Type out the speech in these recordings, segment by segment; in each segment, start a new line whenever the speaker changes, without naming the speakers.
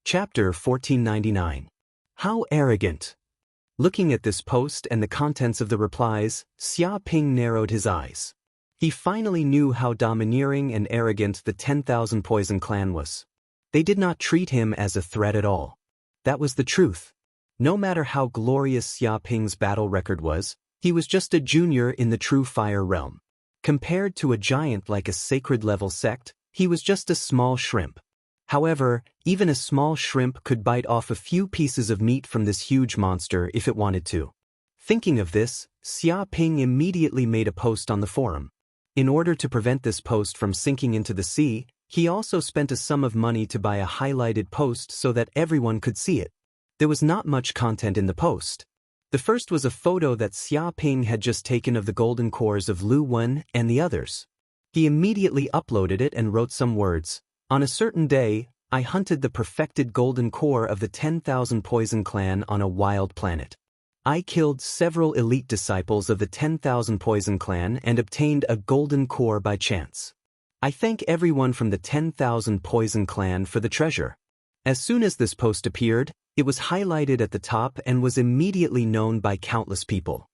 Chapter 1499. How arrogant! Looking at this post and the contents of the replies, Xia Ping narrowed his eyes. He finally knew how domineering and arrogant the 10,000 Poison Clan was. They did not treat him as a threat at all. That was the truth. No matter how glorious Xia Ping's battle record was, he was just a junior in the true fire realm. Compared to a giant like a sacred-level sect, he was just a small shrimp. However, even a small shrimp could bite off a few pieces of meat from this huge monster if it wanted to. Thinking of this, Xia Ping immediately made a post on the forum. In order to prevent this post from sinking into the sea, he also spent a sum of money to buy a highlighted post so that everyone could see it. There was not much content in the post. The first was a photo that Xia Ping had just taken of the golden cores of Lu Wen and the others. He immediately uploaded it and wrote some words. On a certain day, I hunted the perfected golden core of the 10,000 Poison Clan on a wild planet. I killed several elite disciples of the 10,000 Poison Clan and obtained a golden core by chance. I thank everyone from the 10,000 Poison Clan for the treasure. As soon as this post appeared, it was highlighted at the top and was immediately known by countless people.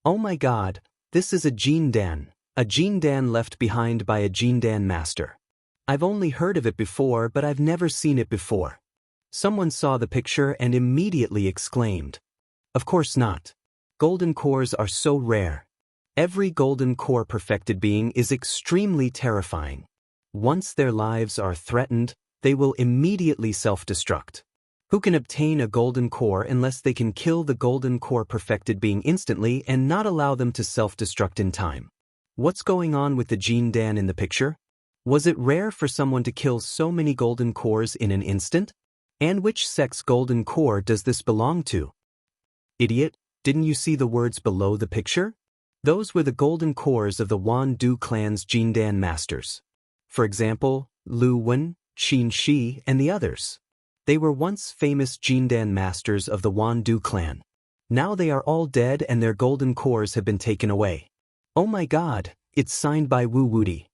Oh my god, this is a Jindan left behind by a Jindan master. I've only heard of it before, but I've never seen it before. Someone saw the picture and immediately exclaimed. Of course not. Golden cores are so rare. Every golden core perfected being is extremely terrifying. Once their lives are threatened, they will immediately self-destruct. Who can obtain a golden core unless they can kill the golden core perfected being instantly and not allow them to self-destruct in time? What's going on with the Jindan in the picture? Was it rare for someone to kill so many golden cores in an instant? And which sect's golden core does this belong to? Idiot, didn't you see the words below the picture? Those were the golden cores of the Wan Du clan's Jindan masters. For example, Lu Wen, Qin Shi, and the others. They were once famous Jindan masters of the Wan Du clan. Now they are all dead and their golden cores have been taken away. Oh my god, it's signed by Wu Wudi.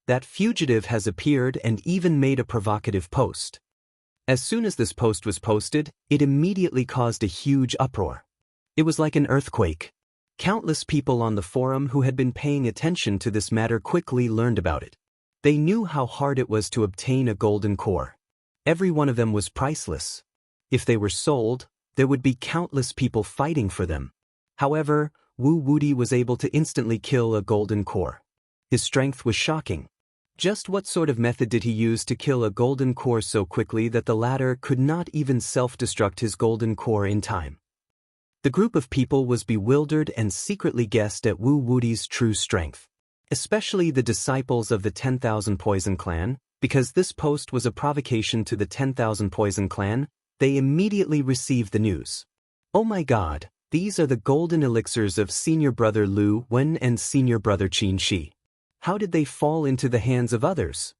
That fugitive has appeared and even made a provocative post. As soon as this post was posted, it immediately caused a huge uproar. It was like an earthquake. Countless people on the forum who had been paying attention to this matter quickly learned about it. They knew how hard it was to obtain a golden core. Every one of them was priceless. If they were sold, there would be countless people fighting for them. However, Wu Wudi was able to instantly kill a golden core. His strength was shocking. Just what sort of method did he use to kill a golden core so quickly that the latter could not even self-destruct his golden core in time? The group of people was bewildered and secretly guessed at Wu Wudi's true strength. Especially the disciples of the 10,000 Poison Clan, because this post was a provocation to the 10,000 Poison Clan, they immediately received the news. Oh my god, these are the golden elixirs of senior brother Lu Wen and senior brother Qin Shi. How did they fall into the hands of others?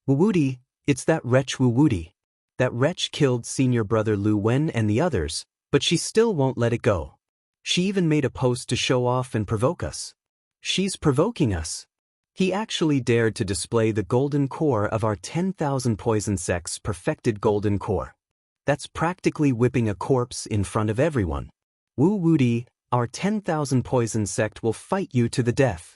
Wu Wudi, it's that wretch Wu Wudi. That wretch killed senior brother Lu Wen and the others, but she still won't let it go. She even made a post to show off and provoke us. She's provoking us. He actually dared to display the golden core of our 10,000 poison sect's perfected golden core. That's practically whipping a corpse in front of everyone. Wu Wudi, our 10,000 poison sect will fight you to the death.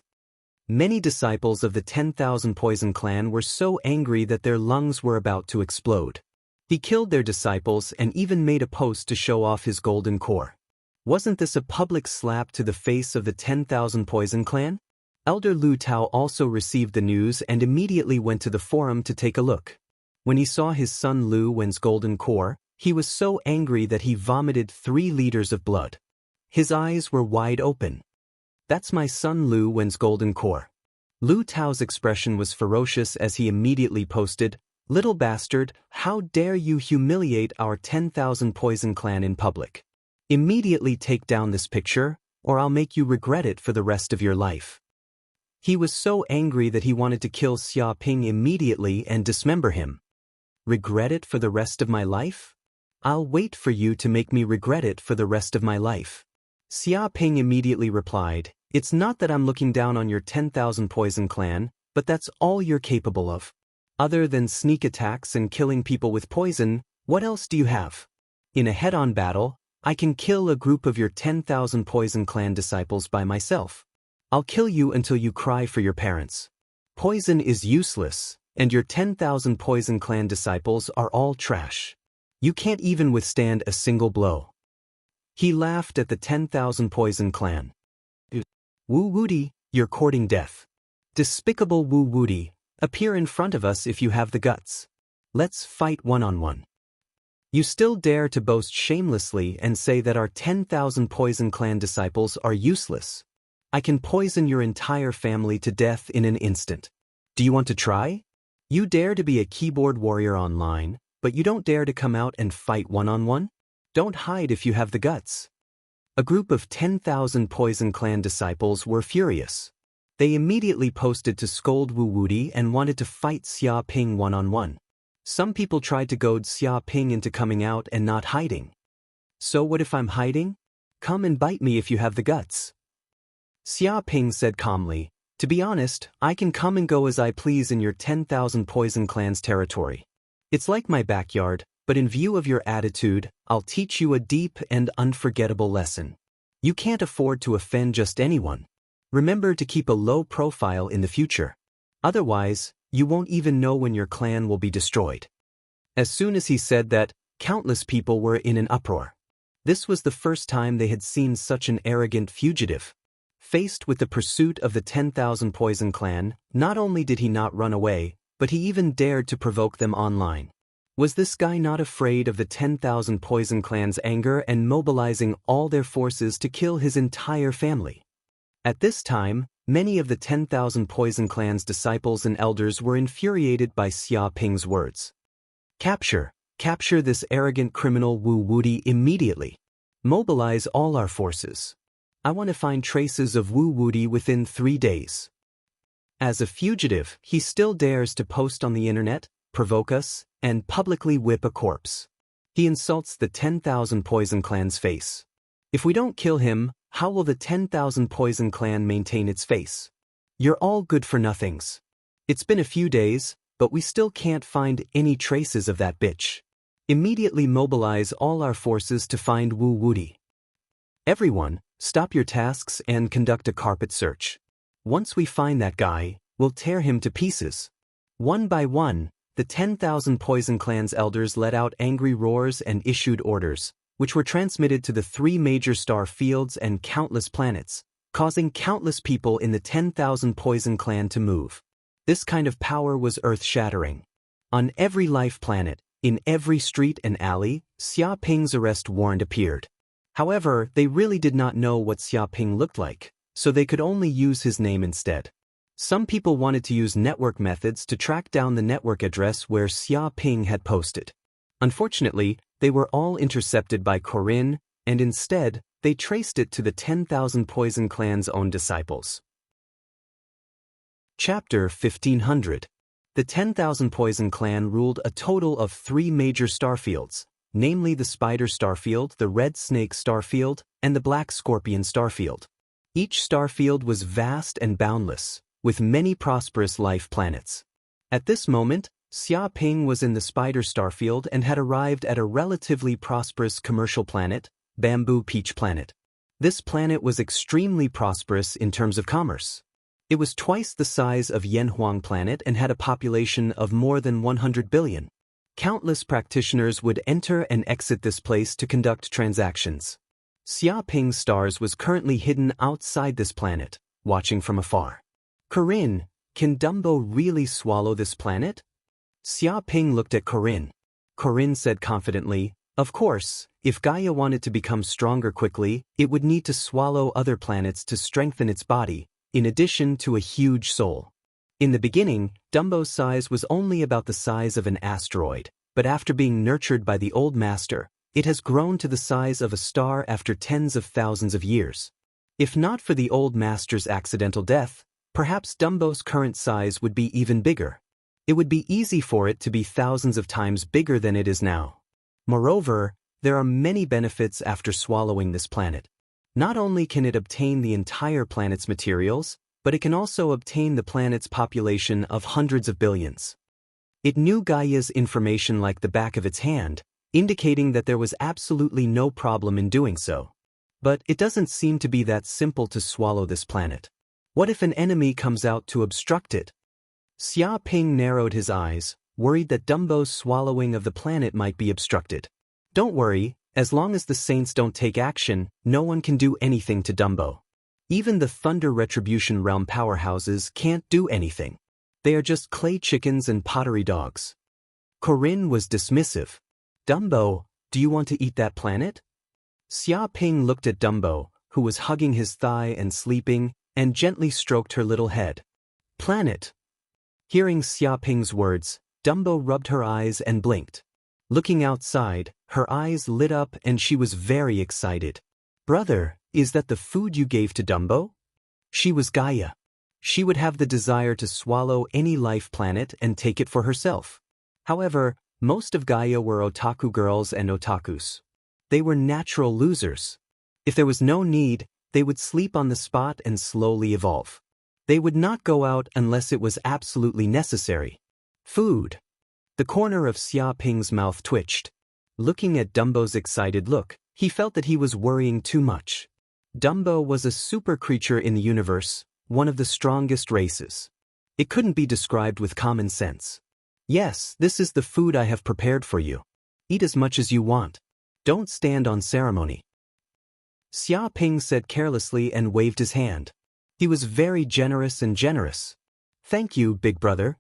Many disciples of the 10,000 Poison Clan were so angry that their lungs were about to explode. He killed their disciples and even made a post to show off his golden core. Wasn't this a public slap to the face of the 10,000 Poison Clan? Elder Lu Tao also received the news and immediately went to the forum to take a look. When he saw his son Lu Wen's golden core, he was so angry that he vomited 3 liters of blood. His eyes were wide open. That's my son Lu Wen's golden core. Lu Tao's expression was ferocious as he immediately posted, "Little bastard, how dare you humiliate our 10,000 Poison Clan in public. Immediately take down this picture, or I'll make you regret it for the rest of your life." He was so angry that he wanted to kill Xia Ping immediately and dismember him. Regret it for the rest of my life? I'll wait for you to make me regret it for the rest of my life. Xia Ping immediately replied, "It's not that I'm looking down on your 10,000 Poison Clan, but that's all you're capable of. Other than sneak attacks and killing people with poison, what else do you have? In a head-on battle, I can kill a group of your 10,000 Poison Clan disciples by myself. I'll kill you until you cry for your parents. Poison is useless, and your 10,000 Poison Clan disciples are all trash. You can't even withstand a single blow. He laughed at the 10,000 Poison Clan. Wu Wuti, you're courting death. Despicable Wu Wuti, appear in front of us if you have the guts. Let's fight one-on-one. You still dare to boast shamelessly and say that our 10,000 Poison Clan disciples are useless. I can poison your entire family to death in an instant. Do you want to try? You dare to be a keyboard warrior online, but you don't dare to come out and fight one-on-one? Don't hide if you have the guts. A group of 10,000 Poison Clan disciples were furious. They immediately posted to scold Wu Wuti and wanted to fight Xia Ping one-on-one. Some people tried to goad Xia Ping into coming out and not hiding. So what if I'm hiding? Come and bite me if you have the guts. Xia Ping said calmly, to be honest, I can come and go as I please in your 10,000 Poison Clans territory. It's like my backyard, but in view of your attitude, I'll teach you a deep and unforgettable lesson. You can't afford to offend just anyone. Remember to keep a low profile in the future. Otherwise, you won't even know when your clan will be destroyed. As soon as he said that, countless people were in an uproar. This was the first time they had seen such an arrogant fugitive. Faced with the pursuit of the 10,000 Poison Clan, not only did he not run away, but he even dared to provoke them online. Was this guy not afraid of the 10,000 Poison Clan's anger and mobilizing all their forces to kill his entire family? At this time, many of the 10,000 Poison Clan's disciples and elders were infuriated by Xia Ping's words. Capture this arrogant criminal Wu Wuti immediately. Mobilize all our forces. I want to find traces of Wu Wuti within 3 days. As a fugitive, he still dares to post on the internet, provoke us, and publicly whip a corpse. He insults the 10,000 Poison Clan's face. If we don't kill him, how will the 10,000 Poison Clan maintain its face? You're all good-for-nothings. It's been a few days, but we still can't find any traces of that bitch. Immediately mobilize all our forces to find Wu Wuti. Everyone, stop your tasks and conduct a carpet search. Once we find that guy, we'll tear him to pieces. One by one, the 10,000 Poison Clan's elders let out angry roars and issued orders, which were transmitted to the 3 major star fields and countless planets, causing countless people in the 10,000 Poison Clan to move. This kind of power was earth-shattering. On every life planet, in every street and alley, Xia Ping's arrest warrant appeared. However, they really did not know what Xia Ping looked like, so they could only use his name instead. Some people wanted to use network methods to track down the network address where Xia Ping had posted. Unfortunately, they were all intercepted by Corinne, and instead, they traced it to the 10,000 Poison Clan's own disciples. Chapter 1500. The 10,000 Poison Clan ruled a total of 3 major starfields, namely the Spider Starfield, the Red Snake Starfield, and the Black Scorpion Starfield. Each starfield was vast and boundless, with many prosperous life planets. At this moment, Xia Ping was in the Spider Starfield and had arrived at a relatively prosperous commercial planet, Bamboo Peach Planet. This planet was extremely prosperous in terms of commerce. It was twice the size of Yanhuang Planet and had a population of more than 100 billion. Countless practitioners would enter and exit this place to conduct transactions. Xia Ping's stars was currently hidden outside this planet, watching from afar. Corinne, can Dumbo really swallow this planet? Xia Ping looked at Corinne. Corinne said confidently, of course, if Gaia wanted to become stronger quickly, it would need to swallow other planets to strengthen its body, in addition to a huge soul. In the beginning, Dumbo's size was only about the size of an asteroid, but after being nurtured by the Old Master, it has grown to the size of a star after tens of thousands of years. If not for the Old Master's accidental death, perhaps Dumbo's current size would be even bigger. It would be easy for it to be thousands of times bigger than it is now. Moreover, there are many benefits after swallowing this planet. Not only can it obtain the entire planet's materials, but it can also obtain the planet's population of hundreds of billions. It knew Gaia's information like the back of its hand, indicating that there was absolutely no problem in doing so. But it doesn't seem to be that simple to swallow this planet. What if an enemy comes out to obstruct it? Xia Ping narrowed his eyes, worried that Dumbo's swallowing of the planet might be obstructed. Don't worry, as long as the Saints don't take action, no one can do anything to Dumbo. Even the Thunder Retribution Realm powerhouses can't do anything. They are just clay chickens and pottery dogs. Corinne was dismissive. Dumbo, do you want to eat that planet? Xia Ping looked at Dumbo, who was hugging his thigh and sleeping, and gently stroked her little head. Planet. Hearing Xia Ping's words, Dumbo rubbed her eyes and blinked. Looking outside, her eyes lit up and she was very excited. Brother, is that the food you gave to Dumbo? She was Gaia. She would have the desire to swallow any life planet and take it for herself. However, most of Gaia were otaku girls and otakus. They were natural losers. If there was no need, they would sleep on the spot and slowly evolve. They would not go out unless it was absolutely necessary. Food. The corner of Xia Ping's mouth twitched. Looking at Dumbo's excited look, he felt that he was worrying too much. Dumbo was a super creature in the universe, one of the strongest races. It couldn't be described with common sense. Yes, this is the food I have prepared for you. Eat as much as you want. Don't stand on ceremony. Xia Ping said carelessly and waved his hand. He was very generous and generous. Thank you, big brother.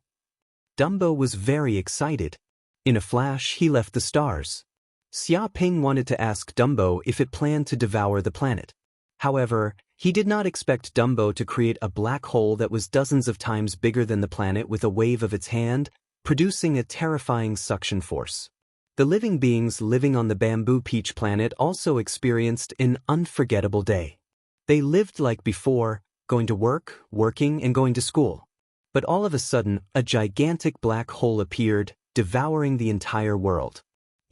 Dumbo was very excited. In a flash, he left the stars. Xia Ping wanted to ask Dumbo if it planned to devour the planet. However, he did not expect Dumbo to create a black hole that was dozens of times bigger than the planet with a wave of its hand, producing a terrifying suction force. The living beings living on the Bamboo Peach planet also experienced an unforgettable day. They lived like before, going to work, working, and going to school. But all of a sudden, a gigantic black hole appeared, devouring the entire world.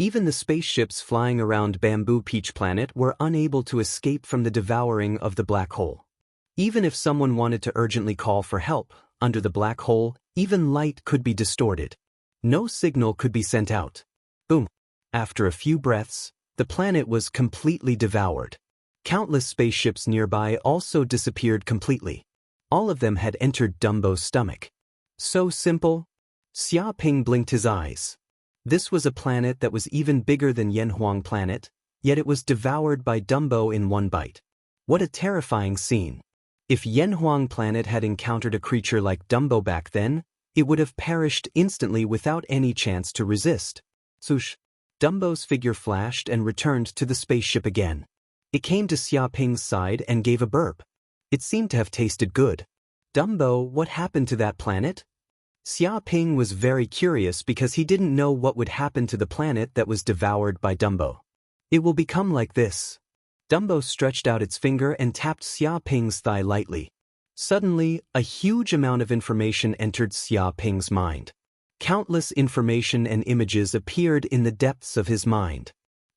Even the spaceships flying around Bamboo Peach planet were unable to escape from the devouring of the black hole. Even if someone wanted to urgently call for help, under the black hole, even light could be distorted. No signal could be sent out. Boom. After a few breaths, the planet was completely devoured. Countless spaceships nearby also disappeared completely. All of them had entered Dumbo's stomach. So simple. Xia Ping blinked his eyes. This was a planet that was even bigger than Yanhuang planet, yet it was devoured by Dumbo in one bite. What a terrifying scene. If Yanhuang planet had encountered a creature like Dumbo back then, it would have perished instantly without any chance to resist. Swoosh. Dumbo's figure flashed and returned to the spaceship again. It came to Xia Ping's side and gave a burp. It seemed to have tasted good. Dumbo, what happened to that planet? Xia Ping was very curious because he didn't know what would happen to the planet that was devoured by Dumbo. It will become like this. Dumbo stretched out its finger and tapped Xia Ping's thigh lightly. Suddenly, a huge amount of information entered Xia Ping's mind. Countless information and images appeared in the depths of his mind.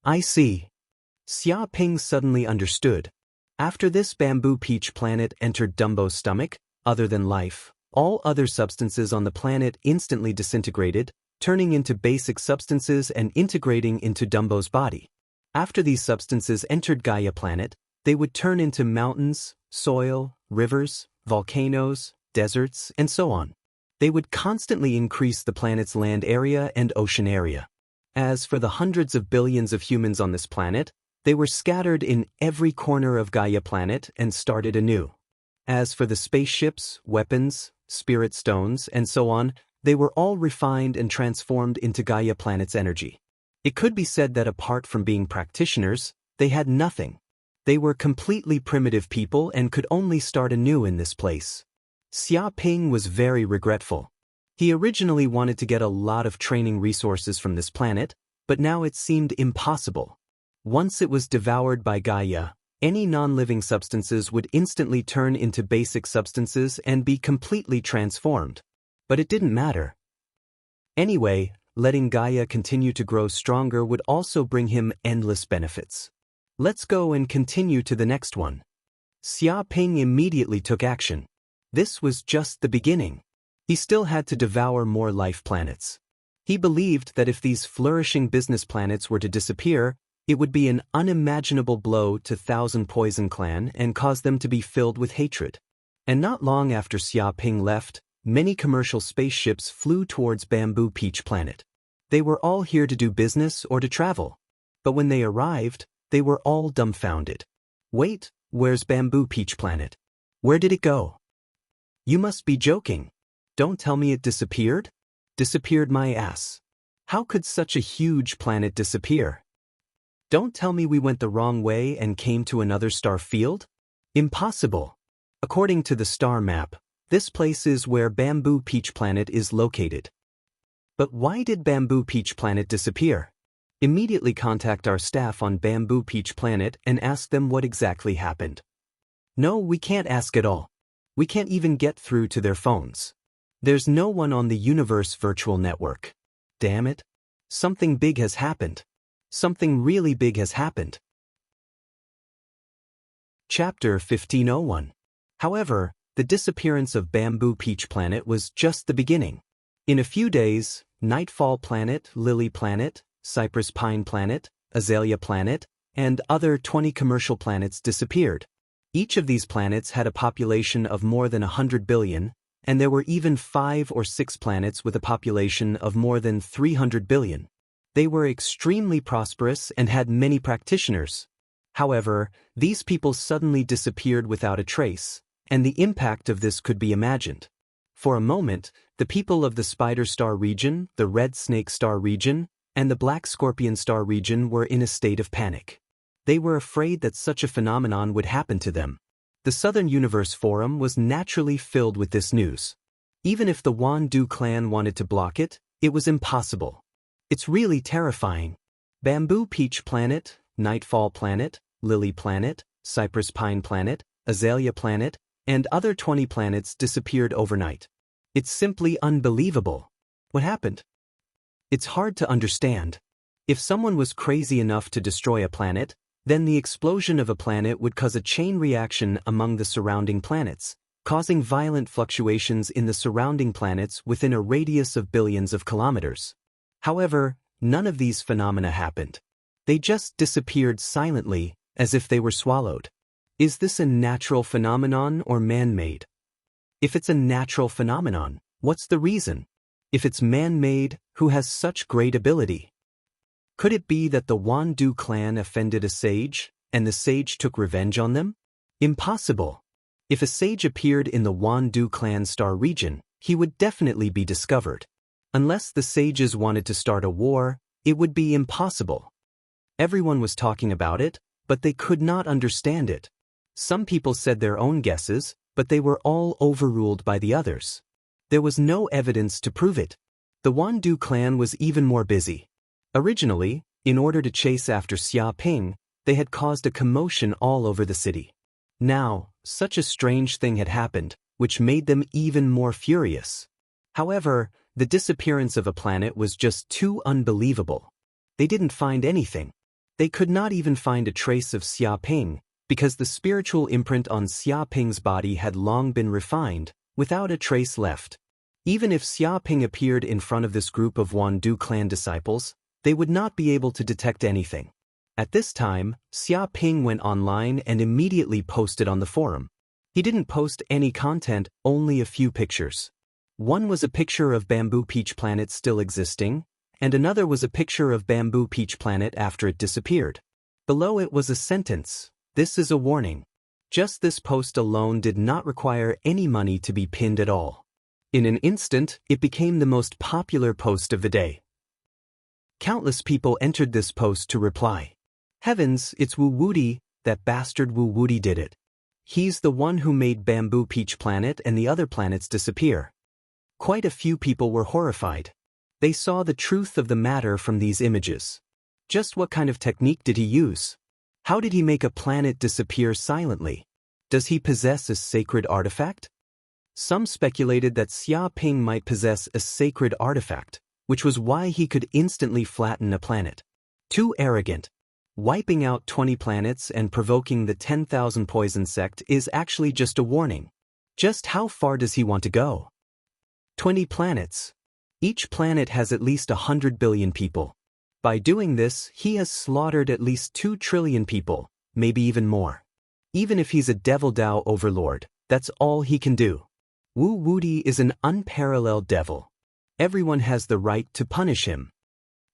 I see. Xia Ping suddenly understood. After this Bamboo Peach planet entered Dumbo's stomach, other than life, all other substances on the planet instantly disintegrated, turning into basic substances and integrating into Dumbo's body. After these substances entered Gaia planet, they would turn into mountains, soil, rivers, volcanoes, deserts, and so on. They would constantly increase the planet's land area and ocean area. As for the hundreds of billions of humans on this planet, they were scattered in every corner of Gaia planet and started anew. As for the spaceships, weapons, spirit stones, and so on, they were all refined and transformed into Gaia planet's energy. It could be said that apart from being practitioners, they had nothing. They were completely primitive people and could only start anew in this place. Xia Ping was very regretful. He originally wanted to get a lot of training resources from this planet, but now it seemed impossible. Once it was devoured by Gaia, any non-living substances would instantly turn into basic substances and be completely transformed. But it didn't matter. Anyway, letting Gaia continue to grow stronger would also bring him endless benefits. Let's go and continue to the next one. Xia Ping immediately took action. This was just the beginning. He still had to devour more life planets. He believed that if these flourishing business planets were to disappear, it would be an unimaginable blow to Thousand Poison Clan and cause them to be filled with hatred. And not long after Xia Ping left, many commercial spaceships flew towards Bamboo Peach Planet. They were all here to do business or to travel. But when they arrived, they were all dumbfounded. Wait, where's Bamboo Peach Planet? Where did it go? You must be joking. Don't tell me it disappeared? Disappeared my ass. How could such a huge planet disappear? Don't tell me we went the wrong way and came to another star field? Impossible. According to the star map, this place is where Bamboo Peach Planet is located. But why did Bamboo Peach Planet disappear? Immediately contact our staff on Bamboo Peach Planet and ask them what exactly happened. No, we can't ask at all. We can't even get through to their phones. There's no one on the Universe Virtual Network. Damn it. Something big has happened. Something really big has happened. Chapter 1501. However, the disappearance of Bamboo Peach Planet was just the beginning. In a few days, Nightfall Planet, Lily Planet, Cypress Pine Planet, Azalea Planet, and other 20 commercial planets disappeared. Each of these planets had a population of more than 100 billion, and there were even 5 or 6 planets with a population of more than 300 billion. They were extremely prosperous and had many practitioners. However, these people suddenly disappeared without a trace, and the impact of this could be imagined. For a moment, the people of the Spider Star region, the Red Snake Star region, and the Black Scorpion Star region were in a state of panic. They were afraid that such a phenomenon would happen to them. The Southern Universe Forum was naturally filled with this news. Even if the Wandu clan wanted to block it, it was impossible. It's really terrifying. Bamboo Peach Planet, Nightfall Planet, Lily Planet, Cypress Pine Planet, Azalea Planet, and other 20 planets disappeared overnight. It's simply unbelievable. What happened? It's hard to understand. If someone was crazy enough to destroy a planet, then the explosion of a planet would cause a chain reaction among the surrounding planets, causing violent fluctuations in the surrounding planets within a radius of billions of kilometers. However, none of these phenomena happened. They just disappeared silently, as if they were swallowed. Is this a natural phenomenon or man-made? If it's a natural phenomenon, what's the reason? If it's man-made, who has such great ability? Could it be that the Wandu clan offended a sage, and the sage took revenge on them? Impossible. If a sage appeared in the Wandu clan star region, he would definitely be discovered. Unless the sages wanted to start a war, it would be impossible. Everyone was talking about it, but they could not understand it. Some people said their own guesses, but they were all overruled by the others. There was no evidence to prove it. The Wandu clan was even more busy. Originally, in order to chase after Xia Ping, they had caused a commotion all over the city. Now, such a strange thing had happened, which made them even more furious. However, the disappearance of a planet was just too unbelievable. They didn't find anything. They could not even find a trace of Xia Ping, because the spiritual imprint on Xia Ping's body had long been refined, without a trace left. Even if Xia Ping appeared in front of this group of Wandu clan disciples, they would not be able to detect anything. At this time, Xia Ping went online and immediately posted on the forum. He didn't post any content, only a few pictures. One was a picture of Bamboo Peach Planet still existing, and another was a picture of Bamboo Peach Planet after it disappeared. Below it was a sentence: "This is a warning." Just this post alone did not require any money to be pinned at all. In an instant, it became the most popular post of the day. Countless people entered this post to reply. Heavens, it's Wu Wudi, that bastard Wu Wudi did it. He's the one who made Bamboo Peach Planet and the other planets disappear. Quite a few people were horrified. They saw the truth of the matter from these images. Just what kind of technique did he use? How did he make a planet disappear silently? Does he possess a sacred artifact? Some speculated that Xia Ping might possess a sacred artifact, which was why he could instantly flatten a planet. Too arrogant. Wiping out 20 planets and provoking the 10,000 poison sect is actually just a warning. Just how far does he want to go? 20 planets. Each planet has at least 100 billion people. By doing this, he has slaughtered at least 2 trillion people, maybe even more. Even if he's a Devil Dao overlord, that's all he can do. Wu Wuti is an unparalleled devil. Everyone has the right to punish him.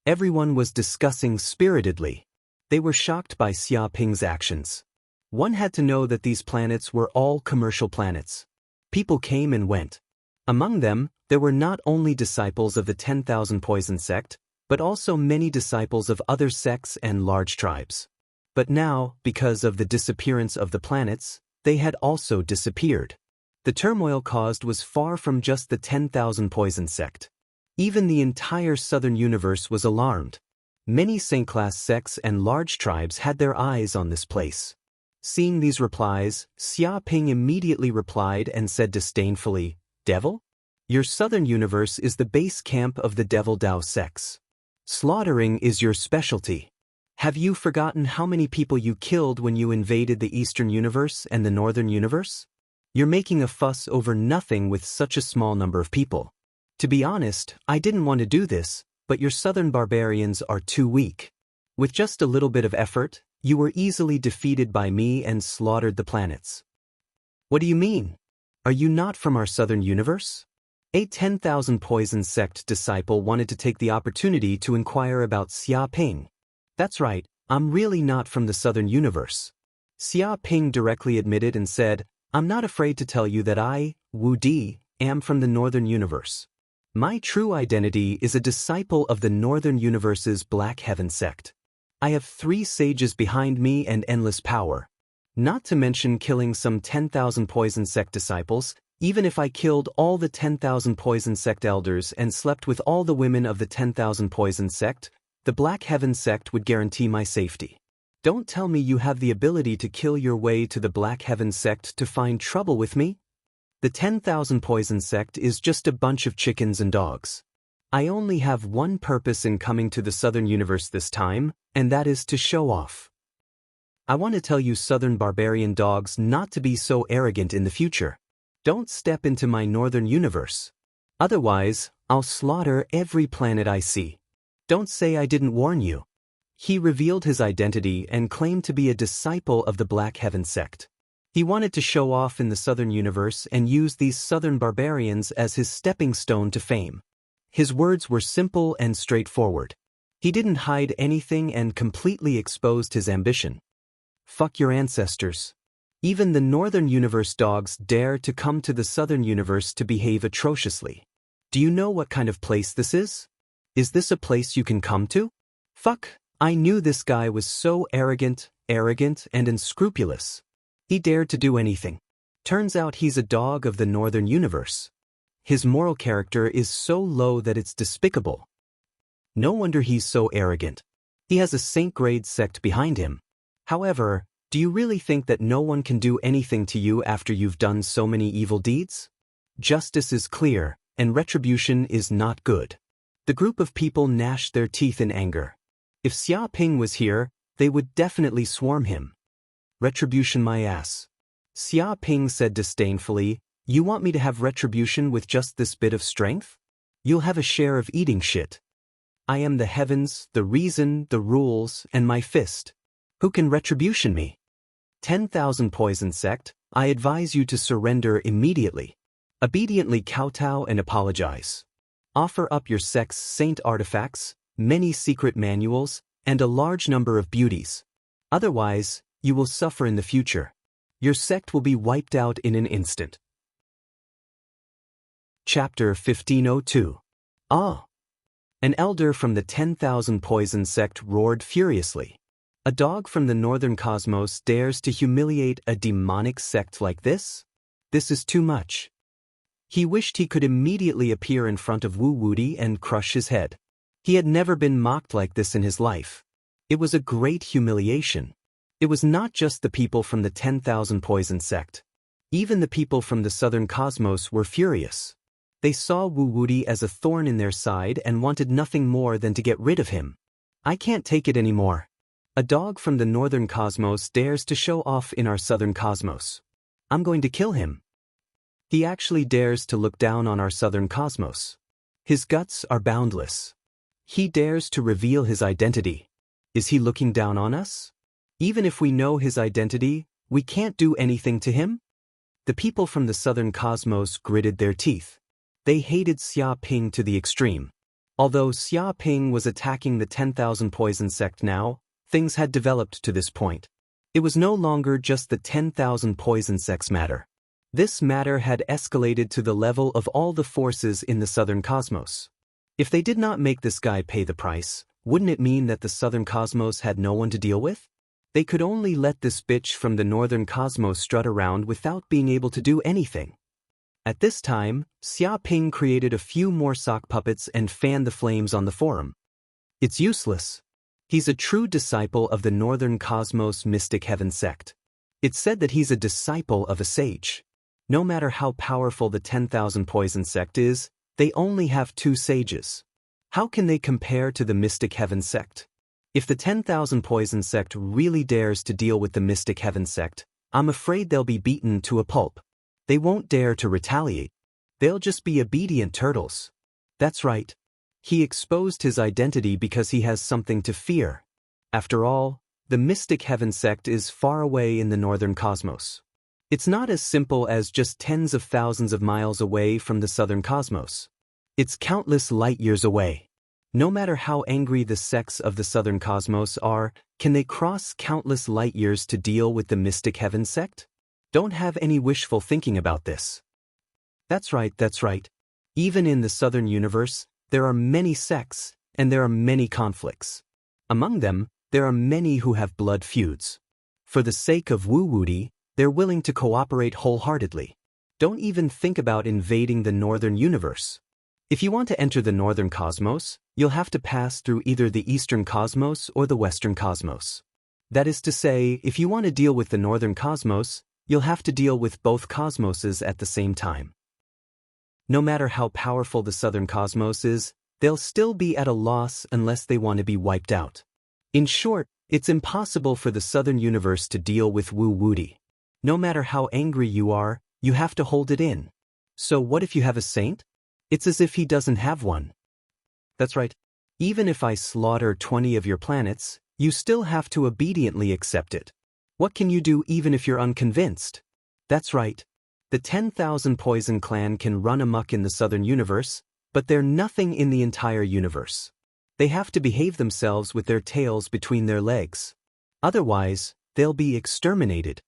Everyone was discussing spiritedly. They were shocked by Xia Ping's actions. One had to know that these planets were all commercial planets. People came and went. Among them, there were not only disciples of the 10,000 Poison sect, but also many disciples of other sects and large tribes. But now, because of the disappearance of the planets, they had also disappeared. The turmoil caused was far from just the 10,000 Poison sect. Even the entire southern universe was alarmed. Many Saint-class sects and large tribes had their eyes on this place. Seeing these replies, Xia Ping immediately replied and said disdainfully, "Devil? Your southern universe is the base camp of the Devil Dao sects. Slaughtering is your specialty. Have you forgotten how many people you killed when you invaded the eastern universe and the northern universe? You're making a fuss over nothing with such a small number of people. To be honest, I didn't want to do this, but your southern barbarians are too weak. With just a little bit of effort, you were easily defeated by me and slaughtered the planets." "What do you mean? Are you not from our southern universe?" A 10,000 Poison sect disciple wanted to take the opportunity to inquire about Xia Ping. "That's right, I'm really not from the southern universe." Xia Ping directly admitted and said, "I'm not afraid to tell you that I, Wu Di, am from the northern universe. My true identity is a disciple of the northern universe's Black Heaven sect. I have 3 sages behind me and endless power. Not to mention killing some 10,000 Poison sect disciples. Even if I killed all the 10,000 Poison sect elders and slept with all the women of the 10,000 Poison sect, the Black Heaven sect would guarantee my safety. Don't tell me you have the ability to kill your way to the Black Heaven sect to find trouble with me. The 10,000 Poison sect is just a bunch of chickens and dogs. I only have one purpose in coming to the southern universe this time, and that is to show off. I want to tell you southern barbarian dogs not to be so arrogant in the future. Don't step into my northern universe. Otherwise, I'll slaughter every planet I see. Don't say I didn't warn you." He revealed his identity and claimed to be a disciple of the Black Heaven sect. He wanted to show off in the southern universe and use these southern barbarians as his stepping stone to fame. His words were simple and straightforward. He didn't hide anything and completely exposed his ambition. "Fuck your ancestors. Even the northern universe dogs dare to come to the southern universe to behave atrociously. Do you know what kind of place this is? Is this a place you can come to? Fuck, I knew this guy was so arrogant and unscrupulous. He dared to do anything. Turns out he's a dog of the northern universe. His moral character is so low that it's despicable. No wonder he's so arrogant. He has a saint-grade sect behind him. However, do you really think that no one can do anything to you after you've done so many evil deeds? Justice is clear, and retribution is not good." The group of people gnashed their teeth in anger. If Xia Ping was here, they would definitely swarm him. "Retribution my ass." Xia Ping said disdainfully, "You want me to have retribution with just this bit of strength? You'll have a share of eating shit. I am the heavens, the reason, the rules, and my fist. Who can retribution me? 10,000 Poison sect, I advise you to surrender immediately. Obediently kowtow and apologize. Offer up your sect's saint artifacts, many secret manuals, and a large number of beauties. Otherwise, you will suffer in the future. Your sect will be wiped out in an instant." Chapter 1502. Ah! An elder from the 10,000 Poison sect roared furiously. A dog from the northern cosmos dares to humiliate a demonic sect like this? This is too much. He wished he could immediately appear in front of Wu Wuti and crush his head. He had never been mocked like this in his life. It was a great humiliation. It was not just the people from the 10,000 Poison sect. Even the people from the southern cosmos were furious. They saw Wu Wuti as a thorn in their side and wanted nothing more than to get rid of him. "I can't take it anymore. A dog from the northern cosmos dares to show off in our southern cosmos. I'm going to kill him. He actually dares to look down on our southern cosmos. His guts are boundless. He dares to reveal his identity. Is he looking down on us? Even if we know his identity, we can't do anything to him? The people from the southern cosmos gritted their teeth. They hated Xia Ping to the extreme. Although Xia Ping was attacking the 10,000 poison sect now, things had developed to this point. It was no longer just the 10,000 poison sects matter. This matter had escalated to the level of all the forces in the southern cosmos. If they did not make this guy pay the price, wouldn't it mean that the southern cosmos had no one to deal with? They could only let this bitch from the northern cosmos strut around without being able to do anything. At this time, Xia Ping created a few more sock puppets and fanned the flames on the forum. It's useless. He's a true disciple of the northern cosmos mystic heaven sect. It's said that he's a disciple of a sage. No matter how powerful the 10,000 poison sect is, they only have 2 sages. How can they compare to the mystic heaven sect? If the 10,000 poison sect really dares to deal with the mystic heaven sect, I'm afraid they'll be beaten to a pulp. They won't dare to retaliate. They'll just be obedient turtles. That's right. He exposed his identity because he has something to fear. After all, the mystic heaven sect is far away in the northern cosmos. It's not as simple as just tens of thousands of miles away from the southern cosmos. It's countless light years away. No matter how angry the sects of the southern cosmos are, can they cross countless light years to deal with the mystic heaven sect? Don't have any wishful thinking about this. That's right. Even in the southern universe, there are many sects, and there are many conflicts. Among them, there are many who have blood feuds. For the sake of Wu-Wudi, they're willing to cooperate wholeheartedly. Don't even think about invading the northern universe. If you want to enter the northern cosmos, you'll have to pass through either the eastern cosmos or the western cosmos. That is to say, if you want to deal with the northern cosmos, you'll have to deal with both cosmoses at the same time. No matter how powerful the southern cosmos is, they'll still be at a loss unless they want to be wiped out. In short, it's impossible for the southern universe to deal with Wu-Wudi. No matter how angry you are, you have to hold it in. So what if you have a saint? It's as if he doesn't have one. That's right. Even if I slaughter 20 of your planets, you still have to obediently accept it. What can you do even if you're unconvinced? That's right. The 10,000 Poison Clan can run amok in the southern universe, but they're nothing in the entire universe. They have to behave themselves with their tails between their legs. Otherwise, they'll be exterminated.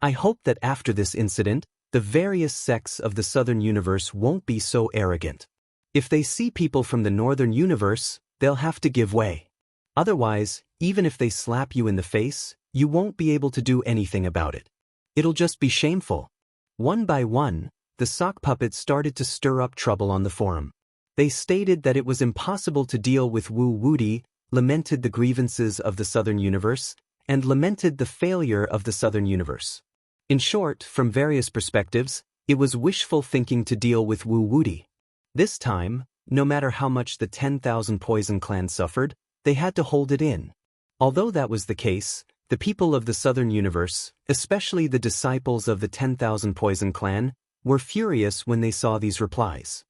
I hope that after this incident, the various sects of the southern universe won't be so arrogant. If they see people from the northern universe, they'll have to give way. Otherwise, even if they slap you in the face, you won't be able to do anything about it. It'll just be shameful. One by one, the sock puppets started to stir up trouble on the forum. They stated that it was impossible to deal with Wu-Wudi, lamented the grievances of the southern universe, and lamented the failure of the southern universe. In short, from various perspectives, it was wishful thinking to deal with Wu-Wudi. This time, no matter how much the 10,000 Poison Clan suffered, they had to hold it in. Although that was the case, the people of the southern universe, especially the disciples of the 10,000 Poison Clan, were furious when they saw these replies.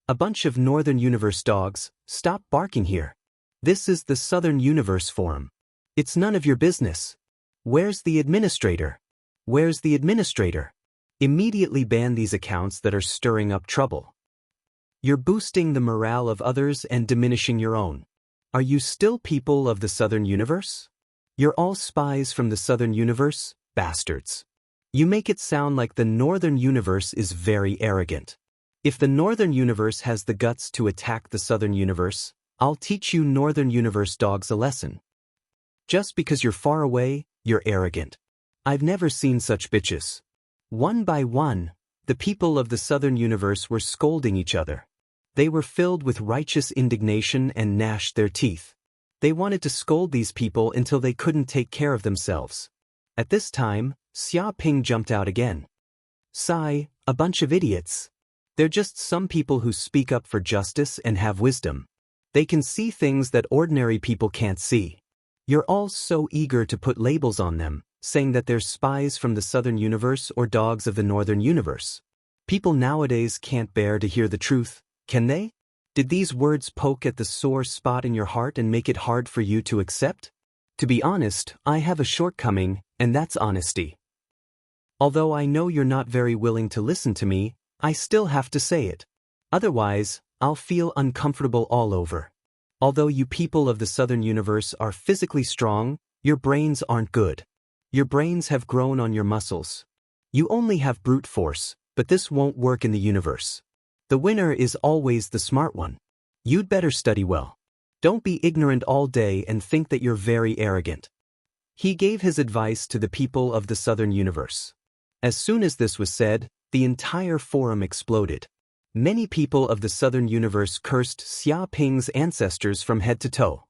A bunch of northern universe dogs, stop barking here. This is the southern universe forum. It's none of your business. Where's the administrator? Where's the administrator? Immediately ban these accounts that are stirring up trouble. You're boosting the morale of others and diminishing your own. Are you still people of the southern universe? You're all spies from the southern universe, bastards. You make it sound like the northern universe is very arrogant. If the northern universe has the guts to attack the southern universe, I'll teach you northern universe dogs a lesson. Just because you're far away, you're arrogant. I've never seen such bitches. One by one, the people of the southern universe were scolding each other. They were filled with righteous indignation and gnashed their teeth. They wanted to scold these people until they couldn't take care of themselves. At this time, Xia Ping jumped out again. Sigh, a bunch of idiots. They're just some people who speak up for justice and have wisdom. They can see things that ordinary people can't see. You're all so eager to put labels on them, saying that they're spies from the southern universe or dogs of the northern universe. People nowadays can't bear to hear the truth, can they? Did these words poke at the sore spot in your heart and make it hard for you to accept? To be honest, I have a shortcoming, and that's honesty. Although I know you're not very willing to listen to me, I still have to say it. Otherwise, I'll feel uncomfortable all over. Although you people of the Southern Universe are physically strong, your brains aren't good. Your brains have grown on your muscles. You only have brute force, but this won't work in the universe. The winner is always the smart one. You'd better study well. Don't be ignorant all day and think that you're very arrogant. He gave his advice to the people of the Southern Universe. As soon as this was said, the entire forum exploded. Many people of the Southern Universe cursed Xia Ping's ancestors from head to toe.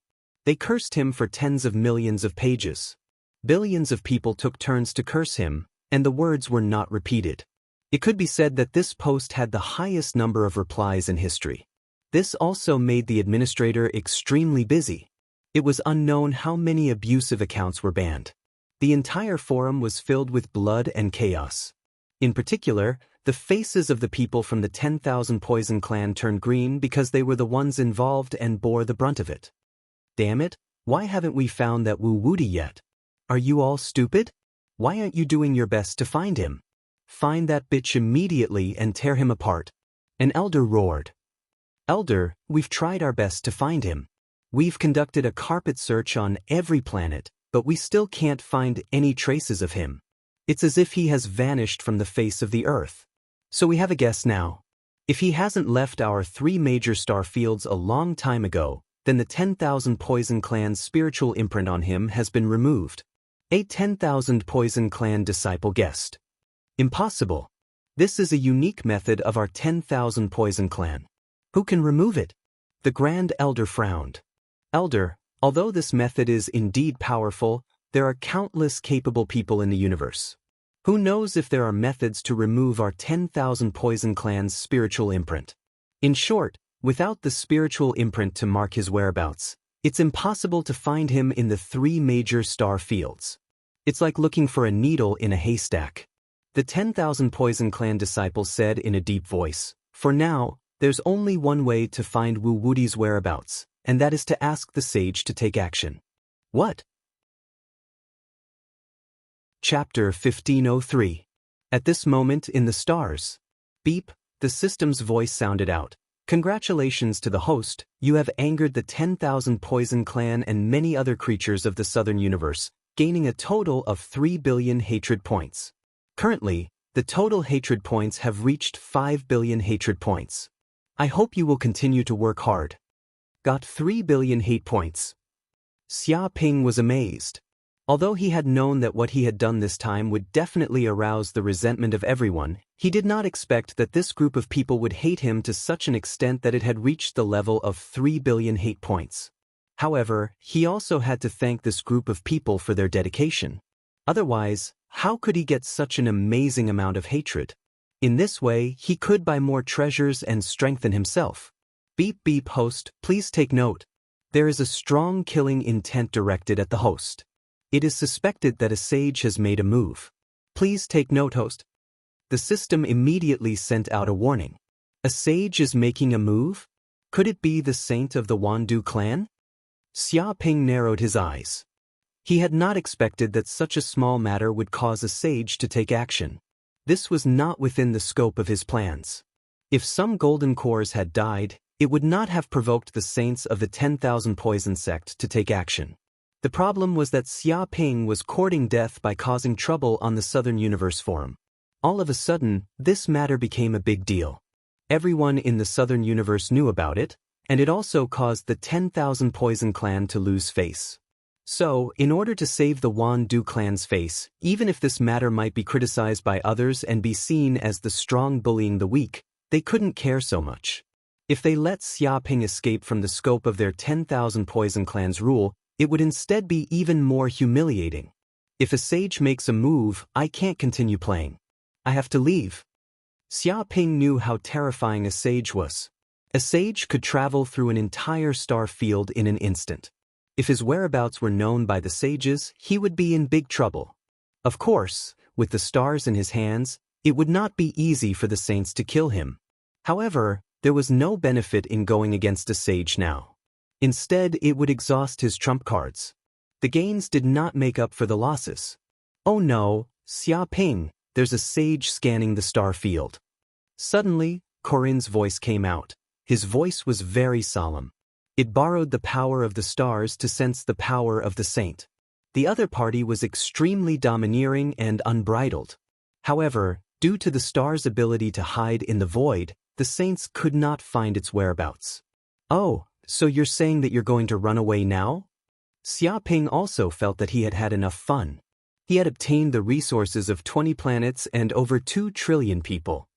They cursed him for tens of millions of pages. Billions of people took turns to curse him, and the words were not repeated. It could be said that this post had the highest number of replies in history. This also made the administrator extremely busy. It was unknown how many abusive accounts were banned. The entire forum was filled with blood and chaos. In particular, the faces of the people from the 10,000 Poison Clan turned green because they were the ones involved and bore the brunt of it. Damn it, why haven't we found that Wu Wuti yet? Are you all stupid? Why aren't you doing your best to find him? Find that bitch immediately and tear him apart. An elder roared. Elder, we've tried our best to find him. We've conducted a carpet search on every planet, but we still can't find any traces of him. It's as if he has vanished from the face of the earth. So we have a guess now. If he hasn't left our 3 major star fields a long time ago, then the 10,000 Poison Clan's spiritual imprint on him has been removed. A 10,000 Poison Clan disciple guessed. Impossible. This is a unique method of our 10,000 Poison Clan. Who can remove it? The Grand Elder frowned. Elder, although this method is indeed powerful, there are countless capable people in the universe. Who knows if there are methods to remove our 10,000 Poison Clan's spiritual imprint? In short, without the spiritual imprint to mark his whereabouts, it's impossible to find him in the 3 major star fields. It's like looking for a needle in a haystack. The 10,000 Poison Clan disciples said in a deep voice, for now, there's only one way to find Wu Wuti's whereabouts, and that is to ask the sage to take action. What? Chapter 1503. At this moment in the stars. Beep, the system's voice sounded out. Congratulations to the host, you have angered the 10,000 Poison Clan and many other creatures of the Southern Universe, gaining a total of 3 billion hatred points. Currently, the total hatred points have reached 5 billion hatred points. I hope you will continue to work hard. Got 3 billion hate points. Xia Ping was amazed. Although he had known that what he had done this time would definitely arouse the resentment of everyone, he did not expect that this group of people would hate him to such an extent that it had reached the level of 3 billion hate points. However, he also had to thank this group of people for their dedication. Otherwise, how could he get such an amazing amount of hatred? In this way, he could buy more treasures and strengthen himself. Beep beep host, please take note. There is a strong killing intent directed at the host. It is suspected that a sage has made a move. Please take note, host. The system immediately sent out a warning. A sage is making a move? Could it be the saint of the Wandu clan? Xia Ping narrowed his eyes. He had not expected that such a small matter would cause a sage to take action. This was not within the scope of his plans. If some golden cores had died, it would not have provoked the saints of the 10,000 Poison sect to take action. The problem was that Xia Ping was courting death by causing trouble on the Southern Universe Forum. All of a sudden, this matter became a big deal. Everyone in the Southern Universe knew about it, and it also caused the 10,000 Poison clan to lose face. So, in order to save the Wandu clan's face, even if this matter might be criticized by others and be seen as the strong bullying the weak, they couldn't care so much. If they let Xia Ping escape from the scope of their 10,000 Poison clan's rule, it would instead be even more humiliating. If a sage makes a move, I can't continue playing. I have to leave. Xia Ping knew how terrifying a sage was. A sage could travel through an entire star field in an instant. If his whereabouts were known by the sages, he would be in big trouble. Of course, with the stars in his hands, it would not be easy for the saints to kill him. However, There was no benefit in going against a sage now. Instead, it would exhaust his trump cards. The gains did not make up for the losses. Oh no, Xia Ping, there's a sage scanning the star field. Suddenly, Corinne's voice came out. His voice was very solemn. It borrowed the power of the stars to sense the power of the saint. The other party was extremely domineering and unbridled. However, due to the star's ability to hide in the void, the saints could not find its whereabouts. Oh, so you're saying that you're going to run away now? Xia Ping also felt that he had had enough fun. He had obtained the resources of 20 planets and over 2 trillion people.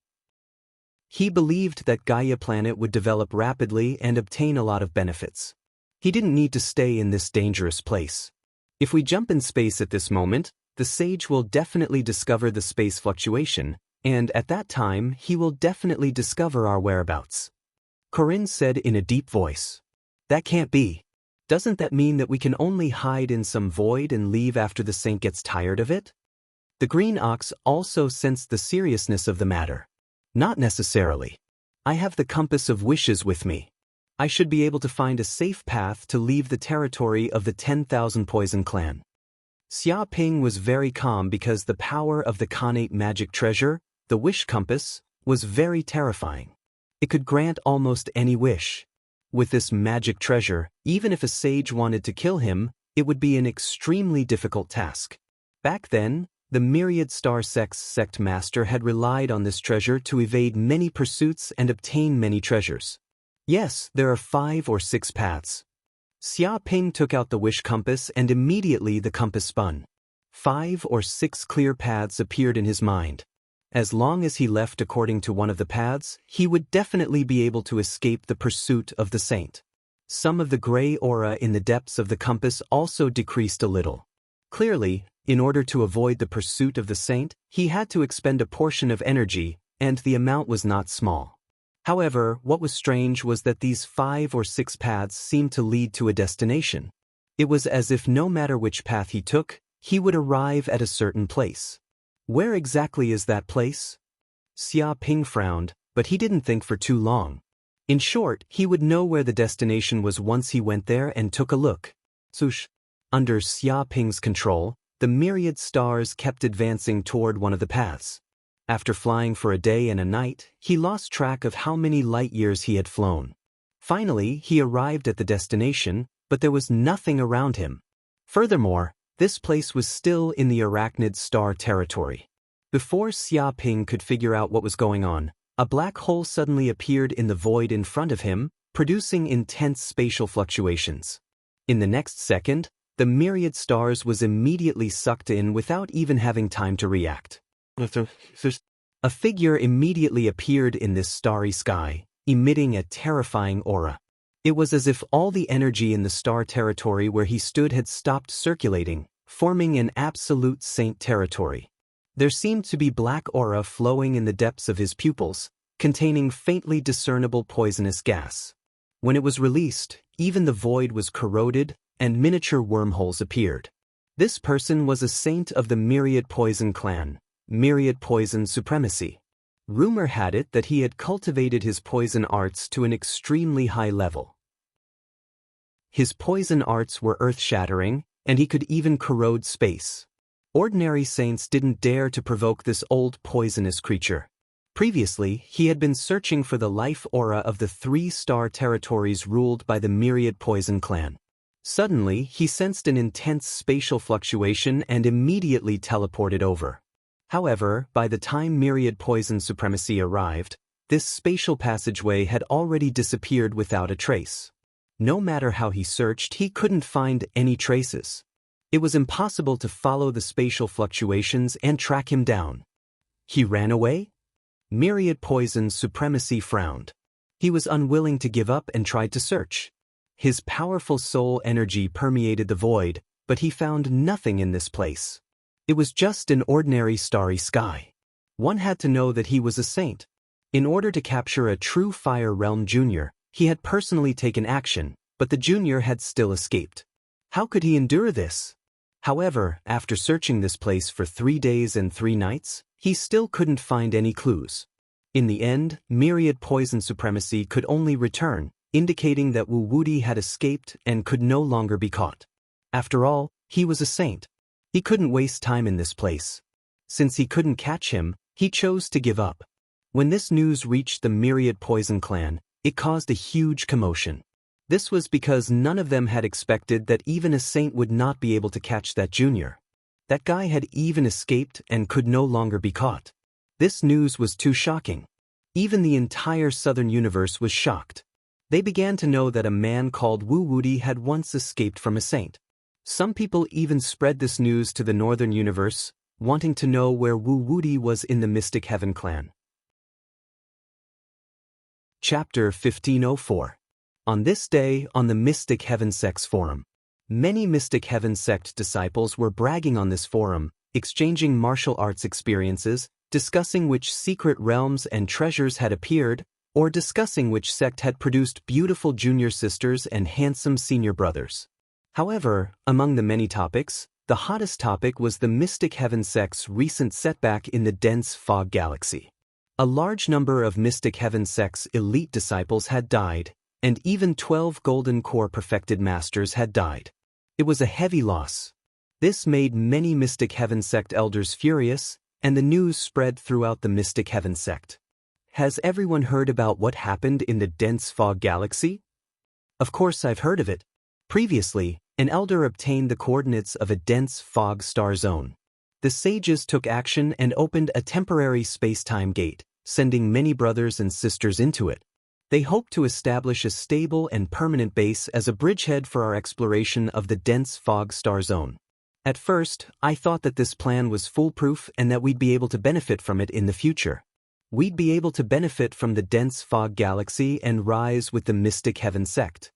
He believed that Gaia planet would develop rapidly and obtain a lot of benefits. He didn't need to stay in this dangerous place. If we jump in space at this moment, the sage will definitely discover the space fluctuation, and at that time he will definitely discover our whereabouts. Corinne said in a deep voice. That can't be. Doesn't that mean that we can only hide in some void and leave after the saint gets tired of it? The green ox also sensed the seriousness of the matter. Not necessarily. I have the compass of wishes with me. I should be able to find a safe path to leave the territory of the 10,000 Poison Clan. Xia Ping was very calm because the power of the Khanate magic treasure, the wish compass, was very terrifying. It could grant almost any wish. With this magic treasure, even if a sage wanted to kill him, it would be an extremely difficult task. Back then, the myriad star sect master had relied on this treasure to evade many pursuits and obtain many treasures. Yes, there are 5 or 6 paths. Xia Ping took out the wish compass and immediately the compass spun. 5 or 6 clear paths appeared in his mind. As long as he left according to one of the paths, he would definitely be able to escape the pursuit of the saint. Some of the gray aura in the depths of the compass also decreased a little. Clearly, in order to avoid the pursuit of the saint, he had to expend a portion of energy, and the amount was not small. However, what was strange was that these 5 or 6 paths seemed to lead to a destination. It was as if no matter which path he took, he would arrive at a certain place. Where exactly is that place? Xia Ping frowned, but he didn't think for too long. In short, he would know where the destination was once he went there and took a look. Swoosh. Under Xia Ping's control, the myriad stars kept advancing toward one of the paths. After flying for a day and a night, he lost track of how many light years he had flown. Finally, he arrived at the destination, but there was nothing around him. Furthermore, this place was still in the arachnid star territory. Before Xia Ping could figure out what was going on, a black hole suddenly appeared in the void in front of him, producing intense spatial fluctuations. In the next second, the myriad stars was immediately sucked in without even having time to react. A figure immediately appeared in this starry sky, emitting a terrifying aura. It was as if all the energy in the star territory where he stood had stopped circulating, forming an absolute saint territory. There seemed to be black aura flowing in the depths of his pupils, containing faintly discernible poisonous gas. When it was released, even the void was corroded, and miniature wormholes appeared. This person was a saint of the Myriad Poison Clan, Myriad Poison Supremacy. Rumor had it that he had cultivated his poison arts to an extremely high level. His poison arts were earth-shattering, and he could even corrode space. Ordinary saints didn't dare to provoke this old poisonous creature. Previously, he had been searching for the life aura of the 3-star territories ruled by the Myriad Poison Clan. Suddenly, he sensed an intense spatial fluctuation and immediately teleported over. However, by the time Myriad Poison Supremacy arrived, this spatial passageway had already disappeared without a trace. No matter how he searched, he couldn't find any traces. It was impossible to follow the spatial fluctuations and track him down. He ran away? Myriad Poison Supremacy frowned. He was unwilling to give up and tried to search. His powerful soul energy permeated the void, but he found nothing in this place. It was just an ordinary starry sky. One had to know that he was a saint. In order to capture a true Fire Realm Junior, he had personally taken action, but the Junior had still escaped. How could he endure this? However, after searching this place for 3 days and 3 nights, he still couldn't find any clues. In the end, myriad poison supremacy could only return, indicating that Wu Wudi had escaped and could no longer be caught. After all, he was a saint. He couldn't waste time in this place. Since he couldn't catch him, he chose to give up. When this news reached the myriad poison clan, it caused a huge commotion. This was because none of them had expected that even a saint would not be able to catch that junior. That guy had even escaped and could no longer be caught. This news was too shocking. Even the entire southern universe was shocked. They began to know that a man called Wu Wudi had once escaped from a saint. Some people even spread this news to the northern universe, wanting to know where Wu Wudi was in the Mystic Heaven clan. Chapter 1504. On this day, on the Mystic Heaven Sect's forum. Many Mystic Heaven Sect disciples were bragging on this forum, exchanging martial arts experiences, discussing which secret realms and treasures had appeared, or discussing which sect had produced beautiful junior sisters and handsome senior brothers. However, among the many topics, the hottest topic was the Mystic Heaven Sect's recent setback in the dense fog galaxy. A large number of Mystic Heaven Sect's elite disciples had died, and even 12 Golden Core perfected masters had died. It was a heavy loss. This made many Mystic Heaven Sect elders furious, and the news spread throughout the Mystic Heaven Sect. Has everyone heard about what happened in the dense fog galaxy? Of course I've heard of it. Previously, an elder obtained the coordinates of a dense fog star zone. The sages took action and opened a temporary space-time gate, sending many brothers and sisters into it. They hoped to establish a stable and permanent base as a bridgehead for our exploration of the dense fog star zone. At first, I thought that this plan was foolproof and that we'd be able to benefit from it in the future. We'd be able to benefit from the dense fog galaxy and rise with the Mystic Heaven Sect.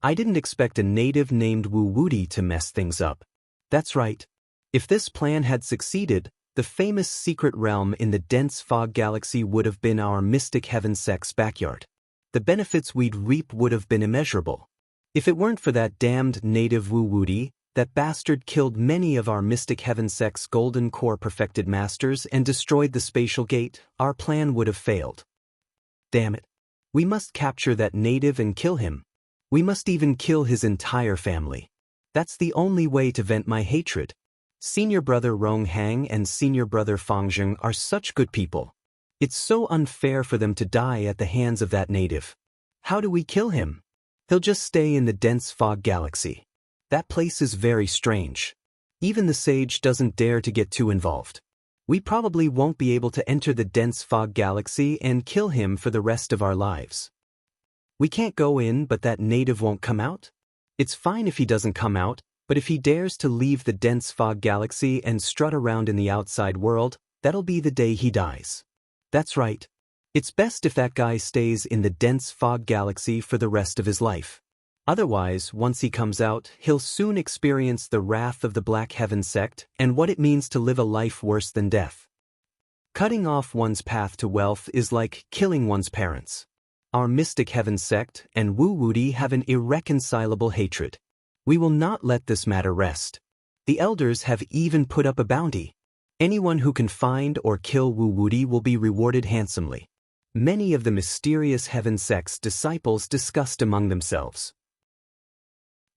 I didn't expect a native named Wu Wudi to mess things up. That's right. If this plan had succeeded, the famous secret realm in the dense fog galaxy would have been our Mystic Heaven Sect's backyard. The benefits we'd reap would have been immeasurable. If it weren't for that damned native Wu Wudi, that bastard killed many of our Mystic Heaven Sect's Golden Core perfected masters and destroyed the spatial gate, our plan would have failed. Damn it. We must capture that native and kill him. We must even kill his entire family. That's the only way to vent my hatred. Senior brother Rong Hang and senior brother Fang Zheng are such good people. It's so unfair for them to die at the hands of that native. How do we kill him? He'll just stay in the dense fog galaxy. That place is very strange. Even the sage doesn't dare to get too involved. We probably won't be able to enter the dense fog galaxy and kill him for the rest of our lives. We can't go in, but that native won't come out? It's fine if he doesn't come out, but if he dares to leave the dense fog galaxy and strut around in the outside world, that'll be the day he dies. That's right. It's best if that guy stays in the dense fog galaxy for the rest of his life. Otherwise, once he comes out, he'll soon experience the wrath of the Black Heaven Sect and what it means to live a life worse than death. Cutting off one's path to wealth is like killing one's parents. Our Mystic Heaven Sect and Wu Wudi have an irreconcilable hatred. We will not let this matter rest. The elders have even put up a bounty. Anyone who can find or kill Wu Wudi will be rewarded handsomely. Many of the mysterious Heaven Sect's disciples discussed among themselves.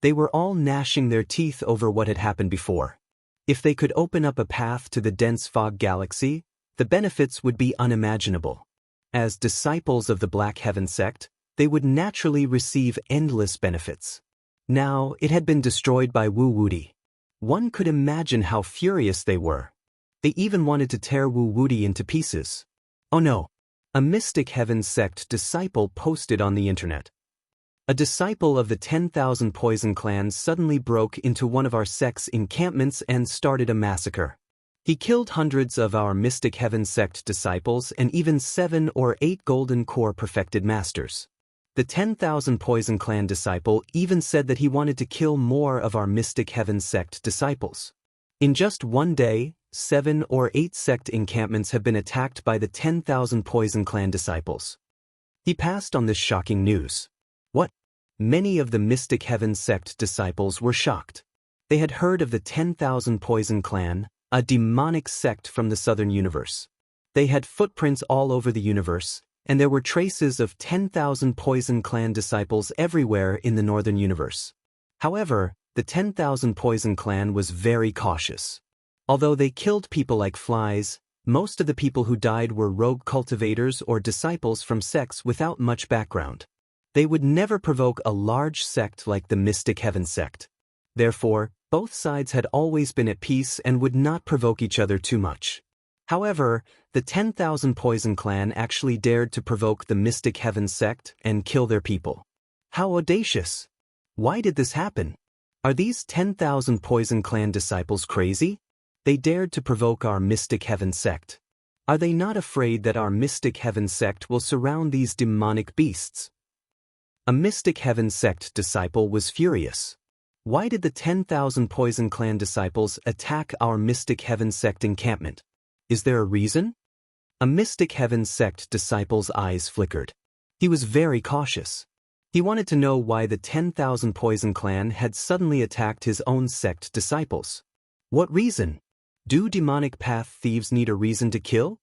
They were all gnashing their teeth over what had happened before. If they could open up a path to the dense fog galaxy, the benefits would be unimaginable. As disciples of the Black Heaven Sect, they would naturally receive endless benefits. Now, it had been destroyed by Wu Wudi. One could imagine how furious they were. They even wanted to tear Wu Wudi into pieces. Oh no! A Mystic Heaven Sect disciple posted on the internet. A disciple of the 10,000 Poison Clan suddenly broke into one of our sect's encampments and started a massacre. He killed hundreds of our Mystic Heaven Sect disciples and even 7 or 8 Golden Core perfected masters. The 10,000 Poison Clan disciple even said that he wanted to kill more of our Mystic Heaven Sect disciples. In just one day, 7 or 8 sect encampments have been attacked by the 10,000 Poison Clan disciples. He passed on this shocking news. What? Many of the Mystic Heaven Sect disciples were shocked. They had heard of the 10,000 Poison Clan, a demonic sect from the southern universe. They had footprints all over the universe, and there were traces of 10,000 Poison Clan disciples everywhere in the northern universe. However, the 10,000 Poison Clan was very cautious. Although they killed people like flies, most of the people who died were rogue cultivators or disciples from sects without much background. They would never provoke a large sect like the Mystic Heaven sect. Therefore, both sides had always been at peace and would not provoke each other too much. However, the 10,000 Poison Clan actually dared to provoke the Mystic Heaven sect and kill their people. How audacious! Why did this happen? Are these 10,000 Poison Clan disciples crazy? They dared to provoke our Mystic Heaven sect. Are they not afraid that our Mystic Heaven sect will surround these demonic beasts? A Mystic Heaven sect disciple was furious. Why did the 10,000 Poison Clan disciples attack our Mystic Heaven sect encampment? Is there a reason? A Mystic Heaven sect disciple's eyes flickered. He was very cautious. He wanted to know why the 10,000 Poison Clan had suddenly attacked his own sect disciples. What reason? Do demonic path thieves need a reason to kill?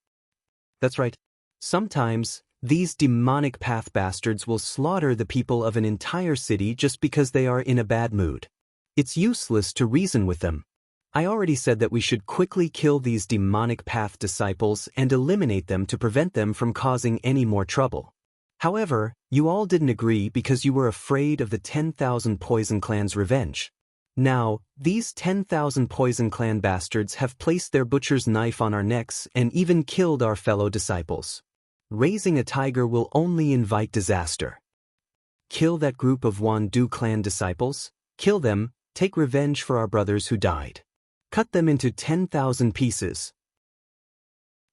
That's right. Sometimes, these demonic path bastards will slaughter the people of an entire city just because they are in a bad mood. It's useless to reason with them. I already said that we should quickly kill these demonic path disciples and eliminate them to prevent them from causing any more trouble. However, you all didn't agree because you were afraid of the 10,000 Poison Clan's revenge. Now, these 10,000 Poison Clan bastards have placed their butcher's knife on our necks and even killed our fellow disciples. Raising a tiger will only invite disaster. Kill that group of Wandu clan disciples, kill them, take revenge for our brothers who died. Cut them into 10,000 pieces.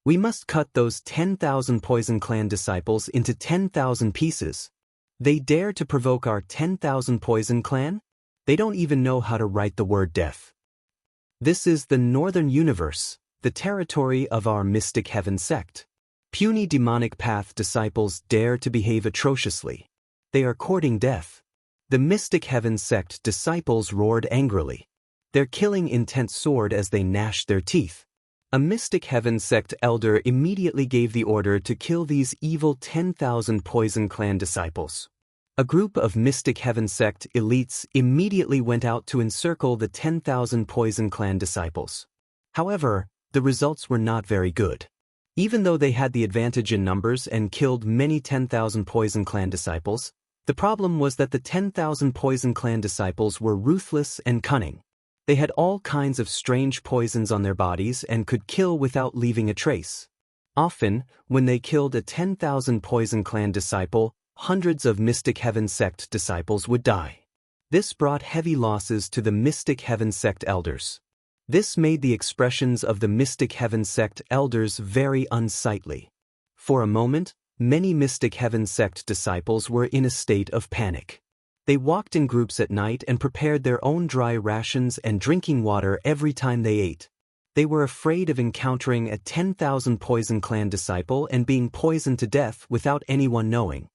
We must cut those 10,000 Poison Clan disciples into 10,000 pieces. They dare to provoke our 10,000 Poison Clan? They don't even know how to write the word death. This is the Northern Universe, the territory of our Mystic Heaven sect. Puny demonic path disciples dare to behave atrociously. They are courting death. The Mystic Heaven sect disciples roared angrily. Their killing intent soared as they gnashed their teeth. A Mystic Heaven sect elder immediately gave the order to kill these evil 10,000 Poison Clan disciples. A group of Mystic Heaven sect elites immediately went out to encircle the 10,000 Poison Clan disciples. However, the results were not very good. Even though they had the advantage in numbers and killed many 10,000 Poison Clan disciples, the problem was that the 10,000 Poison Clan disciples were ruthless and cunning. They had all kinds of strange poisons on their bodies and could kill without leaving a trace. Often, when they killed a 10,000 Poison Clan disciple, hundreds of Mystic Heaven sect disciples would die. This brought heavy losses to the Mystic Heaven sect elders. This made the expressions of the Mystic Heaven sect elders very unsightly. For a moment, many Mystic Heaven sect disciples were in a state of panic. They walked in groups at night and prepared their own dry rations and drinking water every time they ate. They were afraid of encountering a 10,000 Poison Clan disciple and being poisoned to death without anyone knowing.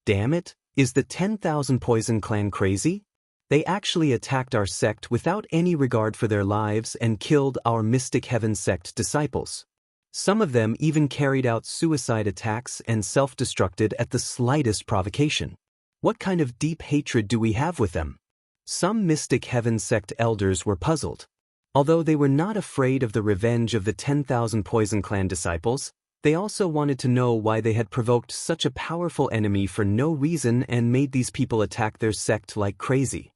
Damn it, is the 10,000 Poison Clan crazy? They actually attacked our sect without any regard for their lives and killed our Mystic Heaven sect disciples. Some of them even carried out suicide attacks and self-destructed at the slightest provocation. What kind of deep hatred do we have with them? Some Mystic Heaven sect elders were puzzled. Although they were not afraid of the revenge of the 10,000 Poison Clan disciples, they also wanted to know why they had provoked such a powerful enemy for no reason and made these people attack their sect like crazy.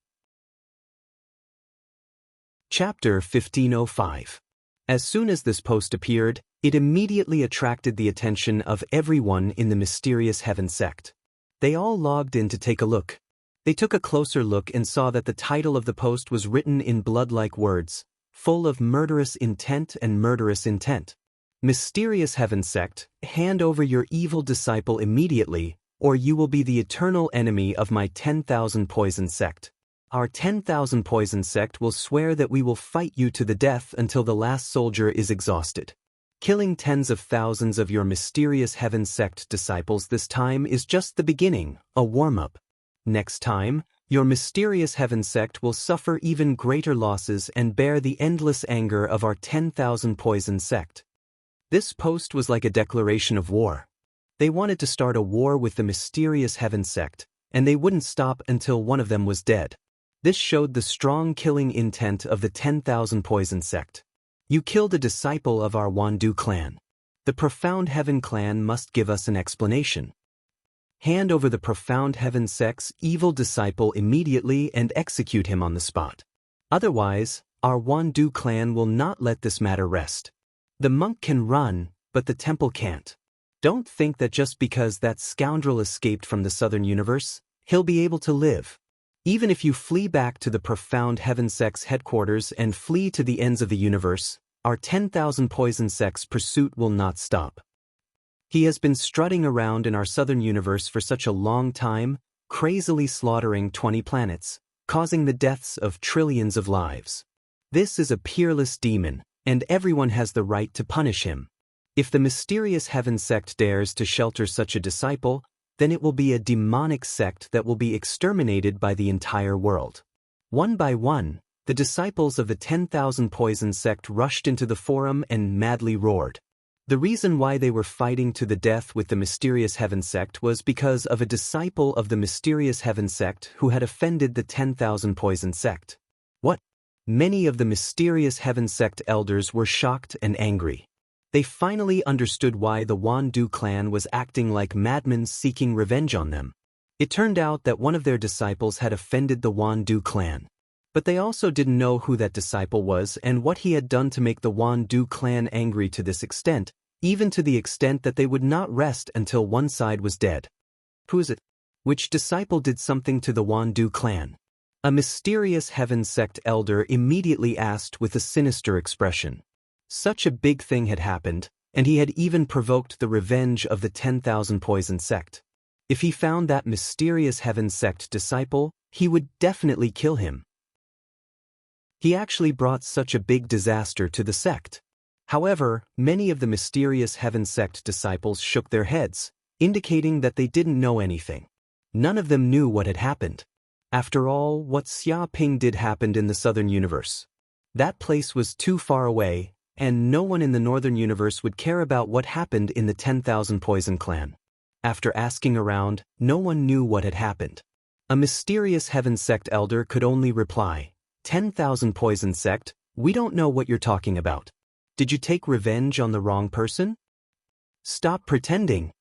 Chapter 1505. As soon as this post appeared, it immediately attracted the attention of everyone in the mysterious Heaven sect. They all logged in to take a look. They took a closer look and saw that the title of the post was written in blood-like words, full of murderous intent and murderous intent. Mysterious Heaven sect, hand over your evil disciple immediately, or you will be the eternal enemy of my 10,000 Poison sect. Our 10,000 Poison sect will swear that we will fight you to the death until the last soldier is exhausted. Killing tens of thousands of your mysterious Heaven sect disciples this time is just the beginning, a warm-up. Next time, your mysterious Heaven sect will suffer even greater losses and bear the endless anger of our 10,000 Poison sect. This post was like a declaration of war. They wanted to start a war with the mysterious Heaven sect, and they wouldn't stop until one of them was dead. This showed the strong killing intent of the 10,000 Poison sect. You killed a disciple of our Wandu clan. The Profound Heaven clan must give us an explanation. Hand over the Profound Heaven sect's evil disciple immediately and execute him on the spot. Otherwise, our Wandu clan will not let this matter rest. The monk can run, but the temple can't. Don't think that just because that scoundrel escaped from the Southern Universe, he'll be able to live. Even if you flee back to the Profound Heaven sect's headquarters and flee to the ends of the universe, our 10,000 Poison sect's pursuit will not stop. He has been strutting around in our Southern Universe for such a long time, crazily slaughtering 20 planets, causing the deaths of trillions of lives. This is a peerless demon, and everyone has the right to punish him. If the mysterious Heaven sect dares to shelter such a disciple, then it will be a demonic sect that will be exterminated by the entire world. One by one, the disciples of the 10,000 Poison sect rushed into the forum and madly roared. The reason why they were fighting to the death with the mysterious Heaven sect was because of a disciple of the mysterious Heaven sect who had offended the 10,000 Poison sect. What? Many of the mysterious Heaven sect elders were shocked and angry. They finally understood why the Wandu clan was acting like madmen seeking revenge on them. It turned out that one of their disciples had offended the Wandu clan. But they also didn't know who that disciple was and what he had done to make the Wandu clan angry to this extent, even to the extent that they would not rest until one side was dead. Who is it? Which disciple did something to the Wandu clan? A mysterious Heaven sect elder immediately asked with a sinister expression. Such a big thing had happened, and he had even provoked the revenge of the 10,000 Poison sect. If he found that mysterious Heaven sect disciple, he would definitely kill him. He actually brought such a big disaster to the sect. However, many of the mysterious Heaven sect disciples shook their heads, indicating that they didn't know anything. None of them knew what had happened. After all, what Xia Ping did happened in the Southern Universe. That place was too far away, and no one in the Northern Universe would care about what happened in the 10,000 Poison clan. After asking around, no one knew what had happened. A mysterious Heaven sect elder could only reply, 10,000 Poison sect, we don't know what you're talking about. Did you take revenge on the wrong person? Stop pretending.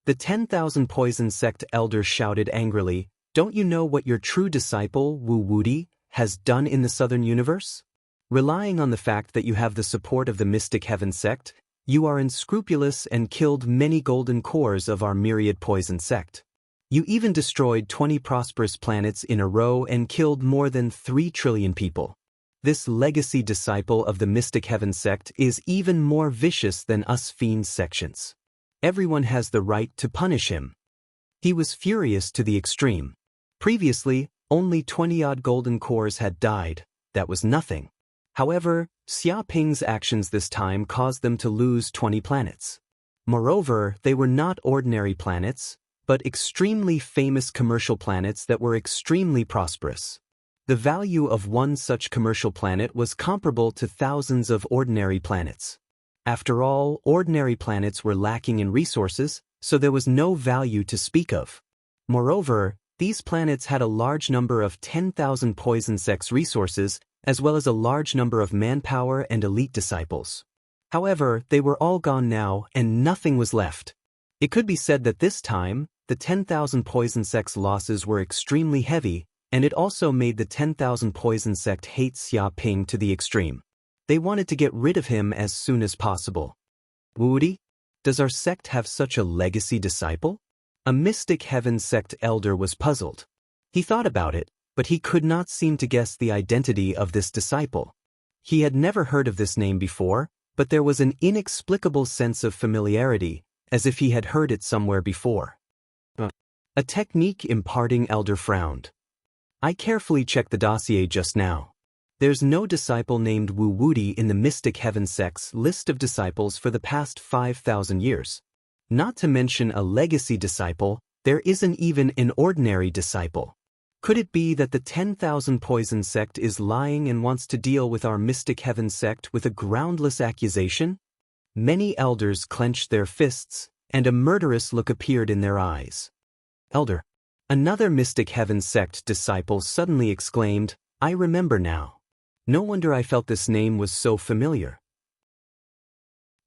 The 10,000 Poison sect elder shouted angrily, don't you know what your true disciple, Wu Wudi, has done in the Southern Universe? Relying on the fact that you have the support of the Mystic Heaven sect, you are unscrupulous and killed many golden cores of our myriad Poison sect. You even destroyed 20 prosperous planets in a row and killed more than 3 trillion people. This legacy disciple of the Mystic Heaven sect is even more vicious than us fiend sections. Everyone has the right to punish him. He was furious to the extreme. Previously, only 20-odd golden cores had died. That was nothing. However, Xia Ping's actions this time caused them to lose 20 planets. Moreover, they were not ordinary planets, but extremely famous commercial planets that were extremely prosperous. The value of one such commercial planet was comparable to thousands of ordinary planets. After all, ordinary planets were lacking in resources, so there was no value to speak of. Moreover, these planets had a large number of 10,000 Poison sect's resources, as well as a large number of manpower and elite disciples. However, they were all gone now, and nothing was left. It could be said that this time, the 10,000 Poison sect's losses were extremely heavy, and it also made the 10,000 Poison sect hate Xia Ping to the extreme. They wanted to get rid of him as soon as possible. Wudi, does our sect have such a legacy disciple? A Mystic Heaven sect elder was puzzled. He thought about it, but he could not seem to guess the identity of this disciple. He had never heard of this name before, but there was an inexplicable sense of familiarity, as if he had heard it somewhere before. A technique imparting elder frowned. I carefully checked the dossier just now. There's no disciple named Wu Wudi in the Mystic Heaven sect's list of disciples for the past 5,000 years. Not to mention a legacy disciple, there isn't even an ordinary disciple. Could it be that the 10,000 Poison sect is lying and wants to deal with our Mystic Heaven sect with a groundless accusation? Many elders clenched their fists, and a murderous look appeared in their eyes. Elder. Another Mystic Heaven sect disciple suddenly exclaimed, I remember now. No wonder I felt this name was so familiar.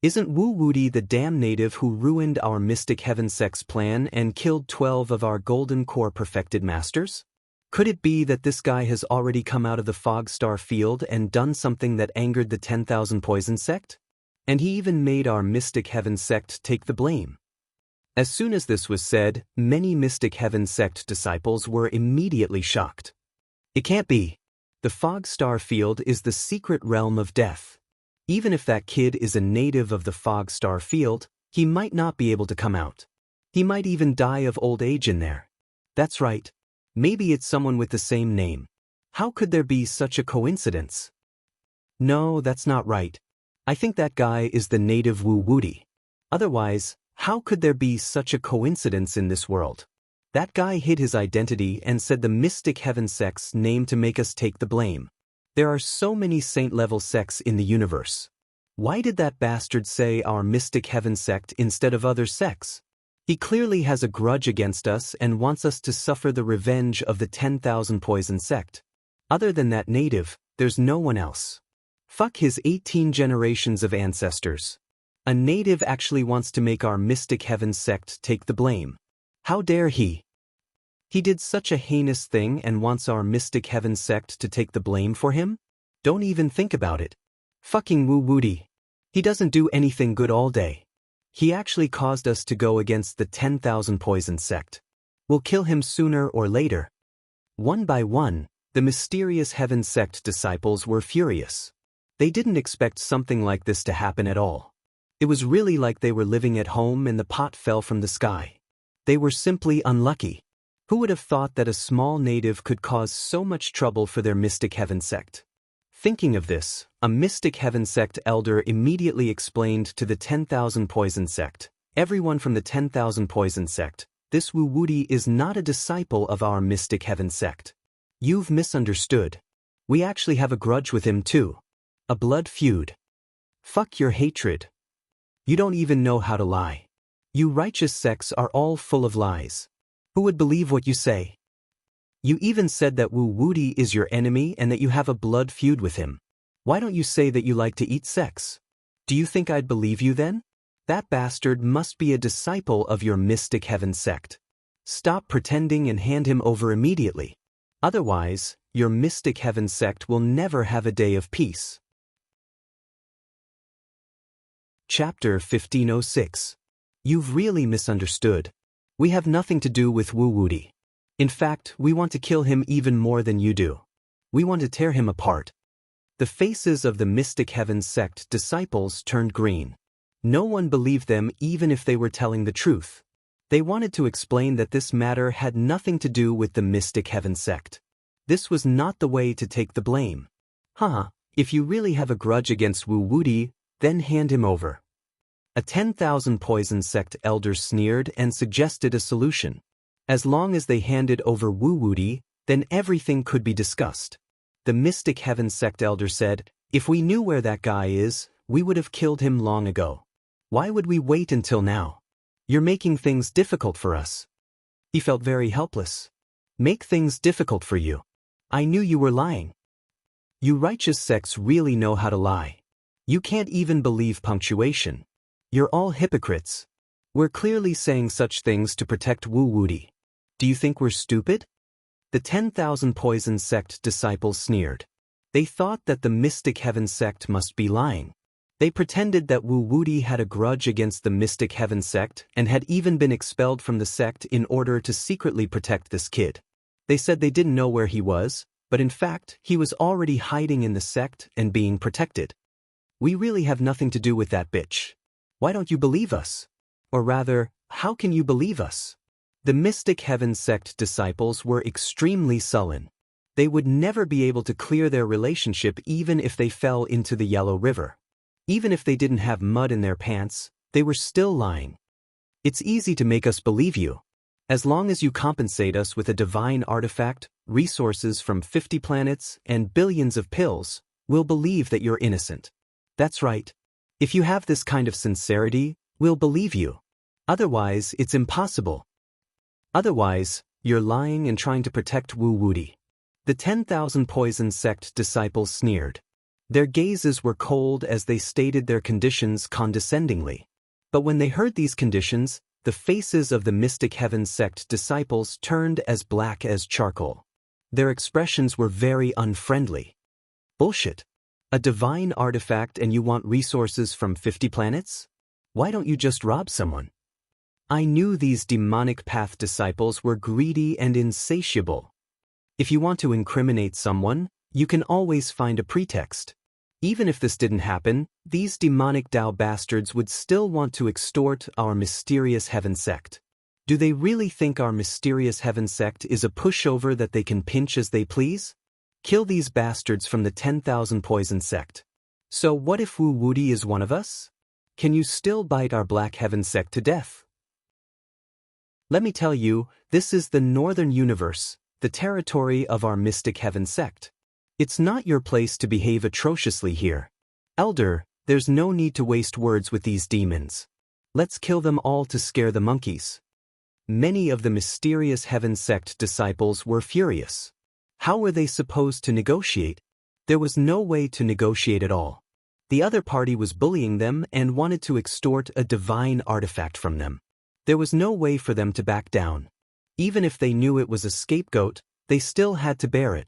Isn't Wu Wudi the damn native who ruined our Mystic Heaven sect's plan and killed 12 of our Golden Core perfected masters? Could it be that this guy has already come out of the Fog Star field and done something that angered the 10,000 Poison sect? And he even made our Mystic Heaven sect take the blame. As soon as this was said, many Mystic Heaven sect disciples were immediately shocked. It can't be. The Fog Star field is the secret realm of death. Even if that kid is a native of the Fog Star field, he might not be able to come out. He might even die of old age in there. That's right. Maybe it's someone with the same name. How could there be such a coincidence? No, that's not right. I think that guy is the native Wu Wudi. Otherwise, how could there be such a coincidence in this world? That guy hid his identity and said the Mystic Heaven sect's name to make us take the blame. There are so many saint-level sects in the universe. Why did that bastard say our Mystic Heaven sect instead of other sects? He clearly has a grudge against us and wants us to suffer the revenge of the 10,000 Poison sect. Other than that native, there's no one else. Fuck his 18 generations of ancestors. A native actually wants to make our Mystic Heaven sect take the blame. How dare he? He did such a heinous thing and wants our Mystic Heaven sect to take the blame for him? Don't even think about it. Fucking Wu Wudi. He doesn't do anything good all day. He actually caused us to go against the 10,000 Poison sect. We'll kill him sooner or later. One by one, the mysterious Heaven sect disciples were furious. They didn't expect something like this to happen at all. It was really like they were living at home and the pot fell from the sky. They were simply unlucky. Who would have thought that a small native could cause so much trouble for their Mystic Heaven sect? Thinking of this, a Mystic Heaven sect elder immediately explained to the 10,000 Poison sect, everyone from the 10,000 Poison sect, this Wu Wudi is not a disciple of our Mystic Heaven sect. You've misunderstood. We actually have a grudge with him too. A blood feud. Fuck your hatred. You don't even know how to lie. You righteous sects are all full of lies. Who would believe what you say? You even said that Wu Wudi is your enemy and that you have a blood feud with him. Why don't you say that you like to eat sex? Do you think I'd believe you then? That bastard must be a disciple of your Mystic Heaven sect. Stop pretending and hand him over immediately. Otherwise, your Mystic Heaven sect will never have a day of peace. Chapter 1506. You've really misunderstood. We have nothing to do with Wu Wudi. In fact, we want to kill him even more than you do. We want to tear him apart. The faces of the Mystic Heaven sect disciples turned green. No one believed them even if they were telling the truth. They wanted to explain that this matter had nothing to do with the Mystic Heaven sect. This was not the way to take the blame. If you really have a grudge against Wu Wudi, then hand him over. A 10,000 Poison sect elder sneered and suggested a solution. As long as they handed over Wu Wudi, then everything could be discussed. The Mystic Heaven sect elder said, if we knew where that guy is, we would have killed him long ago. Why would we wait until now? You're making things difficult for us. He felt very helpless. Make things difficult for you. I knew you were lying. You righteous sects really know how to lie. You can't even believe punctuation. You're all hypocrites. We're clearly saying such things to protect Wu Wudi. Do you think we're stupid? The 10,000 Poison sect disciples sneered. They thought that the Mystic Heaven sect must be lying. They pretended that Wu Wudi had a grudge against the Mystic Heaven sect and had even been expelled from the sect in order to secretly protect this kid. They said they didn't know where he was, but in fact, he was already hiding in the sect and being protected. We really have nothing to do with that bitch. Why don't you believe us? Or rather, how can you believe us? The Mystic Heaven sect disciples were extremely sullen. They would never be able to clear their relationship even if they fell into the Yellow River. Even if they didn't have mud in their pants, they were still lying. It's easy to make us believe you. As long as you compensate us with a divine artifact, resources from 50 planets, and billions of pills, we'll believe that you're innocent. That's right. If you have this kind of sincerity, we'll believe you. Otherwise, it's impossible. Otherwise, you're lying and trying to protect Wu Wuti. The 10,000 Poison Sect disciples sneered. Their gazes were cold as they stated their conditions condescendingly. But when they heard these conditions, the faces of the Mystic Heaven Sect disciples turned as black as charcoal. Their expressions were very unfriendly. Bullshit. A divine artifact and you want resources from 50 planets? Why don't you just rob someone? I knew these demonic path disciples were greedy and insatiable. If you want to incriminate someone, you can always find a pretext. Even if this didn't happen, these demonic Tao bastards would still want to extort our mysterious heaven sect. Do they really think our mysterious heaven sect is a pushover that they can pinch as they please? Kill these bastards from the 10,000 Poison Sect. So what if Wu Wuti is one of us? Can you still bite our Black Heaven Sect to death? Let me tell you, this is the Northern Universe, the territory of our Mystic Heaven Sect. It's not your place to behave atrociously here. Elder, there's no need to waste words with these demons. Let's kill them all to scare the monkeys. Many of the mysterious Heaven Sect disciples were furious. How were they supposed to negotiate? There was no way to negotiate at all. The other party was bullying them and wanted to extort a divine artifact from them. There was no way for them to back down. Even if they knew it was a scapegoat, they still had to bear it.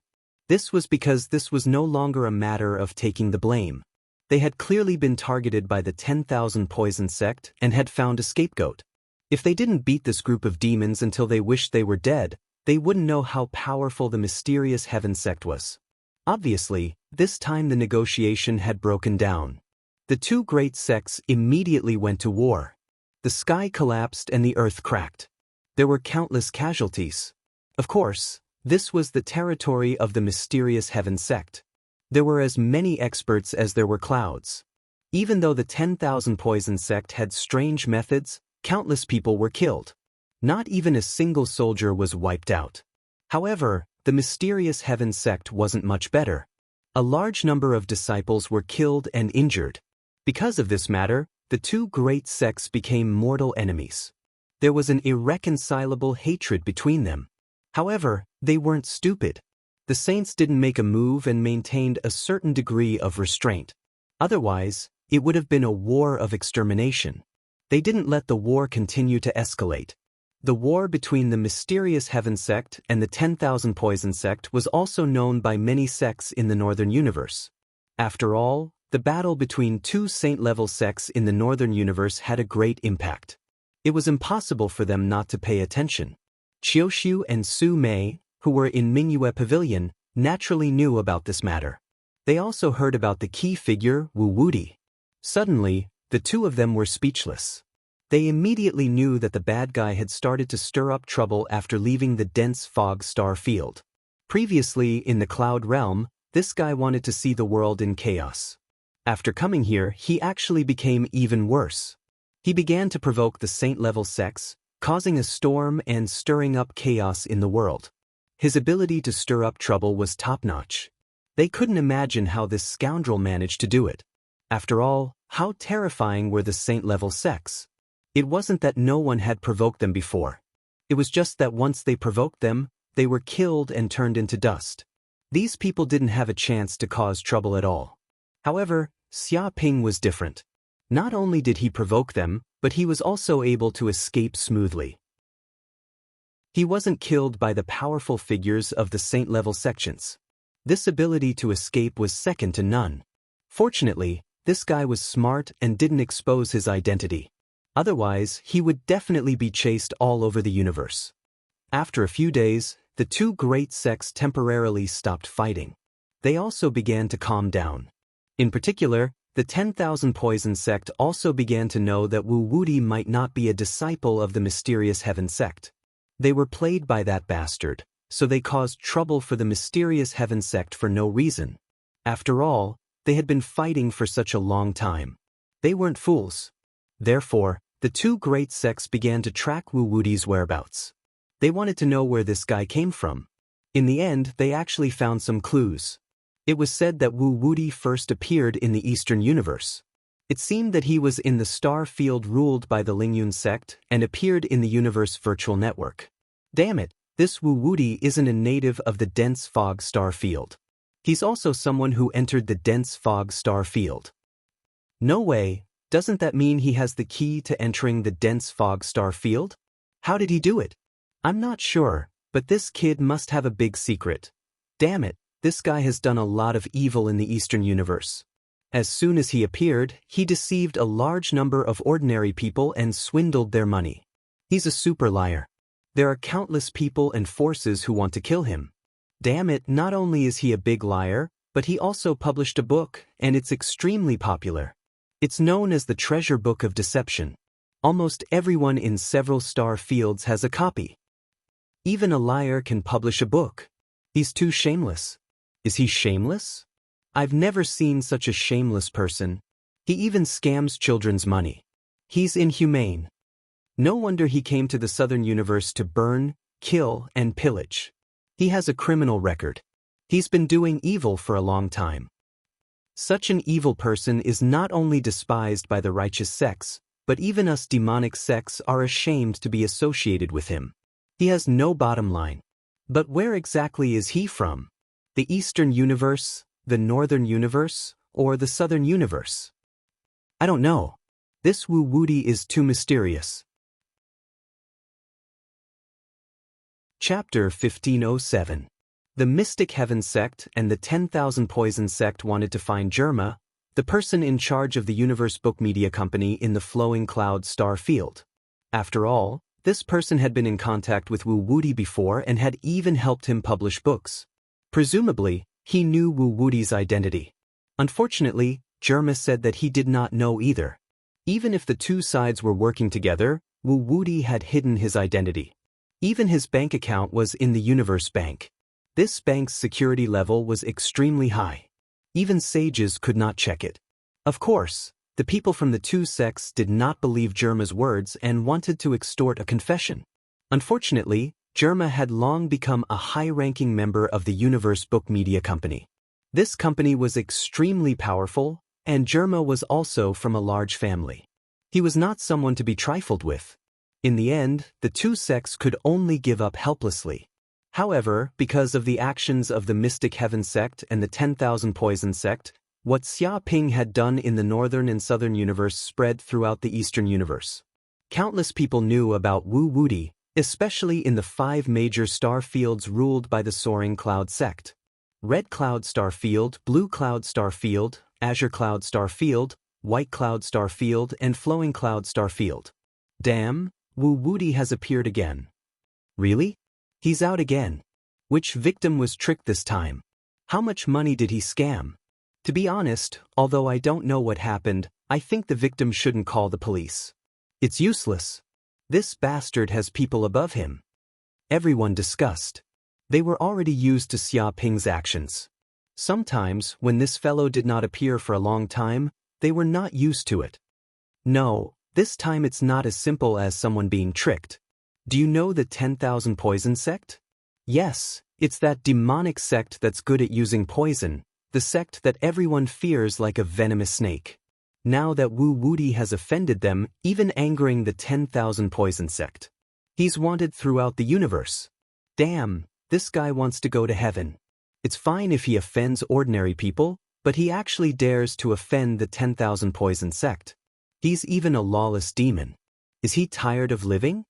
This was because this was no longer a matter of taking the blame. They had clearly been targeted by the 10,000 Poison Sect and had found a scapegoat. If they didn't beat this group of demons until they wished they were dead, they wouldn't know how powerful the mysterious Heaven Sect was. Obviously, this time the negotiation had broken down. The two great sects immediately went to war. The sky collapsed and the earth cracked. There were countless casualties. Of course, this was the territory of the mysterious Heaven Sect. There were as many experts as there were clouds. Even though the 10,000 Poison Sect had strange methods, countless people were killed. Not even a single soldier was wiped out. However, the mysterious Heaven Sect wasn't much better. A large number of disciples were killed and injured. Because of this matter, the two great sects became mortal enemies. There was an irreconcilable hatred between them. However, they weren't stupid. The saints didn't make a move and maintained a certain degree of restraint. Otherwise, it would have been a war of extermination. They didn't let the war continue to escalate. The war between the mysterious Heaven Sect and the 10,000 Poison Sect was also known by many sects in the Northern Universe. After all, the battle between two saint-level sects in the Northern Universe had a great impact. It was impossible for them not to pay attention. Qiushu and Su Mei, who were in Mingyue Pavilion, naturally knew about this matter. They also heard about the key figure, Wu Wuti. Suddenly, the two of them were speechless. They immediately knew that the bad guy had started to stir up trouble after leaving the dense fog star field. Previously, in the Cloud Realm, this guy wanted to see the world in chaos. After coming here, he actually became even worse. He began to provoke the saint-level sects, causing a storm and stirring up chaos in the world. His ability to stir up trouble was top-notch. They couldn't imagine how this scoundrel managed to do it. After all, how terrifying were the saint-level sects? It wasn't that no one had provoked them before. It was just that once they provoked them, they were killed and turned into dust. These people didn't have a chance to cause trouble at all. However, Xia Ping was different. Not only did he provoke them, but he was also able to escape smoothly. He wasn't killed by the powerful figures of the saint-level sections. This ability to escape was second to none. Fortunately, this guy was smart and didn't expose his identity. Otherwise, he would definitely be chased all over the universe. After a few days, the two great sects temporarily stopped fighting. They also began to calm down. In particular, the 10,000 Poison Sect also began to know that Wu Wuti might not be a disciple of the mysterious Heaven Sect. They were played by that bastard, so they caused trouble for the mysterious Heaven Sect for no reason. After all, they had been fighting for such a long time. They weren't fools. Therefore, the two great sects began to track Wu Wuti's whereabouts. They wanted to know where this guy came from. In the end, they actually found some clues. It was said that Wu Wuti first appeared in the Eastern Universe. It seemed that he was in the star field ruled by the Lingyun sect and appeared in the universe virtual network. Damn it, this Wu Wuti isn't a native of the dense fog star field. He's also someone who entered the dense fog star field. No way, doesn't that mean he has the key to entering the dense fog star field? How did he do it? I'm not sure, but this kid must have a big secret. Damn it, this guy has done a lot of evil in the Eastern universe. As soon as he appeared, he deceived a large number of ordinary people and swindled their money. He's a super liar. There are countless people and forces who want to kill him. Damn it, not only is he a big liar, but he also published a book, and it's extremely popular. It's known as the Treasure Book of Deception. Almost everyone in several star fields has a copy. Even a liar can publish a book. He's too shameless. Is he shameless? I've never seen such a shameless person. He even scams children's money. He's inhumane. No wonder he came to the Southern Universe to burn, kill, and pillage. He has a criminal record. He's been doing evil for a long time. Such an evil person is not only despised by the righteous sects, but even us demonic sects are ashamed to be associated with him. He has no bottom line. But where exactly is he from? The Eastern Universe, the Northern Universe, or the Southern Universe? I don't know. This Wu Wuti is too mysterious. Chapter 1507. The Mystic Heaven sect and the 10,000 Poison sect wanted to find Germa, the person in charge of the Universe Book Media Company in the Flowing Cloud star field. After all, this person had been in contact with Wu Wuti before and had even helped him publish books. Presumably, he knew Wu Wuti's identity. Unfortunately, Germa said that he did not know either. Even if the two sides were working together, Wu Wuti had hidden his identity. Even his bank account was in the Universe Bank. This bank's security level was extremely high. Even sages could not check it. Of course, the people from the two sects did not believe Germa's words and wanted to extort a confession. Unfortunately, Germa had long become a high-ranking member of the Universe Book Media Company. This company was extremely powerful, and Germa was also from a large family. He was not someone to be trifled with. In the end, the two sects could only give up helplessly. However, because of the actions of the Mystic Heaven sect and the 10,000 Poison sect, what Xia Ping had done in the Northern and Southern Universe spread throughout the Eastern Universe. Countless people knew about Wu Wuti, especially in the 5 major star fields ruled by the Soaring Cloud sect. Red Cloud Star Field, Blue Cloud Star Field, Azure Cloud Star Field, White Cloud Star Field, and Flowing Cloud Star Field. Damn, Wu Wuti has appeared again. Really? He's out again. Which victim was tricked this time? How much money did he scam? To be honest, although I don't know what happened, I think the victim shouldn't call the police. It's useless. This bastard has people above him. Everyone discussed. They were already used to Xia Ping's actions. Sometimes, when this fellow did not appear for a long time, they were not used to it. No, this time it's not as simple as someone being tricked. Do you know the 10,000 Poison sect? Yes, it's that demonic sect that's good at using poison, the sect that everyone fears like a venomous snake. Now that Wu Wuti has offended them, even angering the 10,000 Poison sect. He's wanted throughout the universe. Damn, this guy wants to go to heaven. It's fine if he offends ordinary people, but he actually dares to offend the 10,000 Poison sect. He's even a lawless demon. Is he tired of living?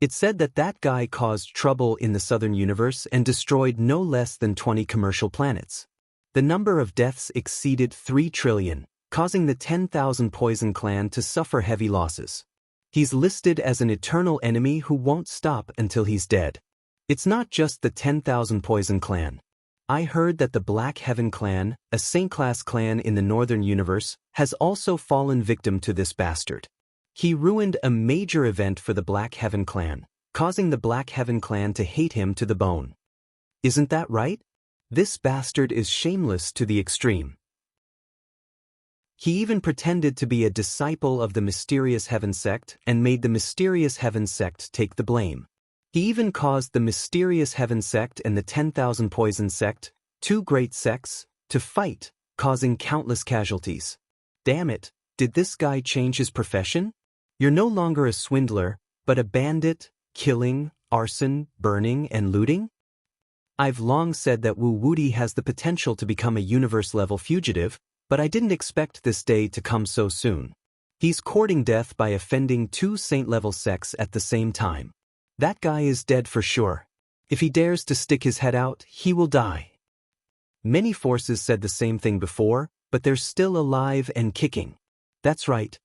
It's said that that guy caused trouble in the Southern Universe and destroyed no less than 20 commercial planets. The number of deaths exceeded 3 trillion, causing the 10,000 Poison clan to suffer heavy losses. He's listed as an eternal enemy who won't stop until he's dead. It's not just the 10,000 Poison clan. I heard that the Black Heaven clan, a Saint-class clan in the Northern Universe, has also fallen victim to this bastard. He ruined a major event for the Black Heaven clan, causing the Black Heaven clan to hate him to the bone. Isn't that right? This bastard is shameless to the extreme. He even pretended to be a disciple of the Mysterious Heaven sect and made the Mysterious Heaven sect take the blame. He even caused the Mysterious Heaven sect and the 10,000 Poison sect, 2 great sects, to fight, causing countless casualties. Damn it, Did this guy change his profession? You're no longer a swindler, but a bandit, killing, arson, burning, and looting? I've long said that Wu Wudi has the potential to become a universe-level fugitive, but I didn't expect this day to come so soon. He's courting death by offending two saint-level sects at the same time. That guy is dead for sure. If he dares to stick his head out, he will die. Many forces said the same thing before, but they're still alive and kicking. That's right.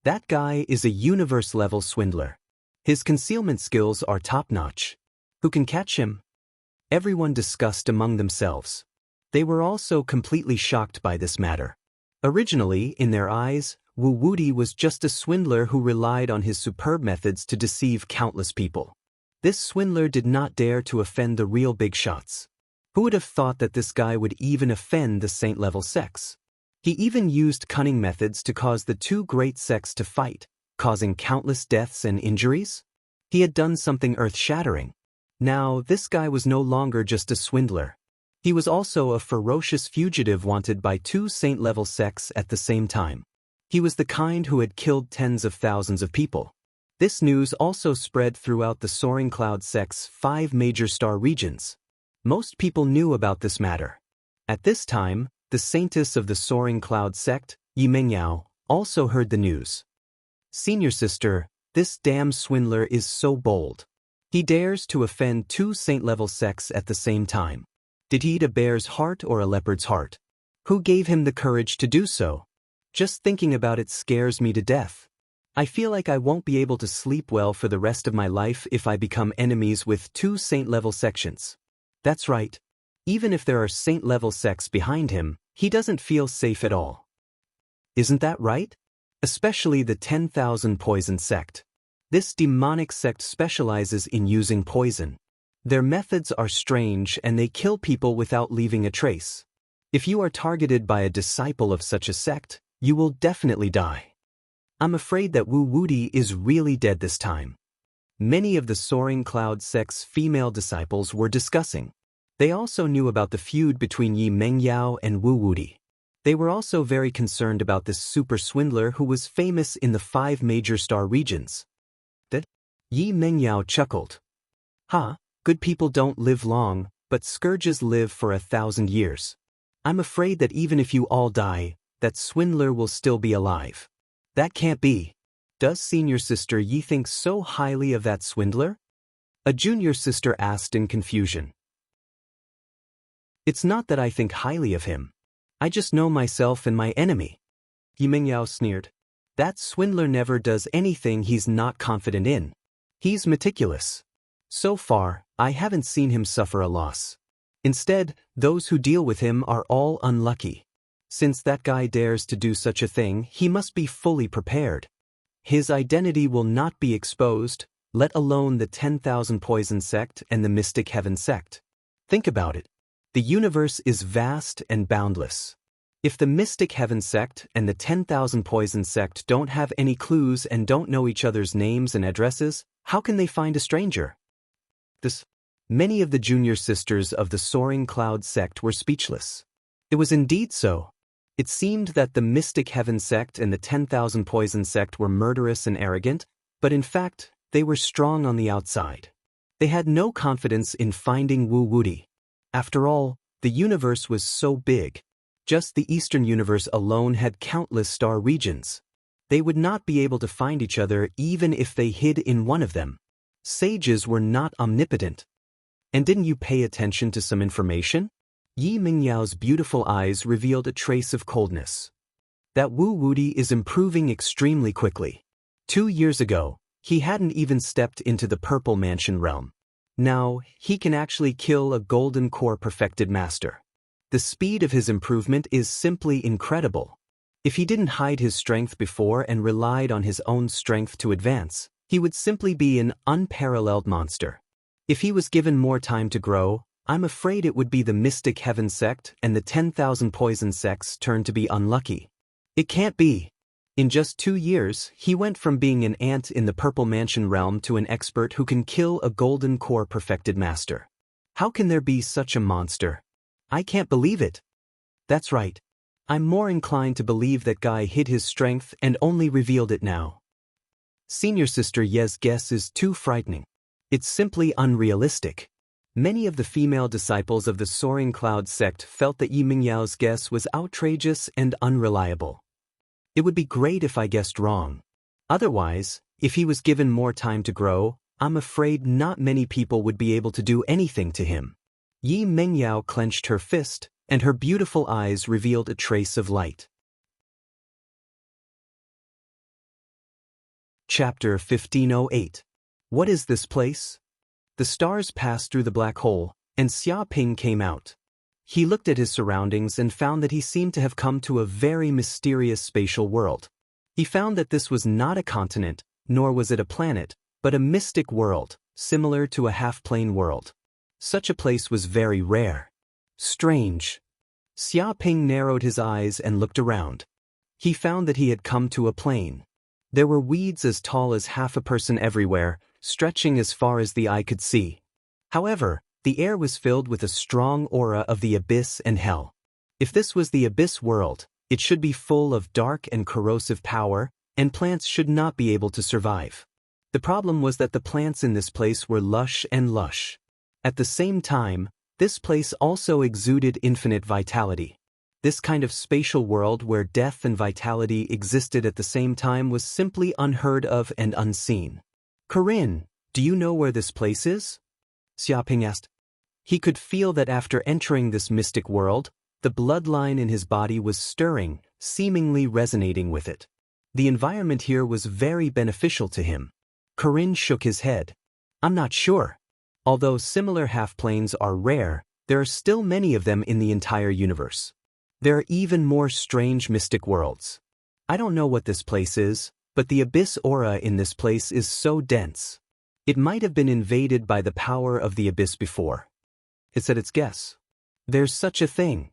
That guy is a universe-level swindler. His concealment skills are top-notch. Who can catch him? Everyone discussed among themselves. They were also completely shocked by this matter. Originally, in their eyes, Wu Wudi was just a swindler who relied on his superb methods to deceive countless people. This swindler did not dare to offend the real big shots. Who would have thought that this guy would even offend the saint-level sects? He even used cunning methods to cause the two great sects to fight, causing countless deaths and injuries? He had done something earth-shattering. Now, this guy was no longer just a swindler. He was also a ferocious fugitive wanted by two saint-level sects at the same time. He was the kind who had killed tens of thousands of people. This news also spread throughout the Soaring Cloud sect's 5 major star regions. Most people knew about this matter. At this time, the saintess of the Soaring Cloud sect, Yi Mengyao, also heard the news. Senior sister, this damn swindler is so bold. He dares to offend two saint-level sects at the same time. Did he eat a bear's heart or a leopard's heart? Who gave him the courage to do so? Just thinking about it scares me to death. I feel like I won't be able to sleep well for the rest of my life if I become enemies with two saint-level sections. That's right. Even if there are saint-level sects behind him, he doesn't feel safe at all. Isn't that right? Especially the 10,000 Poison sect. This demonic sect specializes in using poison. Their methods are strange and they kill people without leaving a trace. If you are targeted by a disciple of such a sect, you will definitely die. I'm afraid that Wu Wudi is really dead this time. Many of the Soaring Cloud sect's female disciples were discussing. They also knew about the feud between Yi Mengyao and Wu Wudi. They were also very concerned about this super swindler who was famous in the 5 major star regions. That Yi Mengyao chuckled. Good people don't live long, but scourges live for 1,000 years. I'm afraid that even if you all die, that swindler will still be alive. That can't be. Does senior sister Yi think so highly of that swindler? A junior sister asked in confusion. It's not that I think highly of him. I just know myself and my enemy. Yi Mengyao sneered. That swindler never does anything he's not confident in. He's meticulous. So far, I haven't seen him suffer a loss. Instead, those who deal with him are all unlucky. Since that guy dares to do such a thing, he must be fully prepared. His identity will not be exposed, let alone the 10,000 Poison sect and the Mystic Heaven sect. Think about it. The universe is vast and boundless. If the Mystic Heaven sect and the 10,000 Poison sect don't have any clues and don't know each other's names and addresses, how can they find a stranger? Many of the junior sisters of the Soaring Cloud sect were speechless. It was indeed so. It seemed that the Mystic Heaven sect and the 10,000 Poison sect were murderous and arrogant, but in fact, they were strong on the outside. They had no confidence in finding Wu Wudi. After all, the universe was so big. Just the Eastern universe alone had countless star regions. They would not be able to find each other even if they hid in one of them. Sages were not omnipotent. And didn't you pay attention to some information? Yi Mingyao's beautiful eyes revealed a trace of coldness. That Wu Wudi is improving extremely quickly. 2 years ago, he hadn't even stepped into the Purple Mansion realm. Now, he can actually kill a golden core perfected master. The speed of his improvement is simply incredible. If he didn't hide his strength before and relied on his own strength to advance, he would simply be an unparalleled monster. If he was given more time to grow, I'm afraid it would be the Mystic Heaven sect and the 10,000 Poison sect's turn to be unlucky. It can't be. In just 2 years, he went from being an ant in the Purple Mansion realm to an expert who can kill a golden core perfected master. How can there be such a monster? I can't believe it. That's right. I'm more inclined to believe that guy hid his strength and only revealed it now. Senior Sister Ye's guess is too frightening. It's simply unrealistic. Many of the female disciples of the Soaring Cloud sect felt that Yi Mingyao's guess was outrageous and unreliable. It would be great if I guessed wrong. Otherwise, if he was given more time to grow, I'm afraid not many people would be able to do anything to him. Yi Mingyao clenched her fist, and her beautiful eyes revealed a trace of light. Chapter 1508. What is this place? The stars passed through the black hole, and Xia Ping came out. He looked at his surroundings and found that he seemed to have come to a very mysterious spatial world. He found that this was not a continent, nor was it a planet, but a mystic world, similar to a half-plane world. Such a place was very rare. Strange. Xia Ping narrowed his eyes and looked around. He found that he had come to a plain. There were weeds as tall as half a person everywhere, stretching as far as the eye could see. However, the air was filled with a strong aura of the abyss and hell. If this was the abyss world, it should be full of dark and corrosive power, and plants should not be able to survive. The problem was that the plants in this place were lush and lush. At the same time, this place also exuded infinite vitality. This kind of spatial world where death and vitality existed at the same time was simply unheard of and unseen. Corinne, do you know where this place is? Xia Ping asked. He could feel that after entering this mystic world, the bloodline in his body was stirring, seemingly resonating with it. The environment here was very beneficial to him. Corinne shook his head. I'm not sure. Although similar half-planes are rare, there are still many of them in the entire universe. There are even more strange mystic worlds. I don't know what this place is, but the abyss aura in this place is so dense. It might have been invaded by the power of the abyss before. It said its guess. There's such a thing.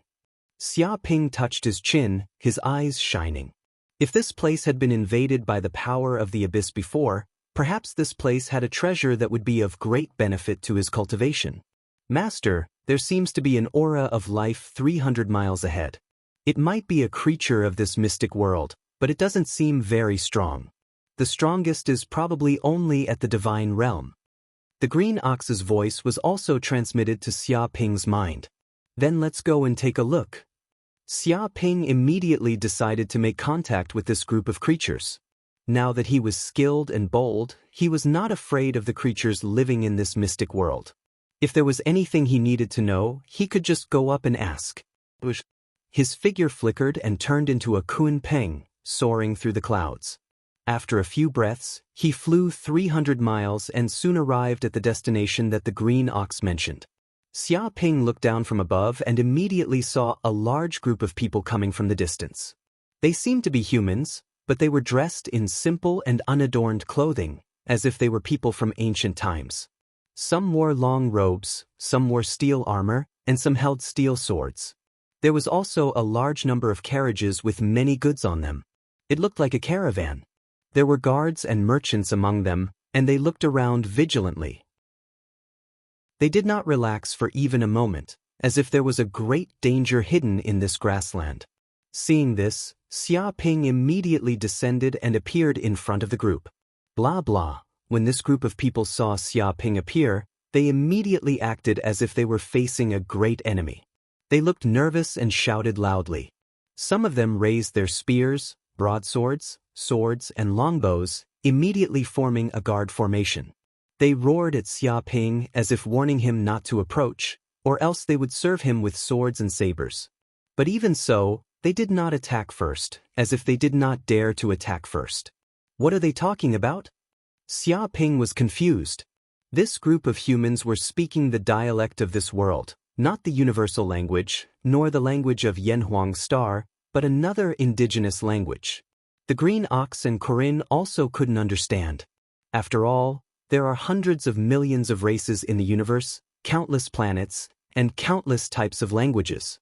Xia Ping touched his chin, his eyes shining. If this place had been invaded by the power of the abyss before, perhaps this place had a treasure that would be of great benefit to his cultivation. Master, there seems to be an aura of life 300 miles ahead. It might be a creature of this mystic world, but it doesn't seem very strong. The strongest is probably only at the divine realm. The green ox's voice was also transmitted to Xia Ping's mind. Then let's go and take a look. Xia Ping immediately decided to make contact with this group of creatures. Now that he was skilled and bold, he was not afraid of the creatures living in this mystic world. If there was anything he needed to know, he could just go up and ask. His figure flickered and turned into a kunpeng, soaring through the clouds. After a few breaths, he flew 300 miles and soon arrived at the destination that the green ox mentioned. Xia Ping looked down from above and immediately saw a large group of people coming from the distance. They seemed to be humans, but they were dressed in simple and unadorned clothing, as if they were people from ancient times. Some wore long robes, some wore steel armor, and some held steel swords. There was also a large number of carriages with many goods on them. It looked like a caravan. There were guards and merchants among them, and they looked around vigilantly. They did not relax for even a moment, as if there was a great danger hidden in this grassland. Seeing this, Xia Ping immediately descended and appeared in front of the group. Blah blah. When this group of people saw Xia Ping appear, they immediately acted as if they were facing a great enemy. They looked nervous and shouted loudly. Some of them raised their spears, broadswords, swords, and longbows, immediately forming a guard formation. They roared at Xia Ping as if warning him not to approach, or else they would serve him with swords and sabers. But even so, they did not attack first, as if they did not dare to attack first. What are they talking about? Xia Ping was confused. This group of humans were speaking the dialect of this world, not the universal language, nor the language of Yanhuang Star, but another indigenous language. The green ox and Corinne also couldn't understand. After all, there are hundreds of millions of races in the universe, countless planets, and countless types of languages.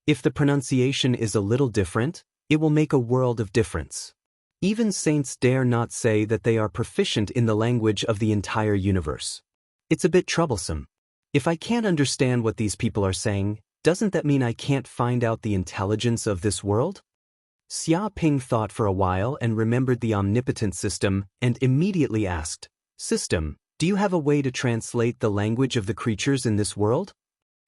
If the pronunciation is a little different, it will make a world of difference. Even saints dare not say that they are proficient in the language of the entire universe. It's a bit troublesome. If I can't understand what these people are saying, Doesn't that mean I can't find out the intelligence of this world? Xia Ping thought for a while and remembered the omnipotent system and immediately asked, "System, do you have a way to translate the language of the creatures in this world?"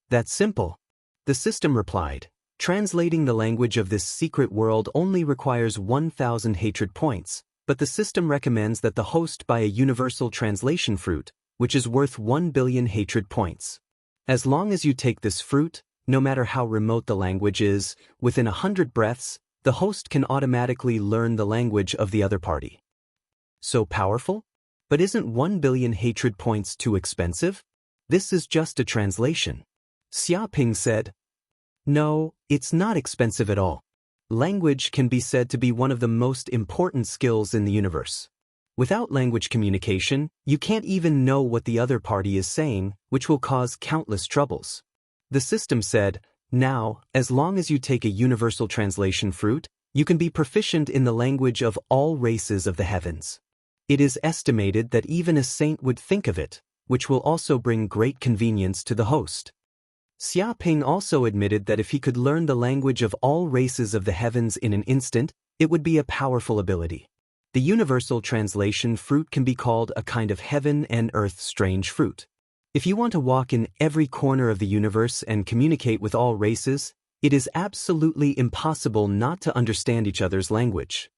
"That's simple." The system replied, "Translating the language of this secret world only requires 1,000 hatred points, but the system recommends that the host buy a universal translation fruit, which is worth 1 billion hatred points. As long as you take this fruit, no matter how remote the language is, within 100 breaths, the host can automatically learn the language of the other party." So powerful? But isn't 1 billion hatred points too expensive? This is just a translation. Xia Ping said, "No, it's not expensive at all. Language can be said to be one of the most important skills in the universe. Without language communication, you can't even know what the other party is saying, which will cause countless troubles." The system said, "Now, as long as you take a universal translation fruit, you can be proficient in the language of all races of the heavens. It is estimated that even a saint would think of it, which will also bring great convenience to the host." Xia Ping also admitted that if he could learn the language of all races of the heavens in an instant, it would be a powerful ability. The universal translation fruit can be called a kind of heaven and earth strange fruit. If you want to walk in every corner of the universe and communicate with all races, it is absolutely impossible not to understand each other's language.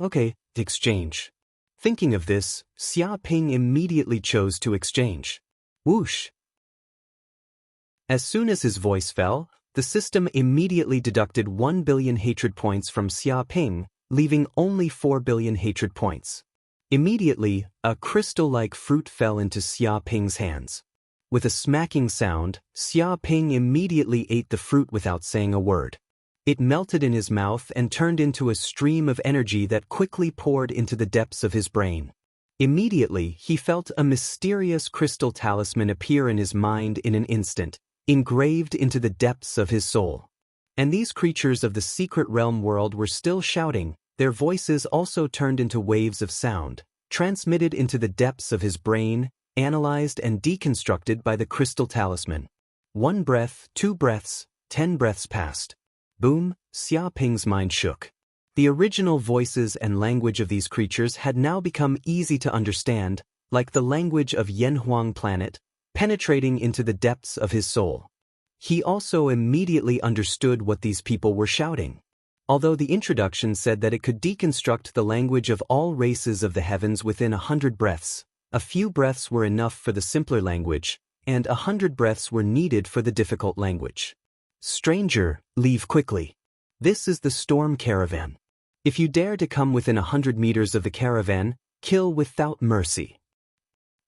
Okay, exchange. Thinking of this, Xia Ping immediately chose to exchange. Whoosh! As soon as his voice fell, the system immediately deducted 1 billion hatred points from Xia Ping, leaving only 4 billion hatred points. Immediately, a crystal-like fruit fell into Xia Ping's hands. With a smacking sound, Xia Ping immediately ate the fruit without saying a word. It melted in his mouth and turned into a stream of energy that quickly poured into the depths of his brain. Immediately, he felt a mysterious crystal talisman appear in his mind in an instant, engraved into the depths of his soul. And these creatures of the secret realm world were still shouting, their voices also turned into waves of sound, transmitted into the depths of his brain, analyzed and deconstructed by the crystal talisman. 1 breath, 2 breaths, 10 breaths passed. Boom, Xia Ping's mind shook. The original voices and language of these creatures had now become easy to understand, like the language of Yanhuang planet, penetrating into the depths of his soul. He also immediately understood what these people were shouting. Although the introduction said that it could deconstruct the language of all races of the heavens within 100 breaths, a few breaths were enough for the simpler language, and 100 breaths were needed for the difficult language. Stranger, leave quickly. This is the storm caravan. If you dare to come within 100 meters of the caravan, kill without mercy.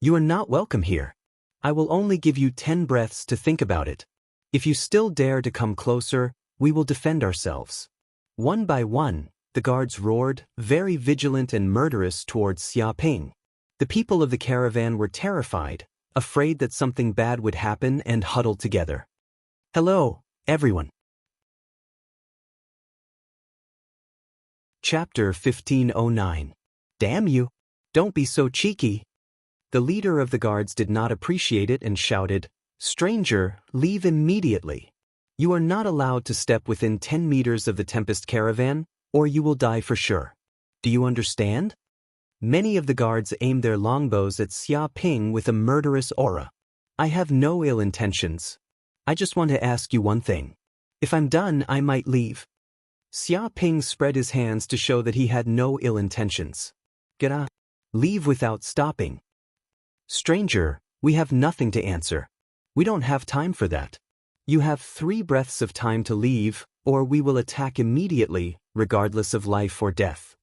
You are not welcome here. I will only give you 10 breaths to think about it. If you still dare to come closer, we will defend ourselves. One by one, the guards roared, very vigilant and murderous towards Xia Ping. The people of the caravan were terrified, afraid that something bad would happen, and huddled together. Hello, everyone. Chapter 1509. Damn you! Don't be so cheeky. The leader of the guards did not appreciate it and shouted, "Stranger, leave immediately. You are not allowed to step within 10 meters of the Tempest caravan, or you will die for sure. Do you understand?" Many of the guards aimed their longbows at Xia Ping with a murderous aura. "I have no ill intentions. I just want to ask you one thing. If I'm done, I might leave." Xia Ping spread his hands to show that he had no ill intentions. "Get up. Leave without stopping." "Stranger, we have nothing to answer. We don't have time for that. You have 3 breaths of time to leave, or we will attack immediately, regardless of life or death."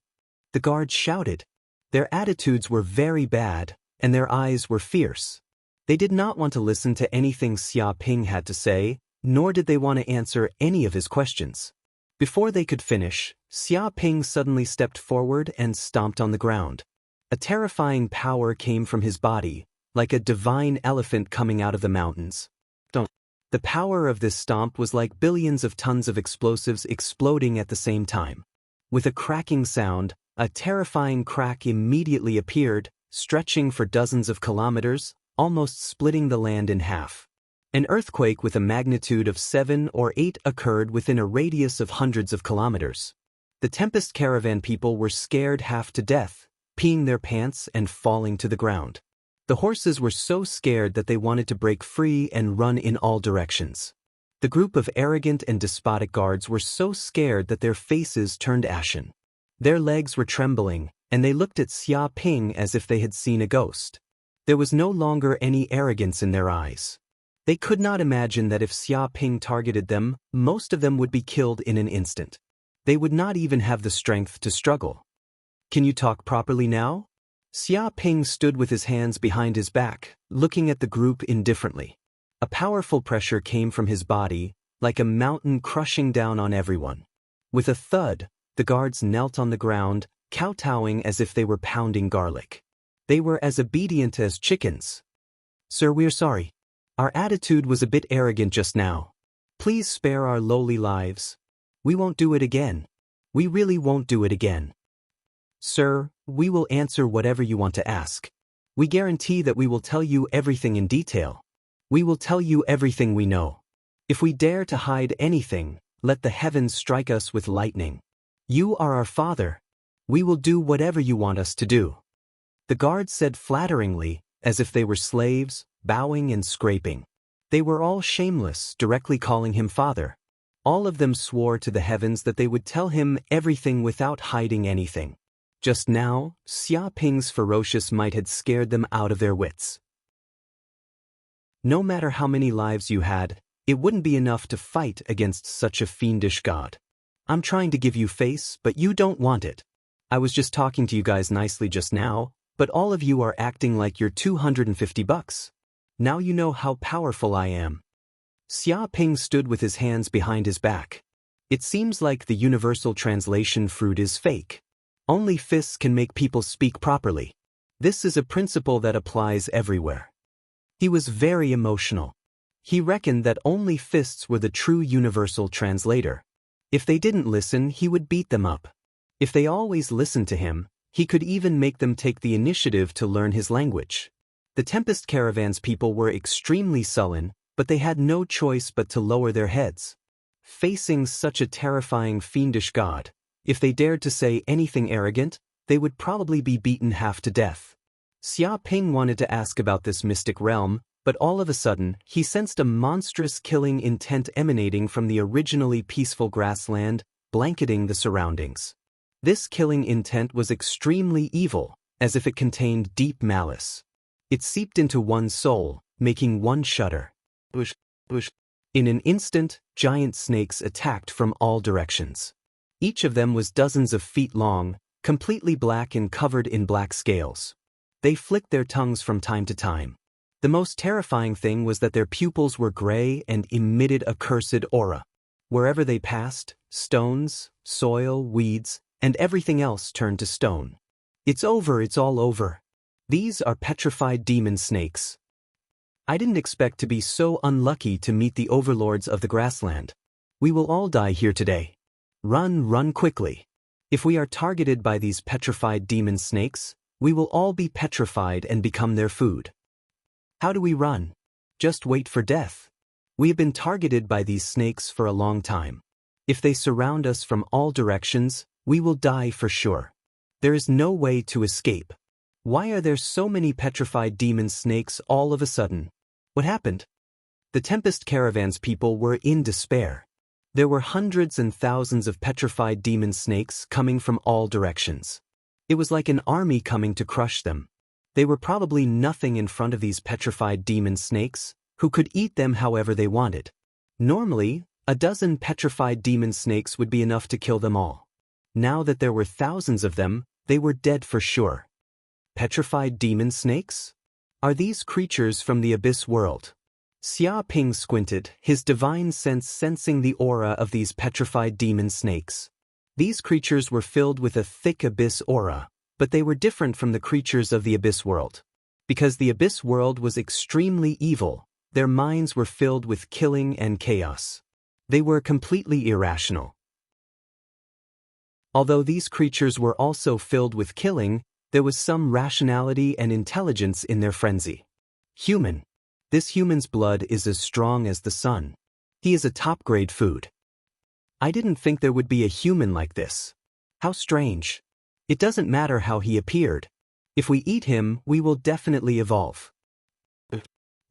The guards shouted. Their attitudes were very bad, and their eyes were fierce. They did not want to listen to anything Xia Ping had to say, nor did they want to answer any of his questions. Before they could finish, Xia Ping suddenly stepped forward and stomped on the ground. A terrifying power came from his body, like a divine elephant coming out of the mountains. The power of this stomp was like billions of tons of explosives exploding at the same time. With a cracking sound, a terrifying crack immediately appeared, stretching for dozens of kilometers, almost splitting the land in half. An earthquake with a magnitude of 7 or 8 occurred within a radius of hundreds of kilometers. The Tempest Caravan people were scared half to death, peeing their pants and falling to the ground. The horses were so scared that they wanted to break free and run in all directions. The group of arrogant and despotic guards were so scared that their faces turned ashen. Their legs were trembling, and they looked at Xia Ping as if they had seen a ghost. There was no longer any arrogance in their eyes. They could not imagine that if Xia Ping targeted them, most of them would be killed in an instant. They would not even have the strength to struggle. Can you talk properly now? Xia Ping stood with his hands behind his back, looking at the group indifferently. A powerful pressure came from his body, like a mountain crushing down on everyone. With a thud, the guards knelt on the ground, kowtowing as if they were pounding garlic. They were as obedient as chickens. Sir, we're sorry. Our attitude was a bit arrogant just now. Please spare our lowly lives. We won't do it again. We really won't do it again. Sir, we will answer whatever you want to ask. We guarantee that we will tell you everything in detail. We will tell you everything we know. If we dare to hide anything, let the heavens strike us with lightning. You are our father. We will do whatever you want us to do. The guards said flatteringly, as if they were slaves, bowing and scraping. They were all shameless, directly calling him father. All of them swore to the heavens that they would tell him everything without hiding anything. Just now, Xia Ping's ferocious might had scared them out of their wits. No matter how many lives you had, it wouldn't be enough to fight against such a fiendish god. I'm trying to give you face, but you don't want it. I was just talking to you guys nicely just now, but all of you are acting like you're $250. Now you know how powerful I am. Xia Ping stood with his hands behind his back. It seems like the universal translation fruit is fake. Only fists can make people speak properly. This is a principle that applies everywhere. He was very emotional. He reckoned that only fists were the true universal translator. If they didn't listen, he would beat them up. If they always listened to him, he could even make them take the initiative to learn his language. The Tempest Caravan's people were extremely sullen, but they had no choice but to lower their heads. Facing such a terrifying fiendish god, if they dared to say anything arrogant, they would probably be beaten half to death. Xia Ping wanted to ask about this mystic realm, but all of a sudden, he sensed a monstrous killing intent emanating from the originally peaceful grassland, blanketing the surroundings. This killing intent was extremely evil, as if it contained deep malice. It seeped into one's soul, making one shudder. In an instant, giant snakes attacked from all directions. Each of them was dozens of feet long, completely black and covered in black scales. They flicked their tongues from time to time. The most terrifying thing was that their pupils were gray and emitted a cursed aura. Wherever they passed, stones, soil, weeds, and everything else turned to stone. It's over, it's all over. These are petrified demon snakes. I didn't expect to be so unlucky to meet the overlords of the grassland. We will all die here today. Run, run quickly. If we are targeted by these petrified demon snakes, we will all be petrified and become their food. How do we run? Just wait for death. We have been targeted by these snakes for a long time. If they surround us from all directions, we will die for sure. There is no way to escape. Why are there so many petrified demon snakes all of a sudden? What happened? The Tempest Caravan's people were in despair. There were hundreds and thousands of petrified demon snakes coming from all directions. It was like an army coming to crush them. They were probably nothing in front of these petrified demon snakes, who could eat them however they wanted. Normally, a dozen petrified demon snakes would be enough to kill them all. Now that there were thousands of them, they were dead for sure. Petrified demon snakes? Are these creatures from the abyss world? Xia Ping squinted, his divine sense sensing the aura of these petrified demon snakes. These creatures were filled with a thick abyss aura, but they were different from the creatures of the abyss world. Because the abyss world was extremely evil, their minds were filled with killing and chaos. They were completely irrational. Although these creatures were also filled with killing, there was some rationality and intelligence in their frenzy. Human. This human's blood is as strong as the sun. He is a top-grade food. I didn't think there would be a human like this. How strange. It doesn't matter how he appeared. If we eat him, we will definitely evolve.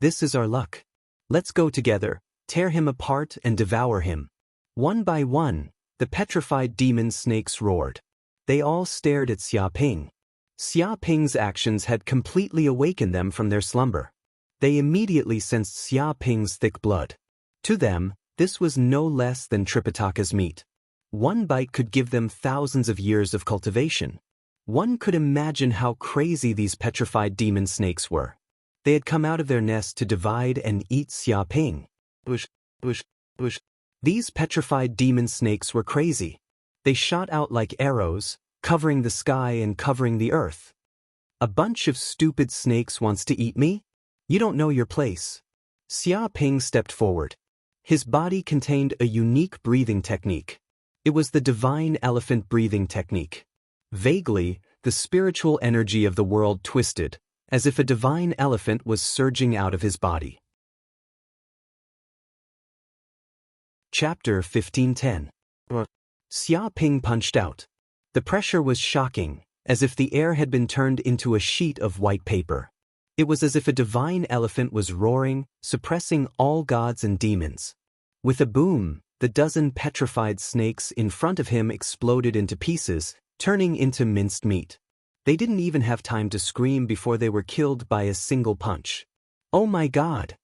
This is our luck. Let's go together, tear him apart and devour him. One by one, the petrified demon snakes roared. They all stared at Xia Ping. Xia Ping's actions had completely awakened them from their slumber. They immediately sensed Xia Ping's thick blood. To them, this was no less than Tripitaka's meat. One bite could give them thousands of years of cultivation. One could imagine how crazy these petrified demon snakes were. They had come out of their nest to divide and eat Xia Ping. These petrified demon snakes were crazy. They shot out like arrows, covering the sky and covering the earth. A bunch of stupid snakes wants to eat me? You don't know your place. Xia Ping stepped forward. His body contained a unique breathing technique. It was the divine elephant breathing technique. Vaguely, the spiritual energy of the world twisted, as if a divine elephant was surging out of his body. Chapter 1510. Xia Ping punched out. The pressure was shocking, as if the air had been turned into a sheet of white paper. It was as if a divine elephant was roaring, suppressing all gods and demons. With a boom, the dozen petrified snakes in front of him exploded into pieces, turning into minced meat. They didn't even have time to scream before they were killed by a single punch. Oh my God!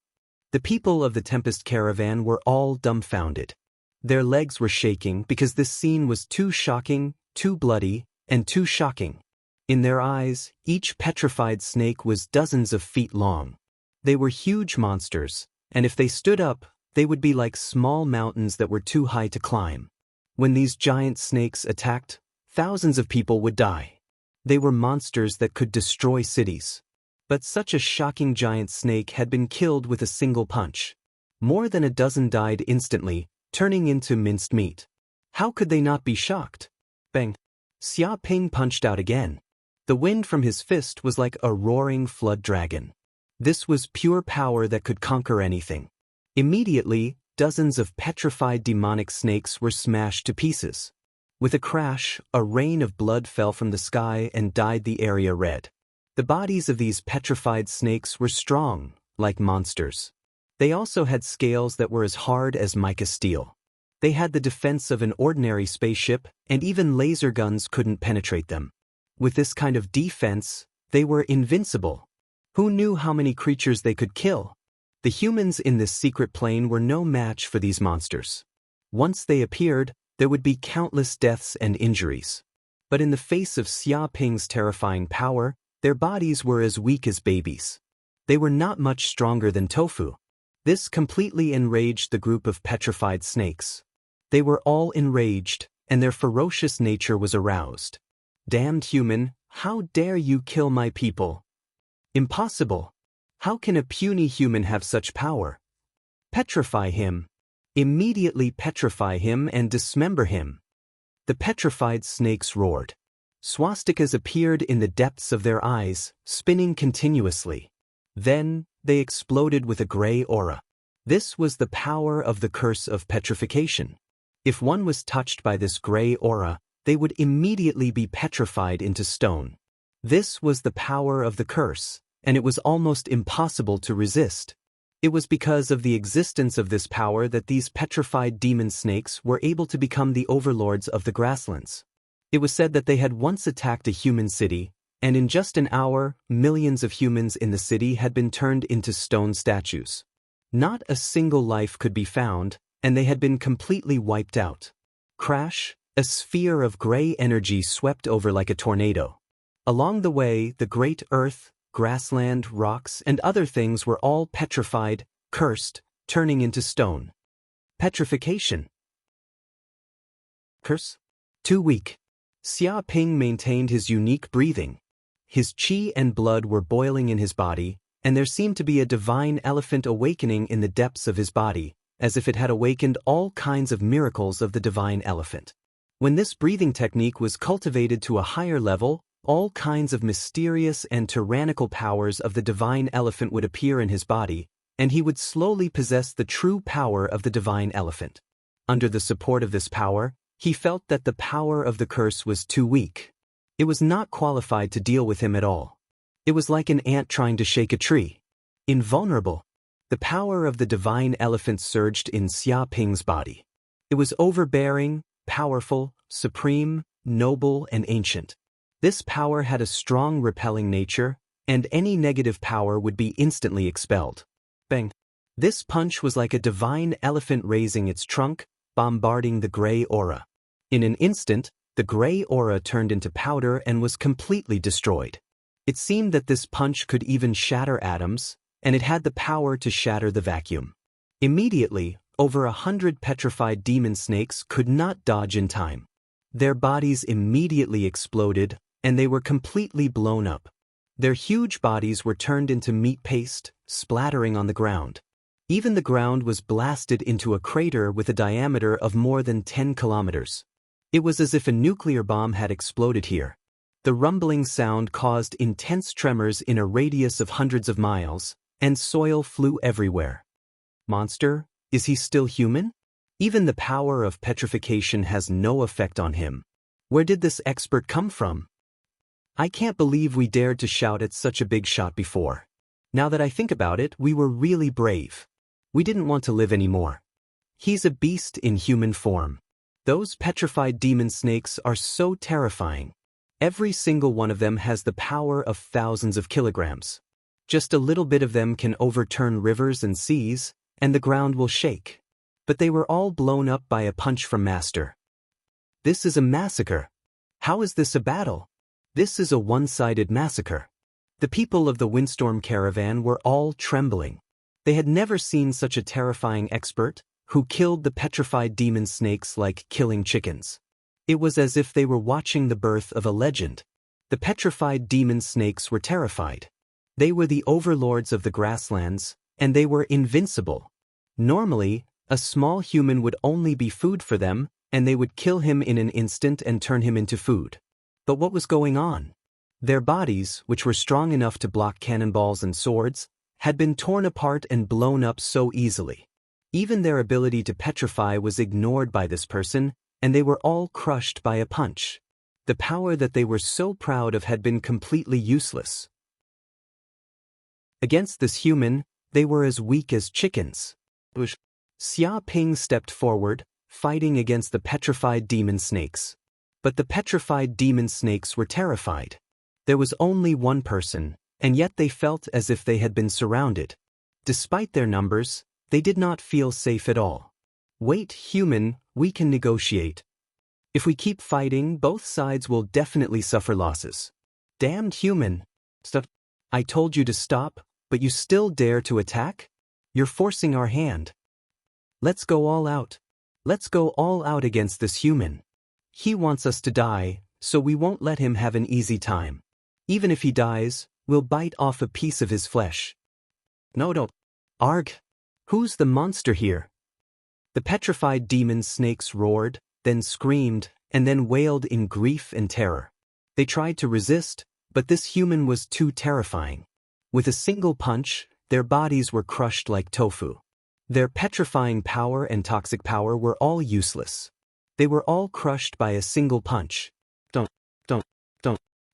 The people of the Tempest Caravan were all dumbfounded. Their legs were shaking because this scene was too shocking, too bloody, and too shocking. In their eyes, each petrified snake was dozens of feet long. They were huge monsters, and if they stood up, they would be like small mountains that were too high to climb. When these giant snakes attacked, thousands of people would die. They were monsters that could destroy cities. But such a shocking giant snake had been killed with a single punch. More than a dozen died instantly, turning into minced meat. How could they not be shocked? Bang! Xia Ping punched out again. The wind from his fist was like a roaring flood dragon. This was pure power that could conquer anything. Immediately, dozens of petrified demonic snakes were smashed to pieces. With a crash, a rain of blood fell from the sky and dyed the area red. The bodies of these petrified snakes were strong, like monsters. They also had scales that were as hard as mica steel. They had the defense of an ordinary spaceship, and even laser guns couldn't penetrate them. With this kind of defense, they were invincible. Who knew how many creatures they could kill? The humans in this secret plane were no match for these monsters. Once they appeared, there would be countless deaths and injuries. But in the face of Xia Ping's terrifying power, their bodies were as weak as babies. They were not much stronger than tofu. This completely enraged the group of petrified snakes. They were all enraged, and their ferocious nature was aroused. Damned human, how dare you kill my people? Impossible. How can a puny human have such power? Petrify him. Immediately petrify him and dismember him. The petrified snakes roared. Swastikas appeared in the depths of their eyes, spinning continuously. Then, they exploded with a gray aura. This was the power of the curse of petrification. If one was touched by this gray aura, they would immediately be petrified into stone. This was the power of the curse, and it was almost impossible to resist. It was because of the existence of this power that these petrified demon snakes were able to become the overlords of the grasslands. It was said that they had once attacked a human city, and in just an hour, millions of humans in the city had been turned into stone statues. Not a single life could be found, and they had been completely wiped out. Crash! A sphere of gray energy swept over like a tornado. Along the way, the great earth, grassland, rocks, and other things were all petrified, cursed, turning into stone. Petrification. Curse? Too weak. Xia Ping maintained his unique breathing. His qi and blood were boiling in his body, and there seemed to be a divine elephant awakening in the depths of his body, as if it had awakened all kinds of miracles of the divine elephant. When this breathing technique was cultivated to a higher level, all kinds of mysterious and tyrannical powers of the divine elephant would appear in his body, and he would slowly possess the true power of the divine elephant. Under the support of this power, he felt that the power of the curse was too weak. It was not qualified to deal with him at all. It was like an ant trying to shake a tree. Invulnerable. The power of the divine elephant surged in Xia Ping's body. It was overbearing, powerful, supreme, noble, and ancient. This power had a strong repelling nature, and any negative power would be instantly expelled. Bang! This punch was like a divine elephant raising its trunk, bombarding the gray aura. In an instant, the gray aura turned into powder and was completely destroyed. It seemed that this punch could even shatter atoms, and it had the power to shatter the vacuum. Immediately, over 100 petrified demon snakes could not dodge in time. Their bodies immediately exploded, and they were completely blown up. Their huge bodies were turned into meat paste, splattering on the ground. Even the ground was blasted into a crater with a diameter of more than 10 kilometers. It was as if a nuclear bomb had exploded here. The rumbling sound caused intense tremors in a radius of hundreds of miles, and soil flew everywhere. Monster, is he still human? Even the power of petrification has no effect on him. Where did this expert come from? I can't believe we dared to shout at such a big shot before. Now that I think about it, we were really brave. We didn't want to live anymore. He's a beast in human form. Those petrified demon snakes are so terrifying. Every single one of them has the power of thousands of kilograms. Just a little bit of them can overturn rivers and seas, and the ground will shake. But they were all blown up by a punch from Master. This is a massacre. How is this a battle? This is a one-sided massacre. The people of the Windstorm Caravan were all trembling. They had never seen such a terrifying expert, who killed the petrified demon snakes like killing chickens. It was as if they were watching the birth of a legend. The petrified demon snakes were terrified. They were the overlords of the grasslands, and they were invincible. Normally, a small human would only be food for them, and they would kill him in an instant and turn him into food. But what was going on? Their bodies, which were strong enough to block cannonballs and swords, had been torn apart and blown up so easily. Even their ability to petrify was ignored by this person, and they were all crushed by a punch. The power that they were so proud of had been completely useless. Against this human, they were as weak as chickens. Xia Ping stepped forward, fighting against the petrified demon snakes. But the petrified demon snakes were terrified. There was only one person, and yet they felt as if they had been surrounded. Despite their numbers, they did not feel safe at all. Wait, human, we can negotiate. If we keep fighting, both sides will definitely suffer losses. Damned human. Stop. I told you to stop, but you still dare to attack? You're forcing our hand. Let's go all out. Let's go all out against this human. He wants us to die, so we won't let him have an easy time. Even if he dies, we'll bite off a piece of his flesh. No, don't. Arg! Who's the monster here? The petrified demon snakes roared, then screamed, and then wailed in grief and terror. They tried to resist, but this human was too terrifying. With a single punch, their bodies were crushed like tofu. Their petrifying power and toxic power were all useless. They were all crushed by a single punch. Don't.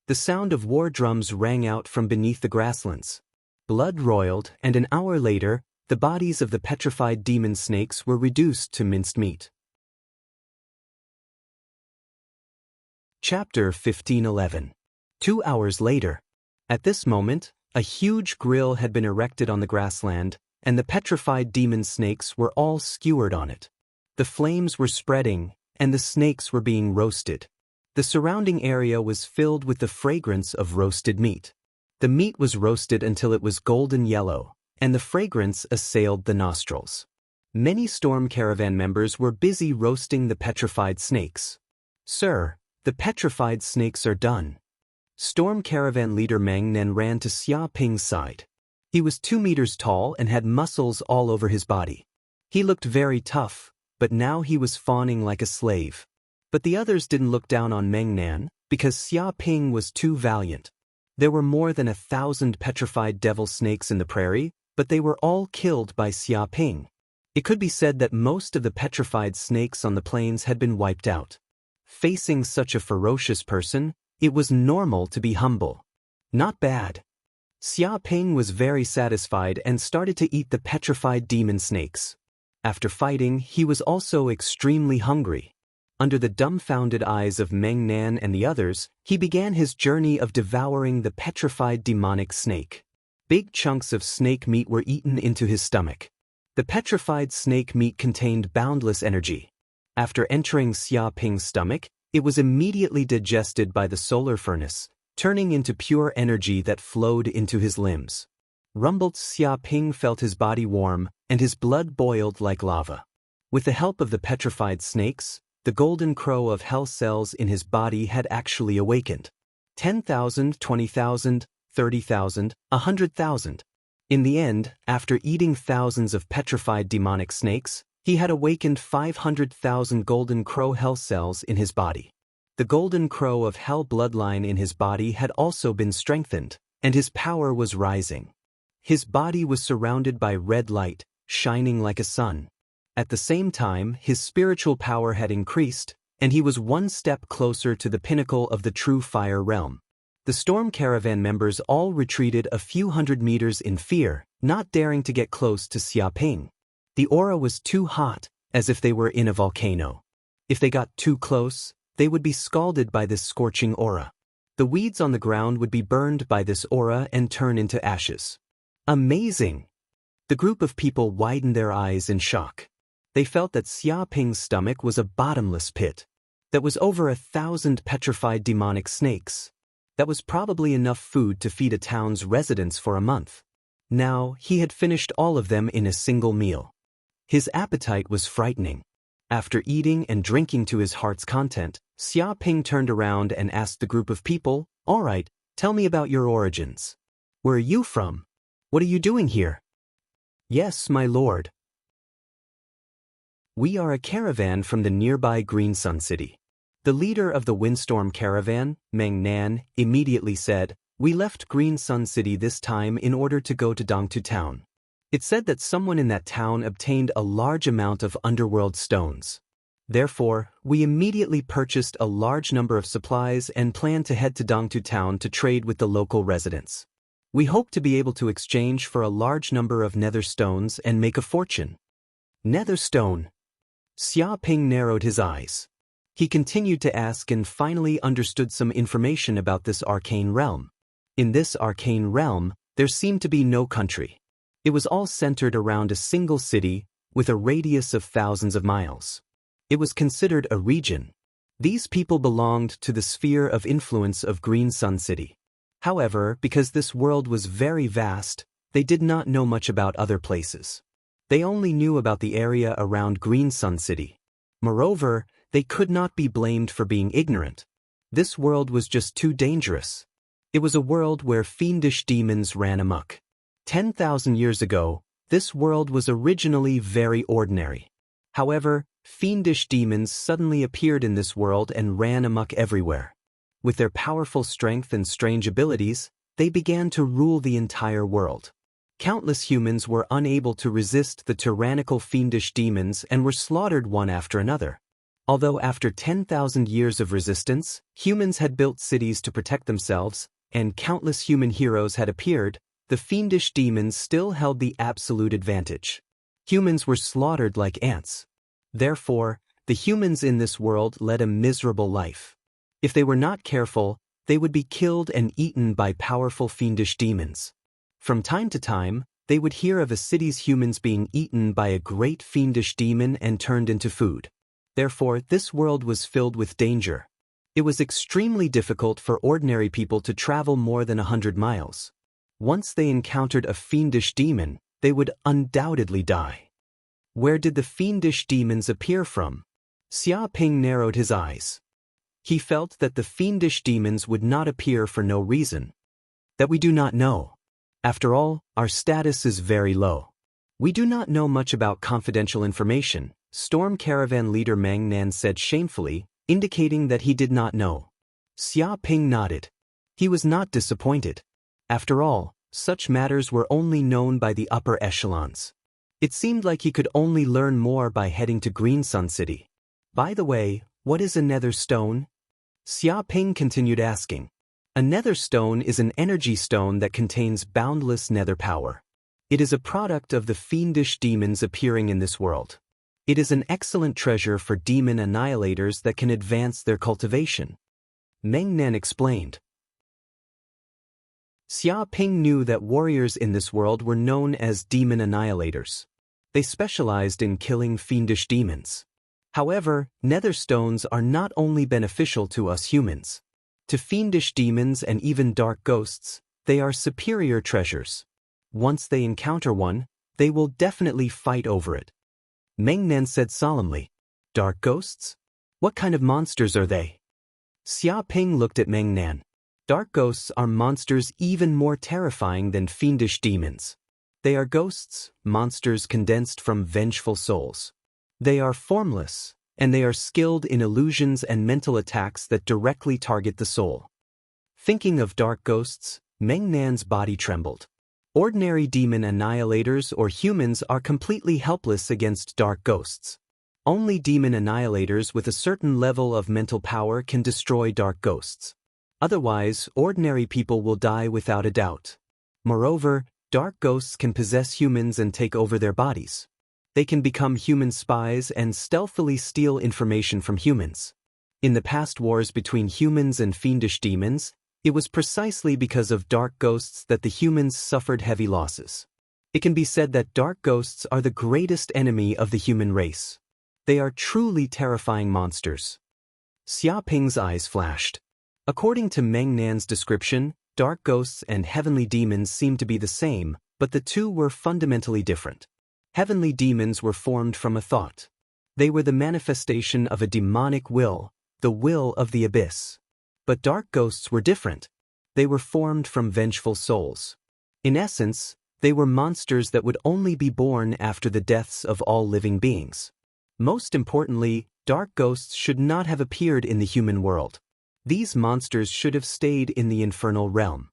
The sound of war drums rang out from beneath the grasslands. Blood roiled, and an hour later, the bodies of the petrified demon snakes were reduced to minced meat. Chapter 1511. 2 hours later. At this moment, a huge grill had been erected on the grassland, and the petrified demon snakes were all skewered on it. The flames were spreading, and the snakes were being roasted. The surrounding area was filled with the fragrance of roasted meat. The meat was roasted until it was golden yellow, and the fragrance assailed the nostrils. Many Storm Caravan members were busy roasting the petrified snakes. Sir, the petrified snakes are done. Storm Caravan leader Meng Nen ran to Xia Ping's side. He was 2 meters tall and had muscles all over his body. He looked very tough, but now he was fawning like a slave. But the others didn't look down on Meng Nan, because Xia Ping was too valiant. There were more than 1,000 petrified devil snakes in the prairie, but they were all killed by Xia Ping. It could be said that most of the petrified snakes on the plains had been wiped out. Facing such a ferocious person, it was normal to be humble. Not bad. Xia Ping was very satisfied and started to eat the petrified demon snakes. After fighting, he was also extremely hungry. Under the dumbfounded eyes of Meng Nan and the others, he began his journey of devouring the petrified demonic snake. Big chunks of snake meat were eaten into his stomach. The petrified snake meat contained boundless energy. After entering Xia Ping's stomach, it was immediately digested by the solar furnace, turning into pure energy that flowed into his limbs. Rumbled Xia Ping felt his body warm, and his blood boiled like lava. With the help of the petrified snakes, the golden crow of hell cells in his body had actually awakened. 10,000, 20,000, 30,000, 100,000. In the end, after eating thousands of petrified demonic snakes, he had awakened 500,000 golden crow hell cells in his body. The golden crow of hell bloodline in his body had also been strengthened, and his power was rising. His body was surrounded by red light, shining like a sun. At the same time, his spiritual power had increased, and he was one step closer to the pinnacle of the true fire realm. The storm caravan members all retreated a few hundred meters in fear, not daring to get close to Xia Ping. The aura was too hot, as if they were in a volcano. If they got too close, they would be scalded by this scorching aura. The weeds on the ground would be burned by this aura and turn into ashes. Amazing! The group of people widened their eyes in shock. They felt that Xia Ping's stomach was a bottomless pit. That was over 1,000 petrified demonic snakes. That was probably enough food to feed a town's residents for a month. Now, he had finished all of them in a single meal. His appetite was frightening. After eating and drinking to his heart's content, Xia Ping turned around and asked the group of people, "All right, tell me about your origins. Where are you from? What are you doing here?" "Yes, my lord. We are a caravan from the nearby Green Sun City." The leader of the windstorm caravan, Meng Nan, immediately said, "We left Green Sun City this time in order to go to Dongtu Town. It said that someone in that town obtained a large amount of underworld stones. Therefore, we immediately purchased a large number of supplies and planned to head to Dongtu Town to trade with the local residents. We hope to be able to exchange for a large number of nether stones and make a fortune." Nether stone. Xia Ping narrowed his eyes. He continued to ask and finally understood some information about this arcane realm. In this arcane realm, there seemed to be no country. It was all centered around a single city with a radius of thousands of miles. It was considered a region. These people belonged to the sphere of influence of Green Sun City. However, because this world was very vast, they did not know much about other places. They only knew about the area around Green Sun City. Moreover, they could not be blamed for being ignorant. This world was just too dangerous. It was a world where fiendish demons ran amok. 10,000 years ago, this world was originally very ordinary. However, fiendish demons suddenly appeared in this world and ran amok everywhere. With their powerful strength and strange abilities, they began to rule the entire world. Countless humans were unable to resist the tyrannical fiendish demons and were slaughtered one after another. Although after 10,000 years of resistance, humans had built cities to protect themselves, and countless human heroes had appeared, the fiendish demons still held the absolute advantage. Humans were slaughtered like ants. Therefore, the humans in this world led a miserable life. If they were not careful, they would be killed and eaten by powerful fiendish demons. From time to time, they would hear of a city's humans being eaten by a great fiendish demon and turned into food. Therefore, this world was filled with danger. It was extremely difficult for ordinary people to travel more than 100 miles. Once they encountered a fiendish demon, they would undoubtedly die. Where did the fiendish demons appear from? Xia Ping narrowed his eyes. He felt that the fiendish demons would not appear for no reason. That we do not know. After all, our status is very low. We do not know much about confidential information, Storm Caravan leader Meng Nan said shamefully, indicating that he did not know. Xia Ping nodded. He was not disappointed. After all, Such matters were only known by the upper echelons. It seemed like he could only learn more by heading to Green Sun City. By the way, what is a nether stone? Xia Ping continued asking. A nether stone is an energy stone that contains boundless nether power. It is a product of the fiendish demons appearing in this world. It is an excellent treasure for demon annihilators that can advance their cultivation. Meng Nan explained. Xia Ping knew that warriors in this world were known as demon annihilators. They specialized in killing fiendish demons. However, nether stones are not only beneficial to us humans. To fiendish demons and even dark ghosts, they are superior treasures. Once they encounter one, they will definitely fight over it. Meng Nan said solemnly. Dark ghosts? What kind of monsters are they? Xia Ping looked at Meng Nan. Dark ghosts are monsters even more terrifying than fiendish demons. They are ghosts, monsters condensed from vengeful souls. They are formless, and they are skilled in illusions and mental attacks that directly target the soul. Thinking of dark ghosts, Meng Nan's body trembled. Ordinary demon annihilators or humans are completely helpless against dark ghosts. Only demon annihilators with a certain level of mental power can destroy dark ghosts. Otherwise, ordinary people will die without a doubt. Moreover, dark ghosts can possess humans and take over their bodies. They can become human spies and stealthily steal information from humans. In the past wars between humans and fiendish demons, it was precisely because of dark ghosts that the humans suffered heavy losses. It can be said that dark ghosts are the greatest enemy of the human race. They are truly terrifying monsters. Xia Ping's eyes flashed. According to Meng Nan's description, dark ghosts and heavenly demons seemed to be the same, but the two were fundamentally different. Heavenly demons were formed from a thought. They were the manifestation of a demonic will, the will of the abyss. But dark ghosts were different. They were formed from vengeful souls. In essence, they were monsters that would only be born after the deaths of all living beings. Most importantly, dark ghosts should not have appeared in the human world. These monsters should have stayed in the infernal realm.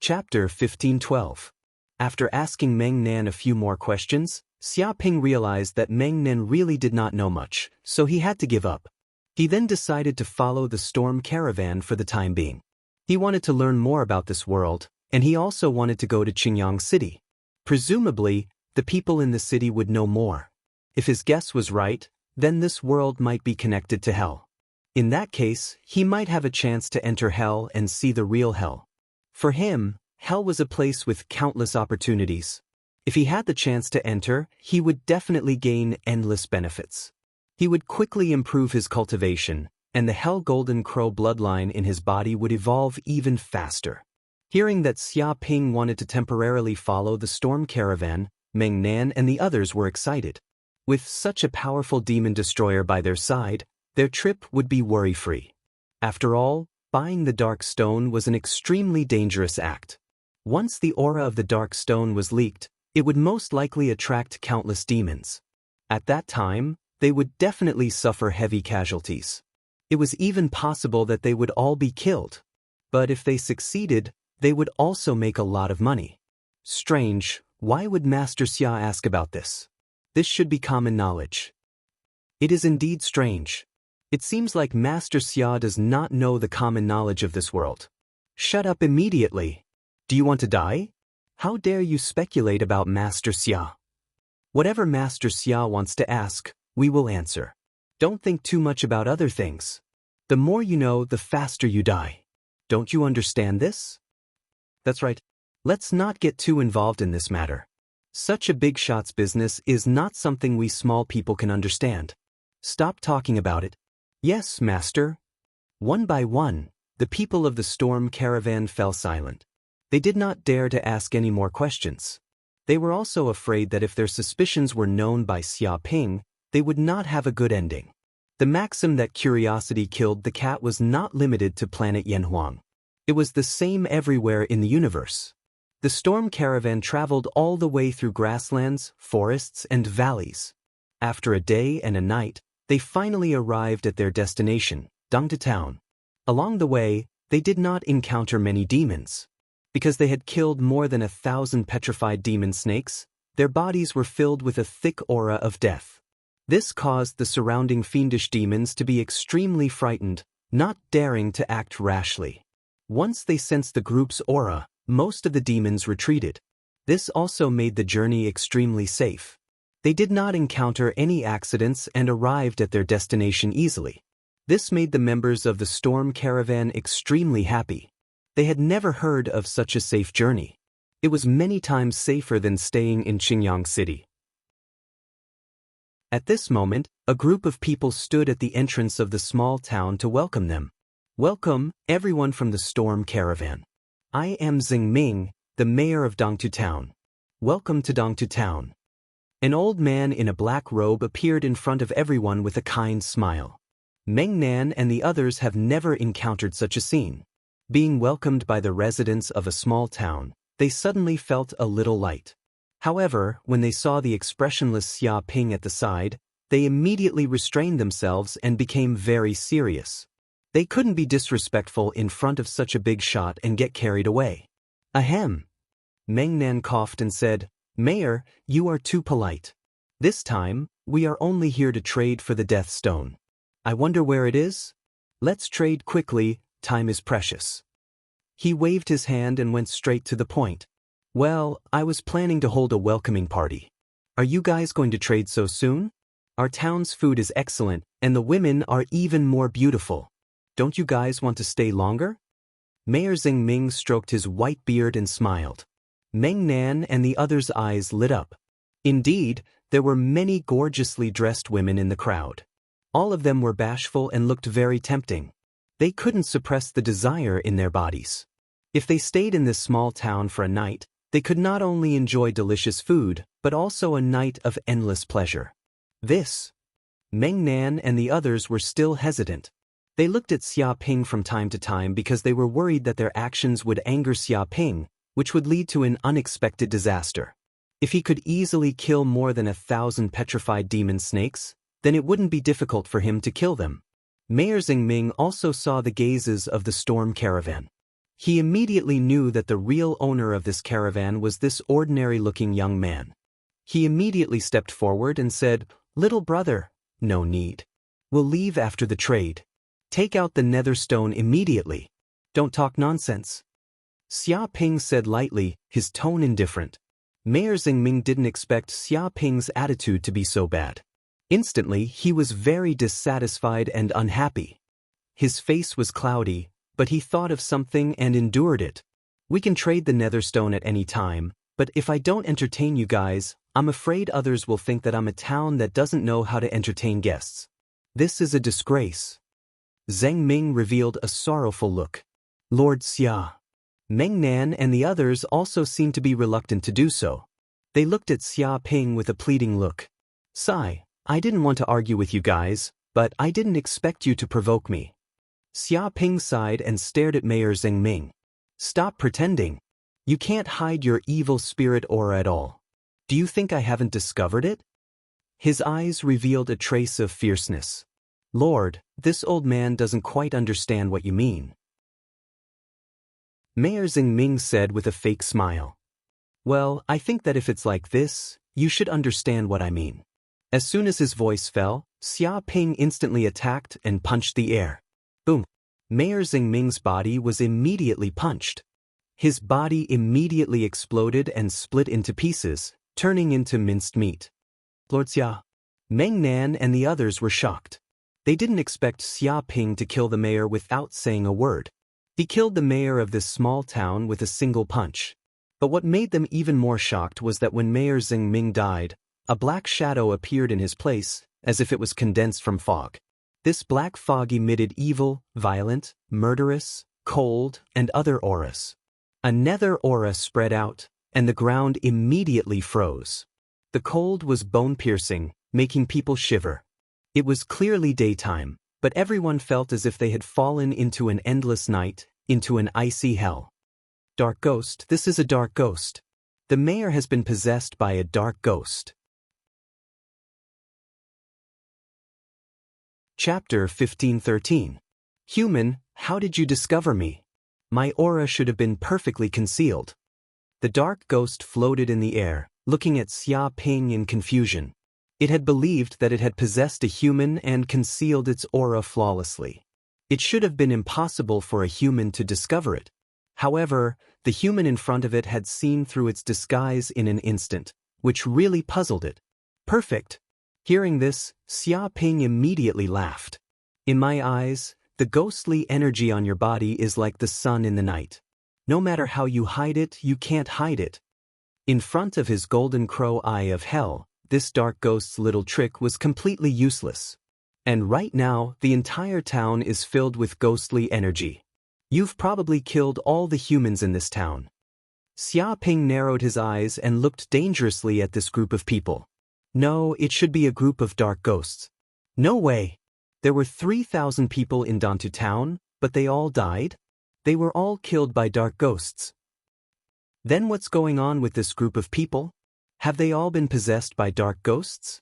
Chapter 15:12. After asking Meng Nan a few more questions, Xia Ping realized that Meng Nan really did not know much, so he had to give up. He then decided to follow the storm caravan for the time being. He wanted to learn more about this world, and he also wanted to go to Qingyang City. Presumably, the people in the city would know more. If his guess was right, then this world might be connected to hell. In that case, he might have a chance to enter hell and see the real hell. For him, hell was a place with countless opportunities. If he had the chance to enter, he would definitely gain endless benefits. He would quickly improve his cultivation, and the Hell Golden Crow bloodline in his body would evolve even faster. Hearing that Xia Ping wanted to temporarily follow the storm caravan, Meng Nan and the others were excited. With such a powerful demon destroyer by their side, their trip would be worry-free. After all, buying the dark stone was an extremely dangerous act. Once the aura of the dark stone was leaked, it would most likely attract countless demons. At that time, they would definitely suffer heavy casualties. It was even possible that they would all be killed. But if they succeeded, they would also make a lot of money. Strange, why would Master Xia ask about this? This should be common knowledge. It is indeed strange. It seems like Master Xia does not know the common knowledge of this world. Shut up immediately. Do you want to die? How dare you speculate about Master Xia? Whatever Master Xia wants to ask, we will answer. Don't think too much about other things. The more you know, the faster you die. Don't you understand this? That's right. Let's not get too involved in this matter. Such a big shots business is not something we small people can understand. Stop talking about it. Yes, Master. One by one, the people of the storm caravan fell silent. They did not dare to ask any more questions. They were also afraid that if their suspicions were known by Xia Ping, they would not have a good ending. The maxim that curiosity killed the cat was not limited to planet Yanhuang. It was the same everywhere in the universe. The storm caravan traveled all the way through grasslands, forests, and valleys. After a day and a night, they finally arrived at their destination, Dongda Town. Along the way, They did not encounter many demons. Because they had killed more than 1,000 petrified demon snakes, their bodies were filled with a thick aura of death. This caused the surrounding fiendish demons to be extremely frightened, not daring to act rashly. Once they sensed the group's aura, most of the demons retreated. This also made the journey extremely safe. They did not encounter any accidents and arrived at their destination easily. This made the members of the storm caravan extremely happy. They had never heard of such a safe journey. It was many times safer than staying in Qingyang City. At this moment, a group of people stood at the entrance of the small town to welcome them. Welcome, everyone from the storm caravan. I am Xing Ming, the mayor of Dongtu Town. Welcome to Dongtu Town. An old man in a black robe appeared in front of everyone with a kind smile. Meng Nan and the others have never encountered such a scene. Being welcomed by the residents of a small town, they suddenly felt a little light. However, when they saw the expressionless Xia Ping at the side, they immediately restrained themselves and became very serious. They couldn't be disrespectful in front of such a big shot and get carried away. Ahem. Meng Nan coughed and said, Mayor, you are too polite. This time, we are only here to trade for the Death Stone. I wonder where it is? Let's trade quickly, time is precious. He waved his hand and went straight to the point. Well, I was planning to hold a welcoming party. Are you guys going to trade so soon? Our town's food is excellent, and the women are even more beautiful. Don't you guys want to stay longer? Mayor Xing Ming stroked his white beard and smiled. Meng Nan and the others' eyes lit up. Indeed, there were many gorgeously dressed women in the crowd. All of them were bashful and looked very tempting. They couldn't suppress the desire in their bodies. If they stayed in this small town for a night, they could not only enjoy delicious food, but also a night of endless pleasure. Meng Nan and the others were still hesitant. They looked at Xia Ping from time to time because they were worried that their actions would anger Xia Ping, which would lead to an unexpected disaster. If he could easily kill more than 1,000 petrified demon snakes, then it wouldn't be difficult for him to kill them. Mayor Xing Ming also saw the gazes of the storm caravan. He immediately knew that the real owner of this caravan was this ordinary-looking young man. He immediately stepped forward and said, Little brother, no need. We'll leave after the trade. Take out the nether stone immediately. Don't talk nonsense. Xia Ping said lightly, his tone indifferent. Mayor Xing Ming didn't expect Xia Ping's attitude to be so bad. Instantly, he was very dissatisfied and unhappy. His face was cloudy, but he thought of something and endured it. We can trade the nether stone at any time, but if I don't entertain you guys, I'm afraid others will think that I'm a town that doesn't know how to entertain guests. This is a disgrace. Zheng Ming revealed a sorrowful look. Lord Xia. Meng Nan and the others also seemed to be reluctant to do so. They looked at Xia Ping with a pleading look. Sigh, I didn't want to argue with you guys, but I didn't expect you to provoke me. Xia Ping sighed and stared at Mayor Xing Ming. Stop pretending. You can't hide your evil spirit aura at all. Do you think I haven't discovered it? His eyes revealed a trace of fierceness. Lord, this old man doesn't quite understand what you mean. Mayor Xing Ming said with a fake smile. Well, I think that if it's like this, you should understand what I mean. As soon as his voice fell, Xia Ping instantly attacked and punched the air. Boom! Mayor Xing Ming's body was immediately punched. His body immediately exploded and split into pieces, turning into minced meat. Lord Xia. Meng Nan and the others were shocked. They didn't expect Xia Ping to kill the mayor without saying a word. He killed the mayor of this small town with a single punch. But what made them even more shocked was that when Mayor Xing Ming died, a black shadow appeared in his place, as if it was condensed from fog. This black fog emitted evil, violent, murderous, cold, and other auras. A nether aura spread out, and the ground immediately froze. The cold was bone-piercing, making people shiver. It was clearly daytime, but everyone felt as if they had fallen into an endless night, into an icy hell. Dark ghost, this is a dark ghost. The mayor has been possessed by a dark ghost. Chapter 1513. Human, how did you discover me? My aura should have been perfectly concealed. The dark ghost floated in the air, looking at Xia Ping in confusion. It had believed that it had possessed a human and concealed its aura flawlessly. It should have been impossible for a human to discover it. However, the human in front of it had seen through its disguise in an instant, which really puzzled it. Perfect. Hearing this, Xia Ping immediately laughed. In my eyes, the ghostly energy on your body is like the sun in the night. No matter how you hide it, you can't hide it. In front of his golden crow eye of hell, this dark ghost's little trick was completely useless. And right now, the entire town is filled with ghostly energy. You've probably killed all the humans in this town. Xia Ping narrowed his eyes and looked dangerously at this group of people. No, it should be a group of dark ghosts. No way. There were 3,000 people in Dantu town, but they all died? They were all killed by dark ghosts. Then what's going on with this group of people? Have they all been possessed by dark ghosts?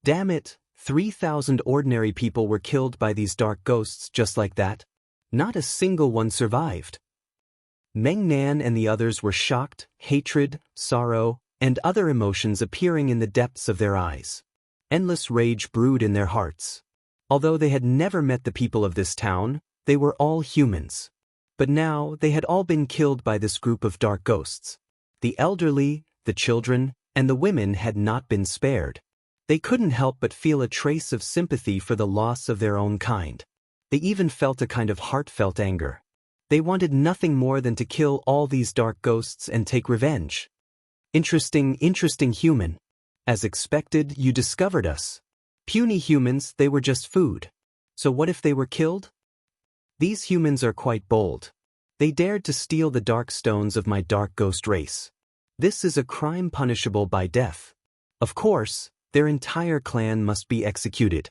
Damn it, 3,000 ordinary people were killed by these dark ghosts just like that. Not a single one survived. Meng Nan and the others were shocked, hatred, sorrow, and other emotions appearing in the depths of their eyes. Endless rage brewed in their hearts. Although they had never met the people of this town, they were all humans. But now they had all been killed by this group of dark ghosts. The elderly, the children, and the women had not been spared. They couldn't help but feel a trace of sympathy for the loss of their own kind. They even felt a kind of heartfelt anger. They wanted nothing more than to kill all these dark ghosts and take revenge. Interesting human. As expected, you discovered us. Puny humans, they were just food. So what if they were killed? These humans are quite bold. They dared to steal the dark stones of my dark ghost race. This is a crime punishable by death. Of course, their entire clan must be executed.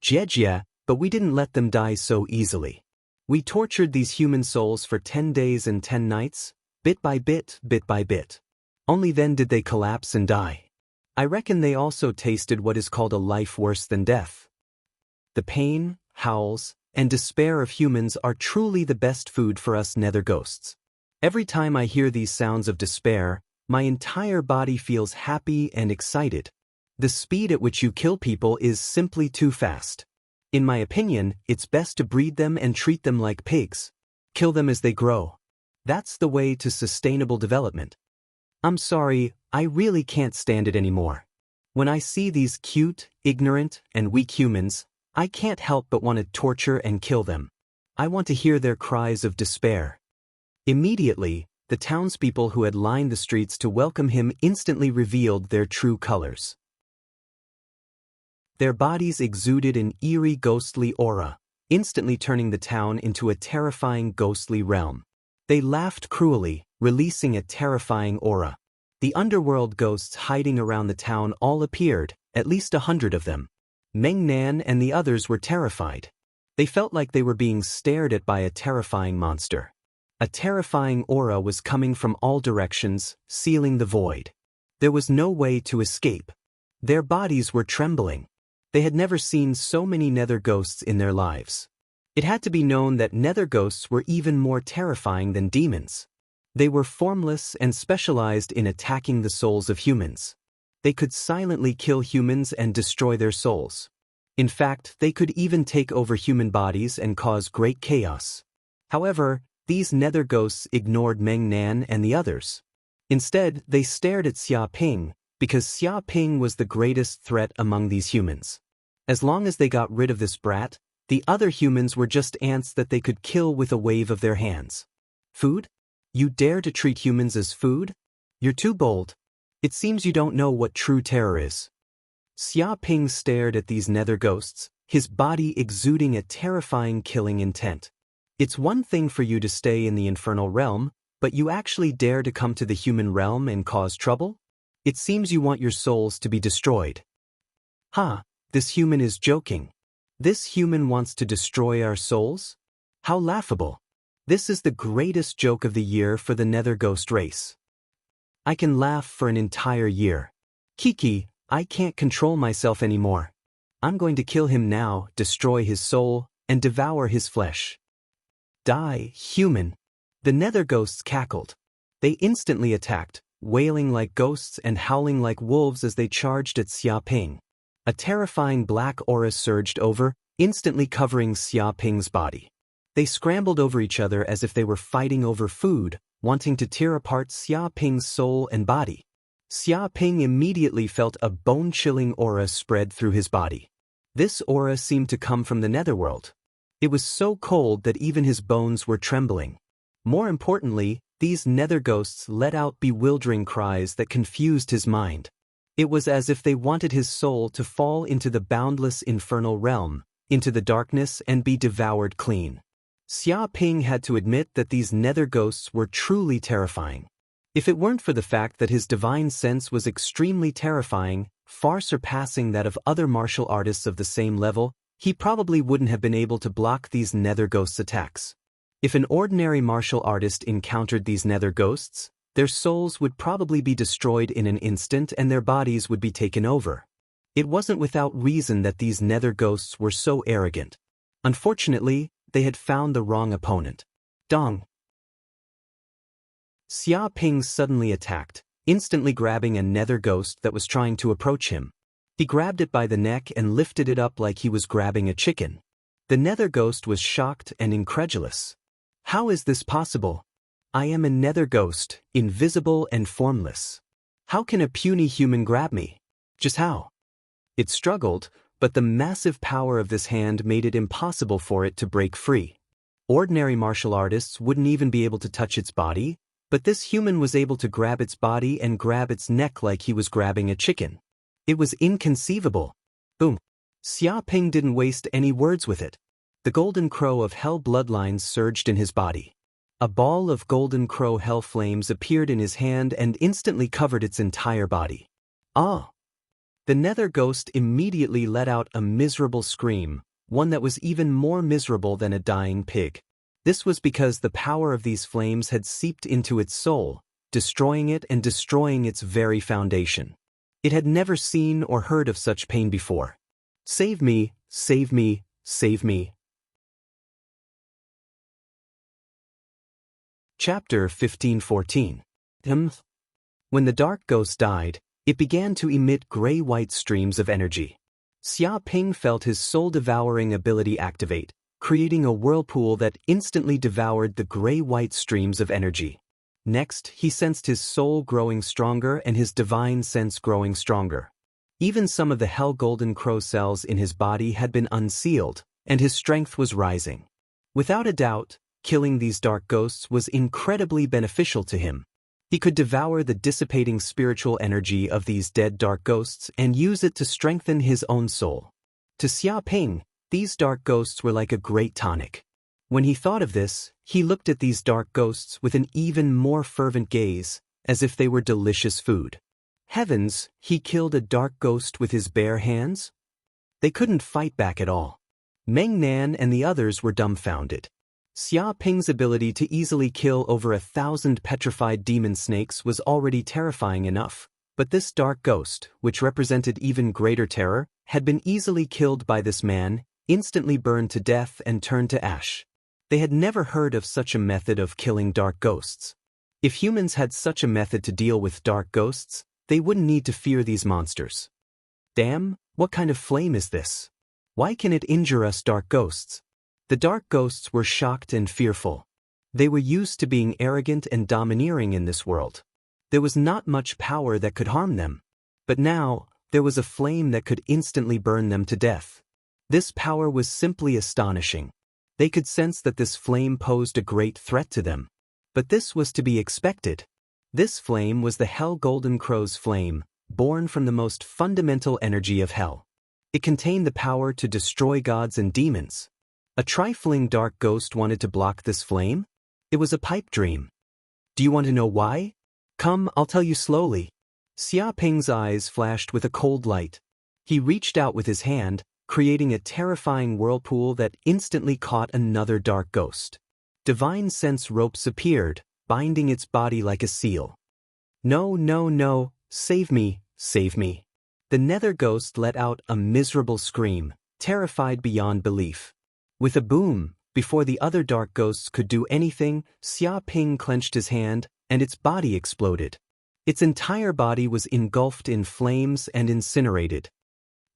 Jejia, but we didn't let them die so easily. We tortured these human souls for 10 days and 10 nights, bit by bit, bit by bit. Only then did they collapse and die. I reckon they also tasted what is called a life worse than death. The pain, howls, and despair of humans are truly the best food for us nether ghosts. Every time I hear these sounds of despair, my entire body feels happy and excited. The speed at which you kill people is simply too fast. In my opinion, it's best to breed them and treat them like pigs. Kill them as they grow. That's the way to sustainable development. I'm sorry, I really can't stand it anymore. When I see these cute, ignorant, and weak humans, I can't help but want to torture and kill them. I want to hear their cries of despair. Immediately, the townspeople who had lined the streets to welcome him instantly revealed their true colors. Their bodies exuded an eerie ghostly aura, instantly turning the town into a terrifying ghostly realm. They laughed cruelly, releasing a terrifying aura. The underworld ghosts hiding around the town all appeared, at least 100 of them. Meng Nan and the others were terrified. They felt like they were being stared at by a terrifying monster. A terrifying aura was coming from all directions, sealing the void. There was no way to escape. Their bodies were trembling. They had never seen so many nether ghosts in their lives. It had to be known that nether ghosts were even more terrifying than demons. They were formless and specialized in attacking the souls of humans. They could silently kill humans and destroy their souls. In fact, they could even take over human bodies and cause great chaos. However, these nether ghosts ignored Meng Nan and the others. Instead, they stared at Xia Ping, because Xia Ping was the greatest threat among these humans. As long as they got rid of this brat, the other humans were just ants that they could kill with a wave of their hands. Food? You dare to treat humans as food? You're too bold. It seems you don't know what true terror is. Xia Ping stared at these nether ghosts, his body exuding a terrifying killing intent. It's one thing for you to stay in the infernal realm, but you actually dare to come to the human realm and cause trouble? It seems you want your souls to be destroyed. Ha, this human is joking. This human wants to destroy our souls? How laughable. This is the greatest joke of the year for the nether ghost race. I can laugh for an entire year. Kiki, I can't control myself anymore. I'm going to kill him now, destroy his soul, and devour his flesh. Die, human. The nether ghosts cackled. They instantly attacked, wailing like ghosts and howling like wolves as they charged at Xia Ping. A terrifying black aura surged over, instantly covering Xia Ping's body. They scrambled over each other as if they were fighting over food, wanting to tear apart Xia Ping's soul and body. Xia Ping immediately felt a bone-chilling aura spread through his body. This aura seemed to come from the netherworld. It was so cold that even his bones were trembling. More importantly, these nether ghosts let out bewildering cries that confused his mind. It was as if they wanted his soul to fall into the boundless infernal realm, into the darkness and be devoured clean. Xia Ping had to admit that these nether ghosts were truly terrifying. If it weren't for the fact that his divine sense was extremely terrifying, far surpassing that of other martial artists of the same level, he probably wouldn't have been able to block these nether ghosts' attacks. If an ordinary martial artist encountered these nether ghosts, their souls would probably be destroyed in an instant and their bodies would be taken over. It wasn't without reason that these nether ghosts were so arrogant. Unfortunately, they had found the wrong opponent. Dong. Xia Ping suddenly attacked, instantly grabbing a nether ghost that was trying to approach him. He grabbed it by the neck and lifted it up like he was grabbing a chicken. The nether ghost was shocked and incredulous. How is this possible? I am a nether ghost, invisible and formless. How can a puny human grab me? Just how? It struggled, but the massive power of this hand made it impossible for it to break free. Ordinary martial artists wouldn't even be able to touch its body, but this human was able to grab its body and grab its neck like he was grabbing a chicken. It was inconceivable. Boom. Xia Ping didn't waste any words with it. The golden crow of hell bloodlines surged in his body. A ball of golden crow hell flames appeared in his hand and instantly covered its entire body. Ah! The nether ghost immediately let out a miserable scream, one that was even more miserable than a dying pig. This was because the power of these flames had seeped into its soul, destroying it and destroying its very foundation. It had never seen or heard of such pain before. Save me, save me, save me. Chapter 15:14. When the dark ghost died, it began to emit gray-white streams of energy. Xia Ping felt his soul-devouring ability activate, creating a whirlpool that instantly devoured the gray-white streams of energy. Next, he sensed his soul growing stronger and his divine sense growing stronger. Even some of the hell golden crow cells in his body had been unsealed, and his strength was rising. Without a doubt, killing these dark ghosts was incredibly beneficial to him. He could devour the dissipating spiritual energy of these dead dark ghosts and use it to strengthen his own soul. To Xia Ping, these dark ghosts were like a great tonic. When he thought of this, he looked at these dark ghosts with an even more fervent gaze, as if they were delicious food. Heavens, he killed a dark ghost with his bare hands? They couldn't fight back at all. Meng Nan and the others were dumbfounded. Xia Ping's ability to easily kill over 1,000 petrified demon snakes was already terrifying enough, but this dark ghost, which represented even greater terror, had been easily killed by this man, instantly burned to death and turned to ash. They had never heard of such a method of killing dark ghosts. If humans had such a method to deal with dark ghosts, they wouldn't need to fear these monsters. Damn, what kind of flame is this? Why can it injure us dark ghosts? The dark ghosts were shocked and fearful. They were used to being arrogant and domineering in this world. There was not much power that could harm them. But now, there was a flame that could instantly burn them to death. This power was simply astonishing. They could sense that this flame posed a great threat to them. But this was to be expected. This flame was the Hell Golden Crow's flame, born from the most fundamental energy of hell. It contained the power to destroy gods and demons. A trifling dark ghost wanted to block this flame? It was a pipe dream. Do you want to know why? Come, I'll tell you slowly. Xia Ping's eyes flashed with a cold light. He reached out with his hand, creating a terrifying whirlpool that instantly caught another dark ghost. Divine sense ropes appeared, binding its body like a seal. No, no, no, save me, save me. The nether ghost let out a miserable scream, terrified beyond belief. With a boom, Before the other dark ghosts could do anything, Xia Ping clenched his hand, and its body exploded. Its entire body was engulfed in flames and incinerated.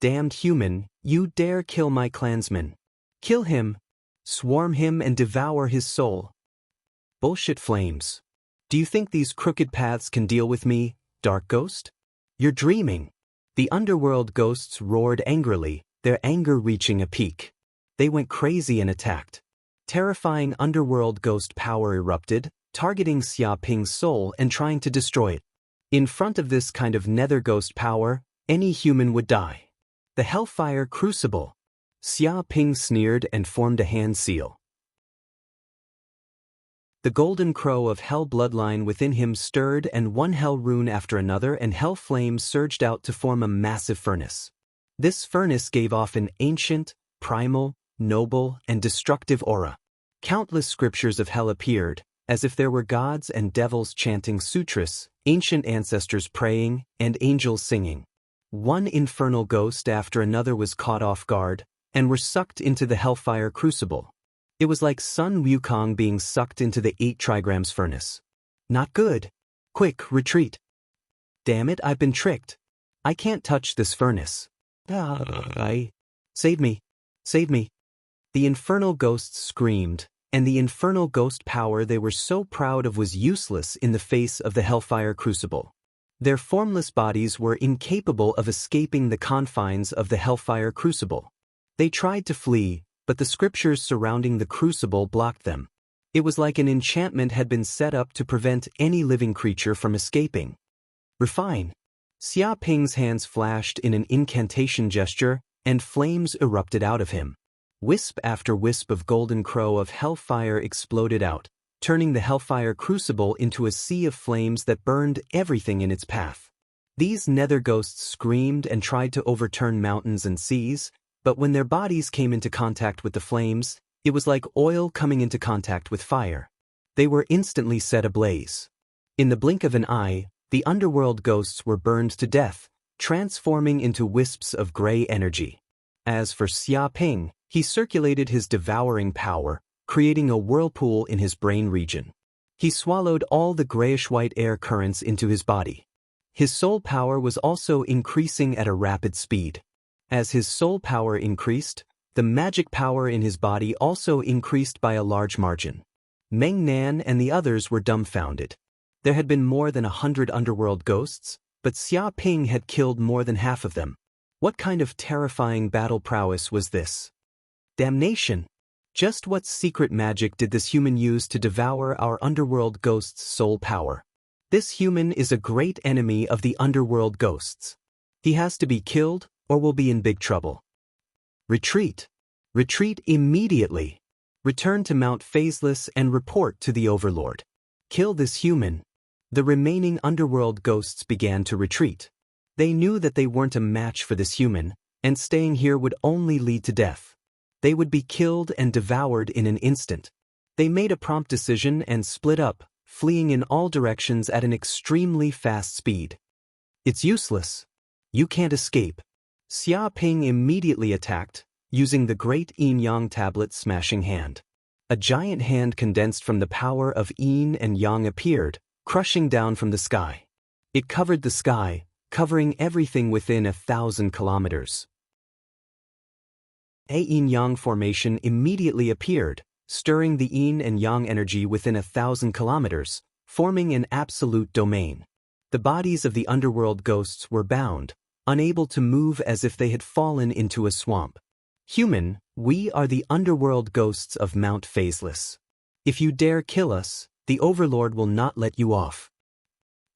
Damned human, you dare kill my clansman. Kill him. Swarm him and devour his soul. Bullshit flames. Do you think these crooked paths can deal with me, dark ghost? You're dreaming. The underworld ghosts roared angrily, their anger reaching a peak. They went crazy and attacked. Terrifying underworld ghost power erupted, targeting Xia Ping's soul and trying to destroy it. In front of this kind of nether ghost power, any human would die. The Hellfire Crucible. Xia Ping sneered and formed a hand seal. The golden crow of hell bloodline within him stirred, and one hell rune after another and hell flames surged out to form a massive furnace. This furnace gave off an ancient, primal, noble, and destructive aura. Countless scriptures of hell appeared, as if there were gods and devils chanting sutras, ancient ancestors praying, and angels singing. One infernal ghost after another was caught off guard, and were sucked into the Hellfire Crucible. It was like Sun Wukong being sucked into the 8 trigrams furnace. Not good. Quick, retreat. Damn it, I've been tricked. I can't touch this furnace. Save me. Save me. The infernal ghosts screamed, and the infernal ghost power they were so proud of was useless in the face of the Hellfire Crucible. Their formless bodies were incapable of escaping the confines of the Hellfire Crucible. They tried to flee, but the scriptures surrounding the crucible blocked them. It was like an enchantment had been set up to prevent any living creature from escaping. Refine. Xia Ping's hands flashed in an incantation gesture, and flames erupted out of him. Wisp after wisp of golden crow of hellfire exploded out, turning the Hellfire Crucible into a sea of flames that burned everything in its path. These nether ghosts screamed and tried to overturn mountains and seas, but when their bodies came into contact with the flames, it was like oil coming into contact with fire. They were instantly set ablaze. In the blink of an eye, the underworld ghosts were burned to death, transforming into wisps of gray energy. As for Xia Ping, he circulated his devouring power, creating a whirlpool in his brain region. He swallowed all the grayish-white air currents into his body. His soul power was also increasing at a rapid speed. As his soul power increased, the magic power in his body also increased by a large margin. Meng Nan and the others were dumbfounded. There had been more than 100 underworld ghosts, but Xia Ping had killed more than half of them. What kind of terrifying battle prowess was this? Damnation! Just what secret magic did this human use to devour our underworld ghost's soul power? This human is a great enemy of the underworld ghosts. He has to be killed, or we'll be in big trouble. Retreat. Retreat immediately. Return to Mount Phaseless and report to the Overlord. Kill this human. The remaining underworld ghosts began to retreat. They knew that they weren't a match for this human, and staying here would only lead to death. They would be killed and devoured in an instant. They made a prompt decision and split up, fleeing in all directions at an extremely fast speed. It's useless. You can't escape. Xia Ping immediately attacked, using the great yin-yang tablet smashing hand. A giant hand condensed from the power of yin and yang appeared, crushing down from the sky. It covered the sky, covering everything within 1,000 kilometers. A yin-yang formation immediately appeared, stirring the yin and yang energy within 1,000 kilometers, forming an absolute domain. The bodies of the underworld ghosts were bound, unable to move as if they had fallen into a swamp. Human, we are the underworld ghosts of Mount Phaseless. If you dare kill us, the Overlord will not let you off.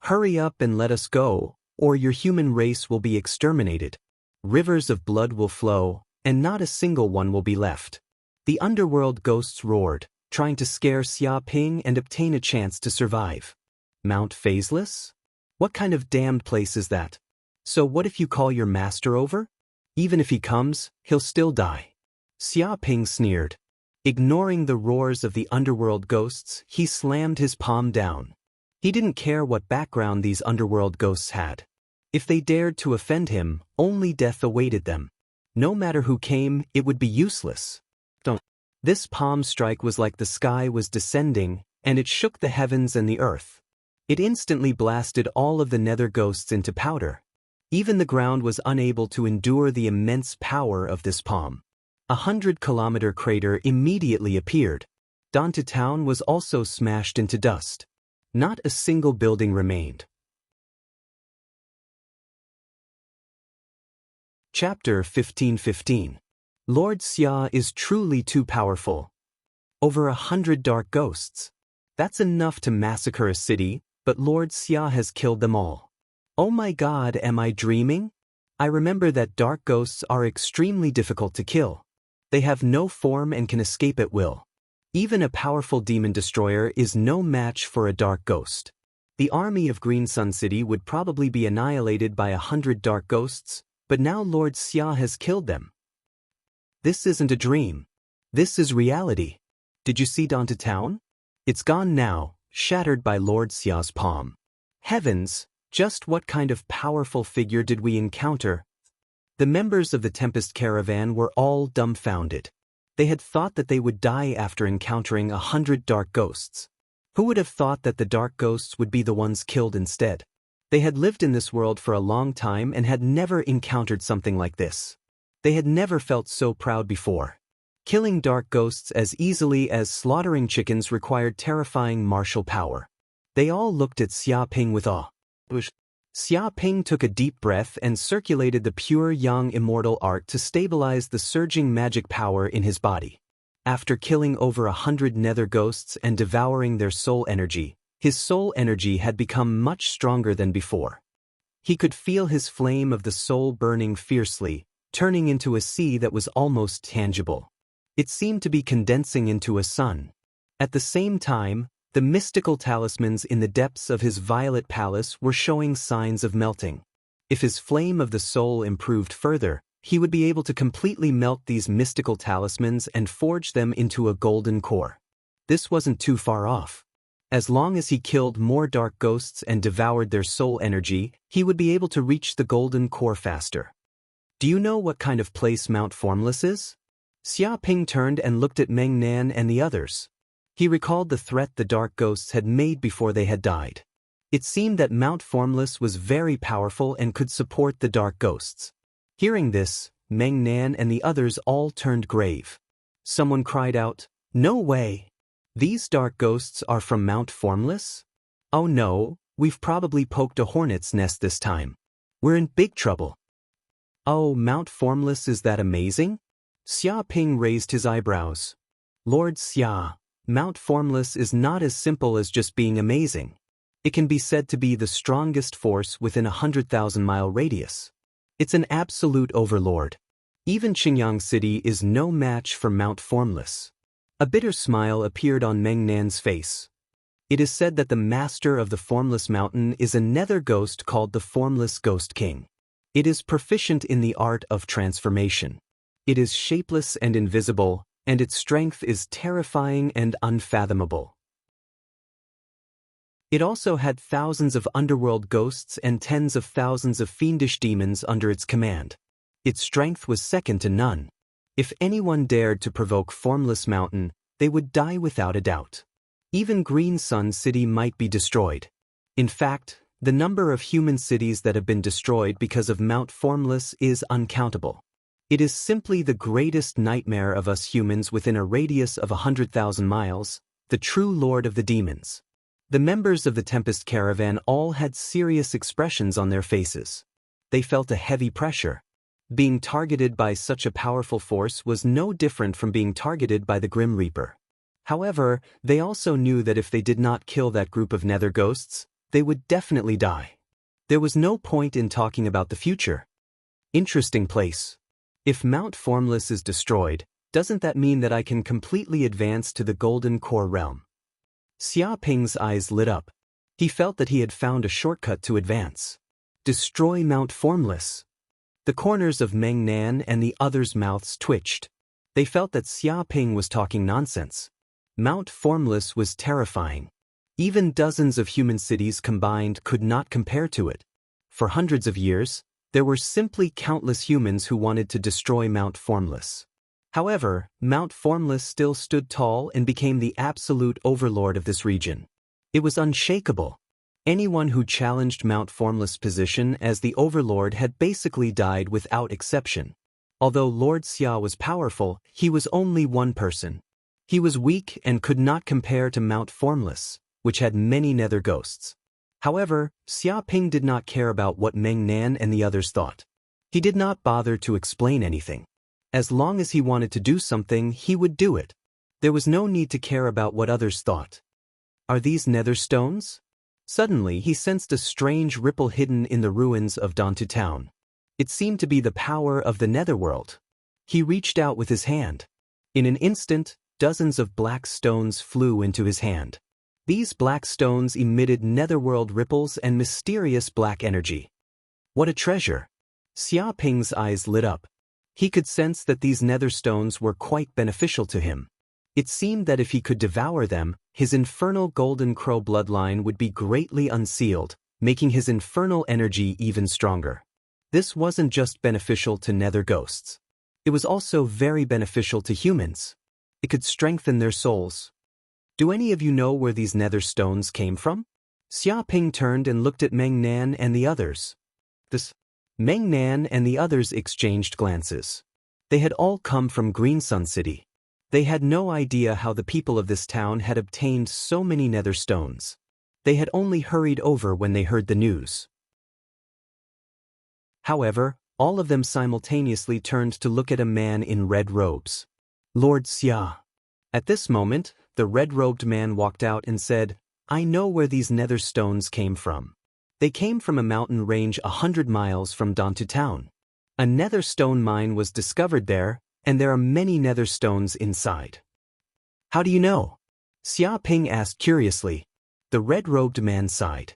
Hurry up and let us go, or your human race will be exterminated. Rivers of blood will flow, and not a single one will be left. The underworld ghosts roared, trying to scare Xia Ping and obtain a chance to survive. Mount Phaseless? What kind of damned place is that? So what if you call your master over? Even if he comes, he'll still die. Xia Ping sneered. Ignoring the roars of the underworld ghosts, he slammed his palm down. He didn't care what background these underworld ghosts had. If they dared to offend him, only death awaited them. No matter who came, it would be useless. This palm strike was like the sky was descending, and it shook the heavens and the earth. It instantly blasted all of the nether ghosts into powder. Even the ground was unable to endure the immense power of this palm. 100-kilometer crater immediately appeared. Danta town was also smashed into dust. Not a single building remained. Chapter 1515. Lord Xia is truly too powerful. Over 100 dark ghosts. That's enough to massacre a city, but Lord Xia has killed them all. Oh my god, am I dreaming? I remember that dark ghosts are extremely difficult to kill. They have no form and can escape at will. Even a powerful demon destroyer is no match for a dark ghost. The army of Green Sun City would probably be annihilated by 100 dark ghosts, but now Lord Xia has killed them. This isn't a dream. This is reality. Did you see Danta town? It's gone now, shattered by Lord Xia's palm. Heavens, just what kind of powerful figure did we encounter? The members of the Tempest Caravan were all dumbfounded. They had thought that they would die after encountering 100 dark ghosts. Who would have thought that the dark ghosts would be the ones killed instead? They had lived in this world for a long time and had never encountered something like this. They had never felt so proud before. Killing dark ghosts as easily as slaughtering chickens required terrifying martial power. They all looked at Xia Ping with awe. Xia Ping took a deep breath and circulated the pure yang immortal art to stabilize the surging magic power in his body. After killing over 100 nether ghosts and devouring their soul energy, his soul energy had become much stronger than before. He could feel his flame of the soul burning fiercely, turning into a sea that was almost tangible. It seemed to be condensing into a sun. At the same time, the mystical talismans in the depths of his violet palace were showing signs of melting. If his flame of the soul improved further, he would be able to completely melt these mystical talismans and forge them into a golden core. This wasn't too far off. As long as he killed more dark ghosts and devoured their soul energy, he would be able to reach the golden core faster. Do you know what kind of place Mount Formless is? Xia Ping turned and looked at Meng Nan and the others. He recalled the threat the dark ghosts had made before they had died. It seemed that Mount Formless was very powerful and could support the dark ghosts. Hearing this, Meng Nan and the others all turned grave. Someone cried out, "No way! These dark ghosts are from Mount Formless? Oh no, we've probably poked a hornet's nest this time. We're in big trouble." "Oh, Mount Formless is that amazing?" Xia Ping raised his eyebrows. "Lord Xia, Mount Formless is not as simple as just being amazing. It can be said to be the strongest force within a 100,000-mile radius. It's an absolute overlord. Even Qingyang City is no match for Mount Formless." A bitter smile appeared on Meng Nan's face. It is said that the master of the Formless Mountain is a nether ghost called the Formless Ghost King. It is proficient in the art of transformation. It is shapeless and invisible, and its strength is terrifying and unfathomable. It also had thousands of underworld ghosts and tens of thousands of fiendish demons under its command. Its strength was second to none. If anyone dared to provoke Formless Mountain, they would die without a doubt. Even Green Sun City might be destroyed. In fact, the number of human cities that have been destroyed because of Mount Formless is uncountable. It is simply the greatest nightmare of us humans within a radius of 100,000 miles, the true lord of the demons. The members of the Tempest Caravan all had serious expressions on their faces. They felt a heavy pressure. Being targeted by such a powerful force was no different from being targeted by the Grim Reaper. However, they also knew that if they did not kill that group of nether ghosts, they would definitely die. There was no point in talking about the future. Interesting place. If Mount Formless is destroyed, doesn't that mean that I can completely advance to the Golden Core realm? Xia Ping's eyes lit up. He felt that he had found a shortcut to advance. Destroy Mount Formless. The corners of Meng Nan and the others' mouths twitched. They felt that Xia Ping was talking nonsense. Mount Formless was terrifying. Even dozens of human cities combined could not compare to it. For hundreds of years, there were simply countless humans who wanted to destroy Mount Formless. However, Mount Formless still stood tall and became the absolute overlord of this region. It was unshakable. Anyone who challenged Mount Formless' position as the overlord had basically died without exception. Although Lord Xia was powerful, he was only one person. He was weak and could not compare to Mount Formless, which had many nether ghosts. However, Xia Ping did not care about what Meng Nan and the others thought. He did not bother to explain anything. As long as he wanted to do something, he would do it. There was no need to care about what others thought. Are these nether stones? Suddenly he sensed a strange ripple hidden in the ruins of Dantu Town. It seemed to be the power of the netherworld. He reached out with his hand. In an instant, dozens of black stones flew into his hand. These black stones emitted netherworld ripples and mysterious black energy. What a treasure! Xia Ping's eyes lit up. He could sense that these nether stones were quite beneficial to him. It seemed that if he could devour them, his infernal golden crow bloodline would be greatly unsealed, making his infernal energy even stronger. This wasn't just beneficial to nether ghosts. It was also very beneficial to humans. It could strengthen their souls. Do any of you know where these nether stones came from? Xia Ping turned and looked at Meng Nan and the others. Meng Nan and the others exchanged glances. They had all come from Green Sun City. They had no idea how the people of this town had obtained so many nether stones. They had only hurried over when they heard the news. However, all of them simultaneously turned to look at a man in red robes. Lord Xia. At this moment, the red-robed man walked out and said, "I know where these nether stones came from. They came from a mountain range 100 miles from Dantu Town. A nether stone mine was discovered there, and there are many nether stones inside." "How do you know?" Xia Ping asked curiously. The red-robed man sighed.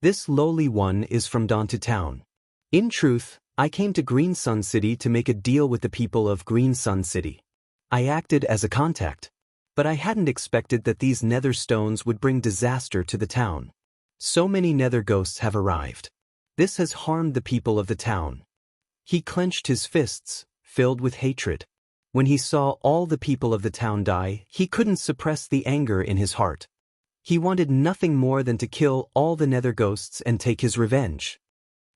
"This lowly one is from Dantu Town. In truth, I came to Green Sun City to make a deal with the people of Green Sun City. I acted as a contact. But I hadn't expected that these nether stones would bring disaster to the town. So many nether ghosts have arrived. This has harmed the people of the town." He clenched his fists, filled with hatred. When he saw all the people of the town die, he couldn't suppress the anger in his heart. He wanted nothing more than to kill all the nether ghosts and take his revenge.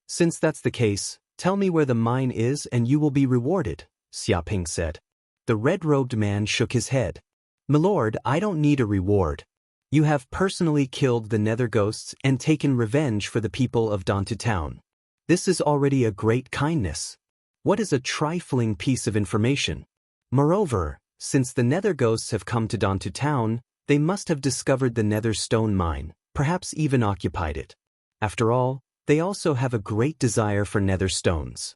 "Since that's the case, tell me where the mine is and you will be rewarded," Xia Ping said. The red-robed man shook his head. "Milord, I don't need a reward. You have personally killed the nether ghosts and taken revenge for the people of Dantu Town. This is already a great kindness. What is a trifling piece of information? Moreover, since the nether ghosts have come to Dantu Town, they must have discovered the nether stone mine, perhaps even occupied it. After all, they also have a great desire for nether stones."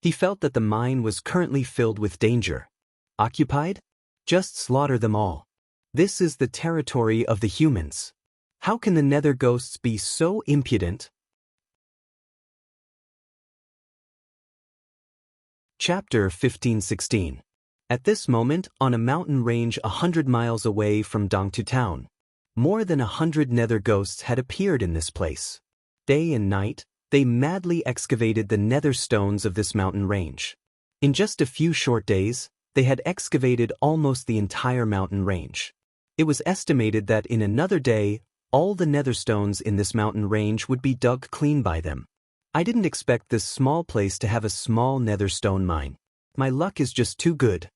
He felt that the mine was currently filled with danger. Occupied? Just slaughter them all. This is the territory of the humans. How can the nether ghosts be so impudent? Chapter 15-16. At this moment, on a mountain range 100 miles away from Dongtu Town, more than 100 nether ghosts had appeared in this place. Day and night, they madly excavated the nether stones of this mountain range. In just a few short days, they had excavated almost the entire mountain range. It was estimated that in another day, all the nether stones in this mountain range would be dug clean by them. I didn't expect this small place to have a small nether stone mine. My luck is just too good.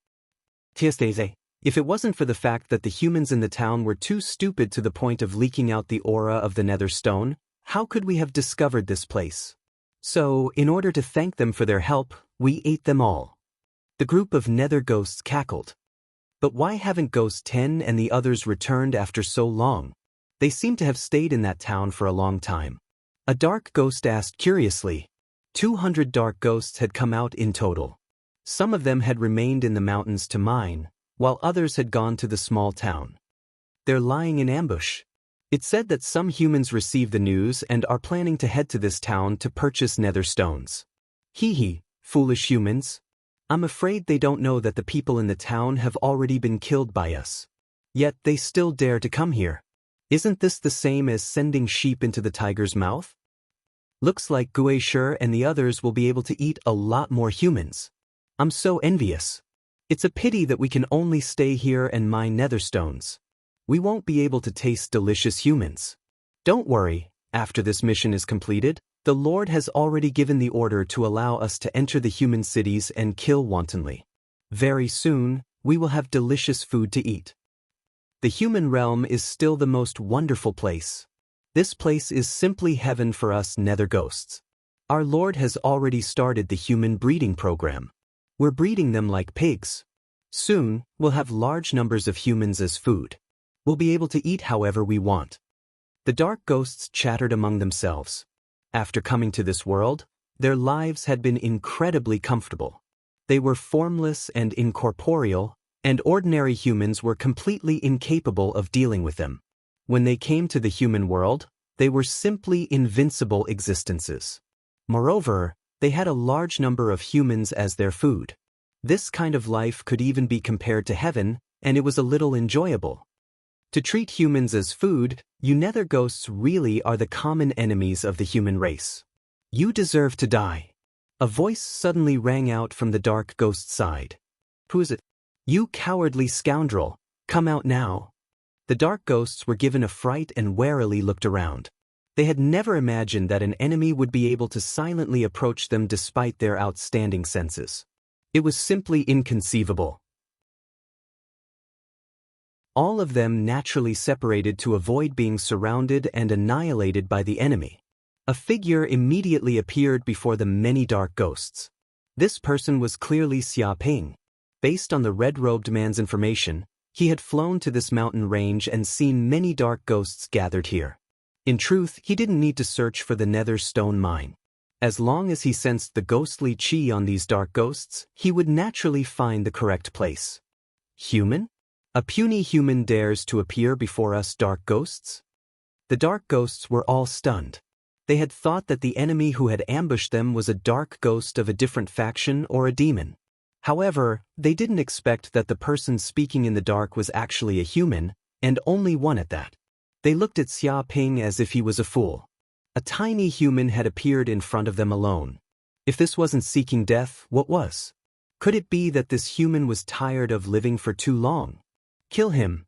If it wasn't for the fact that the humans in the town were too stupid to the point of leaking out the aura of the nether stone, how could we have discovered this place? So, in order to thank them for their help, we ate them all. The group of nether ghosts cackled. But why haven't Ghost 10 and the others returned after so long? They seem to have stayed in that town for a long time. A dark ghost asked curiously. 200 dark ghosts had come out in total. Some of them had remained in the mountains to mine, while others had gone to the small town. They're lying in ambush. It said that some humans received the news and are planning to head to this town to purchase nether stones. Hee, foolish humans. I'm afraid they don't know that the people in the town have already been killed by us. Yet they still dare to come here. Isn't this the same as sending sheep into the tiger's mouth? Looks like Guisher and the others will be able to eat a lot more humans. I'm so envious. It's a pity that we can only stay here and mine netherstones. We won't be able to taste delicious humans. Don't worry, after this mission is completed, the Lord has already given the order to allow us to enter the human cities and kill wantonly. Very soon, we will have delicious food to eat. The human realm is still the most wonderful place. This place is simply heaven for us nether ghosts. Our Lord has already started the human breeding program. We're breeding them like pigs. Soon, we'll have large numbers of humans as food. We'll be able to eat however we want. The dark ghosts chattered among themselves. After coming to this world, their lives had been incredibly comfortable. They were formless and incorporeal, and ordinary humans were completely incapable of dealing with them. When they came to the human world, they were simply invincible existences. Moreover, they had a large number of humans as their food. This kind of life could even be compared to heaven, and it was a little enjoyable. To treat humans as food, you nether ghosts really are the common enemies of the human race. You deserve to die. A voice suddenly rang out from the dark ghost side. Who is it? You cowardly scoundrel, come out now. The dark ghosts were given a fright and warily looked around. They had never imagined that an enemy would be able to silently approach them despite their outstanding senses. It was simply inconceivable. All of them naturally separated to avoid being surrounded and annihilated by the enemy. A figure immediately appeared before the many dark ghosts. This person was clearly Xia Ping. Based on the red-robed man's information, he had flown to this mountain range and seen many dark ghosts gathered here. In truth, he didn't need to search for the nether stone mine. As long as he sensed the ghostly chi on these dark ghosts, he would naturally find the correct place. Human? A puny human dares to appear before us dark ghosts? The dark ghosts were all stunned. They had thought that the enemy who had ambushed them was a dark ghost of a different faction or a demon. However, they didn't expect that the person speaking in the dark was actually a human, and only one at that. They looked at Xia Ping as if he was a fool. A tiny human had appeared in front of them alone. If this wasn't seeking death, what was? Could it be that this human was tired of living for too long? Kill him.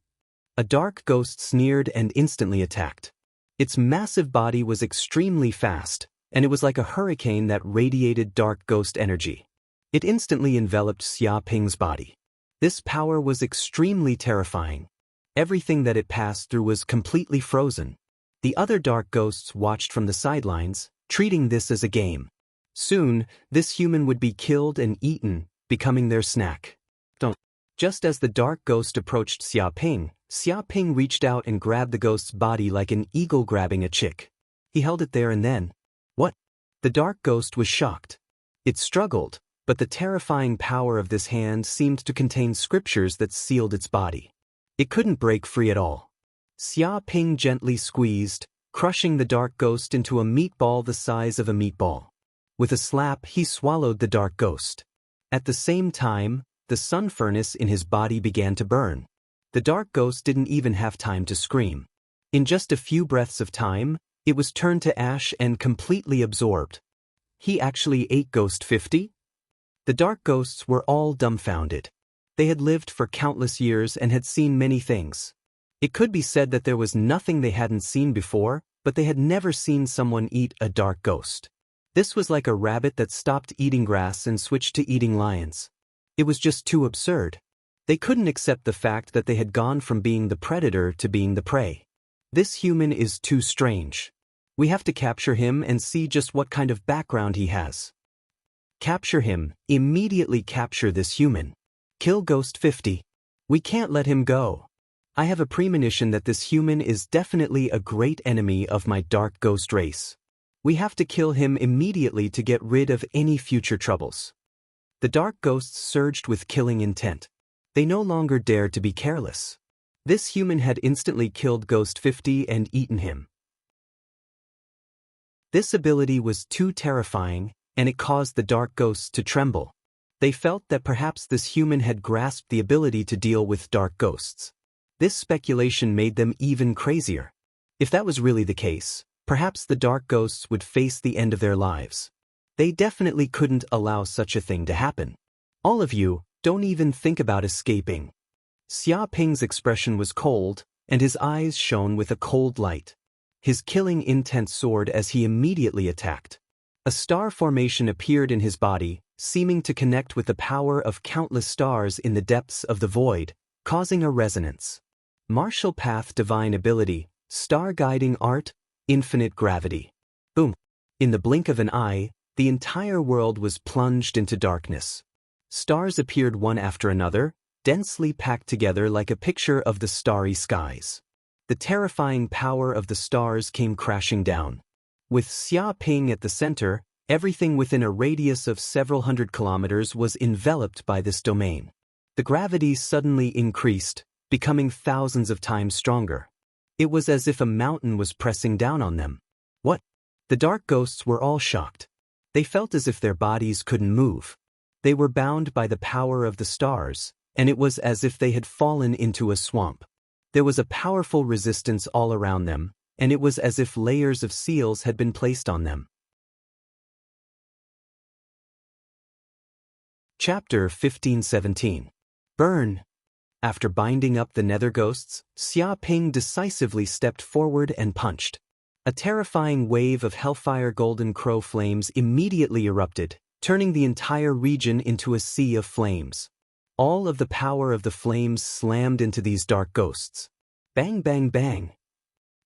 A dark ghost sneered and instantly attacked. Its massive body was extremely fast, and it was like a hurricane that radiated dark ghost energy. It instantly enveloped Xia Ping's body. This power was extremely terrifying. Everything that it passed through was completely frozen. The other dark ghosts watched from the sidelines, treating this as a game. Soon, this human would be killed and eaten, becoming their snack. Just as the dark ghost approached Xia Ping reached out and grabbed the ghost's body like an eagle grabbing a chick. He held it there and then. What? The dark ghost was shocked. It struggled, but the terrifying power of this hand seemed to contain scriptures that sealed its body. It couldn't break free at all. Xia Ping gently squeezed, crushing the dark ghost into a meatball the size of a meatball. With a slap, he swallowed the dark ghost. At the same time, the sun furnace in his body began to burn. The dark ghost didn't even have time to scream. In just a few breaths of time, it was turned to ash and completely absorbed. He actually ate Ghost 50? The dark ghosts were all dumbfounded. They had lived for countless years and had seen many things. It could be said that there was nothing they hadn't seen before, but they had never seen someone eat a dark ghost. This was like a rabbit that stopped eating grass and switched to eating lions. It was just too absurd. They couldn't accept the fact that they had gone from being the predator to being the prey. This human is too strange. We have to capture him and see just what kind of background he has. Capture him, immediately capture this human. Kill Ghost 50. We can't let him go. I have a premonition that this human is definitely a great enemy of my dark ghost race. We have to kill him immediately to get rid of any future troubles. The dark ghosts surged with killing intent. They no longer dared to be careless. This human had instantly killed Ghost 50 and eaten him. This ability was too terrifying, and it caused the dark ghosts to tremble. They felt that perhaps this human had grasped the ability to deal with dark ghosts. This speculation made them even crazier. If that was really the case, perhaps the dark ghosts would face the end of their lives. They definitely couldn't allow such a thing to happen. All of you, Don't even think about escaping. Xia Ping's expression was cold, and his eyes shone with a cold light. His killing intent soared as he immediately attacked. A star formation appeared in his body, seeming to connect with the power of countless stars in the depths of the void, causing a resonance. Martial path, divine ability, star guiding art, infinite gravity. Boom! In the blink of an eye, the entire world was plunged into darkness. Stars appeared one after another, densely packed together like a picture of the starry skies. The terrifying power of the stars came crashing down. With Xia Ping at the center, everything within a radius of several hundred kilometers was enveloped by this domain. The gravity suddenly increased, becoming thousands of times stronger. It was as if a mountain was pressing down on them. What? The dark ghosts were all shocked. They felt as if their bodies couldn't move. They were bound by the power of the stars, and it was as if they had fallen into a swamp. There was a powerful resistance all around them, and it was as if layers of seals had been placed on them. Chapter 15-17. Burn. After binding up the nether ghosts, Xia Ping decisively stepped forward and punched. A terrifying wave of hellfire golden crow flames immediately erupted, turning the entire region into a sea of flames. All of the power of the flames slammed into these dark ghosts. Bang, bang, bang.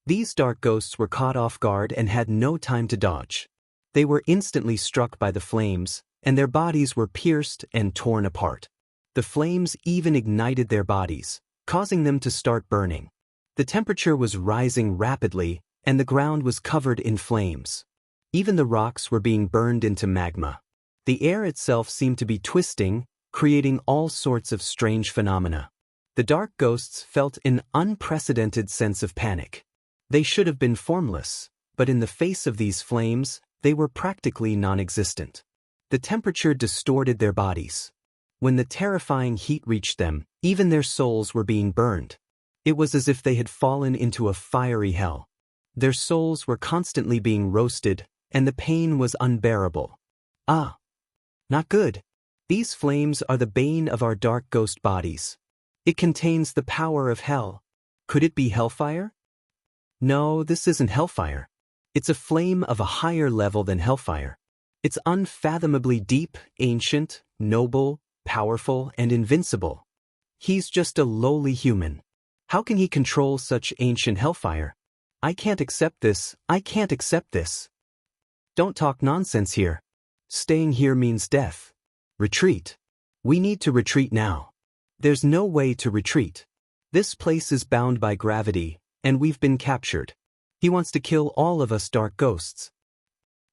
These dark ghosts were caught off guard and had no time to dodge. They were instantly struck by the flames, and their bodies were pierced and torn apart. The flames even ignited their bodies, causing them to start burning. The temperature was rising rapidly, and the ground was covered in flames. Even the rocks were being burned into magma. The air itself seemed to be twisting, creating all sorts of strange phenomena. The dark ghosts felt an unprecedented sense of panic. They should have been formless, but in the face of these flames, they were practically non-existent. The temperature distorted their bodies. When the terrifying heat reached them, even their souls were being burned. It was as if they had fallen into a fiery hell. Their souls were constantly being roasted, and the pain was unbearable. Ah! Not good. These flames are the bane of our dark ghost bodies. It contains the power of hell. Could it be hellfire? No, this isn't hellfire. It's a flame of a higher level than hellfire. It's unfathomably deep, ancient, noble, powerful, and invincible. He's just a lowly human. How can he control such ancient hellfire? I can't accept this. I can't accept this. Don't talk nonsense here. Staying here means death. Retreat. We need to retreat now. There's no way to retreat. This place is bound by gravity, and we've been captured. He wants to kill all of us dark ghosts.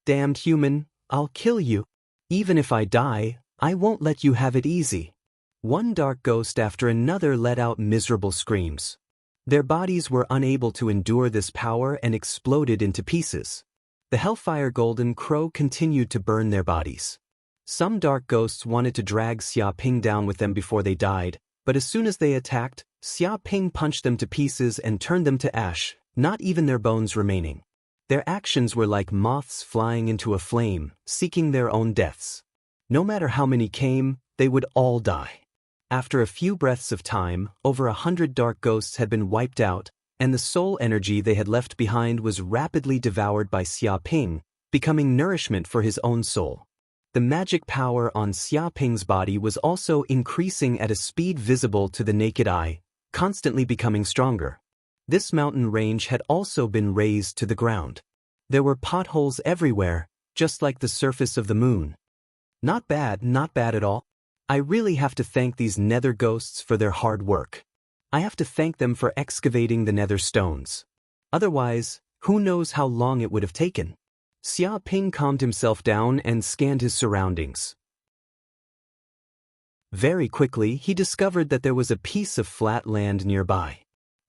Damned human, I'll kill you. Even if I die, I won't let you have it easy. One dark ghost after another let out miserable screams. Their bodies were unable to endure this power and exploded into pieces. The hellfire golden crow continued to burn their bodies. Some dark ghosts wanted to drag Xia Ping down with them before they died, but as soon as they attacked, Xia Ping punched them to pieces and turned them to ash, not even their bones remaining. Their actions were like moths flying into a flame, seeking their own deaths. No matter how many came, they would all die. After a few breaths of time, over 100 dark ghosts had been wiped out, and the soul energy they had left behind was rapidly devoured by Xia Ping, becoming nourishment for his own soul. The magic power on Xia Ping's body was also increasing at a speed visible to the naked eye, constantly becoming stronger. This mountain range had also been razed to the ground. There were potholes everywhere, just like the surface of the moon. Not bad at all. I really have to thank these nether ghosts for their hard work. I have to thank them for excavating the nether stones. Otherwise, who knows how long it would have taken. Xia Ping calmed himself down and scanned his surroundings. Very quickly, he discovered that there was a piece of flat land nearby.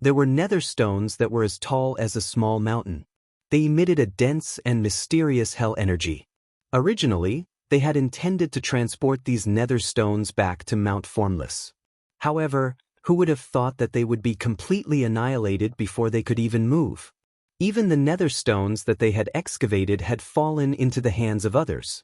There were nether stones that were as tall as a small mountain. They emitted a dense and mysterious hell energy. Originally, they had intended to transport these nether stones back to Mount Formless. However, who would have thought that they would be completely annihilated before they could even move? Even the nether stones that they had excavated had fallen into the hands of others.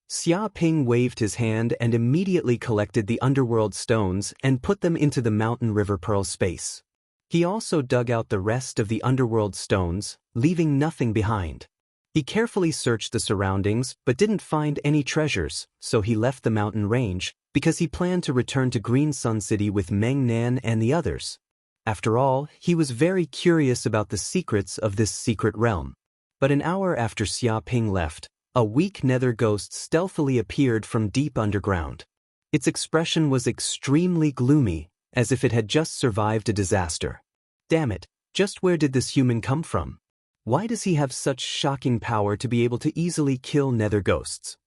Xia Ping waved his hand and immediately collected the underworld stones and put them into the mountain river pearl space. He also dug out the rest of the underworld stones, leaving nothing behind. He carefully searched the surroundings but didn't find any treasures, so he left the mountain range because he planned to return to Green Sun City with Meng Nan and the others. After all, he was very curious about the secrets of this secret realm. But an hour after Xia Ping left, a weak nether ghost stealthily appeared from deep underground. Its expression was extremely gloomy, as if it had just survived a disaster. Damn it, just where did this human come from? Why does he have such shocking power to be able to easily kill nether ghosts?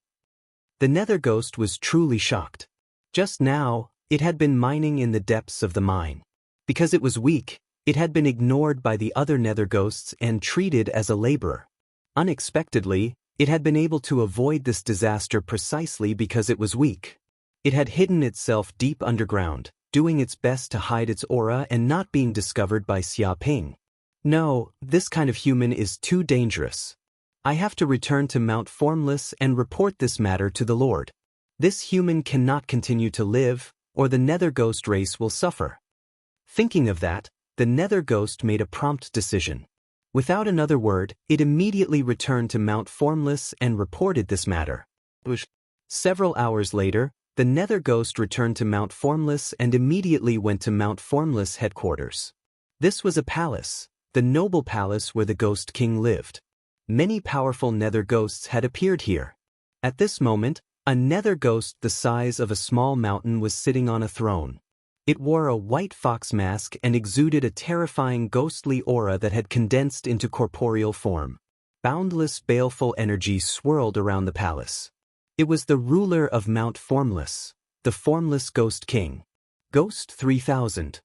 The nether ghost was truly shocked. Just now, it had been mining in the depths of the mine. Because it was weak, it had been ignored by the other nether ghosts and treated as a laborer. Unexpectedly, it had been able to avoid this disaster precisely because it was weak. It had hidden itself deep underground, doing its best to hide its aura and not being discovered by Xia Ping. No, this kind of human is too dangerous. I have to return to Mount Formless and report this matter to the Lord. This human cannot continue to live, or the nether ghost race will suffer. Thinking of that, the nether ghost made a prompt decision. Without another word, it immediately returned to Mount Formless and reported this matter. Several hours later, the nether ghost returned to Mount Formless and immediately went to Mount Formless headquarters. This was a palace, the noble palace where the Ghost King lived. Many powerful nether ghosts had appeared here. At this moment, a nether ghost the size of a small mountain was sitting on a throne. It wore a white fox mask and exuded a terrifying ghostly aura that had condensed into corporeal form. Boundless baleful energy swirled around the palace. It was the ruler of Mount Formless, the Formless Ghost King. Ghost 3000.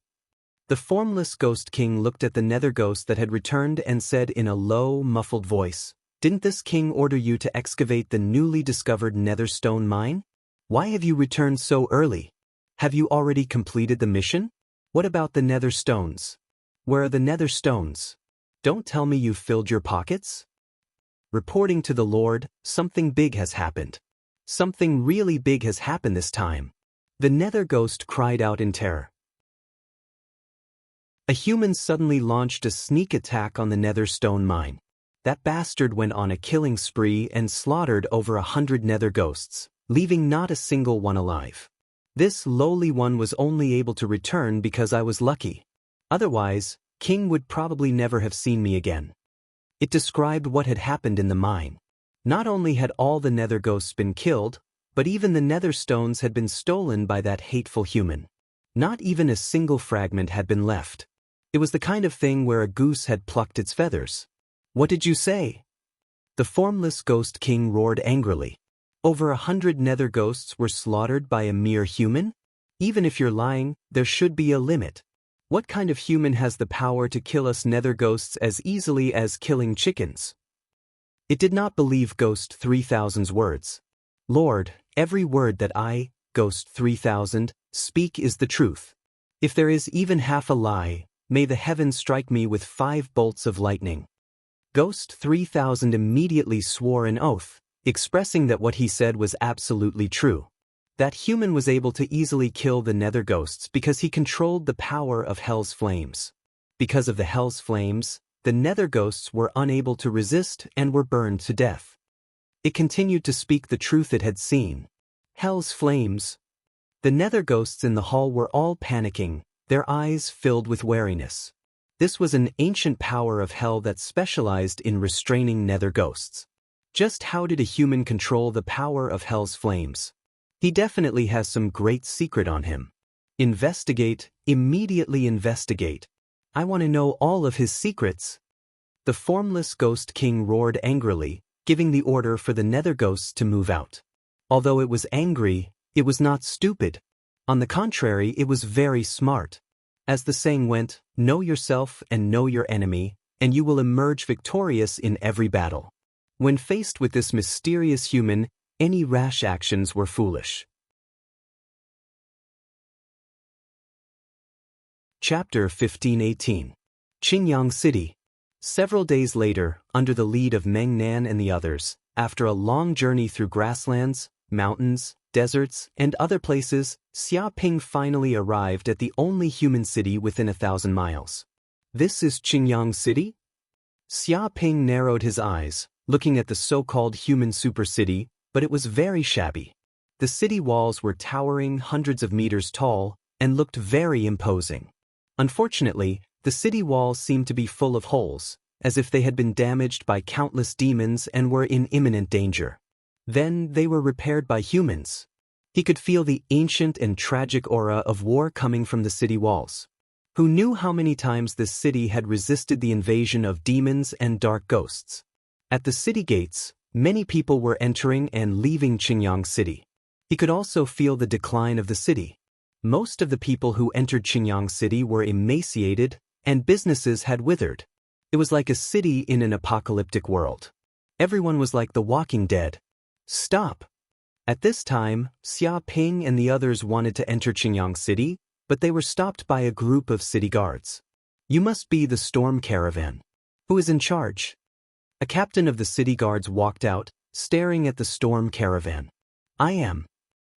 The Formless Ghost King looked at the nether ghost that had returned and said in a low, muffled voice, "Didn't this king order you to excavate the newly discovered nether stone mine? Why have you returned so early? Have you already completed the mission? What about the nether stones? Where are the nether stones? Don't tell me you've filled your pockets?" Reporting to the Lord, something big has happened. Something really big has happened this time. The nether ghost cried out in terror. A human suddenly launched a sneak attack on the nether stone mine. That bastard went on a killing spree and slaughtered over 100 nether ghosts, leaving not a single one alive. This lowly one was only able to return because I was lucky. Otherwise, King would probably never have seen me again. It described what had happened in the mine. Not only had all the nether ghosts been killed, but even the nether stones had been stolen by that hateful human. Not even a single fragment had been left. It was the kind of thing where a goose had plucked its feathers. "What did you say?" The Formless Ghost King roared angrily. Over 100 nether ghosts were slaughtered by a mere human? Even if you're lying, there should be a limit. What kind of human has the power to kill us nether ghosts as easily as killing chickens? It did not believe Ghost 3000's words. "Lord, every word that I, Ghost 3000, speak is the truth. If there is even half a lie, may the heavens strike me with 5 bolts of lightning." Ghost 3000 immediately swore an oath, expressing that what he said was absolutely true. That human was able to easily kill the nether ghosts because he controlled the power of Hell's flames. Because of the Hell's flames, the nether ghosts were unable to resist and were burned to death. It continued to speak the truth it had seen. Hell's flames. The nether ghosts in the hall were all panicking, their eyes filled with wariness. This was an ancient power of Hell that specialized in restraining nether ghosts. Just how did a human control the power of Hell's flames? He definitely has some great secret on him. Investigate, immediately investigate. I want to know all of his secrets. The Formless Ghost King roared angrily, giving the order for the nether ghosts to move out. Although it was angry, it was not stupid. On the contrary, it was very smart. As the saying went, know yourself and know your enemy, and you will emerge victorious in every battle. When faced with this mysterious human, any rash actions were foolish. Chapter 1518. Qingyang City. Several days later, under the lead of Meng Nan and the others, After a long journey through grasslands, mountains, deserts, and other places, Xia Ping finally arrived at the only human city within 1,000 miles. This is Qingyang City? Xia Ping narrowed his eyes, looking at the so-called human super-city, but it was very shabby. The city walls were towering hundreds of meters tall and looked very imposing. Unfortunately, the city walls seemed to be full of holes, as if they had been damaged by countless demons and were in imminent danger. Then they were repaired by humans. He could feel the ancient and tragic aura of war coming from the city walls. Who knew how many times this city had resisted the invasion of demons and dark ghosts? At the city gates, many people were entering and leaving Qingyang City. He could also feel the decline of the city. Most of the people who entered Qingyang City were emaciated, and businesses had withered. It was like a city in an apocalyptic world. Everyone was like the Walking Dead. Stop! At this time, Xia Ping and the others wanted to enter Qingyang City, but they were stopped by a group of city guards. You must be the storm caravan. Who is in charge? A captain of the city guards walked out, staring at the storm caravan. I am.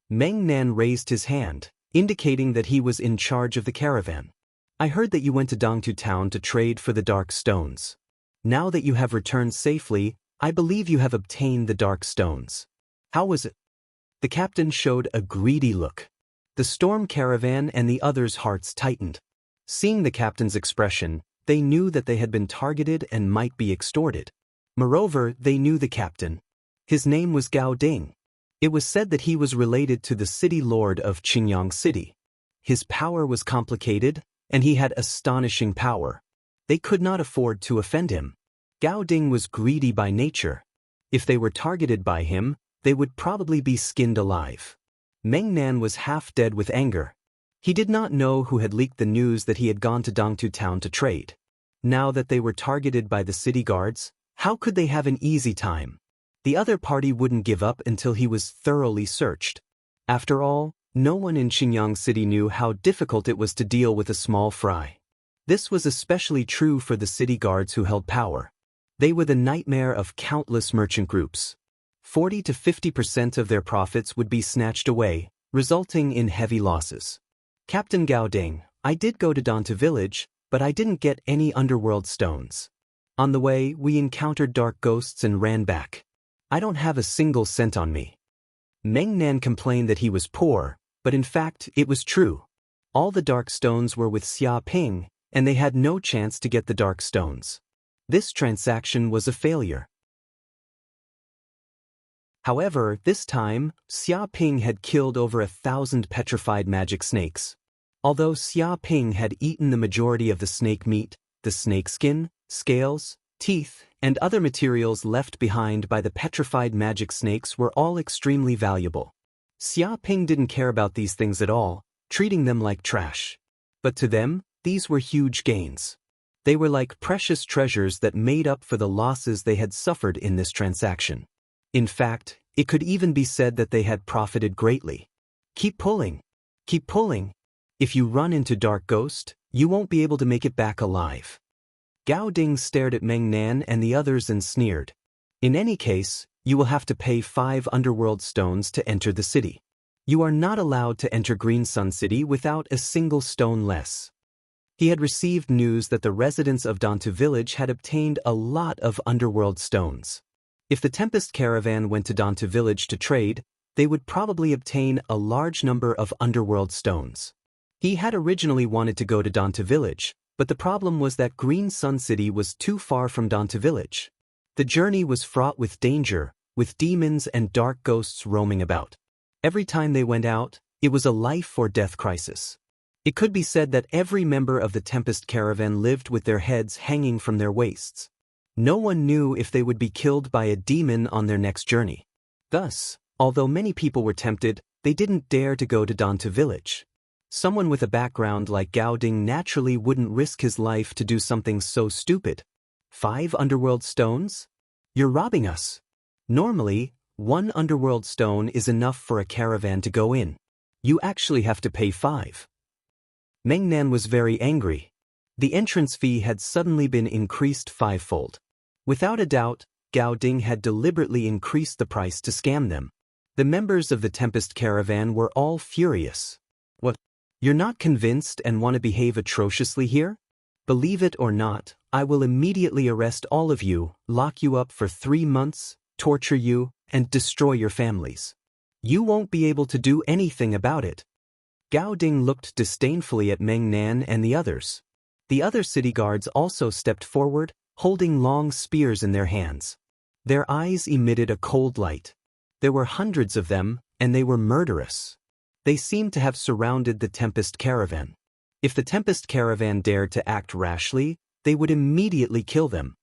Meng Nan raised his hand, indicating that he was in charge of the caravan. I heard that you went to Dongtu town to trade for the dark stones. Now that you have returned safely, I believe you have obtained the dark stones. How was it? The captain showed a greedy look. The storm caravan and the others' hearts tightened. Seeing the captain's expression, they knew that they had been targeted and might be extorted. Moreover, they knew the captain. His name was Gao Ding. It was said that he was related to the city lord of Qingyang City. His power was complicated, and he had astonishing power. They could not afford to offend him. Gao Ding was greedy by nature. If they were targeted by him, they would probably be skinned alive. Meng Nan was half dead with anger. He did not know who had leaked the news that he had gone to Dongtu town to trade. Now that they were targeted by the city guards, how could they have an easy time? The other party wouldn't give up until he was thoroughly searched. After all, no one in Qingyang City knew how difficult it was to deal with a small fry. This was especially true for the city guards who held power. They were the nightmare of countless merchant groups. 40 to 50% of their profits would be snatched away, resulting in heavy losses. Captain Gao Ding, I did go to Dongtu village, but I didn't get any underworld stones. On the way, we encountered dark ghosts and ran back. I don't have a single cent on me. Meng Nan complained that he was poor, but in fact, it was true. All the dark stones were with Xia Ping, and they had no chance to get the dark stones. This transaction was a failure. However, this time, Xia Ping had killed over 1,000 petrified magic snakes. Although Xia Ping had eaten the majority of the snake meat, the snake skin, scales, teeth, and other materials left behind by the petrified magic snakes were all extremely valuable. Xia Ping didn't care about these things at all, treating them like trash. But to them, these were huge gains. They were like precious treasures that made up for the losses they had suffered in this transaction. In fact, it could even be said that they had profited greatly. Keep pulling. Keep pulling. If you run into Dark Ghost, you won't be able to make it back alive. Gao Ding stared at Meng Nan and the others and sneered. In any case, you will have to pay 5 underworld stones to enter the city. You are not allowed to enter Green Sun City without a single stone less. He had received news that the residents of Dongtu village had obtained a lot of underworld stones. If the Tempest caravan went to Dongtu village to trade, they would probably obtain a large number of underworld stones. He had originally wanted to go to Dongtu village, but the problem was that Green Sun City was too far from Dongtu village. The journey was fraught with danger, with demons and dark ghosts roaming about. Every time they went out, it was a life-or-death crisis. It could be said that every member of the Tempest caravan lived with their heads hanging from their waists. No one knew if they would be killed by a demon on their next journey. Thus, although many people were tempted, they didn't dare to go to Dongtu village. Someone with a background like Gao Ding naturally wouldn't risk his life to do something so stupid. 5 underworld stones? You're robbing us. Normally, 1 underworld stone is enough for a caravan to go in. You actually have to pay 5. Meng Nan was very angry. The entrance fee had suddenly been increased 5-fold. Without a doubt, Gao Ding had deliberately increased the price to scam them. The members of the Tempest Caravan were all furious. What? You're not convinced and want to behave atrociously here? Believe it or not, I will immediately arrest all of you, lock you up for 3 months, torture you, and destroy your families. You won't be able to do anything about it. Gao Ding looked disdainfully at Meng Nan and the others. The other city guards also stepped forward, holding long spears in their hands. Their eyes emitted a cold light. There were hundreds of them, and they were murderous. They seemed to have surrounded the Tempest Caravan. If the Tempest Caravan dared to act rashly, they would immediately kill them.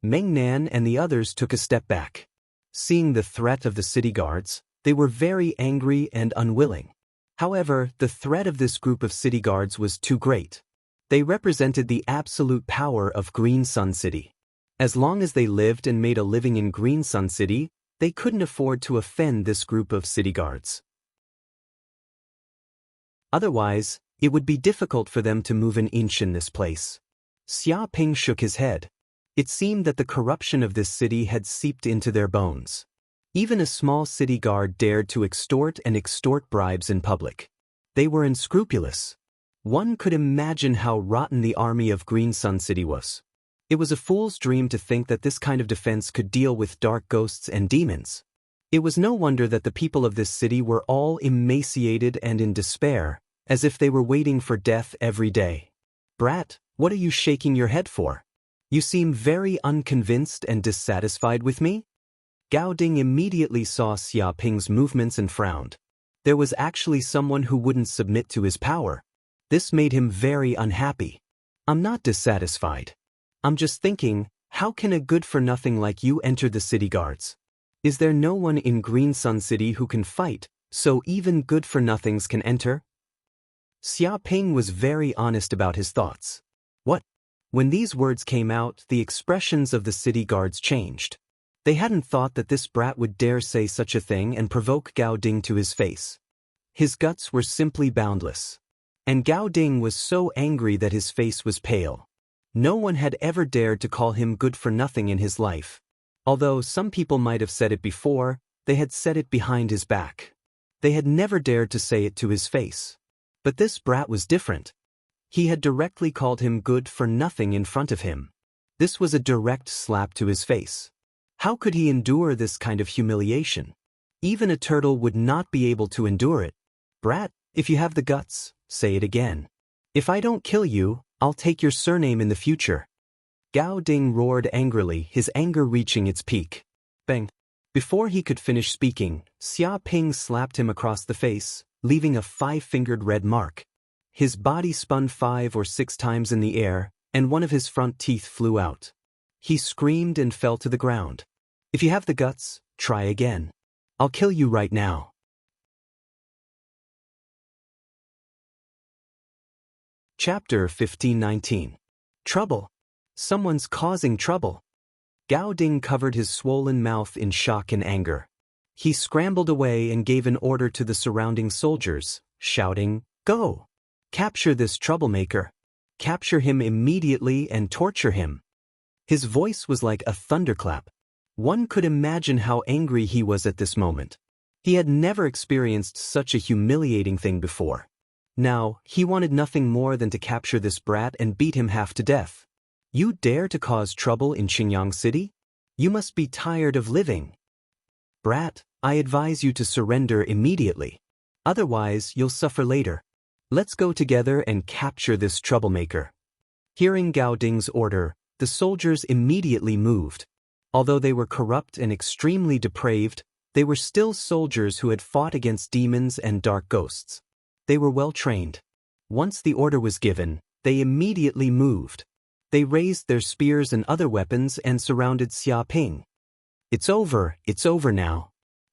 Meng Nan and the others took a step back. Seeing the threat of the city guards, they were very angry and unwilling. However, the threat of this group of city guards was too great. They represented the absolute power of Green Sun City. As long as they lived and made a living in Green Sun City, they couldn't afford to offend this group of city guards. Otherwise, it would be difficult for them to move an inch in this place. Xia Ping shook his head. It seemed that the corruption of this city had seeped into their bones. Even a small city guard dared to extort bribes in public. They were unscrupulous. One could imagine how rotten the army of Green Sun City was. It was a fool's dream to think that this kind of defense could deal with dark ghosts and demons. It was no wonder that the people of this city were all emaciated and in despair, as if they were waiting for death every day. Brat, what are you shaking your head for? You seem very unconvinced and dissatisfied with me? Gao Ding immediately saw Xia Ping's movements and frowned. There was actually someone who wouldn't submit to his power. This made him very unhappy. I'm not dissatisfied. I'm just thinking, how can a good-for-nothing like you enter the city guards? Is there no one in Green Sun City who can fight, so even good-for-nothings can enter? Xia Ping was very honest about his thoughts. What? When these words came out, the expressions of the city guards changed. They hadn't thought that this brat would dare say such a thing and provoke Gao Ding to his face. His guts were simply boundless. And Gao Ding was so angry that his face was pale. No one had ever dared to call him good for nothing in his life. Although some people might have said it before, they had said it behind his back. They had never dared to say it to his face. But this brat was different. He had directly called him good for nothing in front of him. This was a direct slap to his face. How could he endure this kind of humiliation? Even a turtle would not be able to endure it. Brat, if you have the guts, say it again. If I don't kill you, I'll take your surname in the future. Gao Ding roared angrily, his anger reaching its peak. Bang! Before he could finish speaking, Xia Ping slapped him across the face, leaving a 5-fingered red mark. His body spun 5 or 6 times in the air, and one of his front teeth flew out. He screamed and fell to the ground. If you have the guts, try again. I'll kill you right now. Chapter 1519. Trouble. Someone's causing trouble. Gao Ding covered his swollen mouth in shock and anger. He scrambled away and gave an order to the surrounding soldiers, shouting, "Go! Capture this troublemaker. Capture him immediately and torture him." His voice was like a thunderclap. One could imagine how angry he was at this moment. He had never experienced such a humiliating thing before. Now, he wanted nothing more than to capture this brat and beat him half to death. You dare to cause trouble in Qingyang City? You must be tired of living. Brat, I advise you to surrender immediately. Otherwise, you'll suffer later. Let's go together and capture this troublemaker. Hearing Gao Ding's order, the soldiers immediately moved. Although they were corrupt and extremely depraved, they were still soldiers who had fought against demons and dark ghosts. They were well trained. Once the order was given, they immediately moved. They raised their spears and other weapons and surrounded Xia Ping. It's over now.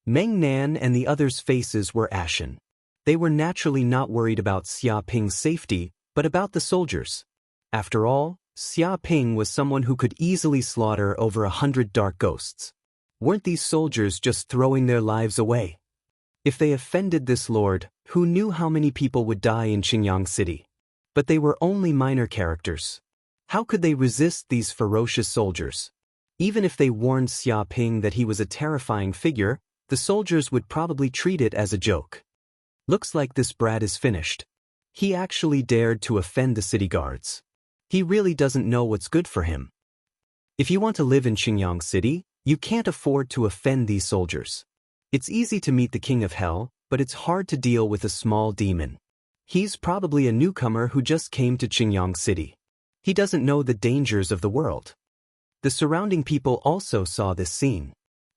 Meng Nan and the others' faces were ashen. They were naturally not worried about Xia Ping's safety, but about the soldiers. After all, Xia Ping was someone who could easily slaughter over 100 dark ghosts. Weren't these soldiers just throwing their lives away? If they offended this lord, who knew how many people would die in Qingyang City? But they were only minor characters. How could they resist these ferocious soldiers? Even if they warned Xia Ping that he was a terrifying figure, the soldiers would probably treat it as a joke. Looks like this brat is finished. He actually dared to offend the city guards. He really doesn't know what's good for him. If you want to live in Qingyang City, you can't afford to offend these soldiers. It's easy to meet the king of hell, but it's hard to deal with a small demon. He's probably a newcomer who just came to Qingyang City. He doesn't know the dangers of the world. The surrounding people also saw this scene.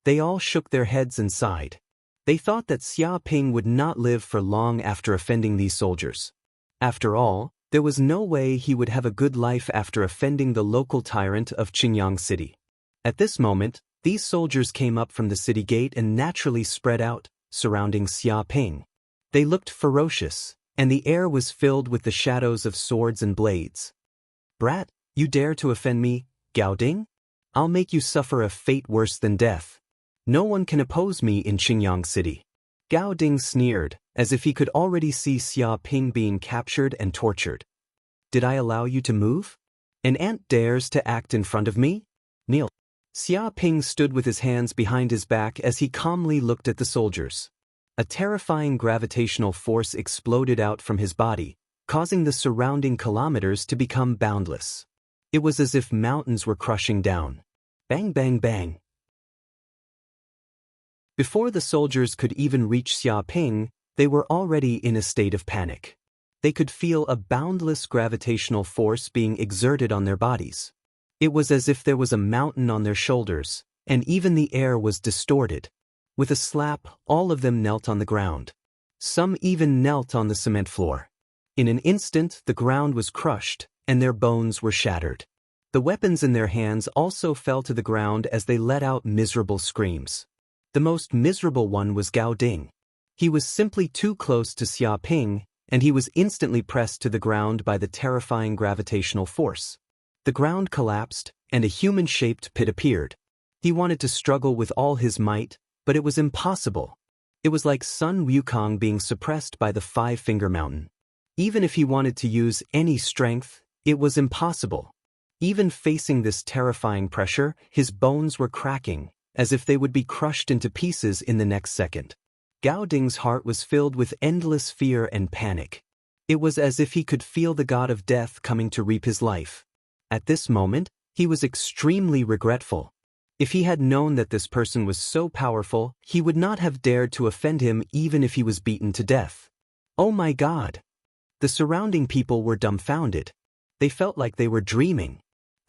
They all shook their heads and sighed. They thought that Xia Ping would not live for long after offending these soldiers. After all, there was no way he would have a good life after offending the local tyrant of Qingyang City. At this moment, these soldiers came up from the city gate and naturally spread out, surrounding Xia Ping. They looked ferocious, and the air was filled with the shadows of swords and blades. "Brat, you dare to offend me, Gao Ding? I'll make you suffer a fate worse than death. No one can oppose me in Qingyang City." Gao Ding sneered, as if he could already see Xia Ping being captured and tortured. "Did I allow you to move? An ant dares to act in front of me? Kneel." Xia Ping stood with his hands behind his back as he calmly looked at the soldiers. A terrifying gravitational force exploded out from his body, causing the surrounding kilometers to become boundless. It was as if mountains were crushing down. Bang, bang, bang. Before the soldiers could even reach Xia Ping, they were already in a state of panic. They could feel a boundless gravitational force being exerted on their bodies. It was as if there was a mountain on their shoulders, and even the air was distorted. With a slap, all of them knelt on the ground. Some even knelt on the cement floor. In an instant, the ground was crushed, and their bones were shattered. The weapons in their hands also fell to the ground as they let out miserable screams. The most miserable one was Gao Ding. He was simply too close to Xia Ping, and he was instantly pressed to the ground by the terrifying gravitational force. The ground collapsed, and a human-shaped pit appeared. He wanted to struggle with all his might, but it was impossible. It was like Sun Wukong being suppressed by the Five-Finger Mountain. Even if he wanted to use any strength, it was impossible. Even facing this terrifying pressure, his bones were cracking, as if they would be crushed into pieces in the next second. Gao Ding's heart was filled with endless fear and panic. It was as if he could feel the god of death coming to reap his life. At this moment, he was extremely regretful. If he had known that this person was so powerful, he would not have dared to offend him even if he was beaten to death. Oh my God! The surrounding people were dumbfounded. They felt like they were dreaming.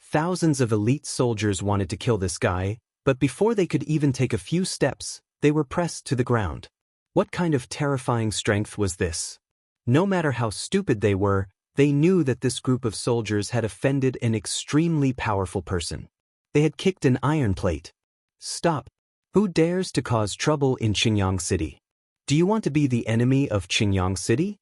Thousands of elite soldiers wanted to kill this guy, but before they could even take a few steps, they were pressed to the ground. What kind of terrifying strength was this? No matter how stupid they were, they knew that this group of soldiers had offended an extremely powerful person. They had kicked an iron plate. Stop! Who dares to cause trouble in Qingyang City? Do you want to be the enemy of Qingyang City?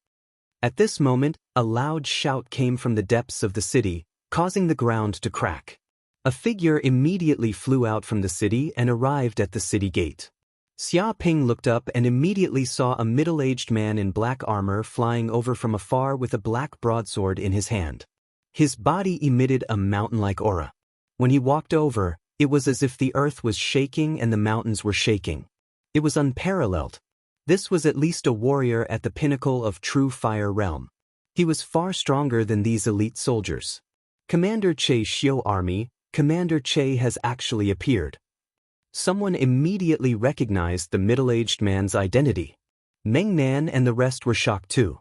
At this moment, a loud shout came from the depths of the city, causing the ground to crack. A figure immediately flew out from the city and arrived at the city gate. Xia Ping looked up and immediately saw a middle-aged man in black armor flying over from afar with a black broadsword in his hand. His body emitted a mountain-like aura. When he walked over, it was as if the earth was shaking and the mountains were shaking. It was unparalleled. This was at least a warrior at the pinnacle of true fire realm. He was far stronger than these elite soldiers. Commander Che Xiu Army, Commander Che has actually appeared. Someone immediately recognized the middle-aged man's identity. Meng Nan and the rest were shocked too.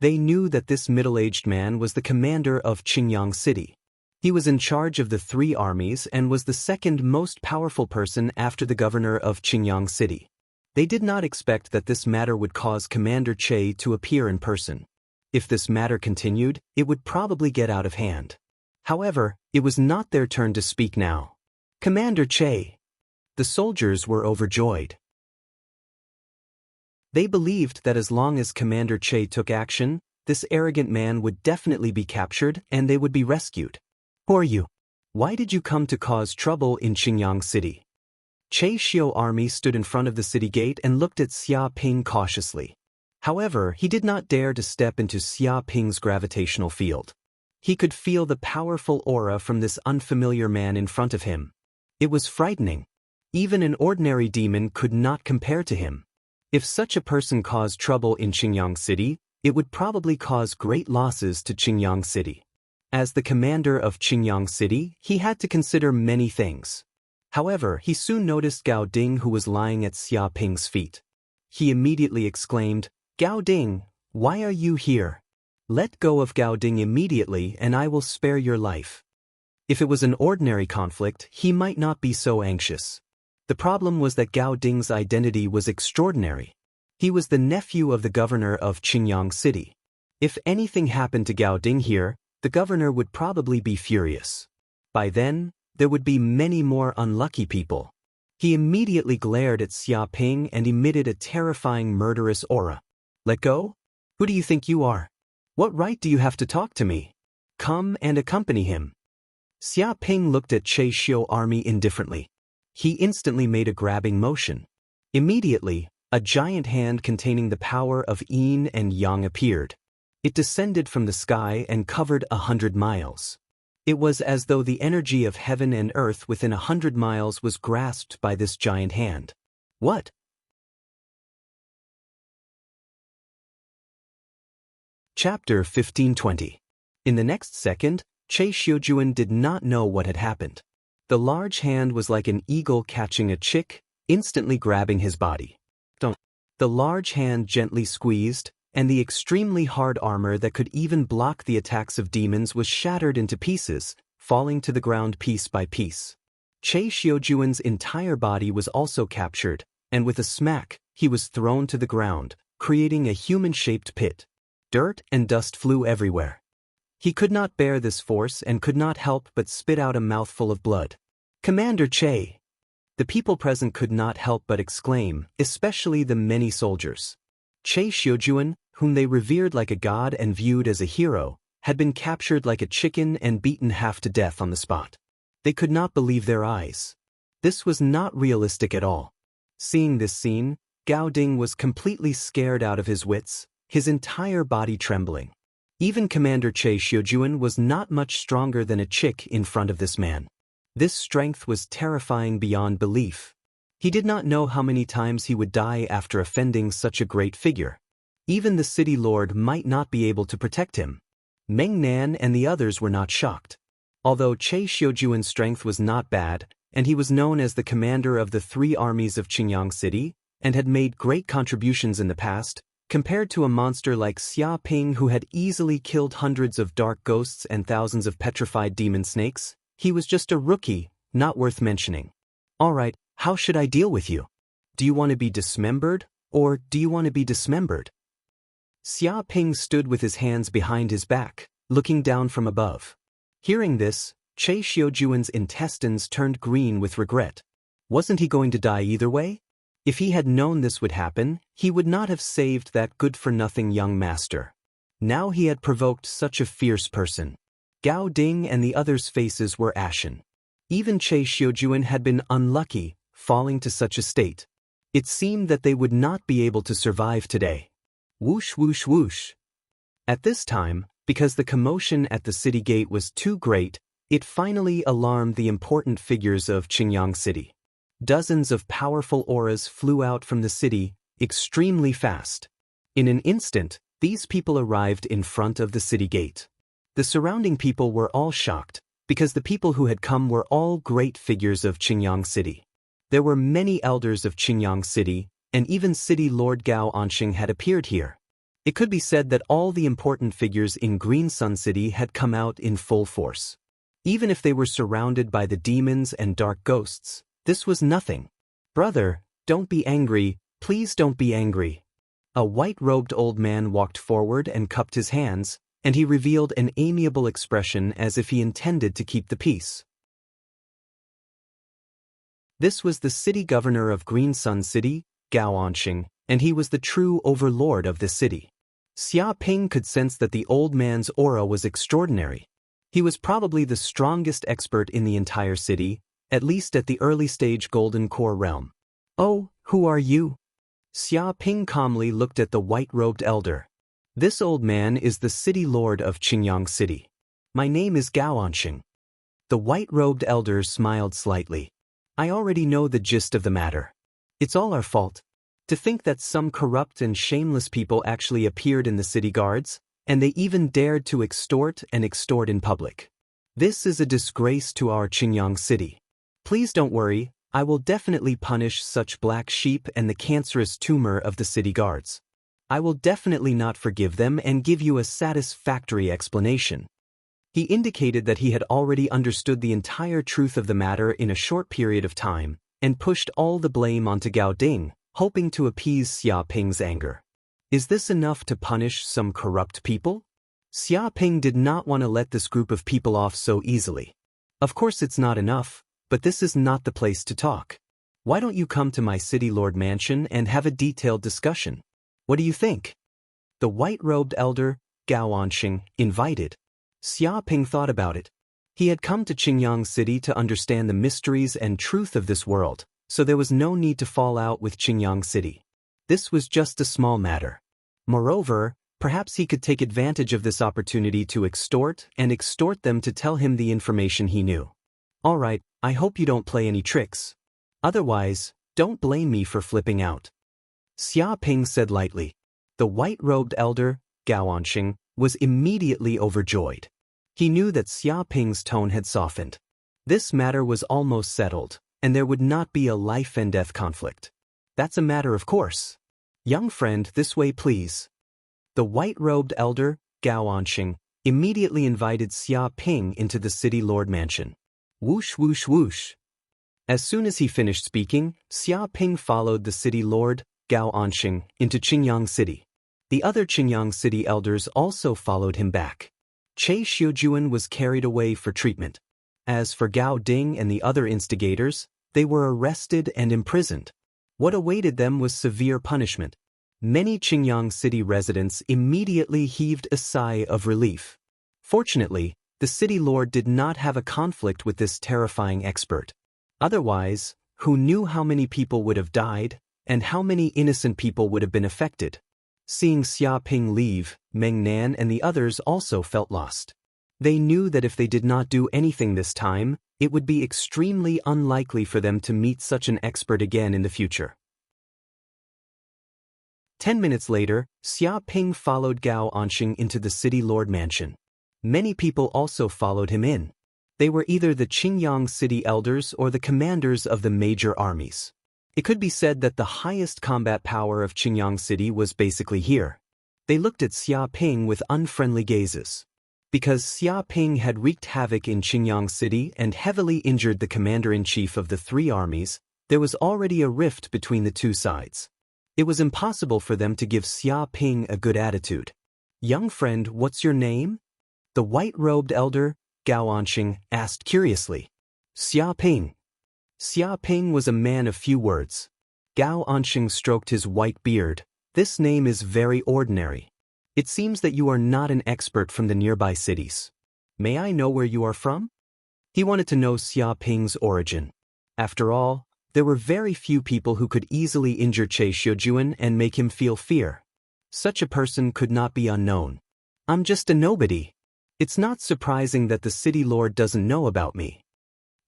They knew that this middle-aged man was the commander of Qingyang City. He was in charge of the three armies and was the second most powerful person after the governor of Qingyang City. They did not expect that this matter would cause Commander Che to appear in person. If this matter continued, it would probably get out of hand. However, it was not their turn to speak now. Commander Che! The soldiers were overjoyed. They believed that as long as Commander Che took action, this arrogant man would definitely be captured and they would be rescued. Who are you? Why did you come to cause trouble in Qingyang City? Che Xiu Army stood in front of the city gate and looked at Xia Ping cautiously. However, he did not dare to step into Xia Ping's gravitational field. He could feel the powerful aura from this unfamiliar man in front of him. It was frightening. Even an ordinary demon could not compare to him. If such a person caused trouble in Qingyang City, it would probably cause great losses to Qingyang City. As the commander of Qingyang City, he had to consider many things. However, he soon noticed Gao Ding, who was lying at Xia Ping's feet. He immediately exclaimed, "Gao Ding, why are you here? Let go of Gao Ding immediately and I will spare your life." If it was an ordinary conflict, he might not be so anxious. The problem was that Gao Ding's identity was extraordinary. He was the nephew of the governor of Qingyang City. If anything happened to Gao Ding here, the governor would probably be furious. By then, there would be many more unlucky people. He immediately glared at Xia Ping and emitted a terrifying murderous aura. "Let go? Who do you think you are? What right do you have to talk to me? Come and accompany him." Xia Ping looked at Che Xiu army indifferently. He instantly made a grabbing motion. Immediately, a giant hand containing the power of yin and yang appeared. It descended from the sky and covered 100 miles. It was as though the energy of heaven and earth within 100 miles was grasped by this giant hand. What? Chapter 1520. In the next second, Che Xiujuan did not know what had happened. The large hand was like an eagle catching a chick, instantly grabbing his body. The large hand gently squeezed, and the extremely hard armor that could even block the attacks of demons was shattered into pieces, falling to the ground piece by piece. Che Xiujuan's entire body was also captured, and with a smack, he was thrown to the ground, creating a human-shaped pit. Dirt and dust flew everywhere. He could not bear this force and could not help but spit out a mouthful of blood. "Commander Che!" The people present could not help but exclaim, especially the many soldiers. Che Xiujuan, whom they revered like a god and viewed as a hero, had been captured like a chicken and beaten half to death on the spot. They could not believe their eyes. This was not realistic at all. Seeing this scene, Gao Ding was completely scared out of his wits, his entire body trembling. Even Commander Che Xiujuan was not much stronger than a chick in front of this man. This strength was terrifying beyond belief. He did not know how many times he would die after offending such a great figure. Even the city lord might not be able to protect him. Meng Nan and the others were not shocked. Although Che Xiujuan's strength was not bad, and he was known as the commander of the 3 armies of Qingyang City, and had made great contributions in the past, compared to a monster like Xia Ping who had easily killed hundreds of dark ghosts and thousands of petrified demon snakes, he was just a rookie, not worth mentioning. "Alright, how should I deal with you? Do you want to be dismembered, or do you want to be dismembered?" Xia Ping stood with his hands behind his back, looking down from above. Hearing this, Che Xiujuan's intestines turned green with regret. Wasn't he going to die either way? If he had known this would happen, he would not have saved that good-for-nothing young master. Now he had provoked such a fierce person. Gao Ding and the others' faces were ashen. Even Che Xiujuan had been unlucky, falling to such a state. It seemed that they would not be able to survive today. Whoosh whoosh whoosh. At this time, because the commotion at the city gate was too great, it finally alarmed the important figures of Qingyang City. Dozens of powerful auras flew out from the city, extremely fast. In an instant, these people arrived in front of the city gate. The surrounding people were all shocked, because the people who had come were all great figures of Qingyang City. There were many elders of Qingyang City, and even City Lord Gao Anqing had appeared here. It could be said that all the important figures in Green Sun City had come out in full force. Even if they were surrounded by the demons and dark ghosts, this was nothing. "Brother, don't be angry, please don't be angry." A white-robed old man walked forward and cupped his hands, and he revealed an amiable expression as if he intended to keep the peace. This was the city governor of Green Sun City, Gao Anqing, and he was the true overlord of the city. Xia Ping could sense that the old man's aura was extraordinary. He was probably the strongest expert in the entire city, at least at the early stage Golden Core realm. "Oh, who are you?" Xia Ping calmly looked at the white-robed elder. "This old man is the city lord of Qingyang City. My name is Gao Anqing." The white-robed elder smiled slightly. I already know the gist of the matter. It's all our fault. To think that some corrupt and shameless people actually appeared in the city guards, and they even dared to extort in public. This is a disgrace to our Qingyang city. Please don't worry, I will definitely punish such black sheep and the cancerous tumor of the city guards. I will definitely not forgive them and give you a satisfactory explanation. He indicated that he had already understood the entire truth of the matter in a short period of time, and pushed all the blame onto Gao Ding, hoping to appease Xia Ping's anger. Is this enough to punish some corrupt people? Xia Ping did not want to let this group of people off so easily. Of course it's not enough, but this is not the place to talk. Why don't you come to my city lord mansion and have a detailed discussion? What do you think? The white-robed elder, Gao Anxing, invited. Xia Ping thought about it. He had come to Qingyang City to understand the mysteries and truth of this world, so there was no need to fall out with Qingyang City. This was just a small matter. Moreover, perhaps he could take advantage of this opportunity to extort them to tell him the information he knew. All right, I hope you don't play any tricks. Otherwise, don't blame me for flipping out. Xia Ping said lightly. The white-robed elder, Gao Anxing, was immediately overjoyed. He knew that Xia Ping's tone had softened. This matter was almost settled, and there would not be a life-and-death conflict. That's a matter of course. Young friend, this way please. The white-robed elder, Gao Anxing, immediately invited Xia Ping into the city lord mansion. Whoosh whoosh whoosh. As soon as he finished speaking, Xia Ping followed the city lord, Gao Anxing, into Qingyang City. The other Qingyang City elders also followed him back. Che Xiujuan was carried away for treatment. As for Gao Ding and the other instigators, they were arrested and imprisoned. What awaited them was severe punishment. Many Qingyang City residents immediately heaved a sigh of relief. Fortunately, the city lord did not have a conflict with this terrifying expert. Otherwise, who knew how many people would have died, and how many innocent people would have been affected? Seeing Xia Ping leave, Meng Nan and the others also felt lost. They knew that if they did not do anything this time, it would be extremely unlikely for them to meet such an expert again in the future. 10 minutes later, Xia Ping followed Gao Anxing into the city lord mansion. Many people also followed him in. They were either the Qingyang City elders or the commanders of the major armies. It could be said that the highest combat power of Qingyang City was basically here. They looked at Xia Ping with unfriendly gazes. Because Xia Ping had wreaked havoc in Qingyang City and heavily injured the commander-in-chief of the three armies, there was already a rift between the two sides. It was impossible for them to give Xia Ping a good attitude. Young friend, what's your name? The white-robed elder, Gao Anxing, asked curiously. Xia Ping. Xia Ping was a man of few words. Gao Anxing stroked his white beard. This name is very ordinary. It seems that you are not an expert from the nearby cities. May I know where you are from? He wanted to know Xia Ping's origin. After all, there were very few people who could easily injure Che Xiujuan and make him feel fear. Such a person could not be unknown. I'm just a nobody. It's not surprising that the city lord doesn't know about me.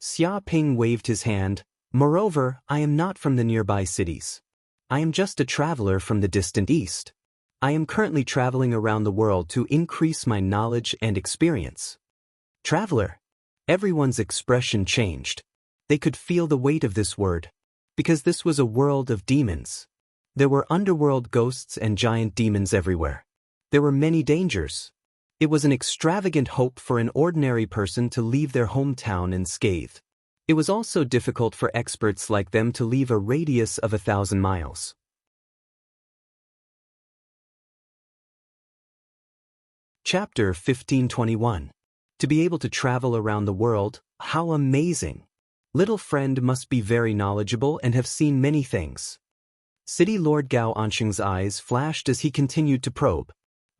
Xia Ping waved his hand. Moreover, I am not from the nearby cities. I am just a traveler from the distant east. I am currently traveling around the world to increase my knowledge and experience. Traveler. Everyone's expression changed. They could feel the weight of this word, because this was a world of demons. There were underworld ghosts and giant demons everywhere. There were many dangers. It was an extravagant hope for an ordinary person to leave their hometown unscathed. It was also difficult for experts like them to leave a radius of 1,000 miles. Chapter 1521. To be able to travel around the world, how amazing! Little friend must be very knowledgeable and have seen many things. City Lord Gao Anxing's eyes flashed as he continued to probe.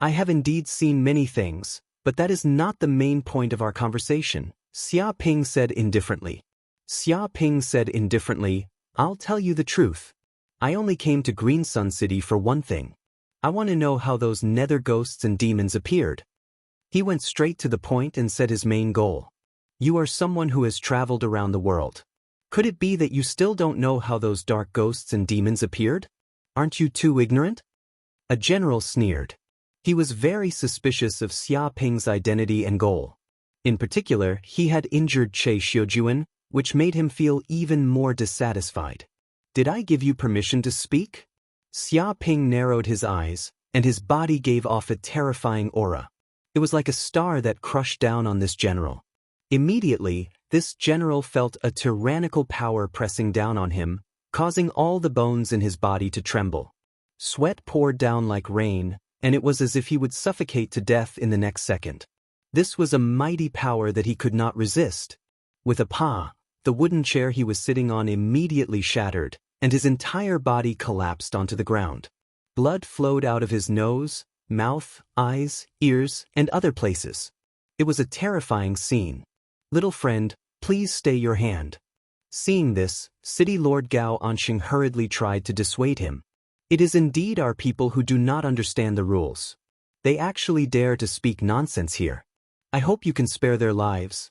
I have indeed seen many things, but that is not the main point of our conversation, Xia Ping said indifferently. Xia Ping said indifferently, I'll tell you the truth. I only came to Green Sun City for one thing. I want to know how those nether ghosts and demons appeared. He went straight to the point and said his main goal. You are someone who has traveled around the world. Could it be that you still don't know how those dark ghosts and demons appeared? Aren't you too ignorant? A general sneered. He was very suspicious of Xia Ping's identity and goal. In particular, he had injured Che Xiujuan, which made him feel even more dissatisfied. Did I give you permission to speak? Xia Ping narrowed his eyes, and his body gave off a terrifying aura. It was like a star that crushed down on this general. Immediately, this general felt a tyrannical power pressing down on him, causing all the bones in his body to tremble. Sweat poured down like rain, and it was as if he would suffocate to death in the next second. This was a mighty power that he could not resist. With a pa, the wooden chair he was sitting on immediately shattered, and his entire body collapsed onto the ground. Blood flowed out of his nose, mouth, eyes, ears, and other places. It was a terrifying scene. Little friend, please stay your hand. Seeing this, City Lord Gao Anxing hurriedly tried to dissuade him. It is indeed our people who do not understand the rules. They actually dare to speak nonsense here. I hope you can spare their lives.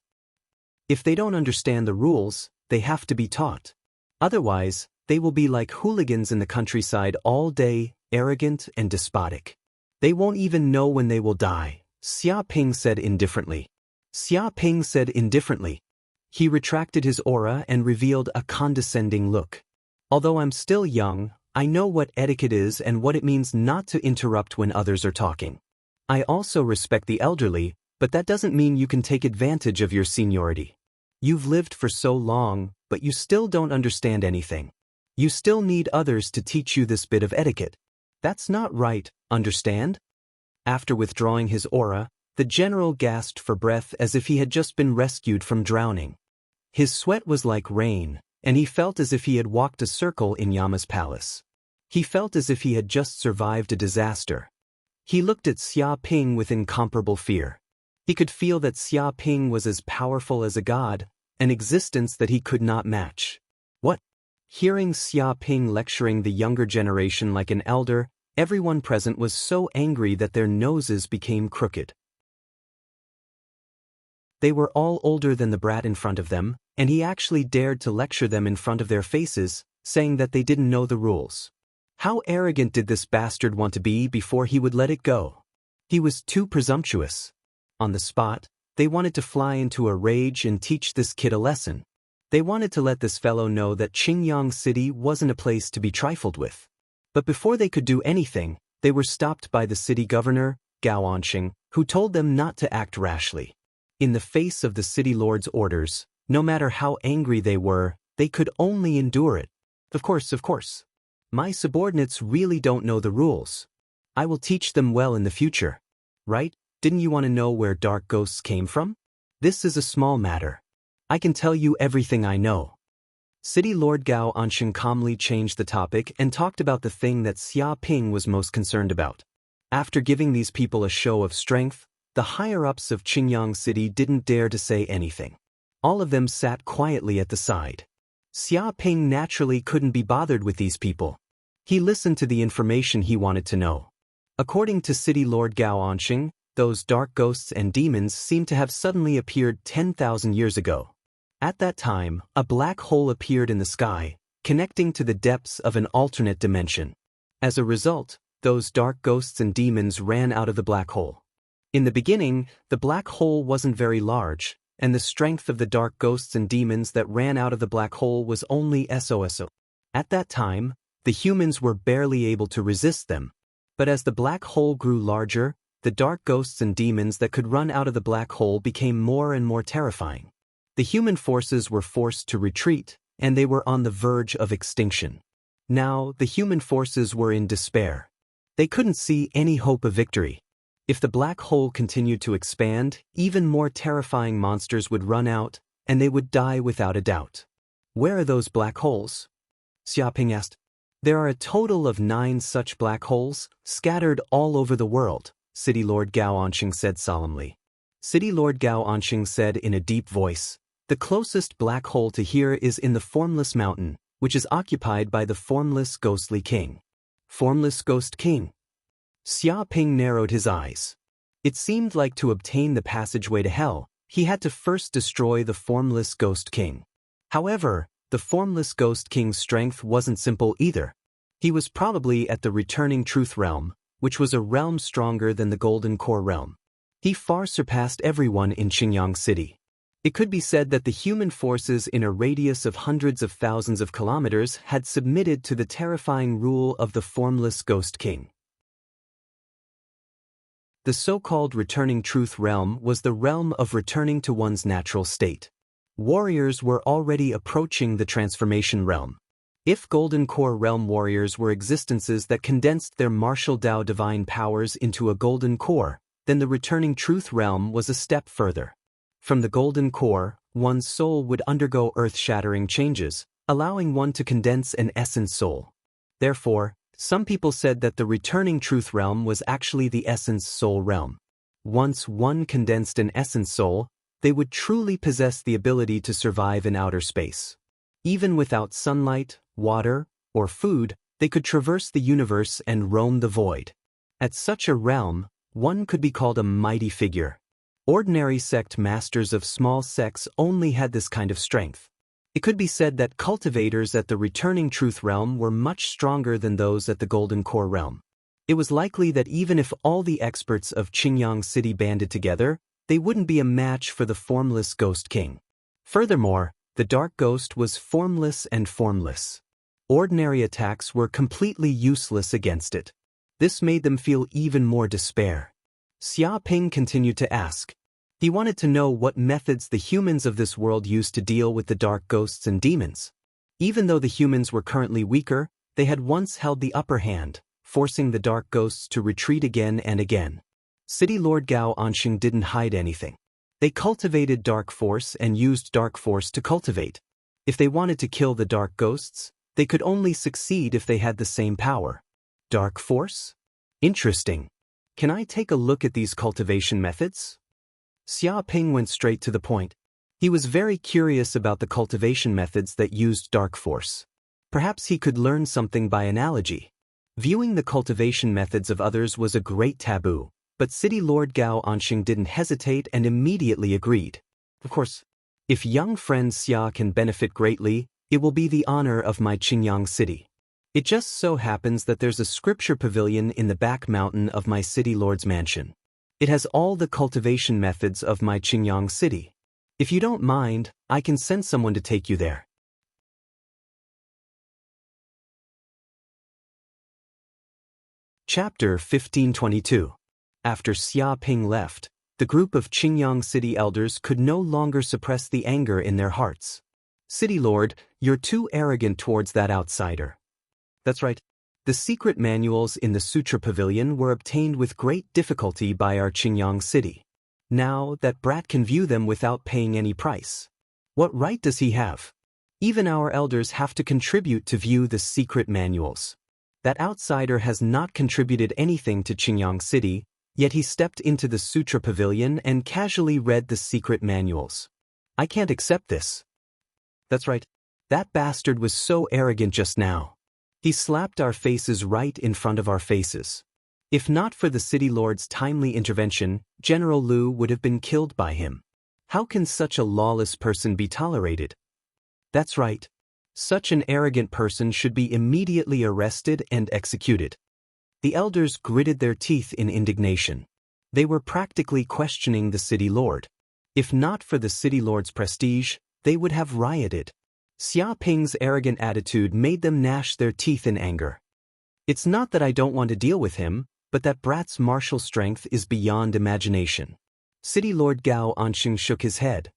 If they don't understand the rules, they have to be taught. Otherwise, they will be like hooligans in the countryside all day, arrogant and despotic. They won't even know when they will die, Xia Ping said indifferently. Xia Ping said indifferently. He retracted his aura and revealed a condescending look. Although I'm still young, I know what etiquette is and what it means not to interrupt when others are talking. I also respect the elderly, but that doesn't mean you can take advantage of your seniority. You've lived for so long, but you still don't understand anything. You still need others to teach you this bit of etiquette. That's not right, understand? After withdrawing his aura, the general gasped for breath as if he had just been rescued from drowning. His sweat was like rain, and he felt as if he had walked a circle in Yama's palace. He felt as if he had just survived a disaster. He looked at Xia Ping with incomparable fear. He could feel that Xia Ping was as powerful as a god, an existence that he could not match. What? Hearing Xia Ping lecturing the younger generation like an elder, everyone present was so angry that their noses became crooked. They were all older than the brat in front of them, and he actually dared to lecture them in front of their faces, saying that they didn't know the rules. How arrogant did this bastard want to be before he would let it go? He was too presumptuous. On the spot, they wanted to fly into a rage and teach this kid a lesson. They wanted to let this fellow know that Qingyang City wasn't a place to be trifled with. But before they could do anything, they were stopped by the city governor, Gao Anxing, who told them not to act rashly. In the face of the city lord's orders, no matter how angry they were, they could only endure it. Of course. My subordinates really don't know the rules. I will teach them well in the future. Right? Didn't you want to know where dark ghosts came from? This is a small matter. I can tell you everything I know. City Lord Gao Anxing calmly changed the topic and talked about the thing that Xia Ping was most concerned about. After giving these people a show of strength, the higher-ups of Qingyang City didn't dare to say anything. All of them sat quietly at the side. Xia Ping naturally couldn't be bothered with these people. He listened to the information he wanted to know. According to City Lord Gao Anxing, those dark ghosts and demons seemed to have suddenly appeared 10,000 years ago. At that time, a black hole appeared in the sky, connecting to the depths of an alternate dimension. As a result, those dark ghosts and demons ran out of the black hole. In the beginning, the black hole wasn't very large, and the strength of the dark ghosts and demons that ran out of the black hole was only so. At that time, the humans were barely able to resist them. But as the black hole grew larger, the dark ghosts and demons that could run out of the black hole became more and more terrifying. The human forces were forced to retreat, and they were on the verge of extinction. Now, the human forces were in despair. They couldn't see any hope of victory. If the black hole continued to expand, even more terrifying monsters would run out, and they would die without a doubt. Where are those black holes? Xia Ping asked. There are a total of 9 such black holes, scattered all over the world, City Lord Gao Anxing said solemnly. City Lord Gao Anxing said in a deep voice, the closest black hole to here is in the Formless Mountain, which is occupied by the Formless Ghostly King. Formless Ghost King? Xia Ping narrowed his eyes. It seemed like to obtain the passageway to hell, he had to first destroy the Formless Ghost King. However, the formless Ghost King's strength wasn't simple either. He was probably at the returning truth realm, which was a realm stronger than the Golden Core realm. He far surpassed everyone in Qingyang City. It could be said that the human forces in a radius of hundreds of thousands of kilometers had submitted to the terrifying rule of the formless Ghost King. The so-called returning truth realm was the realm of returning to one's natural state. Warriors were already approaching the transformation realm. If Golden Core realm warriors were existences that condensed their martial Dao divine powers into a Golden Core, then the returning truth realm was a step further. From the Golden Core, one's soul would undergo earth-shattering changes, allowing one to condense an essence soul. Therefore, some people said that the returning truth realm was actually the essence soul realm. Once one condensed an essence soul, they would truly possess the ability to survive in outer space. Even without sunlight, water, or food, they could traverse the universe and roam the void. At such a realm, one could be called a mighty figure. Ordinary sect masters of small sects only had this kind of strength. It could be said that cultivators at the returning truth realm were much stronger than those at the Golden Core realm. It was likely that even if all the experts of Qingyang City banded together, they wouldn't be a match for the formless Ghost King. Furthermore, the Dark Ghost was formless and formless. Ordinary attacks were completely useless against it. This made them feel even more despair. Xia Ping continued to ask. He wanted to know what methods the humans of this world used to deal with the dark ghosts and demons. Even though the humans were currently weaker, they had once held the upper hand, forcing the dark ghosts to retreat again and again. City Lord Gao Anxing didn't hide anything. They cultivated dark force and used dark force to cultivate. If they wanted to kill the dark ghosts, they could only succeed if they had the same power. Dark force? Interesting. Can I take a look at these cultivation methods? Xia Ping went straight to the point. He was very curious about the cultivation methods that used dark force. Perhaps he could learn something by analogy. Viewing the cultivation methods of others was a great taboo, but City Lord Gao Anxing didn't hesitate and immediately agreed. Of course, if young friend Xia can benefit greatly, it will be the honor of my Qingyang City. It just so happens that there's a scripture pavilion in the back mountain of my City Lord's mansion. It has all the cultivation methods of my Qingyang City. If you don't mind, I can send someone to take you there. Chapter 1522. After Xia Ping left, the group of Qingyang City elders could no longer suppress the anger in their hearts. City Lord, you're too arrogant towards that outsider. That's right. The secret manuals in the Sutra Pavilion were obtained with great difficulty by our Qingyang City. Now that brat can view them without paying any price. What right does he have? Even our elders have to contribute to view the secret manuals. That outsider has not contributed anything to Qingyang City, yet he stepped into the Sutra Pavilion and casually read the secret manuals. I can't accept this. That's right. That bastard was so arrogant just now. He slapped our faces right in front of our faces. If not for the City Lord's timely intervention, General Liu would have been killed by him. How can such a lawless person be tolerated? That's right. Such an arrogant person should be immediately arrested and executed. The elders gritted their teeth in indignation. They were practically questioning the City Lord. If not for the City Lord's prestige, they would have rioted. Xia Ping's arrogant attitude made them gnash their teeth in anger. It's not that I don't want to deal with him, but that brat's martial strength is beyond imagination. City Lord Gao Anxing shook his head.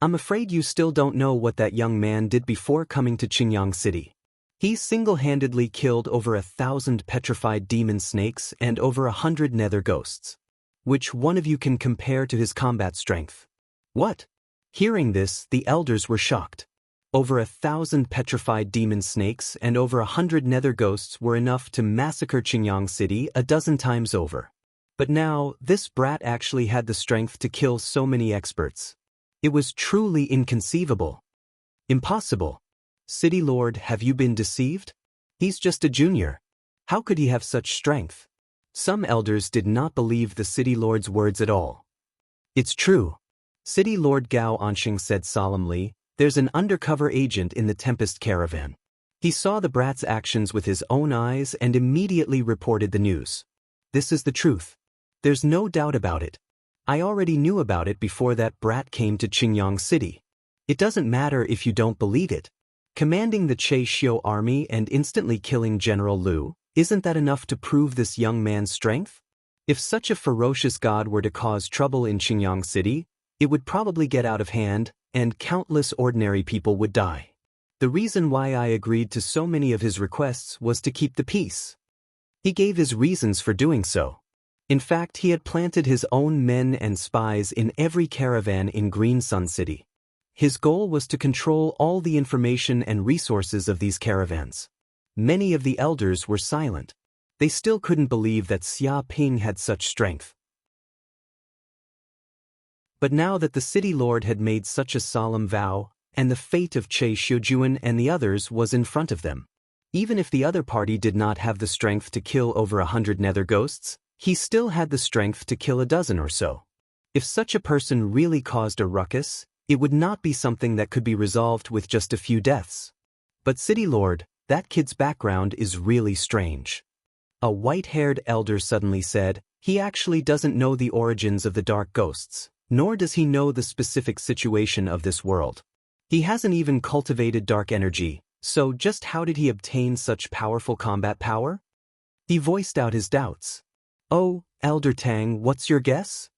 I'm afraid you still don't know what that young man did before coming to Qingyang City. He single-handedly killed over 1,000 petrified demon snakes and over 100 nether ghosts. Which one of you can compare to his combat strength? What? Hearing this, the elders were shocked. Over 1,000 petrified demon snakes and over 100 nether ghosts were enough to massacre Qingyang City a dozen times over. But now, this brat actually had the strength to kill so many experts. It was truly inconceivable. Impossible. City Lord, have you been deceived? He's just a junior. How could he have such strength? Some elders did not believe the City Lord's words at all. It's true. City Lord Gao Anxing said solemnly, There's an undercover agent in the Tempest caravan. He saw the brat's actions with his own eyes and immediately reported the news. This is the truth. There's no doubt about it. I already knew about it before that brat came to Qingyang City. It doesn't matter if you don't believe it. Commanding the Che Xiu army and instantly killing General Liu, isn't that enough to prove this young man's strength? If such a ferocious god were to cause trouble in Qingyang City, it would probably get out of hand, and countless ordinary people would die. The reason why I agreed to so many of his requests was to keep the peace. He gave his reasons for doing so. In fact, he had planted his own men and spies in every caravan in Green Sun City. His goal was to control all the information and resources of these caravans. Many of the elders were silent. They still couldn't believe that Xia Ping had such strength. But now that the city lord had made such a solemn vow, and the fate of Che Xiujuan and the others was in front of them, even if the other party did not have the strength to kill over 100 nether ghosts, he still had the strength to kill a dozen or so. If such a person really caused a ruckus, it would not be something that could be resolved with just a few deaths. But City Lord, that kid's background is really strange. A white-haired elder suddenly said, he actually doesn't know the origins of the dark ghosts, nor does he know the specific situation of this world. He hasn't even cultivated dark energy, so just how did he obtain such powerful combat power? He voiced out his doubts. Oh, Elder Tang, what's your guess?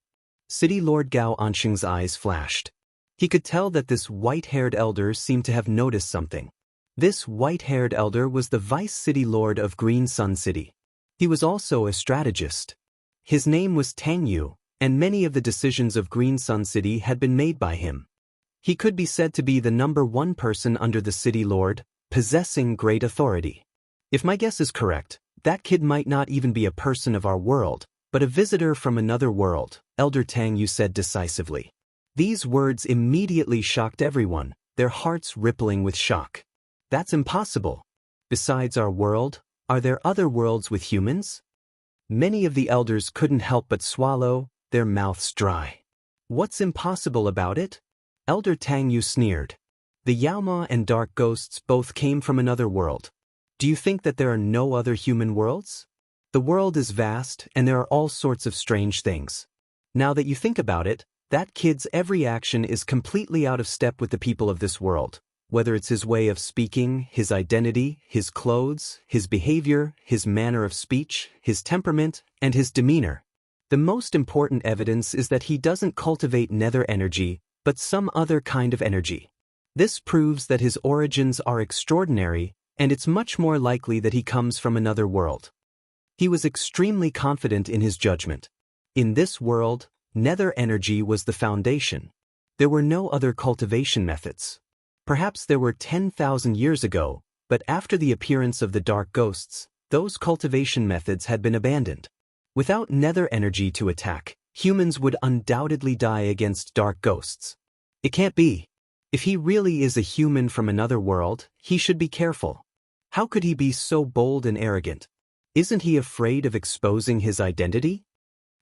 City Lord Gao Anqing's eyes flashed. He could tell that this white-haired elder seemed to have noticed something. This white-haired elder was the Vice City Lord of Green Sun City. He was also a strategist. His name was Tang Yu, and many of the decisions of Green Sun City had been made by him. He could be said to be the #1 person under the City Lord, possessing great authority. If my guess is correct, that kid might not even be a person of our world, but a visitor from another world, Elder Tang Yu said decisively. These words immediately shocked everyone, their hearts rippling with shock. That's impossible. Besides our world, are there other worlds with humans? Many of the elders couldn't help but swallow, their mouths dry. What's impossible about it? Elder Tang Yu sneered. The Yaoma and dark ghosts both came from another world. Do you think that there are no other human worlds? The world is vast, and there are all sorts of strange things. Now that you think about it, that kid's every action is completely out of step with the people of this world, whether it's his way of speaking, his identity, his clothes, his behavior, his manner of speech, his temperament, and his demeanor. The most important evidence is that he doesn't cultivate nether energy, but some other kind of energy. This proves that his origins are extraordinary, and it's much more likely that he comes from another world. He was extremely confident in his judgment. In this world, nether energy was the foundation. There were no other cultivation methods. Perhaps there were 10,000 years ago, but after the appearance of the dark ghosts, those cultivation methods had been abandoned. Without nether energy to attack, humans would undoubtedly die against dark ghosts. It can't be. If he really is a human from another world, he should be careful. How could he be so bold and arrogant? Isn't he afraid of exposing his identity?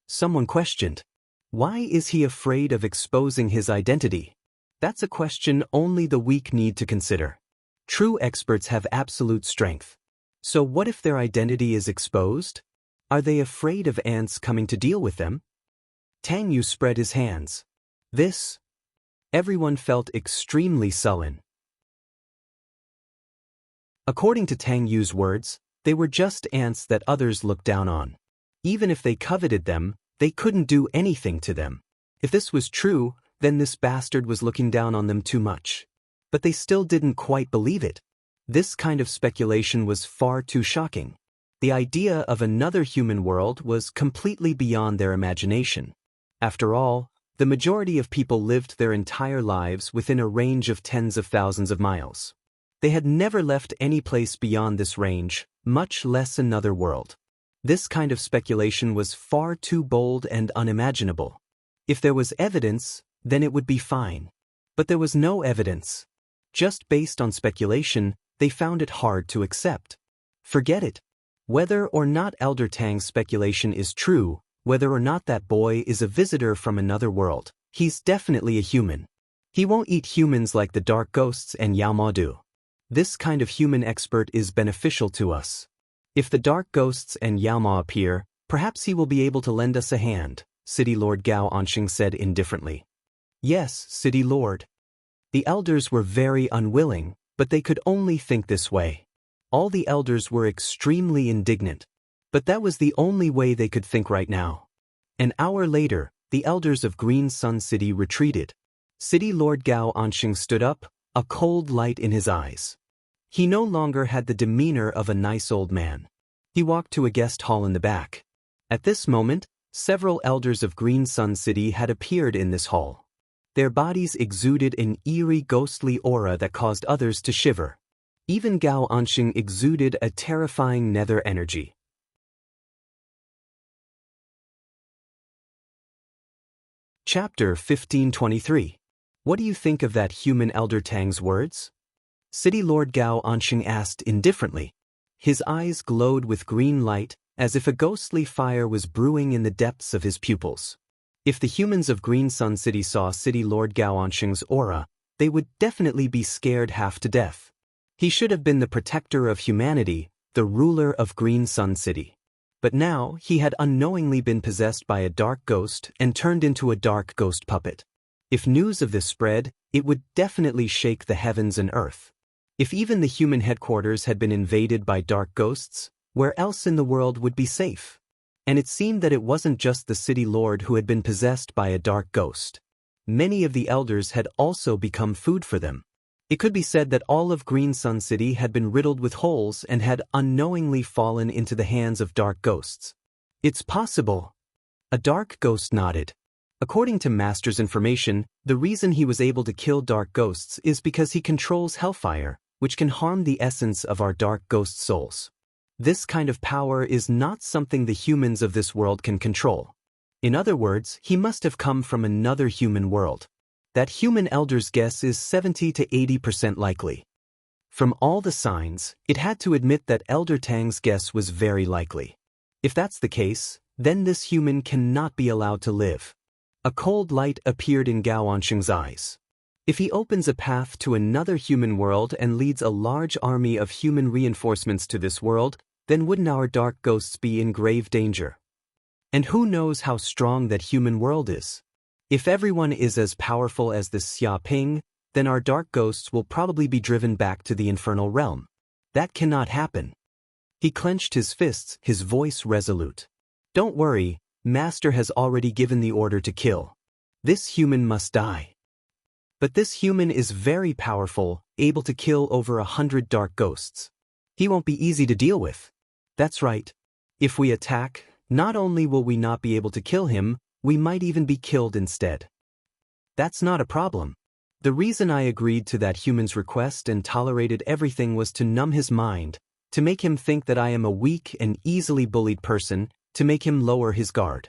Someone questioned. Why is he afraid of exposing his identity? That's a question only the weak need to consider. True experts have absolute strength. So what if their identity is exposed? Are they afraid of ants coming to deal with them? Tang Yu spread his hands. Everyone felt extremely sullen. According to Tang Yu's words, they were just ants that others looked down on. Even if they coveted them, they couldn't do anything to them. If this was true, then this bastard was looking down on them too much. But they still didn't quite believe it. This kind of speculation was far too shocking. The idea of another human world was completely beyond their imagination. After all, the majority of people lived their entire lives within a range of tens of thousands of miles. They had never left any place beyond this range, much less another world. This kind of speculation was far too bold and unimaginable. If there was evidence, then it would be fine. But there was no evidence. Just based on speculation, they found it hard to accept. Forget it. Whether or not Elder Tang's speculation is true, whether or not that boy is a visitor from another world, he's definitely a human. He won't eat humans like the dark ghosts and Yao do. This kind of human expert is beneficial to us. If the dark ghosts and Yao appear, perhaps he will be able to lend us a hand, City Lord Gao Anqing said indifferently. Yes, City Lord. The elders were very unwilling, but they could only think this way. All the elders were extremely indignant. But that was the only way they could think right now. An hour later, the elders of Green Sun City retreated. City Lord Gao Anqing stood up, a cold light in his eyes. He no longer had the demeanor of a nice old man. He walked to a guest hall in the back. At this moment, several elders of Green Sun City had appeared in this hall. Their bodies exuded an eerie ghostly aura that caused others to shiver. Even Gao Anqing exuded a terrifying nether energy. Chapter 1523. What do you think of that human elder Tang's words? City Lord Gao Anqing asked indifferently. His eyes glowed with green light, as if a ghostly fire was brewing in the depths of his pupils. If the humans of Green Sun City saw City Lord Gao Anqing's aura, they would definitely be scared half to death. He should have been the protector of humanity, the ruler of Green Sun City. But now he had unknowingly been possessed by a dark ghost and turned into a dark ghost puppet. If news of this spread, it would definitely shake the heavens and earth. If even the human headquarters had been invaded by dark ghosts, where else in the world would be safe? And it seemed that it wasn't just the city lord who had been possessed by a dark ghost. Many of the elders had also become food for them. It could be said that all of Green Sun City had been riddled with holes and had unknowingly fallen into the hands of dark ghosts. It's possible. A dark ghost nodded. According to Master's information, the reason he was able to kill dark ghosts is because he controls hellfire, which can harm the essence of our dark ghost souls. This kind of power is not something the humans of this world can control. In other words, he must have come from another human world. That human elder's guess is 70 to 80% likely. From all the signs, it had to admit that Elder Tang's guess was very likely. If that's the case, then this human cannot be allowed to live. A cold light appeared in Gao Anqing's eyes. If he opens a path to another human world and leads a large army of human reinforcements to this world, then wouldn't our dark ghosts be in grave danger? And who knows how strong that human world is? If everyone is as powerful as this Xia Ping, then our dark ghosts will probably be driven back to the infernal realm. That cannot happen. He clenched his fists, his voice resolute. Don't worry, Master has already given the order to kill. This human must die. But this human is very powerful, able to kill over 100 dark ghosts. He won't be easy to deal with. That's right. If we attack, not only will we not be able to kill him, we might even be killed instead. That's not a problem. The reason I agreed to that human's request and tolerated everything was to numb his mind, to make him think that I am a weak and easily bullied person, to make him lower his guard.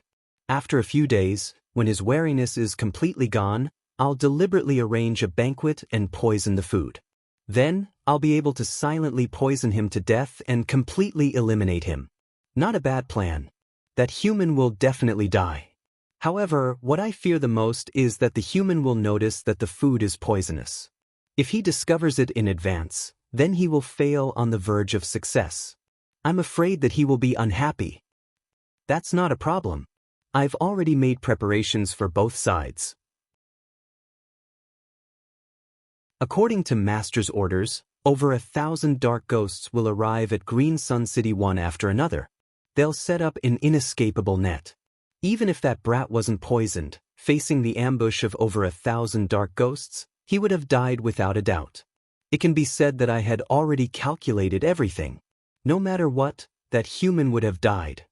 After a few days, when his wariness is completely gone, I'll deliberately arrange a banquet and poison the food. Then, I'll be able to silently poison him to death and completely eliminate him. Not a bad plan. That human will definitely die. However, what I fear the most is that the human will notice that the food is poisonous. If he discovers it in advance, then he will fail on the verge of success. I'm afraid that he will be unhappy. That's not a problem. I've already made preparations for both sides. According to Master's orders, over 1,000 dark ghosts will arrive at Green Sun City one after another. They'll set up an inescapable net. Even if that brat wasn't poisoned, facing the ambush of over 1,000 dark ghosts, he would have died without a doubt. It can be said that I had already calculated everything. No matter what, that human would have died.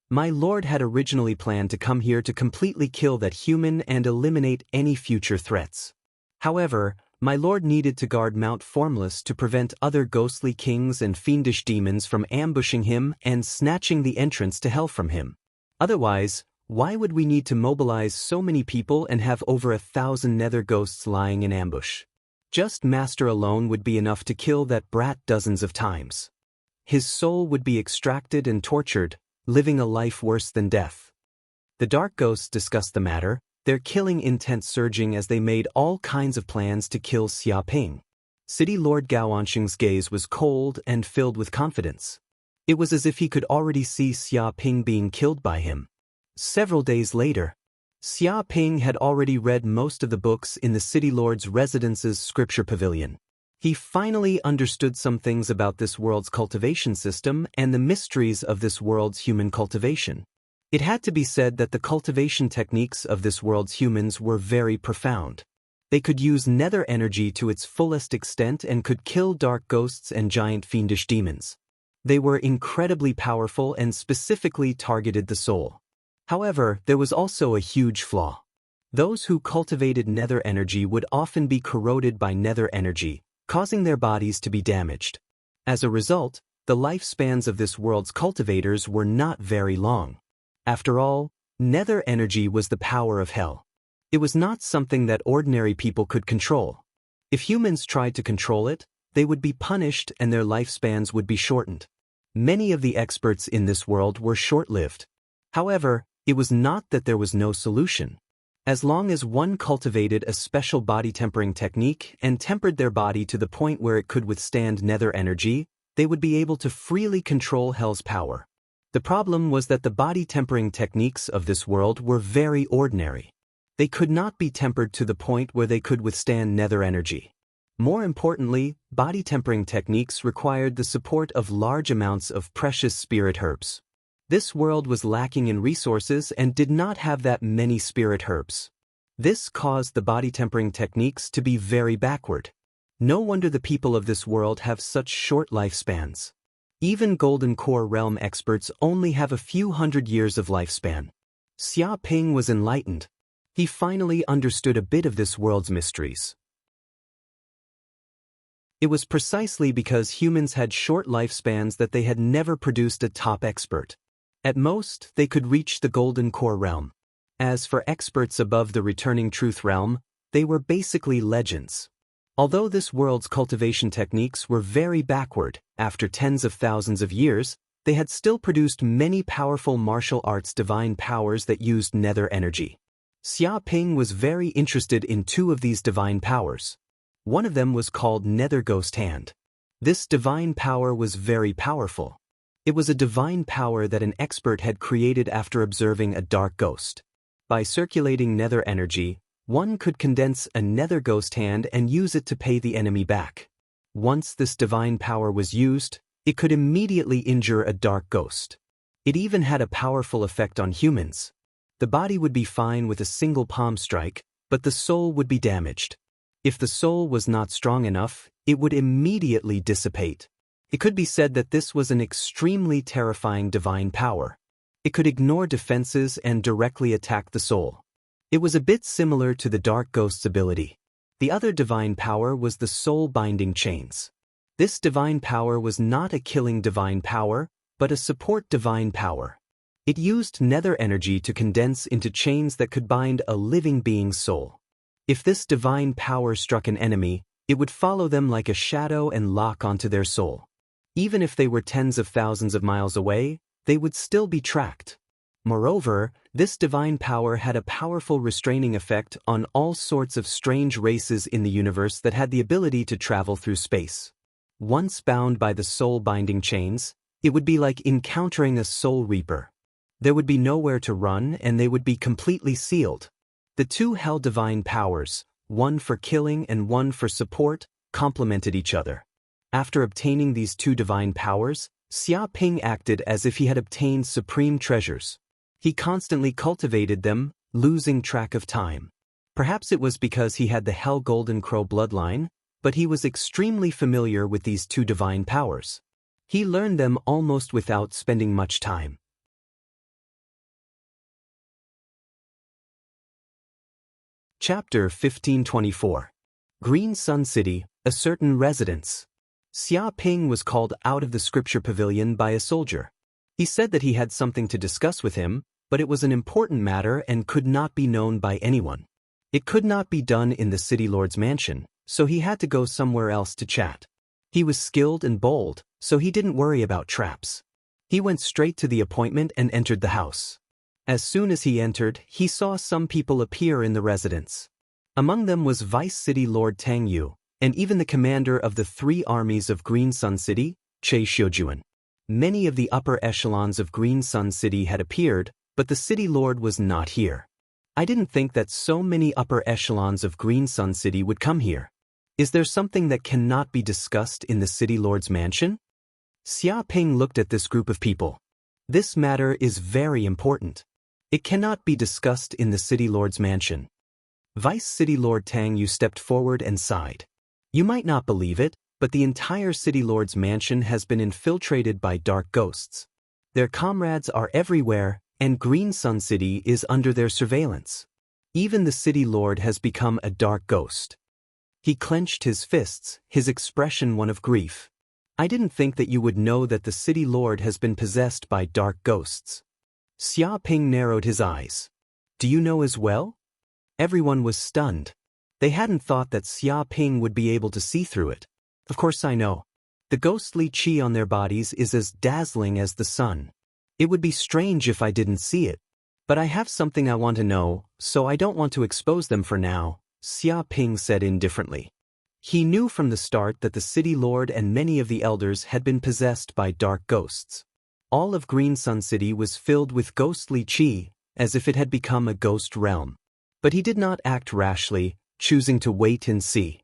My lord had originally planned to come here to completely kill that human and eliminate any future threats. However, my lord needed to guard Mount Formless to prevent other ghostly kings and fiendish demons from ambushing him and snatching the entrance to hell from him. Otherwise, why would we need to mobilize so many people and have over 1,000 nether ghosts lying in ambush? Just Master alone would be enough to kill that brat dozens of times. His soul would be extracted and tortured, living a life worse than death. The dark ghosts discussed the matter, their killing intent surging as they made all kinds of plans to kill Xia Ping. City Lord Gao Ansheng's gaze was cold and filled with confidence. It was as if he could already see Xia Ping being killed by him. Several days later, Xia Ping had already read most of the books in the City Lord's residence's scripture pavilion. He finally understood some things about this world's cultivation system and the mysteries of this world's human cultivation. It had to be said that the cultivation techniques of this world's humans were very profound. They could use nether energy to its fullest extent and could kill dark ghosts and giant fiendish demons. They were incredibly powerful and specifically targeted the soul. However, there was also a huge flaw. Those who cultivated nether energy would often be corroded by nether energy, causing their bodies to be damaged. As a result, the lifespans of this world's cultivators were not very long. After all, nether energy was the power of hell. It was not something that ordinary people could control. If humans tried to control it, they would be punished and their lifespans would be shortened. Many of the experts in this world were short-lived. However, it was not that there was no solution. As long as one cultivated a special body tempering technique and tempered their body to the point where it could withstand nether energy, they would be able to freely control hell's power. The problem was that the body tempering techniques of this world were very ordinary. They could not be tempered to the point where they could withstand nether energy. More importantly, body tempering techniques required the support of large amounts of precious spirit herbs. This world was lacking in resources and did not have that many spirit herbs. This caused the body tempering techniques to be very backward. No wonder the people of this world have such short lifespans. Even Golden Core Realm experts only have a few hundred years of lifespan. Xia Ping was enlightened. He finally understood a bit of this world's mysteries. It was precisely because humans had short lifespans that they had never produced a top expert. At most, they could reach the Golden Core Realm. As for experts above the Returning Truth Realm, they were basically legends. Although this world's cultivation techniques were very backward, after tens of thousands of years, they had still produced many powerful martial arts divine powers that used nether energy. Xia Ping was very interested in two of these divine powers. One of them was called Nether Ghost Hand. This divine power was very powerful. It was a divine power that an expert had created after observing a dark ghost. By circulating nether energy, one could condense a nether ghost hand and use it to pay the enemy back. Once this divine power was used, it could immediately injure a dark ghost. It even had a powerful effect on humans. The body would be fine with a single palm strike, but the soul would be damaged. If the soul was not strong enough, it would immediately dissipate. It could be said that this was an extremely terrifying divine power. It could ignore defenses and directly attack the soul. It was a bit similar to the Dark Ghost's ability. The other divine power was the soul-binding chains. This divine power was not a killing divine power, but a support divine power. It used nether energy to condense into chains that could bind a living being's soul. If this divine power struck an enemy, it would follow them like a shadow and lock onto their soul. Even if they were tens of thousands of miles away, they would still be tracked. Moreover, this divine power had a powerful restraining effect on all sorts of strange races in the universe that had the ability to travel through space. Once bound by the soul-binding chains, it would be like encountering a soul reaper. There would be nowhere to run and they would be completely sealed. The two hell divine powers, one for killing and one for support, complemented each other. After obtaining these two divine powers, Xia Ping acted as if he had obtained supreme treasures. He constantly cultivated them, losing track of time. Perhaps it was because he had the Hell Golden Crow bloodline, but he was extremely familiar with these two divine powers. He learned them almost without spending much time. Chapter 1524. Green Sun City, a certain residence. Xia Ping was called out of the scripture pavilion by a soldier. He said that he had something to discuss with him, but it was an important matter and could not be known by anyone. It could not be done in the city lord's mansion, so he had to go somewhere else to chat. He was skilled and bold, so he didn't worry about traps. He went straight to the appointment and entered the house. As soon as he entered, he saw some people appear in the residence. Among them was Vice City Lord Tang Yu, and even the commander of the 3 armies of Green Sun City, Che Xiujuan. Many of the upper echelons of Green Sun City had appeared, but the city lord was not here. I didn't think that so many upper echelons of Green Sun City would come here. Is there something that cannot be discussed in the city lord's mansion? Xia Ping looked at this group of people. This matter is very important. It cannot be discussed in the city lord's mansion. Vice City Lord Tang Yu stepped forward and sighed. You might not believe it, but the entire city lord's mansion has been infiltrated by dark ghosts. Their comrades are everywhere, and Green Sun City is under their surveillance. Even the city lord has become a dark ghost. He clenched his fists, his expression one of grief. I didn't think that you would know that the city lord has been possessed by dark ghosts. Xia Ping narrowed his eyes. Do you know as well? Everyone was stunned. They hadn't thought that Xia Ping would be able to see through it. Of course I know. The ghostly qi on their bodies is as dazzling as the sun. It would be strange if I didn't see it. But I have something I want to know, so I don't want to expose them for now, Xia Ping said indifferently. He knew from the start that the city lord and many of the elders had been possessed by dark ghosts. All of Green Sun City was filled with ghostly qi, as if it had become a ghost realm. But he did not act rashly, choosing to wait and see.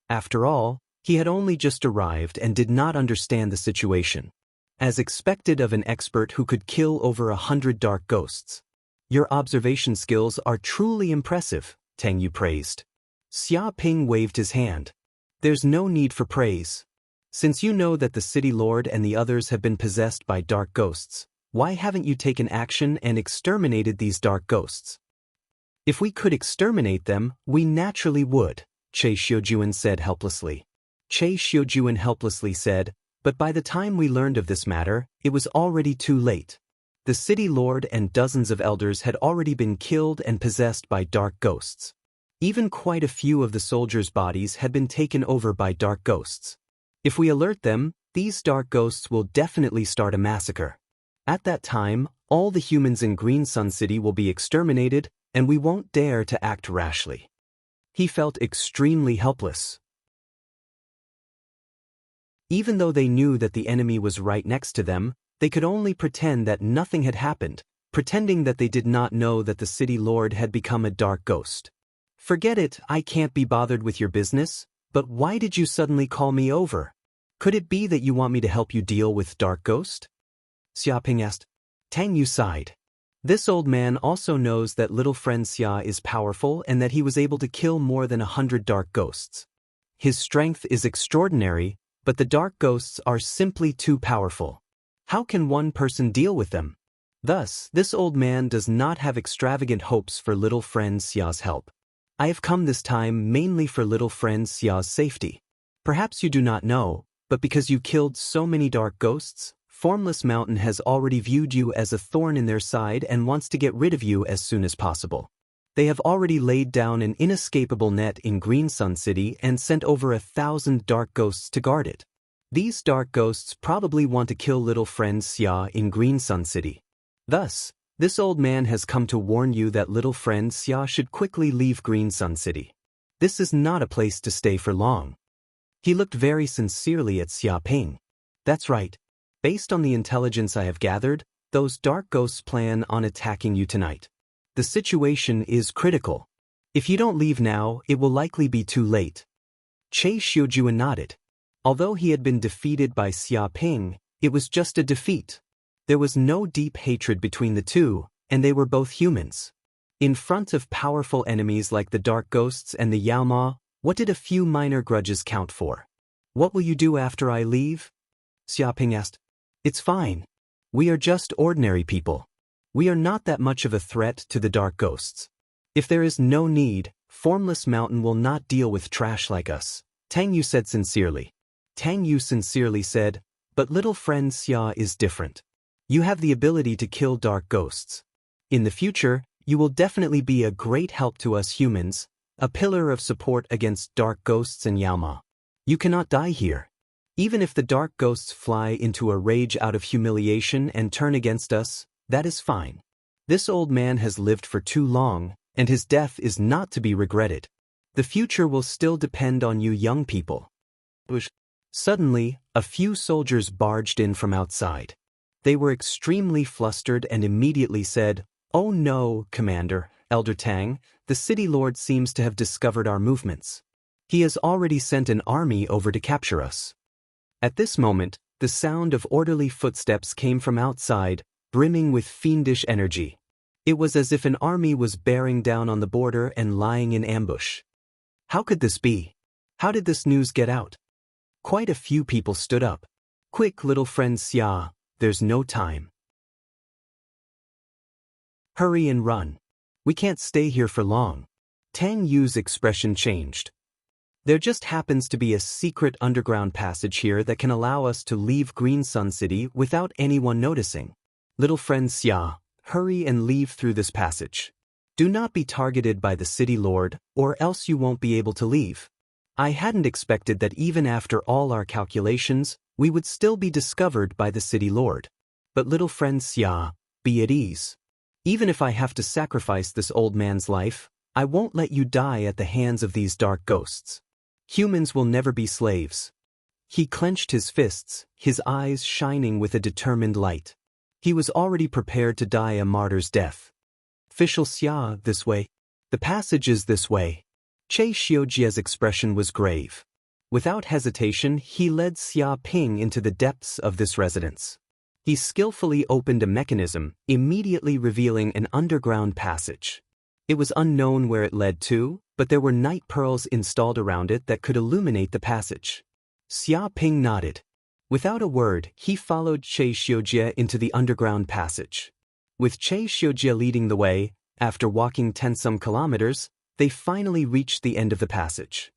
After all, he had only just arrived and did not understand the situation. As expected of an expert who could kill over 100 dark ghosts. Your observation skills are truly impressive, Tang Yu praised. Xia Ping waved his hand. There's no need for praise. Since you know that the city lord and the others have been possessed by dark ghosts, why haven't you taken action and exterminated these dark ghosts? If we could exterminate them, we naturally would, Che Xiujuan said helplessly. Che Xiujuan helplessly said, but by the time we learned of this matter, it was already too late. The city lord and dozens of elders had already been killed and possessed by dark ghosts. Even quite a few of the soldiers' bodies had been taken over by dark ghosts. If we alert them, these dark ghosts will definitely start a massacre. At that time, all the humans in Green Sun City will be exterminated, and we won't dare to act rashly. He felt extremely helpless. Even though they knew that the enemy was right next to them, they could only pretend that nothing had happened, pretending that they did not know that the city lord had become a dark ghost. Forget it, I can't be bothered with your business, but why did you suddenly call me over? Could it be that you want me to help you deal with dark ghost? Xia Ping asked. Tang Yu sighed. This old man also knows that little friend Xia is powerful and that he was able to kill more than 100 dark ghosts. His strength is extraordinary, but the dark ghosts are simply too powerful. How can one person deal with them? Thus, this old man does not have extravagant hopes for little friend Xia's help. I have come this time mainly for little friend Xia's safety. Perhaps you do not know, but because you killed so many dark ghosts, Formless Mountain has already viewed you as a thorn in their side and wants to get rid of you as soon as possible. They have already laid down an inescapable net in Green Sun City and sent over 1,000 dark ghosts to guard it. These dark ghosts probably want to kill little friend Xia in Green Sun City. Thus, this old man has come to warn you that little friend Xia should quickly leave Green Sun City. This is not a place to stay for long. He looked very sincerely at Xia Ping. That's right. Based on the intelligence I have gathered, those dark ghosts plan on attacking you tonight. The situation is critical. If you don't leave now, it will likely be too late. Che Xiujuan nodded. Although he had been defeated by Xia Ping, it was just a defeat. There was no deep hatred between the two, and they were both humans. In front of powerful enemies like the dark ghosts and the Yaoma, what did a few minor grudges count for? What will you do after I leave? Xia Ping asked. It's fine. We are just ordinary people. We are not that much of a threat to the dark ghosts. If there is no need, Formless Mountain will not deal with trash like us, Tang Yu said sincerely. Tang Yu sincerely said, but little friend Xia is different. You have the ability to kill dark ghosts. In the future, you will definitely be a great help to us humans, a pillar of support against dark ghosts and Yaoma. You cannot die here. Even if the dark ghosts fly into a rage out of humiliation and turn against us, that is fine. This old man has lived for too long, and his death is not to be regretted. The future will still depend on you young people. Suddenly, a few soldiers barged in from outside. They were extremely flustered and immediately said, "Oh no, Commander, Elder Tang, the city lord seems to have discovered our movements. He has already sent an army over to capture us." At this moment, the sound of orderly footsteps came from outside, brimming with fiendish energy. It was as if an army was bearing down on the border and lying in ambush. How could this be? How did this news get out? Quite a few people stood up. "Quick, little friend Xia, there's no time. Hurry and run. We can't stay here for long." Tang Yu's expression changed. "There just happens to be a secret underground passage here that can allow us to leave Green Sun City without anyone noticing. Little friend Xia, hurry and leave through this passage. Do not be targeted by the city lord, or else you won't be able to leave." I hadn't expected that even after all our calculations, we would still be discovered by the city lord. But little friend Xia, be at ease. Even if I have to sacrifice this old man's life, I won't let you die at the hands of these dark ghosts. Humans will never be slaves. He clenched his fists, his eyes shining with a determined light. He was already prepared to die a martyr's death. "Official Xia, this way. The passage is this way." Che Xiujia's expression was grave. Without hesitation, he led Xia Ping into the depths of this residence. He skillfully opened a mechanism, immediately revealing an underground passage. It was unknown where it led to, but there were night pearls installed around it that could illuminate the passage. Xia Ping nodded. Without a word, he followed Che Xiujia into the underground passage. With Che Xiujia leading the way, after walking 10-some kilometers, they finally reached the end of the passage.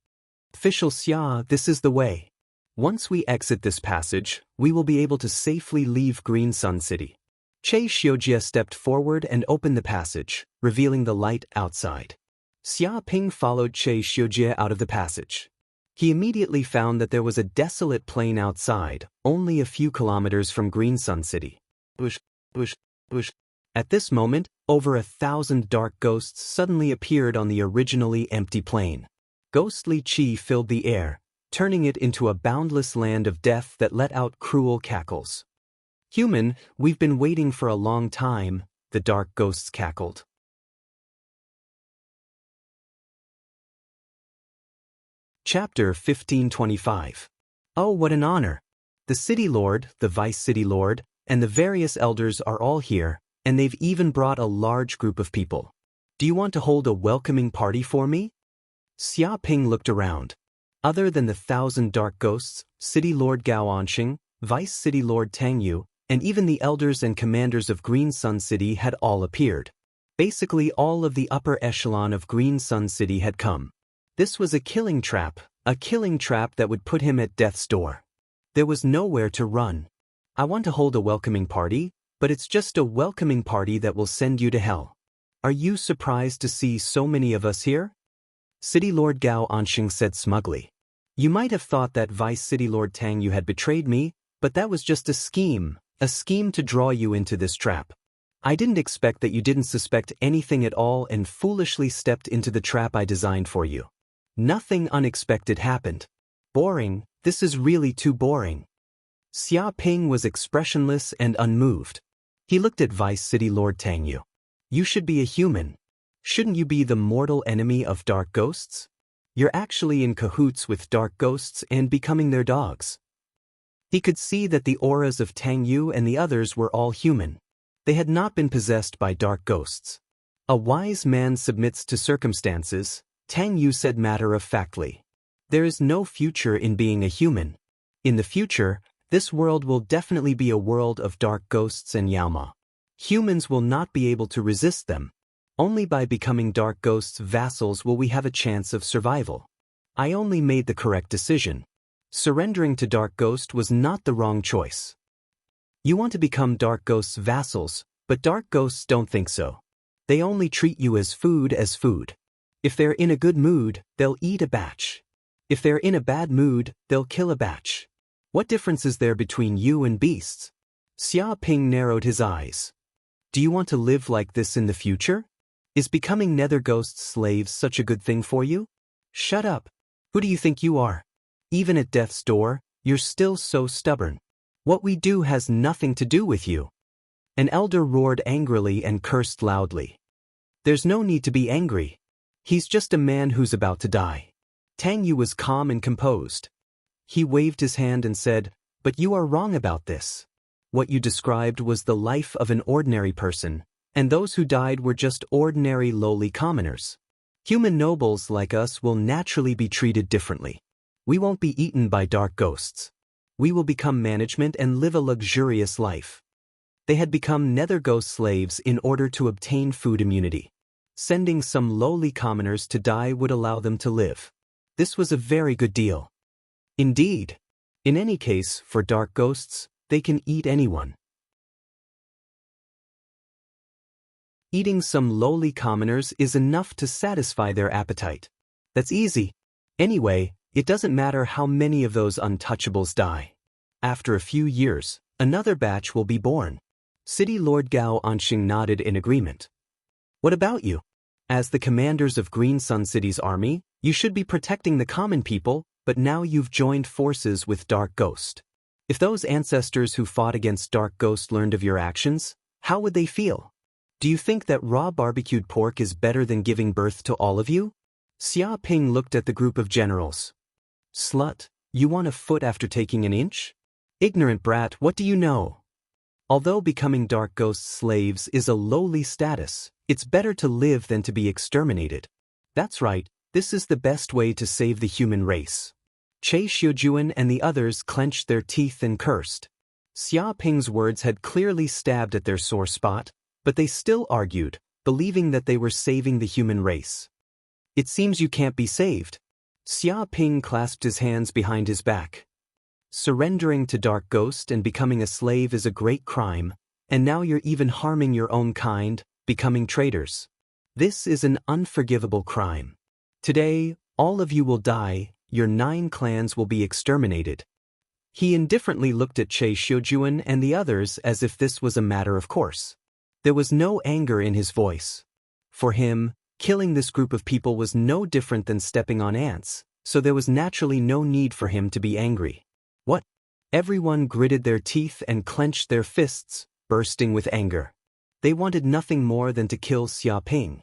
"Official Xia, this is the way. Once we exit this passage, we will be able to safely leave Green Sun City." Che Xiujia stepped forward and opened the passage, revealing the light outside. Xia Ping followed Che Xiujia out of the passage. He immediately found that there was a desolate plain outside, only a few kilometers from Green Sun City. Bush. At this moment, over 1,000 dark ghosts suddenly appeared on the originally empty plain. Ghostly chi filled the air, turning it into a boundless land of death that let out cruel cackles. "Human, we've been waiting for a long time," the dark ghosts cackled. Chapter 1525. Oh, what an honor! The city lord, the vice city lord, and the various elders are all here, and they've even brought a large group of people. Do you want to hold a welcoming party for me? Xia Ping looked around. Other than the 1,000 dark ghosts, City Lord Gao Anqing, Vice City Lord Tang Yu, and even the elders and commanders of Green Sun City had all appeared. Basically all of the upper echelon of Green Sun City had come. This was a killing trap that would put him at death's door. There was nowhere to run. I want to hold a welcoming party, but it's just a welcoming party that will send you to hell. Are you surprised to see so many of us here? City Lord Gao Anqing said smugly. You might have thought that Vice City Lord Tang Yu had betrayed me, but that was just a scheme to draw you into this trap. I didn't expect that you didn't suspect anything at all and foolishly stepped into the trap I designed for you. Nothing unexpected happened. Boring, this is really too boring. Xia Ping was expressionless and unmoved. He looked at Vice City Lord Tang Yu. You should be a human. Shouldn't you be the mortal enemy of dark ghosts? You're actually in cahoots with dark ghosts and becoming their dogs. He could see that the auras of Tang Yu and the others were all human. They had not been possessed by dark ghosts. A wise man submits to circumstances, Tang Yu said matter-of-factly. There is no future in being a human. In the future, this world will definitely be a world of dark ghosts and Yaoma. Humans will not be able to resist them. Only by becoming dark ghosts' vassals will we have a chance of survival. I only made the correct decision. Surrendering to Dark Ghost was not the wrong choice. You want to become Dark Ghost's vassals, but Dark Ghosts don't think so. They only treat you as food. If they're in a good mood, they'll eat a batch. If they're in a bad mood, they'll kill a batch. What difference is there between you and beasts? Xia Ping narrowed his eyes. Do you want to live like this in the future? Is becoming Nether Ghost's slaves such a good thing for you? Shut up. Who do you think you are? Even at death's door, you're still so stubborn. What we do has nothing to do with you. An elder roared angrily and cursed loudly. There's no need to be angry. He's just a man who's about to die. Tang Yu was calm and composed. He waved his hand and said, "But you are wrong about this. What you described was the life of an ordinary person, and those who died were just ordinary lowly commoners. Human nobles like us will naturally be treated differently. We won't be eaten by dark ghosts. We will become management and live a luxurious life." They had become Nether Ghost slaves in order to obtain food immunity. Sending some lowly commoners to die would allow them to live. This was a very good deal. Indeed. In any case, for dark ghosts, they can eat anyone. Eating some lowly commoners is enough to satisfy their appetite. That's easy. Anyway, it doesn't matter how many of those untouchables die. After a few years, another batch will be born. City Lord Gao Anxing nodded in agreement. What about you? As the commanders of Green Sun City's army, you should be protecting the common people, but now you've joined forces with Dark Ghost. If those ancestors who fought against Dark Ghost learned of your actions, how would they feel? Do you think that raw barbecued pork is better than giving birth to all of you? Xia Ping looked at the group of generals. Slut, you want a foot after taking an inch? Ignorant brat, what do you know? Although becoming Dark Ghost's slaves is a lowly status, it's better to live than to be exterminated. That's right, this is the best way to save the human race. Che Xiujuan and the others clenched their teeth and cursed. Xia Ping's words had clearly stabbed at their sore spot, but they still argued, believing that they were saving the human race. It seems you can't be saved. Xia Ping clasped his hands behind his back. Surrendering to Dark Ghost and becoming a slave is a great crime, and now you're even harming your own kind, becoming traitors. This is an unforgivable crime. Today, all of you will die, your 9 clans will be exterminated. He indifferently looked at Che Xiujuan and the others as if this was a matter of course. There was no anger in his voice. For him, killing this group of people was no different than stepping on ants, so there was naturally no need for him to be angry. What? Everyone gritted their teeth and clenched their fists, bursting with anger. They wanted nothing more than to kill Xia Ping.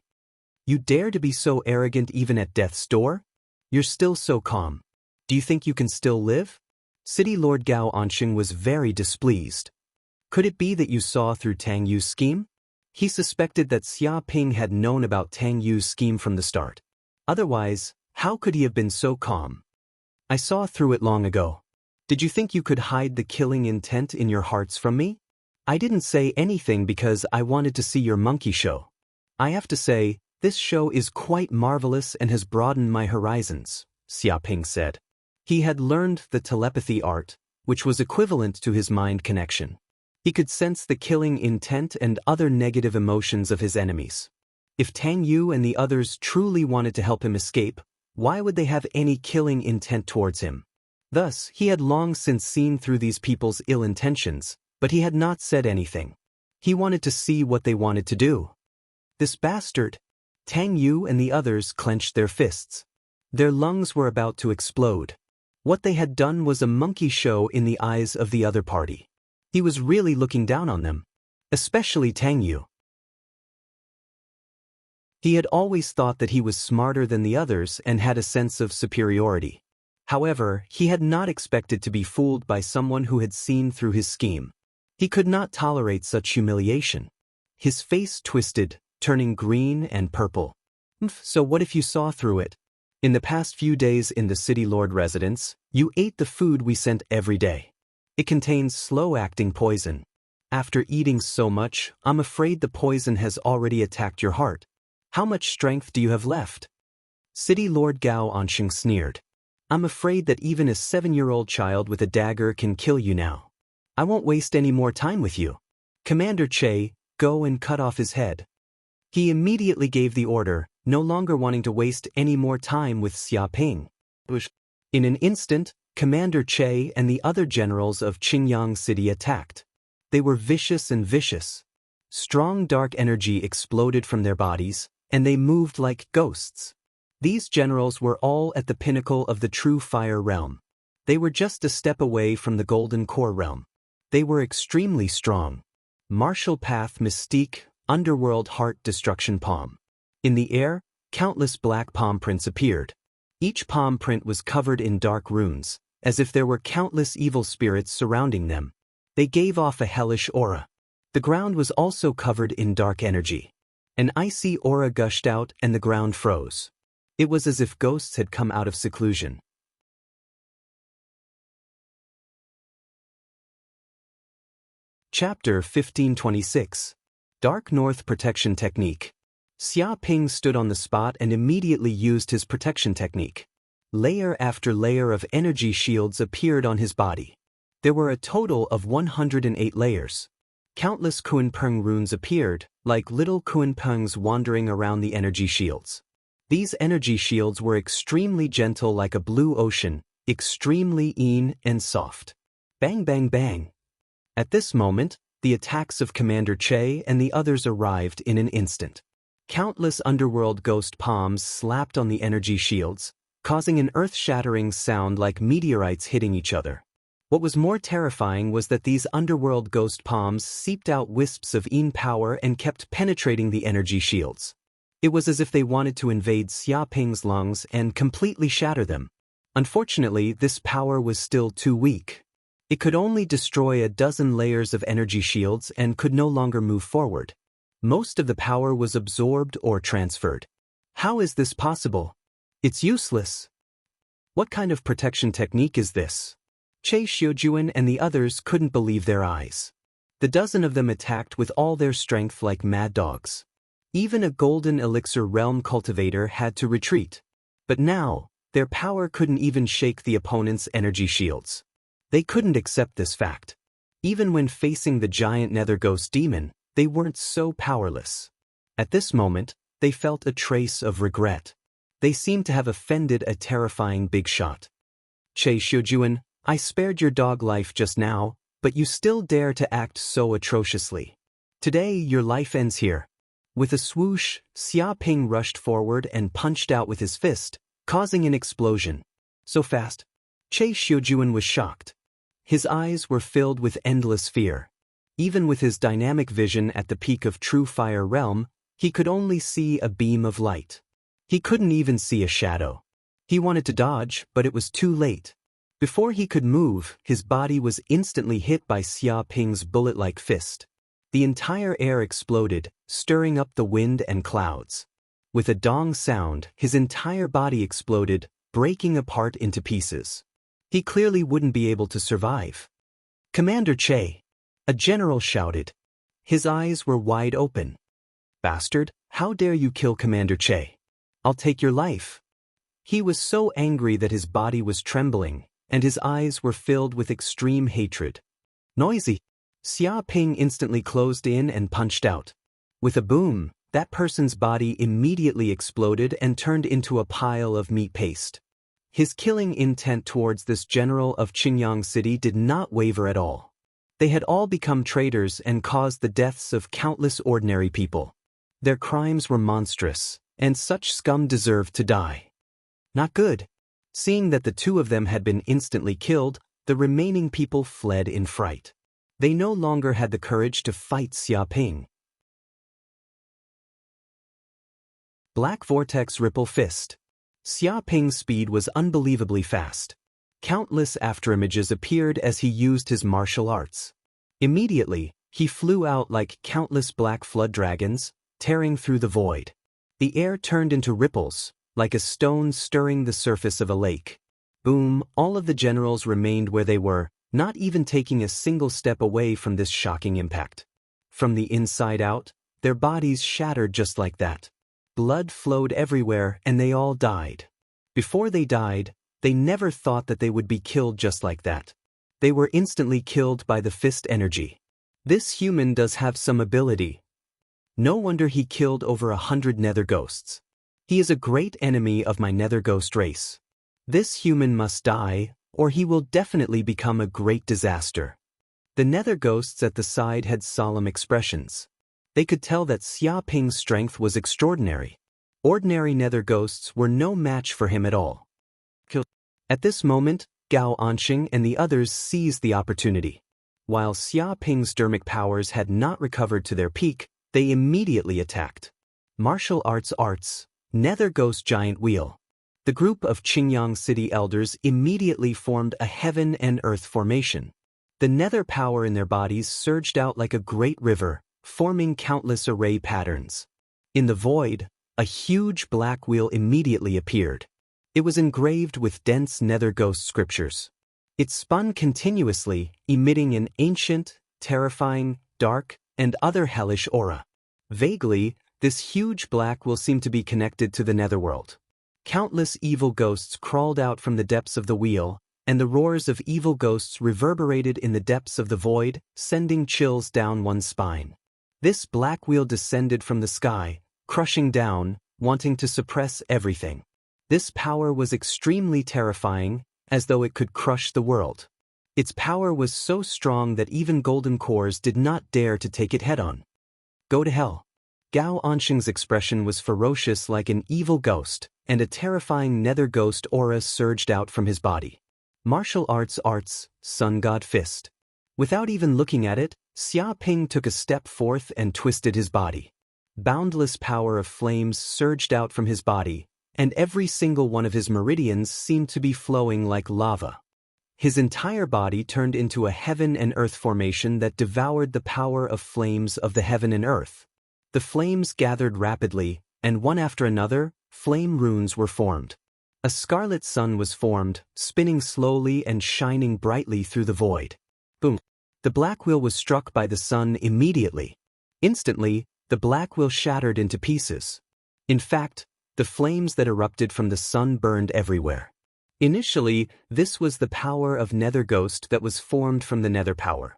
You dare to be so arrogant even at death's door? You're still so calm. Do you think you can still live? City Lord Gao Anxing was very displeased. Could it be that you saw through Tang Yu's scheme? He suspected that Xia Ping had known about Tang Yu's scheme from the start. Otherwise, how could he have been so calm? I saw through it long ago. Did you think you could hide the killing intent in your hearts from me? I didn't say anything because I wanted to see your monkey show. I have to say, this show is quite marvelous and has broadened my horizons, Xia Ping said. He had learned the telepathy art, which was equivalent to his mind connection. He could sense the killing intent and other negative emotions of his enemies. If Tang Yu and the others truly wanted to help him escape, why would they have any killing intent towards him? Thus, he had long since seen through these people's ill intentions, but he had not said anything. He wanted to see what they wanted to do. This bastard! Tang Yu and the others clenched their fists. Their lungs were about to explode. What they had done was a monkey show in the eyes of the other party. He was really looking down on them. Especially Tang Yu. He had always thought that he was smarter than the others and had a sense of superiority. However, he had not expected to be fooled by someone who had seen through his scheme. He could not tolerate such humiliation. His face twisted, turning green and purple. So what if you saw through it? In the past few days in the City Lord residence, you ate the food we sent every day. It contains slow-acting poison. After eating so much, I'm afraid the poison has already attacked your heart. How much strength do you have left? City Lord Gao Anxing sneered. I'm afraid that even a 7-year-old child with a dagger can kill you now. I won't waste any more time with you. Commander Che, go and cut off his head. He immediately gave the order, no longer wanting to waste any more time with Xia Ping. In an instant, Commander Che and the other generals of Qingyang City attacked. They were vicious and vicious. Strong dark energy exploded from their bodies, and they moved like ghosts. These generals were all at the pinnacle of the true fire realm. They were just a step away from the golden core realm. They were extremely strong. Martial path mystique, underworld heart destruction palm. In the air, countless black palm prints appeared. Each palm print was covered in dark runes, as if there were countless evil spirits surrounding them. They gave off a hellish aura. The ground was also covered in dark energy. An icy aura gushed out and the ground froze. It was as if ghosts had come out of seclusion. Chapter 1526. Dark North Protection Technique. Xia Ping stood on the spot and immediately used his protection technique. Layer after layer of energy shields appeared on his body. There were a total of 108 layers. Countless Kunpeng runes appeared, like little Kunpengs wandering around the energy shields. These energy shields were extremely gentle like a blue ocean, extremely and soft. Bang bang bang. At this moment, the attacks of Commander Che and the others arrived in an instant. Countless underworld ghost palms slapped on the energy shields, causing an earth-shattering sound like meteorites hitting each other. What was more terrifying was that these underworld ghost palms seeped out wisps of power and kept penetrating the energy shields. It was as if they wanted to invade Xia Ping's lungs and completely shatter them. Unfortunately, this power was still too weak. It could only destroy a dozen layers of energy shields and could no longer move forward. Most of the power was absorbed or transferred. How is this possible? It's useless. What kind of protection technique is this? Che Xiujuan and the others couldn't believe their eyes. The dozen of them attacked with all their strength like mad dogs. Even a golden elixir realm cultivator had to retreat. But now, their power couldn't even shake the opponent's energy shields. They couldn't accept this fact. Even when facing the giant nether ghost demon, they weren't so powerless. At this moment, they felt a trace of regret. They seemed to have offended a terrifying big shot. Che Xiujuan, I spared your dog life just now, but you still dare to act so atrociously. Today your life ends here. With a swoosh, Xia Ping rushed forward and punched out with his fist, causing an explosion. So fast. Che Xiujuan was shocked. His eyes were filled with endless fear. Even with his dynamic vision at the peak of true fire realm, he could only see a beam of light. He couldn't even see a shadow. He wanted to dodge, but it was too late. Before he could move, his body was instantly hit by Xia Ping's bullet-like fist. The entire air exploded, stirring up the wind and clouds. With a dong sound, his entire body exploded, breaking apart into pieces. He clearly wouldn't be able to survive. Commander Che! A general shouted. His eyes were wide open. Bastard, how dare you kill Commander Che? I'll take your life. He was so angry that his body was trembling, and his eyes were filled with extreme hatred. Noisy. Xia Ping instantly closed in and punched out. With a boom, that person's body immediately exploded and turned into a pile of meat paste. His killing intent towards this general of Qingyang City did not waver at all. They had all become traitors and caused the deaths of countless ordinary people. Their crimes were monstrous, and such scum deserved to die. Not good. Seeing that the two of them had been instantly killed, the remaining people fled in fright. They no longer had the courage to fight Xia Ping. Black Vortex Ripple Fist. Xia Ping's speed was unbelievably fast. Countless afterimages appeared as he used his martial arts. Immediately, he flew out like countless black flood dragons, tearing through the void. The air turned into ripples, like a stone stirring the surface of a lake. Boom, all of the generals remained where they were, not even taking a single step away from this shocking impact. From the inside out, their bodies shattered just like that. Blood flowed everywhere and they all died. Before they died, they never thought that they would be killed just like that. They were instantly killed by the fist energy. This human does have some ability. No wonder he killed over 100 nether ghosts. He is a great enemy of my nether ghost race. This human must die, or he will definitely become a great disaster. The nether ghosts at the side had solemn expressions. They could tell that Xia Ping's strength was extraordinary. Ordinary nether ghosts were no match for him at all. At this moment, Gao Anqing and the others seized the opportunity. While Xia Ping's dermic powers had not recovered to their peak, they immediately attacked. Martial arts, nether ghost giant wheel. The group of Qingyang City elders immediately formed a heaven and earth formation. The nether power in their bodies surged out like a great river, forming countless array patterns. In the void, a huge black wheel immediately appeared. It was engraved with dense nether ghost scriptures. It spun continuously, emitting an ancient, terrifying, dark, and other hellish aura. Vaguely, this huge black wheel seemed to be connected to the netherworld. Countless evil ghosts crawled out from the depths of the wheel, and the roars of evil ghosts reverberated in the depths of the void, sending chills down one's spine. This black wheel descended from the sky, crushing down, wanting to suppress everything. This power was extremely terrifying, as though it could crush the world. Its power was so strong that even golden cores did not dare to take it head-on. Go to hell. Gao Anqing's expression was ferocious like an evil ghost, and a terrifying nether ghost aura surged out from his body. Martial arts, Sun God Fist. Without even looking at it, Xia Ping took a step forth and twisted his body. Boundless power of flames surged out from his body, and every single one of his meridians seemed to be flowing like lava. His entire body turned into a heaven and earth formation that devoured the power of flames of the heaven and earth. The flames gathered rapidly, and one after another, flame runes were formed. A scarlet sun was formed, spinning slowly and shining brightly through the void. Boom! The black wheel was struck by the sun immediately. Instantly, the black wheel shattered into pieces. In fact, the flames that erupted from the sun burned everywhere. Initially, this was the power of nether ghost that was formed from the nether power.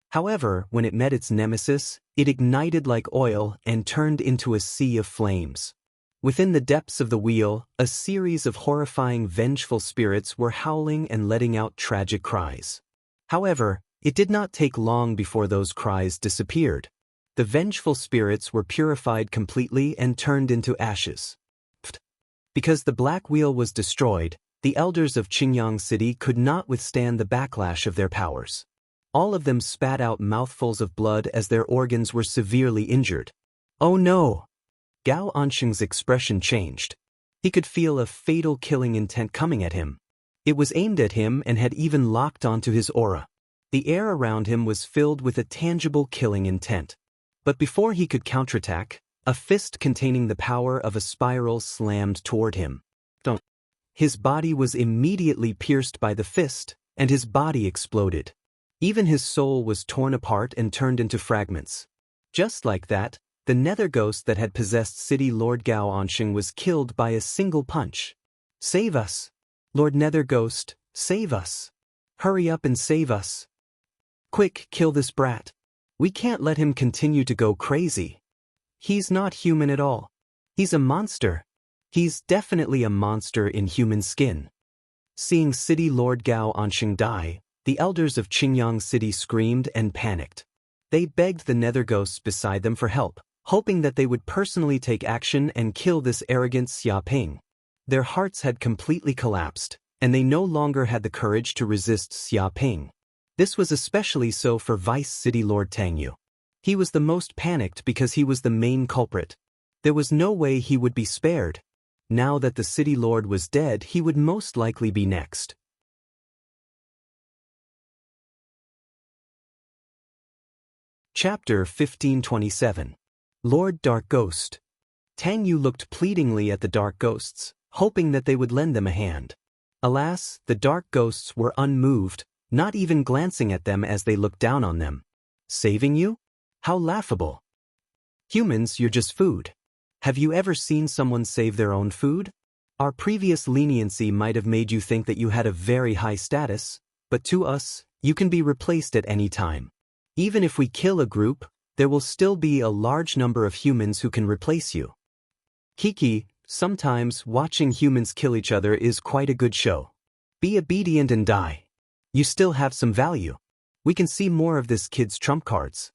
However, when it met its nemesis, it ignited like oil and turned into a sea of flames. Within the depths of the wheel, a series of horrifying vengeful spirits were howling and letting out tragic cries. However, it did not take long before those cries disappeared. The vengeful spirits were purified completely and turned into ashes. Because the black wheel was destroyed, the elders of Qingyang City could not withstand the backlash of their powers. All of them spat out mouthfuls of blood as their organs were severely injured. Oh no! Gao Anqing's expression changed. He could feel a fatal killing intent coming at him. It was aimed at him and had even locked onto his aura. The air around him was filled with a tangible killing intent. But before he could counterattack, a fist containing the power of a spiral slammed toward him. His body was immediately pierced by the fist, and his body exploded. Even his soul was torn apart and turned into fragments. Just like that, the nether ghost that had possessed City Lord Gao Anqing was killed by a single punch. Save us! Lord Nether Ghost, save us! Hurry up and save us! Quick, kill this brat! We can't let him continue to go crazy. He's not human at all. He's a monster. He's definitely a monster in human skin. Seeing City Lord Gao Anqing die, the elders of Qingyang City screamed and panicked. They begged the nether ghosts beside them for help, hoping that they would personally take action and kill this arrogant Xia Ping. Their hearts had completely collapsed, and they no longer had the courage to resist Xia Ping. This was especially so for Vice City Lord Tang Yu. He was the most panicked because he was the main culprit. There was no way he would be spared. Now that the City Lord was dead, he would most likely be next. Chapter 1527. Lord Dark Ghost. Tang Yu looked pleadingly at the dark ghosts, hoping that they would lend them a hand. Alas, the dark ghosts were unmoved, not even glancing at them as they looked down on them. Saving you? How laughable. Humans, you're just food. Have you ever seen someone save their own food? Our previous leniency might have made you think that you had a very high status, but to us, you can be replaced at any time. Even if we kill a group, there will still be a large number of humans who can replace you. Kiki, sometimes watching humans kill each other is quite a good show. Be obedient and die. You still have some value. We can see more of this kid's trump cards.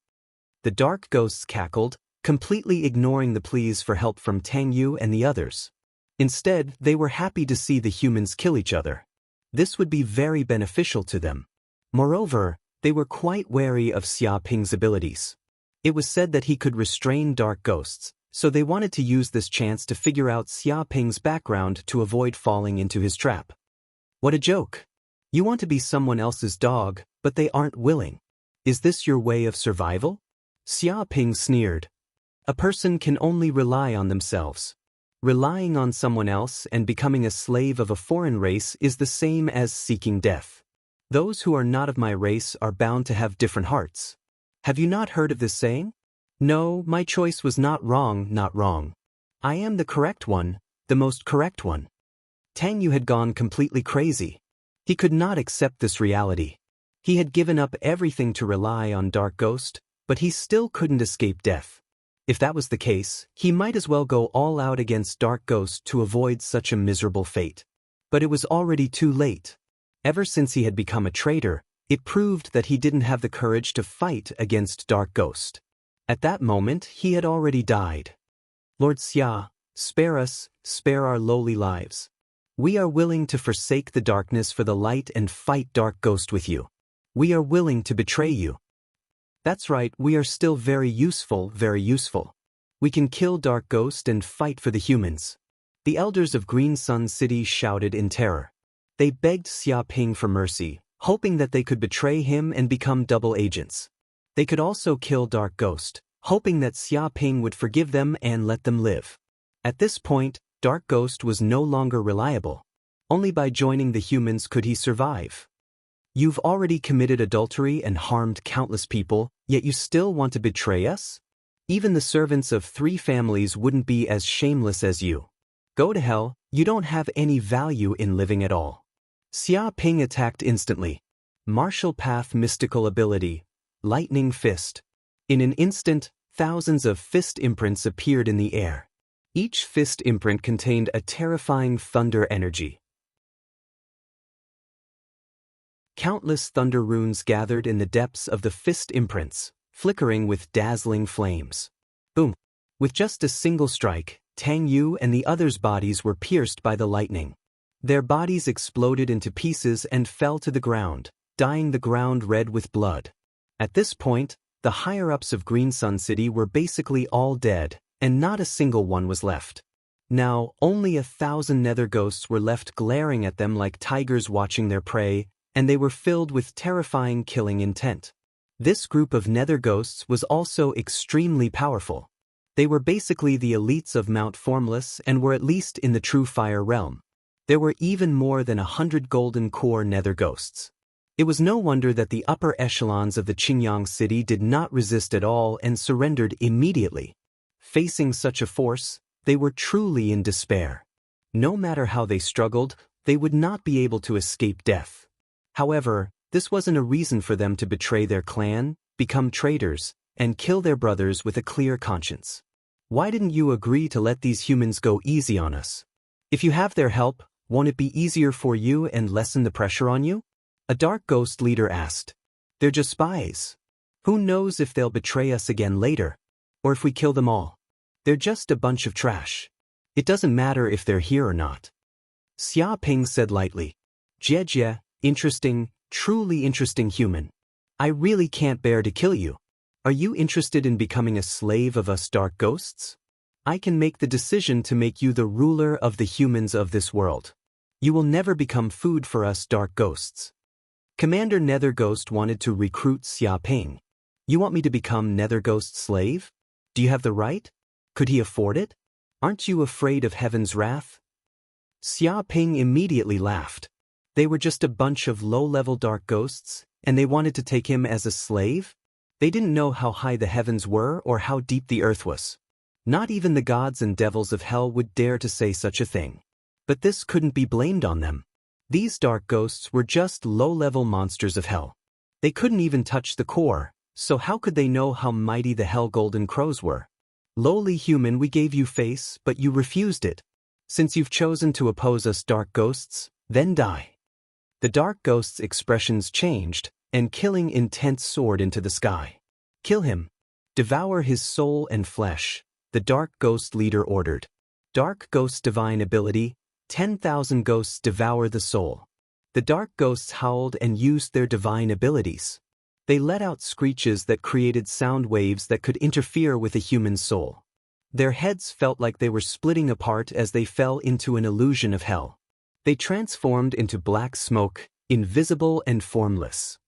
The dark ghosts cackled, completely ignoring the pleas for help from Tang Yu and the others. Instead, they were happy to see the humans kill each other. This would be very beneficial to them. Moreover, they were quite wary of Xia Ping's abilities. It was said that he could restrain dark ghosts, so they wanted to use this chance to figure out Xia Ping's background to avoid falling into his trap. What a joke! You want to be someone else's dog, but they aren't willing. Is this your way of survival? Xia Ping sneered. A person can only rely on themselves. Relying on someone else and becoming a slave of a foreign race is the same as seeking death. Those who are not of my race are bound to have different hearts. Have you not heard of this saying? No, my choice was not wrong, not wrong. I am the correct one, the most correct one. Tang Yu had gone completely crazy. He could not accept this reality. He had given up everything to rely on Dark Ghost, but he still couldn't escape death. If that was the case, he might as well go all out against Dark Ghost to avoid such a miserable fate. But it was already too late. Ever since he had become a traitor, it proved that he didn't have the courage to fight against Dark Ghost. At that moment, he had already died. Lord Xia, spare us, spare our lowly lives. We are willing to forsake the darkness for the light and fight Dark Ghost with you. We are willing to betray you. That's right, we are still very useful, very useful. We can kill Dark Ghost and fight for the humans. The elders of Green Sun City shouted in terror. They begged Xia Ping for mercy, hoping that they could betray him and become double agents. They could also kill Dark Ghost, hoping that Xia Ping would forgive them and let them live. At this point, Dark Ghost was no longer reliable. Only by joining the humans could he survive. You've already committed adultery and harmed countless people, yet you still want to betray us? Even the servants of 3 families wouldn't be as shameless as you. Go to hell, you don't have any value in living at all. Xia Ping attacked instantly. Martial Path mystical ability, Lightning Fist. In an instant, thousands of fist imprints appeared in the air. Each fist imprint contained a terrifying thunder energy. Countless thunder runes gathered in the depths of the fist imprints, flickering with dazzling flames. Boom! With just a single strike, Tang Yu and the others' bodies were pierced by the lightning. Their bodies exploded into pieces and fell to the ground, dyeing the ground red with blood. At this point, the higher-ups of Green Sun City were basically all dead, and not a single one was left. Now, only 1,000 nether ghosts were left glaring at them like tigers watching their prey, and they were filled with terrifying killing intent. This group of nether ghosts was also extremely powerful. They were basically the elites of Mount Formless and were at least in the true fire realm. There were even more than 100 golden core nether ghosts. It was no wonder that the upper echelons of the Qingyang city did not resist at all and surrendered immediately. Facing such a force, they were truly in despair. No matter how they struggled, they would not be able to escape death. However, this wasn't a reason for them to betray their clan, become traitors, and kill their brothers with a clear conscience. Why didn't you agree to let these humans go easy on us? If you have their help, won't it be easier for you and lessen the pressure on you? A dark ghost leader asked. They're just spies. Who knows if they'll betray us again later? Or if we kill them all? They're just a bunch of trash. It doesn't matter if they're here or not. Xia Ping said lightly. Jie, interesting, truly interesting human. I really can't bear to kill you. Are you interested in becoming a slave of us dark ghosts? I can make the decision to make you the ruler of the humans of this world. You will never become food for us dark ghosts. Commander Nether Ghost wanted to recruit Xia Ping. You want me to become Nether Ghost's slave? Do you have the right? Could he afford it? Aren't you afraid of heaven's wrath? Xia Ping immediately laughed. They were just a bunch of low-level dark ghosts, and they wanted to take him as a slave? They didn't know how high the heavens were or how deep the earth was. Not even the gods and devils of hell would dare to say such a thing. But this couldn't be blamed on them. These dark ghosts were just low-level monsters of hell. They couldn't even touch the core, so how could they know how mighty the Hell Golden Crows were? Lowly human, we gave you face, but you refused it. Since you've chosen to oppose us dark ghosts, then die. The dark ghosts' expressions changed, and killing intent soared into the sky. Kill him. Devour his soul and flesh, the Dark Ghost leader ordered. Dark Ghost divine ability, 10,000 ghosts devour the soul. The Dark Ghosts howled and used their divine abilities. They let out screeches that created sound waves that could interfere with a human's soul. Their heads felt like they were splitting apart as they fell into an illusion of hell. They transformed into black smoke, invisible and formless.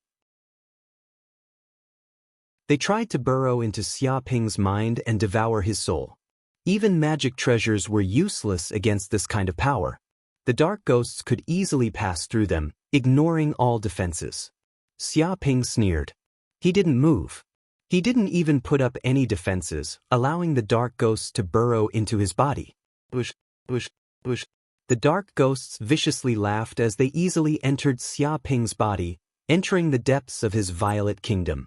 They tried to burrow into Xia Ping's mind and devour his soul. Even magic treasures were useless against this kind of power. The Dark Ghosts could easily pass through them, ignoring all defenses. Xia Ping sneered. He didn't move. He didn't even put up any defenses, allowing the Dark Ghosts to burrow into his body. Bush, bush, bush. The Dark Ghosts viciously laughed as they easily entered Xia Ping's body, entering the depths of his violet kingdom.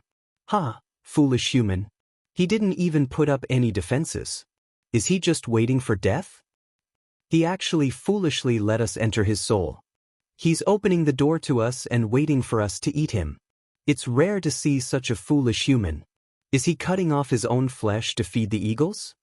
Ha, foolish human. He didn't even put up any defenses. Is he just waiting for death? He actually foolishly let us enter his soul. He's opening the door to us and waiting for us to eat him. It's rare to see such a foolish human. Is he cutting off his own flesh to feed the eagles?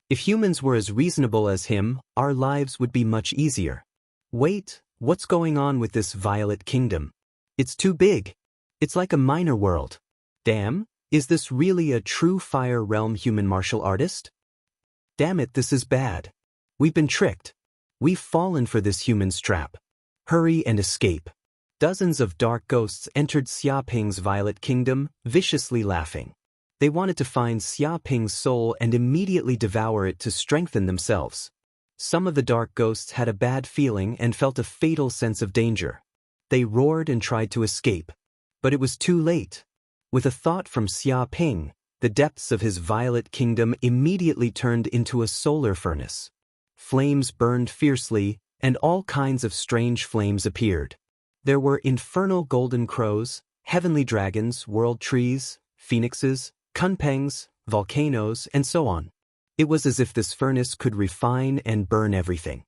If humans were as reasonable as him, our lives would be much easier. Wait, what's going on with this violet kingdom? It's too big. It's like a minor world. Damn, is this really a true Fire Realm human martial artist? Damn it, this is bad. We've been tricked. We've fallen for this human's trap. Hurry and escape. Dozens of Dark Ghosts entered Xia Ping's violet kingdom, viciously laughing. They wanted to find Xia Ping's soul and immediately devour it to strengthen themselves. Some of the Dark Ghosts had a bad feeling and felt a fatal sense of danger. They roared and tried to escape. But it was too late. With a thought from Xia Ping, the depths of his violet kingdom immediately turned into a solar furnace. Flames burned fiercely, and all kinds of strange flames appeared. There were infernal golden crows, heavenly dragons, world trees, phoenixes, kunpengs, volcanoes, and so on. It was as if this furnace could refine and burn everything.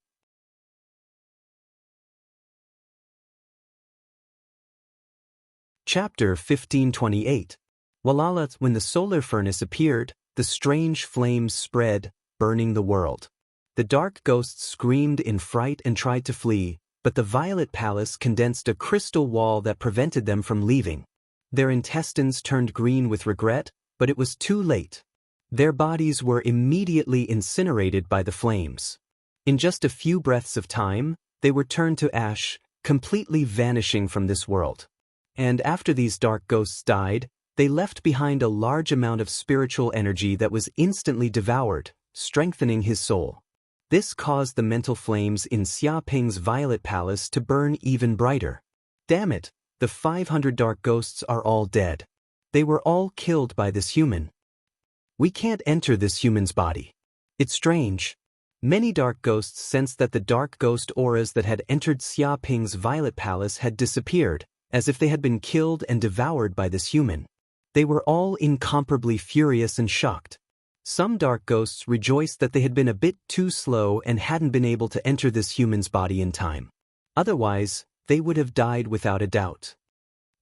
Chapter 1528. Walala. When the solar furnace appeared, the strange flames spread, burning the world. The Dark Ghosts screamed in fright and tried to flee, but the Violet Palace condensed a crystal wall that prevented them from leaving. Their intestines turned green with regret, but it was too late. Their bodies were immediately incinerated by the flames. In just a few breaths of time, they were turned to ash, completely vanishing from this world. And after these Dark Ghosts died, they left behind a large amount of spiritual energy that was instantly devoured, strengthening his soul. This caused the mental flames in Xia Ping's Violet Palace to burn even brighter. Damn it, the 500 Dark Ghosts are all dead. They were all killed by this human. We can't enter this human's body. It's strange. Many Dark Ghosts sensed that the Dark Ghost auras that had entered Xia Ping's Violet Palace had disappeared, as if they had been killed and devoured by this human. They were all incomparably furious and shocked. Some Dark Ghosts rejoiced that they had been a bit too slow and hadn't been able to enter this human's body in time. Otherwise, they would have died without a doubt.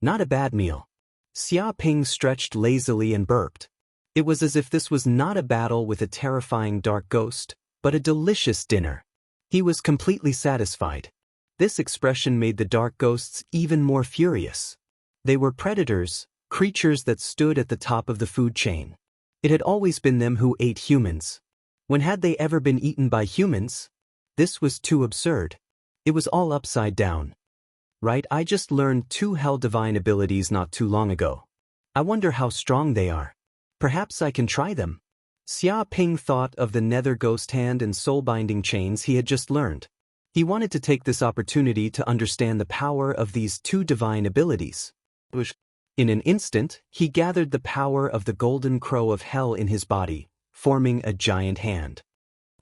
Not a bad meal. Xia Ping stretched lazily and burped. It was as if this was not a battle with a terrifying Dark Ghost, but a delicious dinner. He was completely satisfied. This expression made the Dark Ghosts even more furious. They were predators, creatures that stood at the top of the food chain. It had always been them who ate humans. When had they ever been eaten by humans? This was too absurd. It was all upside down. Right, I just learned 2 hell divine abilities not too long ago. I wonder how strong they are. Perhaps I can try them. Xia Ping thought of the nether ghost hand and soul-binding chains he had just learned. He wanted to take this opportunity to understand the power of these 2 divine abilities. In an instant, he gathered the power of the golden crow of hell in his body, forming a giant hand.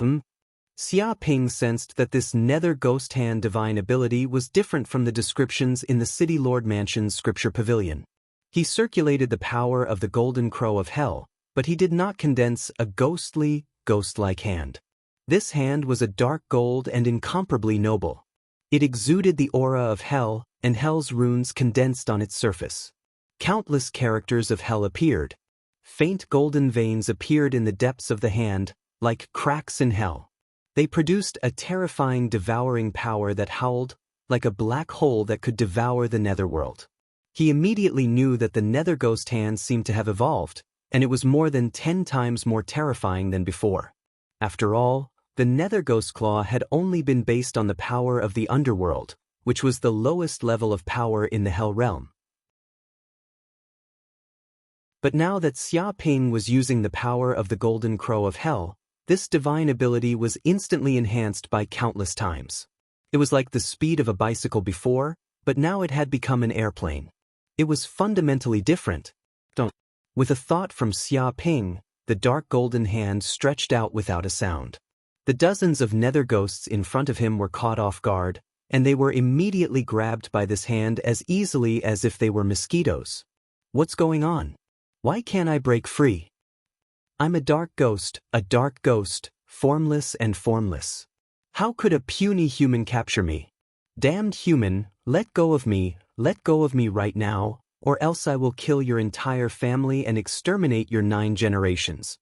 Xia Ping sensed that this nether ghost hand divine ability was different from the descriptions in the City Lord Mansion's scripture pavilion. He circulated the power of the golden crow of hell, but he did not condense a ghostly, ghost-like hand. This hand was a dark gold and incomparably noble. It exuded the aura of hell, and Hell's runes condensed on its surface. Countless characters of Hell appeared. Faint golden veins appeared in the depths of the hand, like cracks in Hell. They produced a terrifying devouring power that howled, like a black hole that could devour the netherworld. He immediately knew that the nether ghost hand seemed to have evolved, and it was more than 10 times more terrifying than before. After all, the nether ghost claw had only been based on the power of the underworld, which was the lowest level of power in the Hell realm. But now that Xia Ping was using the power of the Golden Crow of Hell, this divine ability was instantly enhanced by countless times. It was like the speed of a bicycle before, but now it had become an airplane. It was fundamentally different. With a thought from Xia Ping, the dark golden hand stretched out without a sound. The dozens of nether ghosts in front of him were caught off guard, and they were immediately grabbed by this hand as easily as if they were mosquitoes. What's going on? Why can't I break free? I'm a dark ghost, formless and formless. How could a puny human capture me? Damned human, let go of me right now, or else I will kill your entire family and exterminate your 9 generations.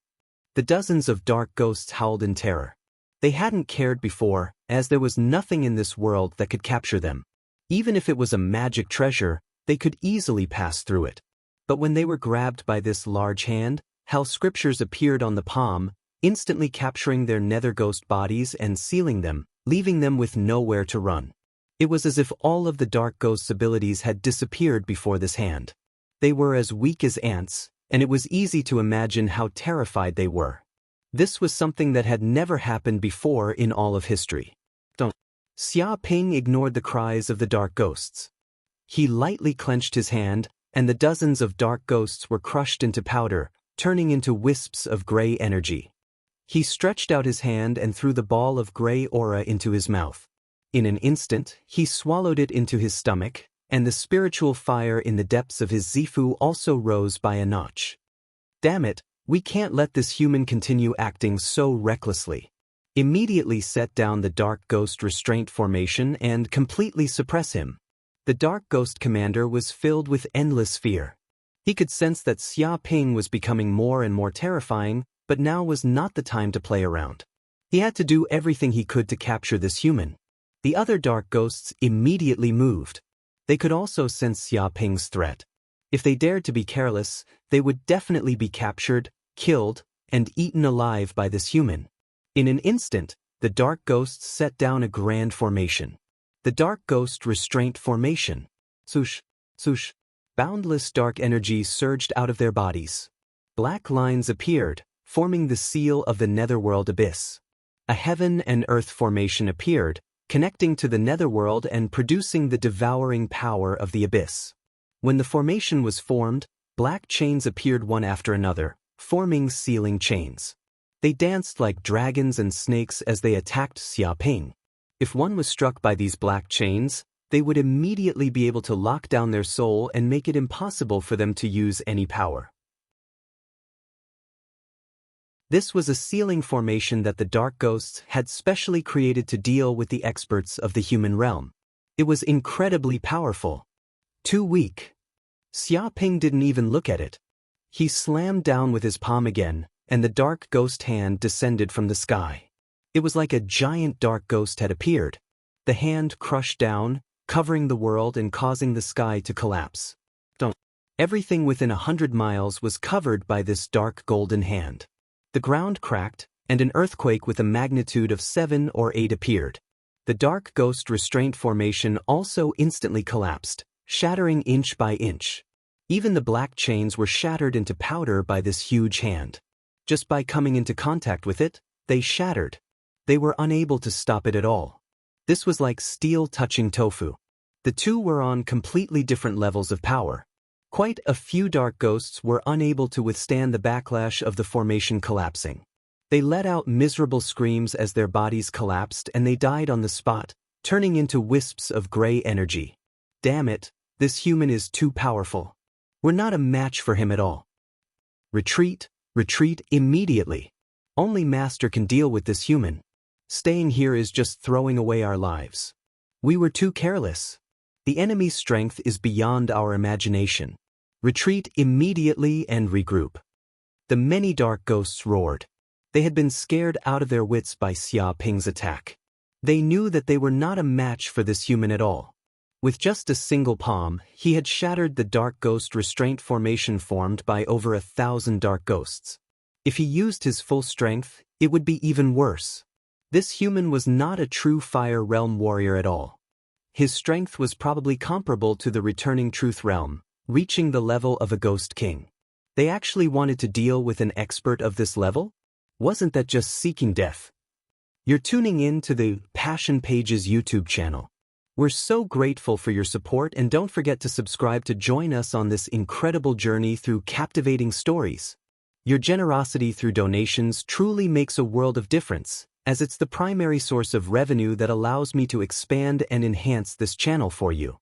The dozens of dark ghosts howled in terror. They hadn't cared before, as there was nothing in this world that could capture them. Even if it was a magic treasure, they could easily pass through it. But when they were grabbed by this large hand, Hell scriptures appeared on the palm, instantly capturing their nether ghost bodies and sealing them, leaving them with nowhere to run. It was as if all of the dark ghost's abilities had disappeared before this hand. They were as weak as ants, and it was easy to imagine how terrified they were. This was something that had never happened before in all of history. Xia Ping ignored the cries of the dark ghosts. He lightly clenched his hand, and the dozens of dark ghosts were crushed into powder, turning into wisps of gray energy. He stretched out his hand and threw the ball of gray aura into his mouth. In an instant, he swallowed it into his stomach, and the spiritual fire in the depths of his Zifu also rose by a notch. Damn it, we can't let this human continue acting so recklessly. Immediately set down the dark ghost restraint formation and completely suppress him. The dark ghost commander was filled with endless fear. He could sense that Xia Ping was becoming more and more terrifying, but now was not the time to play around. He had to do everything he could to capture this human. The other dark ghosts immediately moved. They could also sense Xia Ping's threat. If they dared to be careless, they would definitely be captured, killed, and eaten alive by this human. In an instant, the dark ghosts set down a grand formation. The dark ghost restraint formation. Swoosh, swoosh. Boundless dark energy surged out of their bodies. Black lines appeared, forming the seal of the netherworld abyss. A heaven and earth formation appeared, connecting to the netherworld and producing the devouring power of the abyss. When the formation was formed, black chains appeared one after another, forming sealing chains. They danced like dragons and snakes as they attacked Xia Ping. If one was struck by these black chains, they would immediately be able to lock down their soul and make it impossible for them to use any power. This was a sealing formation that the dark ghosts had specially created to deal with the experts of the human realm. It was incredibly powerful. Too weak. Xia Ping didn't even look at it. He slammed down with his palm again, and the dark ghost hand descended from the sky. It was like a giant dark ghost had appeared. The hand crushed down, covering the world and causing the sky to collapse. Everything within 100 miles was covered by this dark golden hand. The ground cracked, and an earthquake with a magnitude of 7 or 8 appeared. The dark ghost restraint formation also instantly collapsed, shattering inch by inch. Even the black chains were shattered into powder by this huge hand. Just by coming into contact with it, they shattered. They were unable to stop it at all. This was like steel touching tofu. The two were on completely different levels of power. Quite a few dark ghosts were unable to withstand the backlash of the formation collapsing. They let out miserable screams as their bodies collapsed and they died on the spot, turning into wisps of gray energy. Damn it, this human is too powerful. We're not a match for him at all. Retreat, retreat immediately. Only Master can deal with this human. Staying here is just throwing away our lives. We were too careless. The enemy's strength is beyond our imagination. Retreat immediately and regroup. The many dark ghosts roared. They had been scared out of their wits by Xia Ping's attack. They knew that they were not a match for this human at all. With just a single palm, he had shattered the dark ghost restraint formation formed by over 1,000 dark ghosts. If he used his full strength, it would be even worse. This human was not a true Fire Realm warrior at all. His strength was probably comparable to the returning Truth Realm, reaching the level of a Ghost King. They actually wanted to deal with an expert of this level? Wasn't that just seeking death? You're tuning in to the Passion Pages YouTube channel. We're so grateful for your support, and don't forget to subscribe to join us on this incredible journey through captivating stories. Your generosity through donations truly makes a world of difference, as it's the primary source of revenue that allows me to expand and enhance this channel for you.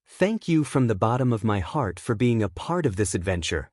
Thank you from the bottom of my heart for being a part of this adventure.